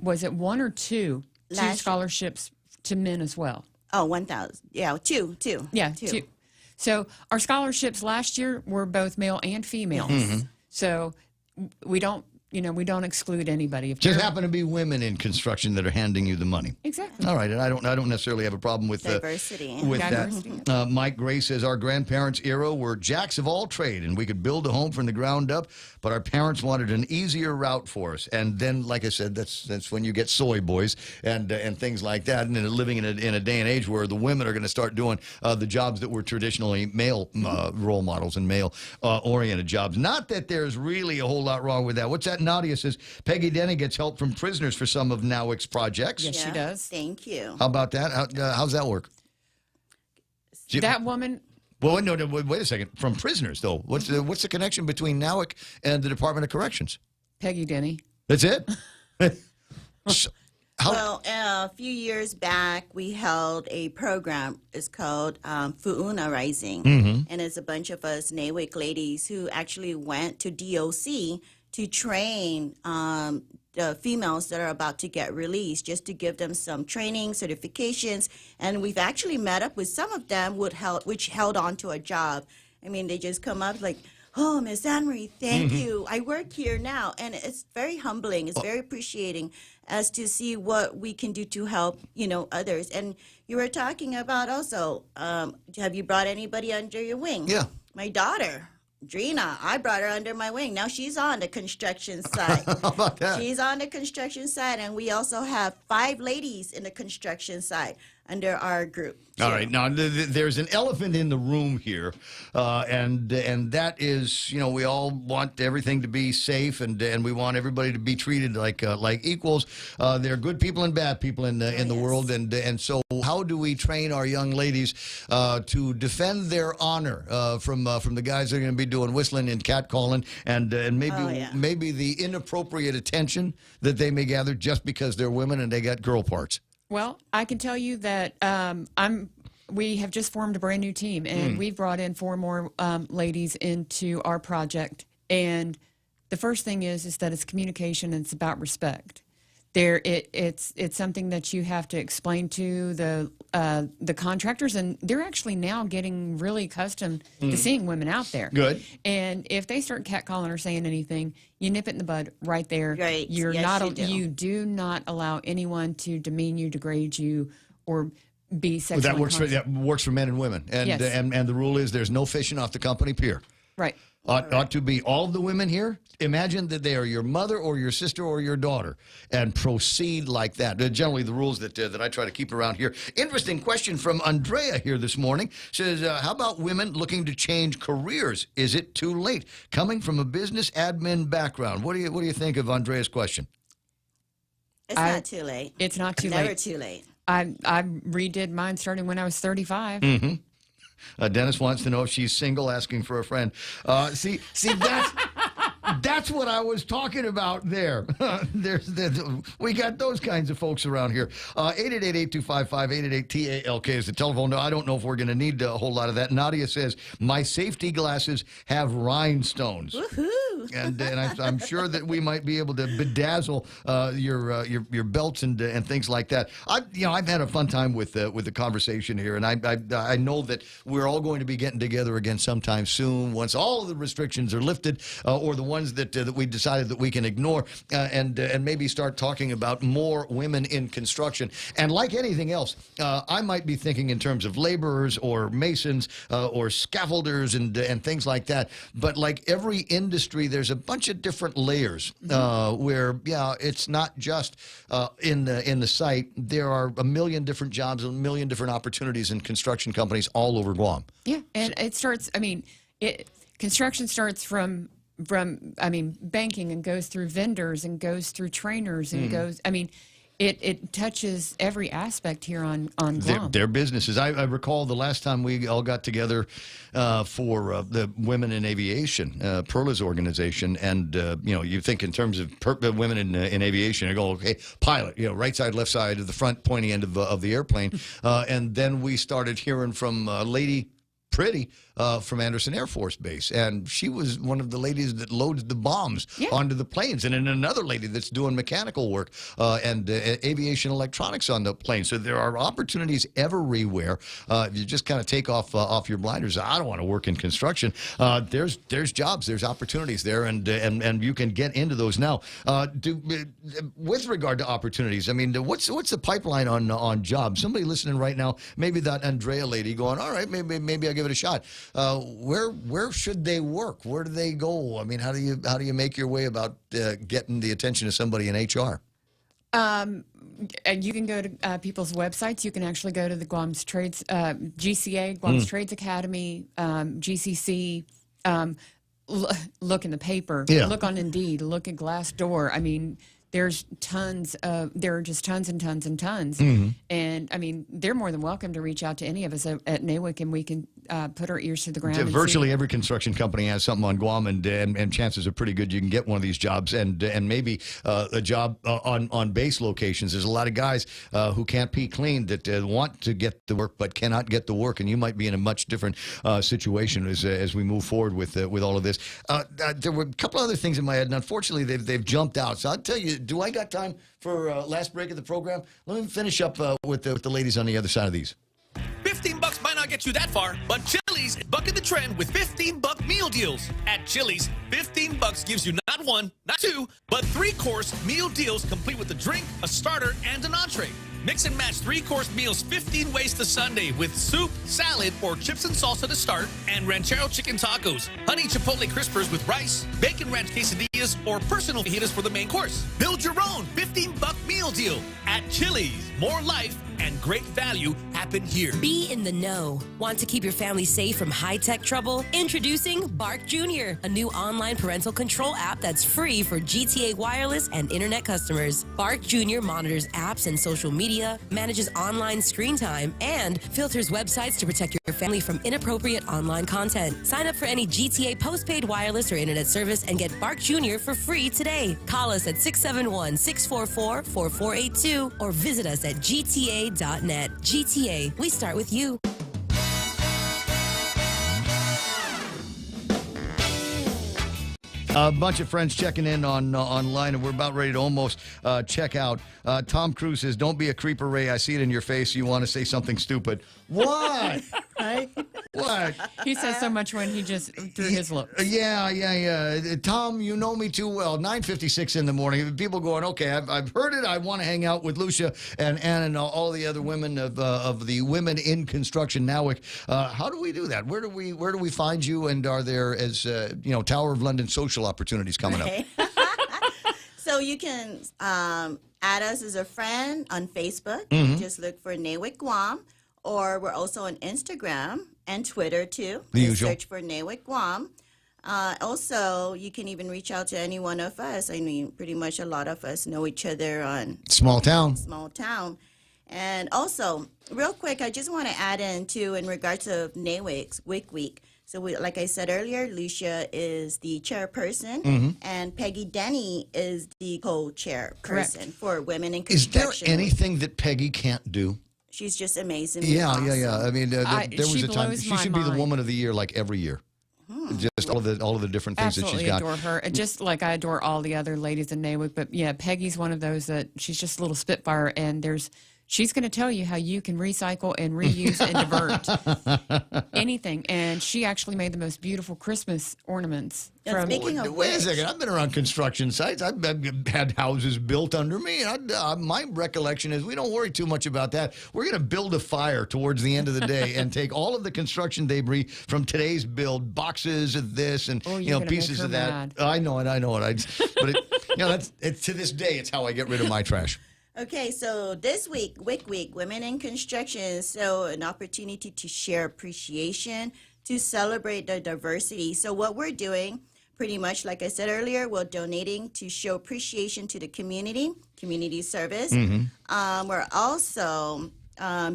was it one or two scholarships to men as well? Oh, 1,000. Yeah, two. Yeah, two. So our scholarships last year were both male and female. So we don't exclude anybody. If Just happen to be women in construction that are handing you the money. Exactly. All right, and I don't necessarily have a problem with diversity. With Diversity. that. Mike Gray says our grandparents' era were jacks of all trade, and we could build a home from the ground up. But our parents wanted an easier route for us, and then, like I said, that's when you get soy boys and things like that, and then living in a day and age where the women are going to start doing the jobs that were traditionally male role models and male oriented jobs. Not that there's really a whole lot wrong with that. What's that? Nadia says Peggy Denny gets help from prisoners for some of NOWIC's projects. Yes, she does. Thank you. How about that? How's that work? That woman. Well, no, wait a second. From prisoners, though, what's the connection between NOWIC and the Department of Corrections? Peggy Denny. That's it. Well, a few years back, we held a program. It's called Fu'una Rising. And it's a bunch of us NAWIC ladies who actually went to DOC to train the females that are about to get released, just to give them some training, certifications. And we've actually met up with some of them which held on to a job. I mean, they just come up like, oh, Miss Anne-Marie, thank you. I work here now. And it's very humbling. It's very appreciating as to see what we can do to help, others. And you were talking about also, have you brought anybody under your wing? Yeah. My daughter. Drina, I brought her under my wing. Now she's on the construction site. How about that? She's on the construction site, and we also have 5 ladies in the construction site under our group. All right. Now, there's an elephant in the room here, and that is, we all want everything to be safe, and we want everybody to be treated like equals. There are good people and bad people in the world, and so how do we train our young ladies to defend their honor from the guys that are going to be doing whistling and catcalling and maybe the inappropriate attention that they may gather just because they're women and they got girl parts? Well, I can tell you that we have just formed a brand new team, and we've brought in 4 more ladies into our project. And the first thing is that it's communication and it's about respect. It's something that you have to explain to the contractors, and they're actually now getting really accustomed to seeing women out there. Good. And if they start catcalling or saying anything, you nip it in the bud right there. Right. You're Yes, not. you Do not allow anyone to demean you, degrade you, or be sexually. That works for men and women, and Yes. and the rule is there's no fishing off the company pier. Right. Ought to be all of the women here. Imagine that they are your mother or your sister or your daughter, and proceed like that. Generally, the rules that I try to keep around here. Interesting question from Andrea here this morning. Says, how about women looking to change careers? Is it too late? Coming from a business admin background, what do you think of Andrea's question? It's not too late. It's not too Never late. too late. I redid mine starting when I was 35. Dennis wants to know if she's single, asking for a friend. See, That's what I was talking about there. We got those kinds of folks around here. 888-8255-888-TALK is the telephone. No, I don't know if we're going to need a whole lot of that. Nadia says, my safety glasses have rhinestones. Woohoo! And I'm sure that we might be able to bedazzle your belts and things like that. I've had a fun time with the conversation here, and I know that we're all going to be getting together again sometime soon once all of the restrictions are lifted, or the ones that we decided that we can ignore, and maybe start talking about more women in construction. And like anything else, I might be thinking in terms of laborers or masons or scaffolders and things like that. But like every industry, there's a bunch of different layers where, it's not just in the site. There are a million different jobs, a million different opportunities in construction companies all over Guam. Yeah, and it starts, construction starts from banking and goes through vendors and goes through trainers and goes, it touches every aspect here on Guam. Their businesses. I recall the last time we all got together for the Women in Aviation, Perla's organization, and you think in terms of women in aviation, you go, okay, pilot, right side, left side of the front, pointy end of the airplane, and then we started hearing from Lady Pretty from Anderson Air Force Base, and she was one of the ladies that loads the bombs onto the planes, and then another lady that's doing mechanical work and aviation electronics on the plane. So there are opportunities everywhere. If you just kind of take off your blinders, I don't want to work in construction. There's jobs, there's opportunities there, and you can get into those now. With regard to opportunities, what's the pipeline on jobs? Somebody listening right now, maybe that Andrea lady going, all right, maybe I'll give it a shot. Where should they work? Where do they go? How do you make your way about getting the attention of somebody in HR? And you can go to people's websites. You can actually go to the Guam's Trades, GCA, Guam's Trades Academy, GCC. Look in the paper. Yeah. Look on Indeed. Look at Glassdoor. There's there are just tons and tons and tons. And they're more than welcome to reach out to any of us at NAWIC, and we can put our ears to the ground. Virtually every construction company has something on Guam, and chances are pretty good you can get one of these jobs, and maybe a job on base locations. There's a lot of guys who can't pee clean that want to get the work but cannot get the work, and you might be in a much different situation as we move forward with all of this. There were a couple other things in my head, and unfortunately they've jumped out. So I'll tell you, do I got time for last break of the program? Let me finish up with the ladies on the other side of these. $15 might not get you that far, but Chili's is bucking the trend with $15 meal deals. At Chili's, $15 gives you not one, not two, but 3-course meal deals complete with a drink, a starter, and an entree. Mix and match 3-course meals 15 ways to Sunday with soup, salad, or chips and salsa to start, and ranchero chicken tacos, honey chipotle crispers with rice, bacon ranch quesadillas, or personal fajitas for the main course. Build your own $15 meal deal at Chili's. More life and great value happen here. Be in the know. Want to keep your family safe from high-tech trouble? Introducing Bark Jr., a new online parental control app that's free for GTA wireless and internet customers. Bark Jr. monitors apps and social media, manages online screen time, and filters websites to protect your family from inappropriate online content. Sign up for any GTA postpaid wireless or internet service and get Bark Jr. for free today. Call us at 671-644-4482 or visit us at GTA.net. GTA, we start with you. A bunch of friends checking in online, and we're about ready to almost check out. Tom Cruise says, "Don't be a creeper, Ray. I see it in your face. You want to say something stupid." What? Right? What? He says so much when he just threw his looks. Yeah. Tom, you know me too well. 9:56 in the morning. People going, okay, I've heard it. I want to hang out with Lucia and Ann and all the other women of the Women in Construction NAWIC. How do we do that? Where do we find you? And are there, as Tower of London social opportunities coming up? So you can add us as a friend on Facebook. Just look for NAWIC Guam. Or we're also on Instagram and Twitter, too. The usual. Search for NAWIC Guam. Also, you can even reach out to any one of us. Pretty much a lot of us know each other on Small town. And also, real quick, I just want to add in, too, in regards to NAWIC's WIC Week. So, like I said earlier, Lucia is the chairperson, and Peggy Denny is the co-chairperson for Women in Is there Construction. anything that Peggy can't do? She's just amazing. Yeah. Awesome. I mean, there was a time she should be the Woman of the Year like every year. Just all of the different things that she's got. Absolutely adore her. And just like I adore all the other ladies in NAWIC. But yeah, Peggy's one of those that she's just a little spitfire. And she's going to tell you how you can recycle and reuse and divert anything. And she actually made the most beautiful Christmas ornaments. Speaking of Wait a second. I've been around construction sites. I've had houses built under me. My recollection is we don't worry too much about that. We're going to build a fire towards the end of the day and take all of the construction debris from today's build, boxes of this and pieces of that. I know it. But to this day, it's how I get rid of my trash. Okay, so this week, WIC Week, Women in Construction, so an opportunity to share appreciation, to celebrate the diversity. So what we're doing, pretty much like I said earlier, we're donating to show appreciation to the community service. We're also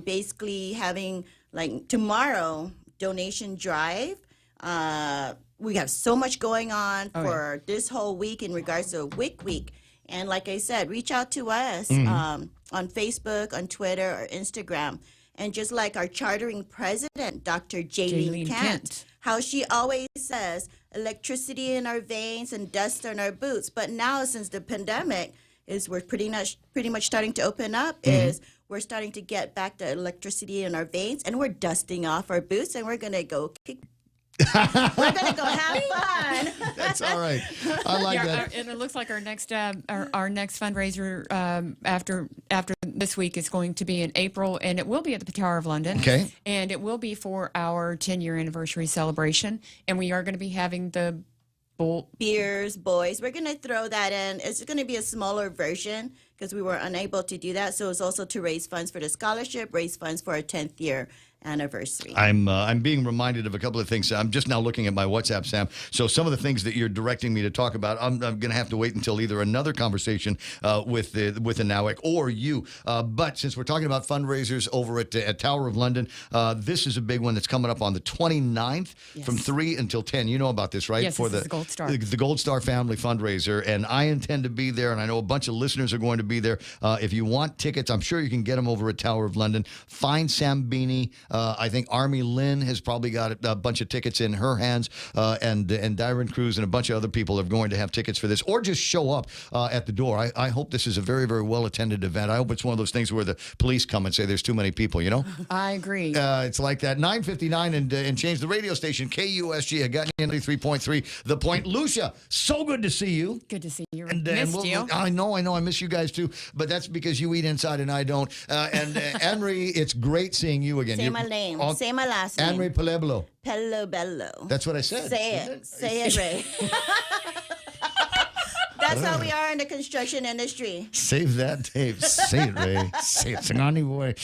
basically having, like, tomorrow, donation drive. We have so much going on for this whole week in regards to WIC Week. And like I said, reach out to us on Facebook, on Twitter, or Instagram. And just like our chartering president, Dr. Jaylene Kent, how she always says, electricity in our veins and dust on our boots. But now, since the pandemic, we're pretty much starting to open up, we're starting to get back the electricity in our veins, and we're dusting off our boots, and we're going to go we're going to go have fun. That's all right. I like that. And it looks like our next fundraiser after this week is going to be in April, and it will be at the Tower of London. Okay. And it will be for our 10-year anniversary celebration, and we are going to be having the beers, boys. We're going to throw that in. It's going to be a smaller version because we were unable to do that. So it's also to raise funds for the scholarship, raise funds for our 10th year anniversary. I'm being reminded of a couple of things. I'm just now looking at my WhatsApp, Sam. So some of the things that you're directing me to talk about, I'm going to have to wait until either another conversation with the NAWIC or you. But since we're talking about fundraisers over at Tower of London, this is a big one that's coming up on the 29th from 3 until 10. You know about this, right? Yes, For this is the Gold Star. The Gold Star Family Fundraiser. And I intend to be there, and I know a bunch of listeners are going to be there. If you want tickets, I'm sure you can get them over at Tower of London. Find Sam Beanie. I think Army Lynn has probably got a bunch of tickets in her hands, and Dyron Cruz and a bunch of other people are going to have tickets for this, or just show up at the door. I hope this is a very, very well-attended event. I hope it's one of those things where the police come and say there's too many people, you know? I agree. It's like that. 9:59 and change the radio station, KUSG. I got you 93.3. The Point. Lucia, so good to see you. Good to see you. Missed you. I know. I miss you guys too, but that's because you eat inside and I don't. And Henry, it's great seeing you again. Say my name. Say my last name. Henry Peleblo. Pelobello. That's what I said. Say it. Say it, Ray. That's how we are in the construction industry. Save that tape. Say it, Ray. Say it, Singani boy.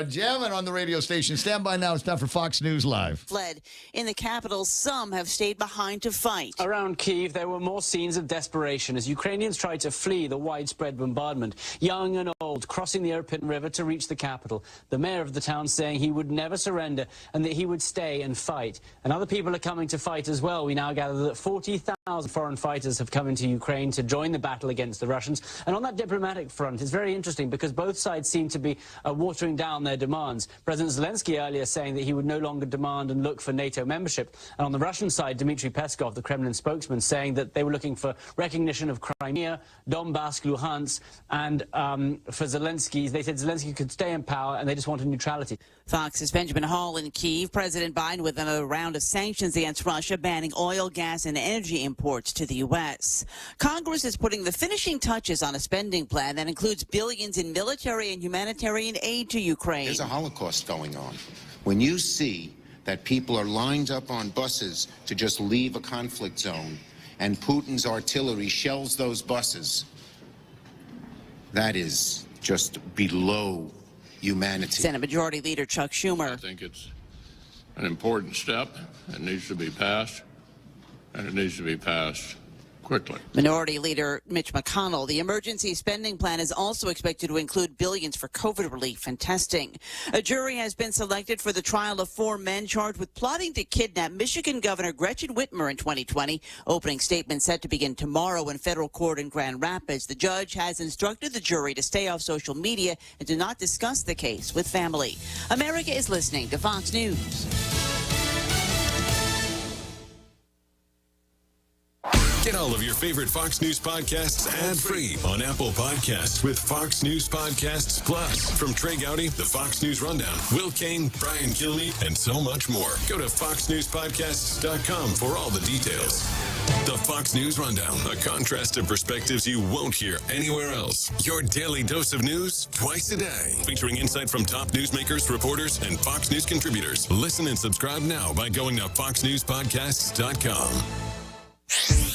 Jamming on the radio station. Stand by now. It's time for Fox News Live. Fled. In the capital, some have stayed behind to fight. Around Kyiv, there were more scenes of desperation as Ukrainians tried to flee the widespread bombardment. Young and old, crossing the Irpin River to reach the capital. The mayor of the town saying he would never surrender and that he would stay and fight. And other people are coming to fight as well. We now gather that 40,000 foreign fighters have come into Ukraine to join the battle against the Russians. And on that diplomatic front, it's very interesting because both sides seem to be watering down their demands. President Zelensky earlier saying that he would no longer demand and look for NATO membership. And on the Russian side, Dmitry Peskov, the Kremlin spokesman, saying that they were looking for recognition of Crimea, Donbass, Luhansk, and for Zelensky, they said Zelensky could stay in power and they just wanted neutrality. Fox's Benjamin Hall in Kyiv. President Biden with another round of sanctions against Russia, banning oil, gas, and energy imports to the U.S. Congress is putting the finishing touches on a spending plan that includes billions in military and humanitarian aid to Ukraine. There's a Holocaust going on. When you see that people are lined up on buses to just leave a conflict zone and Putin's artillery shells those buses, that is just below humanity. Senate Majority Leader Chuck Schumer. I think it's an important step. It needs to be passed, and it needs to be passed quickly. Minority Leader Mitch McConnell, the emergency spending plan is also expected to include billions for COVID relief and testing. A jury has been selected for the trial of 4 men charged with plotting to kidnap Michigan Governor Gretchen Whitmer in 2020. Opening statement set to begin tomorrow in federal court in Grand Rapids. The judge has instructed the jury to stay off social media and do not discuss the case with family. America is listening to Fox News. Get all of your favorite Fox News podcasts ad-free on Apple Podcasts with Fox News Podcasts Plus. From Trey Gowdy, the Fox News Rundown, Will Kane, Brian Kilmeade, and so much more. Go to foxnewspodcasts.com for all the details. The Fox News Rundown, a contrast of perspectives you won't hear anywhere else. Your daily dose of news twice a day, featuring insight from top newsmakers, reporters, and Fox News contributors. Listen and subscribe now by going to foxnewspodcasts.com.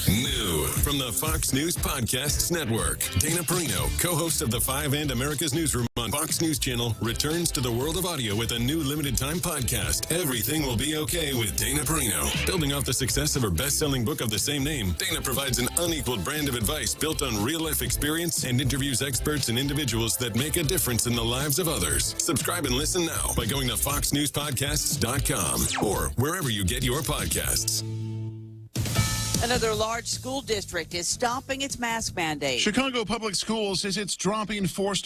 New from the Fox News Podcasts Network, Dana Perino, co-host of the 5 and America's Newsroom on Fox News Channel, returns to the world of audio with a new limited-time podcast, Everything Will Be Okay with Dana Perino. Building off the success of her best-selling book of the same name, Dana provides an unequaled brand of advice built on real-life experience and interviews experts and individuals that make a difference in the lives of others. Subscribe and listen now by going to foxnewspodcasts.com or wherever you get your podcasts. Another large school district is stopping its mask mandate. Chicago Public Schools says it's dropping forced